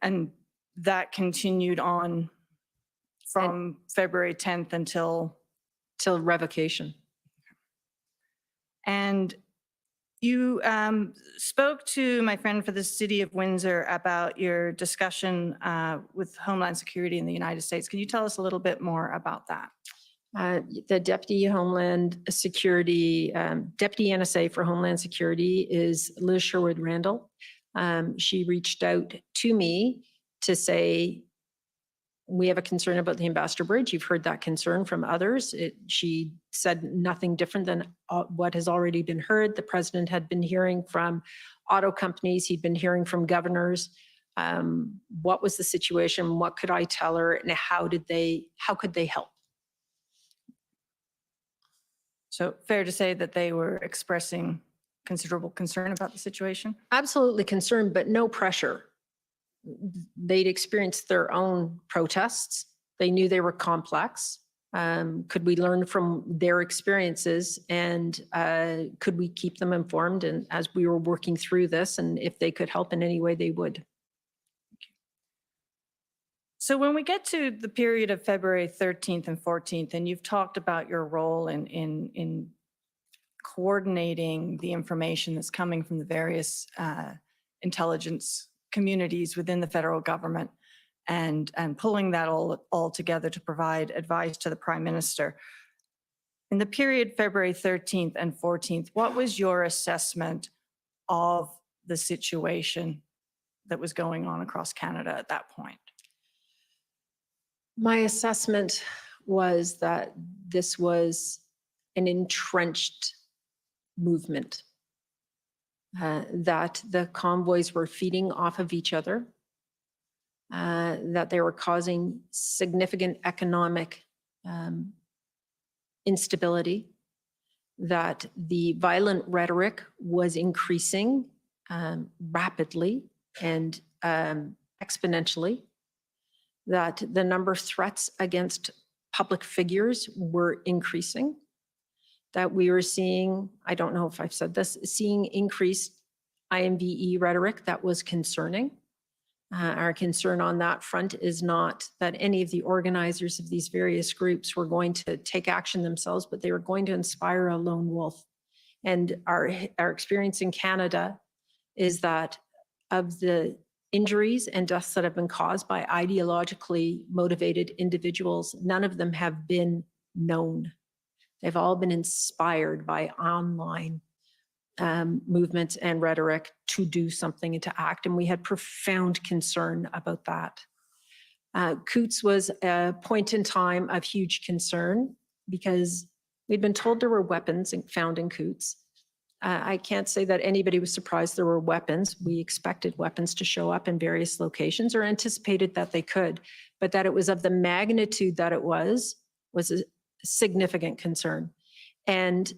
And that continued on from February 10th until? Till revocation. And you spoke to my friend for the city of Windsor about your discussion with Homeland Security in the United States. Can you tell us a little bit more about that? The Deputy Homeland Security, Deputy NSA for Homeland Security is Liz Sherwood Randall. She reached out to me to say, we have a concern about the Ambassador Bridge. You've heard that concern from others. She said nothing different than what has already been heard. The president had been hearing from auto companies. He'd been hearing from governors. What was the situation? What could I tell her? And how could they help? So fair to say that they were expressing considerable concern about the situation? Absolutely concerned, but no pressure. They'd experienced their own protests. They knew they were complex. Could we learn from their experiences, and could we keep them informed? And as we were working through this, and if they could help in any way, they would. So when we get to the period of February 13th and 14th, and you've talked about your role in coordinating the information that's coming from the various intelligence communities within the federal government and pulling that all together to provide advice to the Prime Minister. In the period February 13th and 14th, what was your assessment of the situation that was going on across Canada at that point? My assessment was that this was an entrenched movement, that the convoys were feeding off of each other, that they were causing significant economic instability, that the violent rhetoric was increasing rapidly and exponentially, that the number of threats against public figures were increasing, that we were seeing, I don't know if I've said this, seeing increased IMVE rhetoric that was concerning. Our concern on that front is not that any of the organizers of these various groups were going to take action themselves, but they were going to inspire a lone wolf. And our experience in Canada is that of the injuries and deaths that have been caused by ideologically motivated individuals, none of them have been known. They've all been inspired by online movements and rhetoric to do something and to act. And we had profound concern about that. Coutts was a point in time of huge concern because we'd been told there were weapons found in Coutts. I can't say that anybody was surprised there were weapons. We expected weapons to show up in various locations or anticipated that they could, but that it was of the magnitude that it was a significant concern. And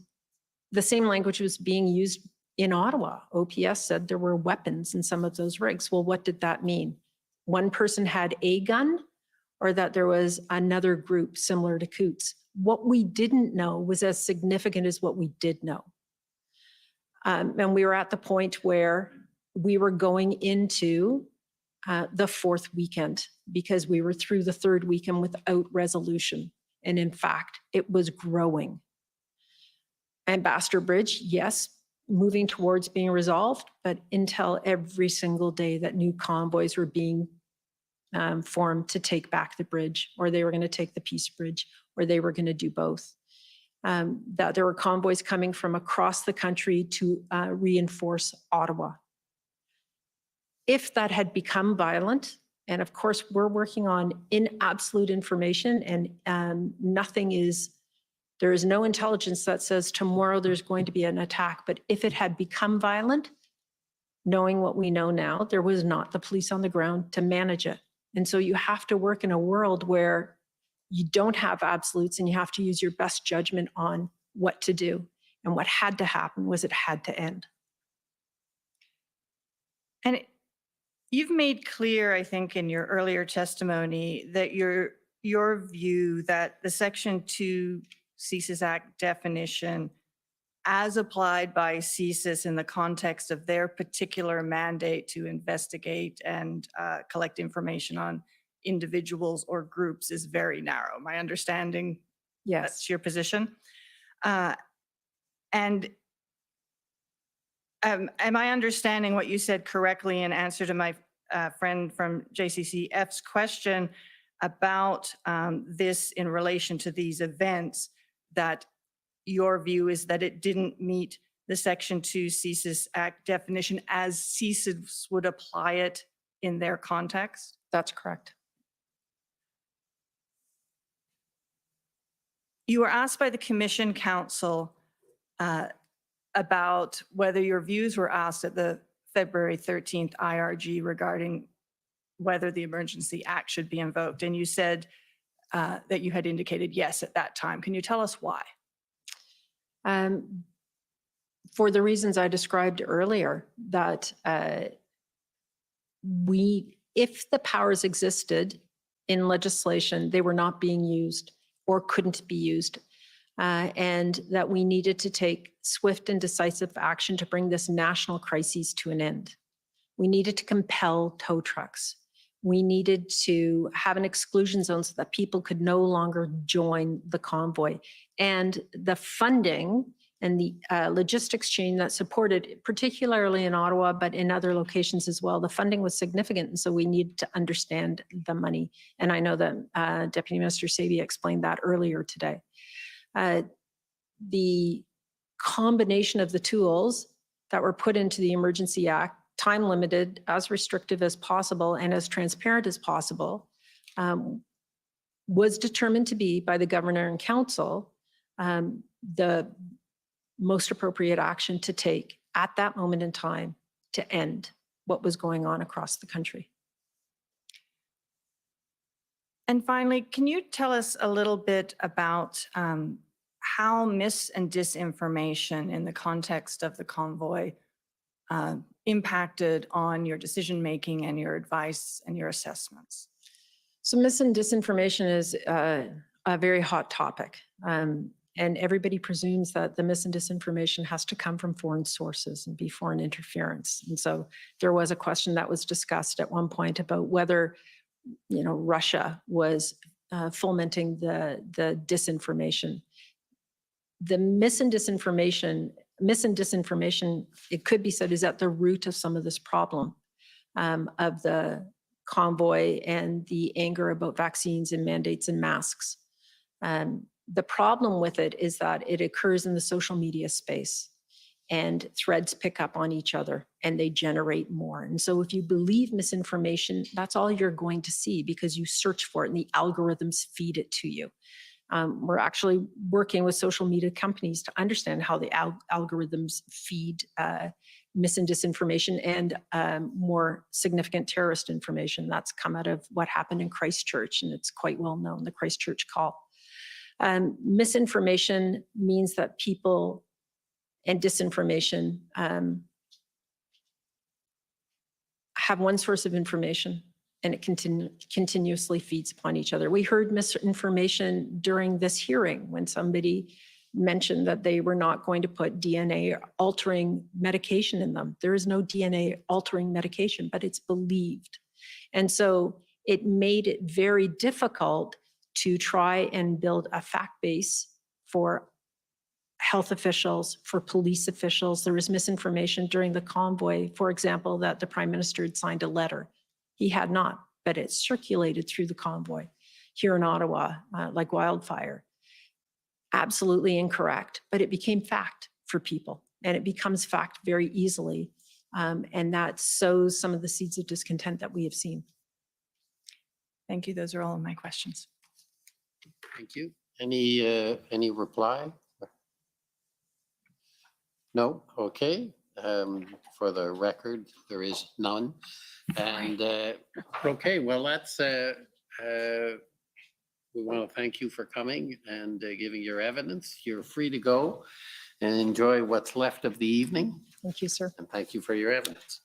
the same language was being used in Ottawa. OPS said there were weapons in some of those rigs. Well, what did that mean? One person had a gun, or that there was another group similar to Coutts? What we didn't know was as significant as what we did know. And we were at the point where we were going into the fourth weekend because we were through the third weekend without resolution. And in fact, it was growing. Ambassador Bridge, yes, moving towards being resolved, but intel every single day that new convoys were being formed to take back the bridge, or they were going to take the Peace Bridge, or they were going to do both. That there were convoys coming from across the country to reinforce Ottawa. If that had become violent, and of course we're working on absolute information, and there is no intelligence that says tomorrow there's going to be an attack, but if it had become violent, knowing what we know now, there was not the police on the ground to manage it. And so you have to work in a world where you don't have absolutes and you have to use your best judgment on what to do. And what had to happen was it had to end. And you've made clear, I think, in your earlier testimony that your view that the Section 2 CSIS Act definition as applied by CSIS in the context of their particular mandate to investigate and collect information on individuals or groups is very narrow. My understanding, that's your position. And am I understanding what you said correctly in answer to my friend from JCCF's question about this in relation to these events, that your view is that it didn't meet the Section 2 CSIS Act definition as CSIS would apply it in their context? That's correct. You were asked by the Commission Council about whether your views were asked at the February 13th IRG regarding whether the Emergency Act should be invoked. And you said that you had indicated yes at that time. Can you tell us why? For the reasons I described earlier, that if the powers existed in legislation, they were not being used or couldn't be used, and that we needed to take swift and decisive action to bring this national crisis to an end. We needed to compel tow trucks. We needed to have an exclusion zone so that people could no longer join the convoy. And the funding and the logistics chain that supported, particularly in Ottawa, but in other locations as well, the funding was significant. And so we needed to understand the money. And I know that Deputy Minister Sabia explained that earlier today. The combination of the tools that were put into the Emergency Act, time limited, as restrictive as possible, and as transparent as possible, was determined to be by the Governor and Council the most appropriate action to take at that moment in time to end what was going on across the country. And finally, can you tell us a little bit about how mis and disinformation in the context of the convoy impacted on your decision-making and your advice and your assessments? So mis and disinformation is a very hot topic. And everybody presumes that the mis and disinformation has to come from foreign sources and be foreign interference. And so there was a question that was discussed at one point about whether, Russia was fomenting the disinformation. The mis and disinformation, it could be said, is at the root of some of this problem of the convoy and the anger about vaccines and mandates and masks. The problem with it is that it occurs in the social media space, and threads pick up on each other and they generate more. And so if you believe misinformation, that's all you're going to see because you search for it and the algorithms feed it to you. We're actually working with social media companies to understand how the algorithms feed mis and disinformation and more significant terrorist information. That's come out of what happened in Christchurch, and it's quite well known, the Christchurch call. Misinformation means that people, and disinformation, have one source of information and it continuously feeds upon each other. We heard misinformation during this hearing when somebody mentioned that they were not going to put DNA altering medication in them. There is no DNA altering medication, but it's believed. And so it made it very difficult to try and build a fact base for health officials, for police officials. There was misinformation during the convoy, for example, that the Prime Minister had signed a letter. He had not, but it circulated through the convoy here in Ottawa like wildfire. Absolutely incorrect, but it became fact for people, and it becomes fact very easily. And that sows some of the seeds of discontent that we have seen. Thank you. Those are all of my questions. Thank you. Any reply? No? Okay. For the record, there is none. And okay, well, that's we want to thank you for coming and giving your evidence. You're free to go and enjoy what's left of the evening. Thank you, sir. And thank you for your evidence.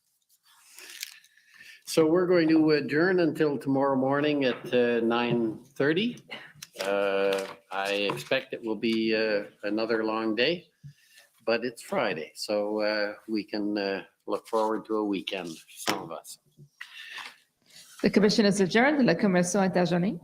So we're going to adjourn until tomorrow morning at 9:30. I expect it will be another long day. but it's Friday, so we can look forward to a weekend, some of us. The commission is adjourned. La commission est adjournée.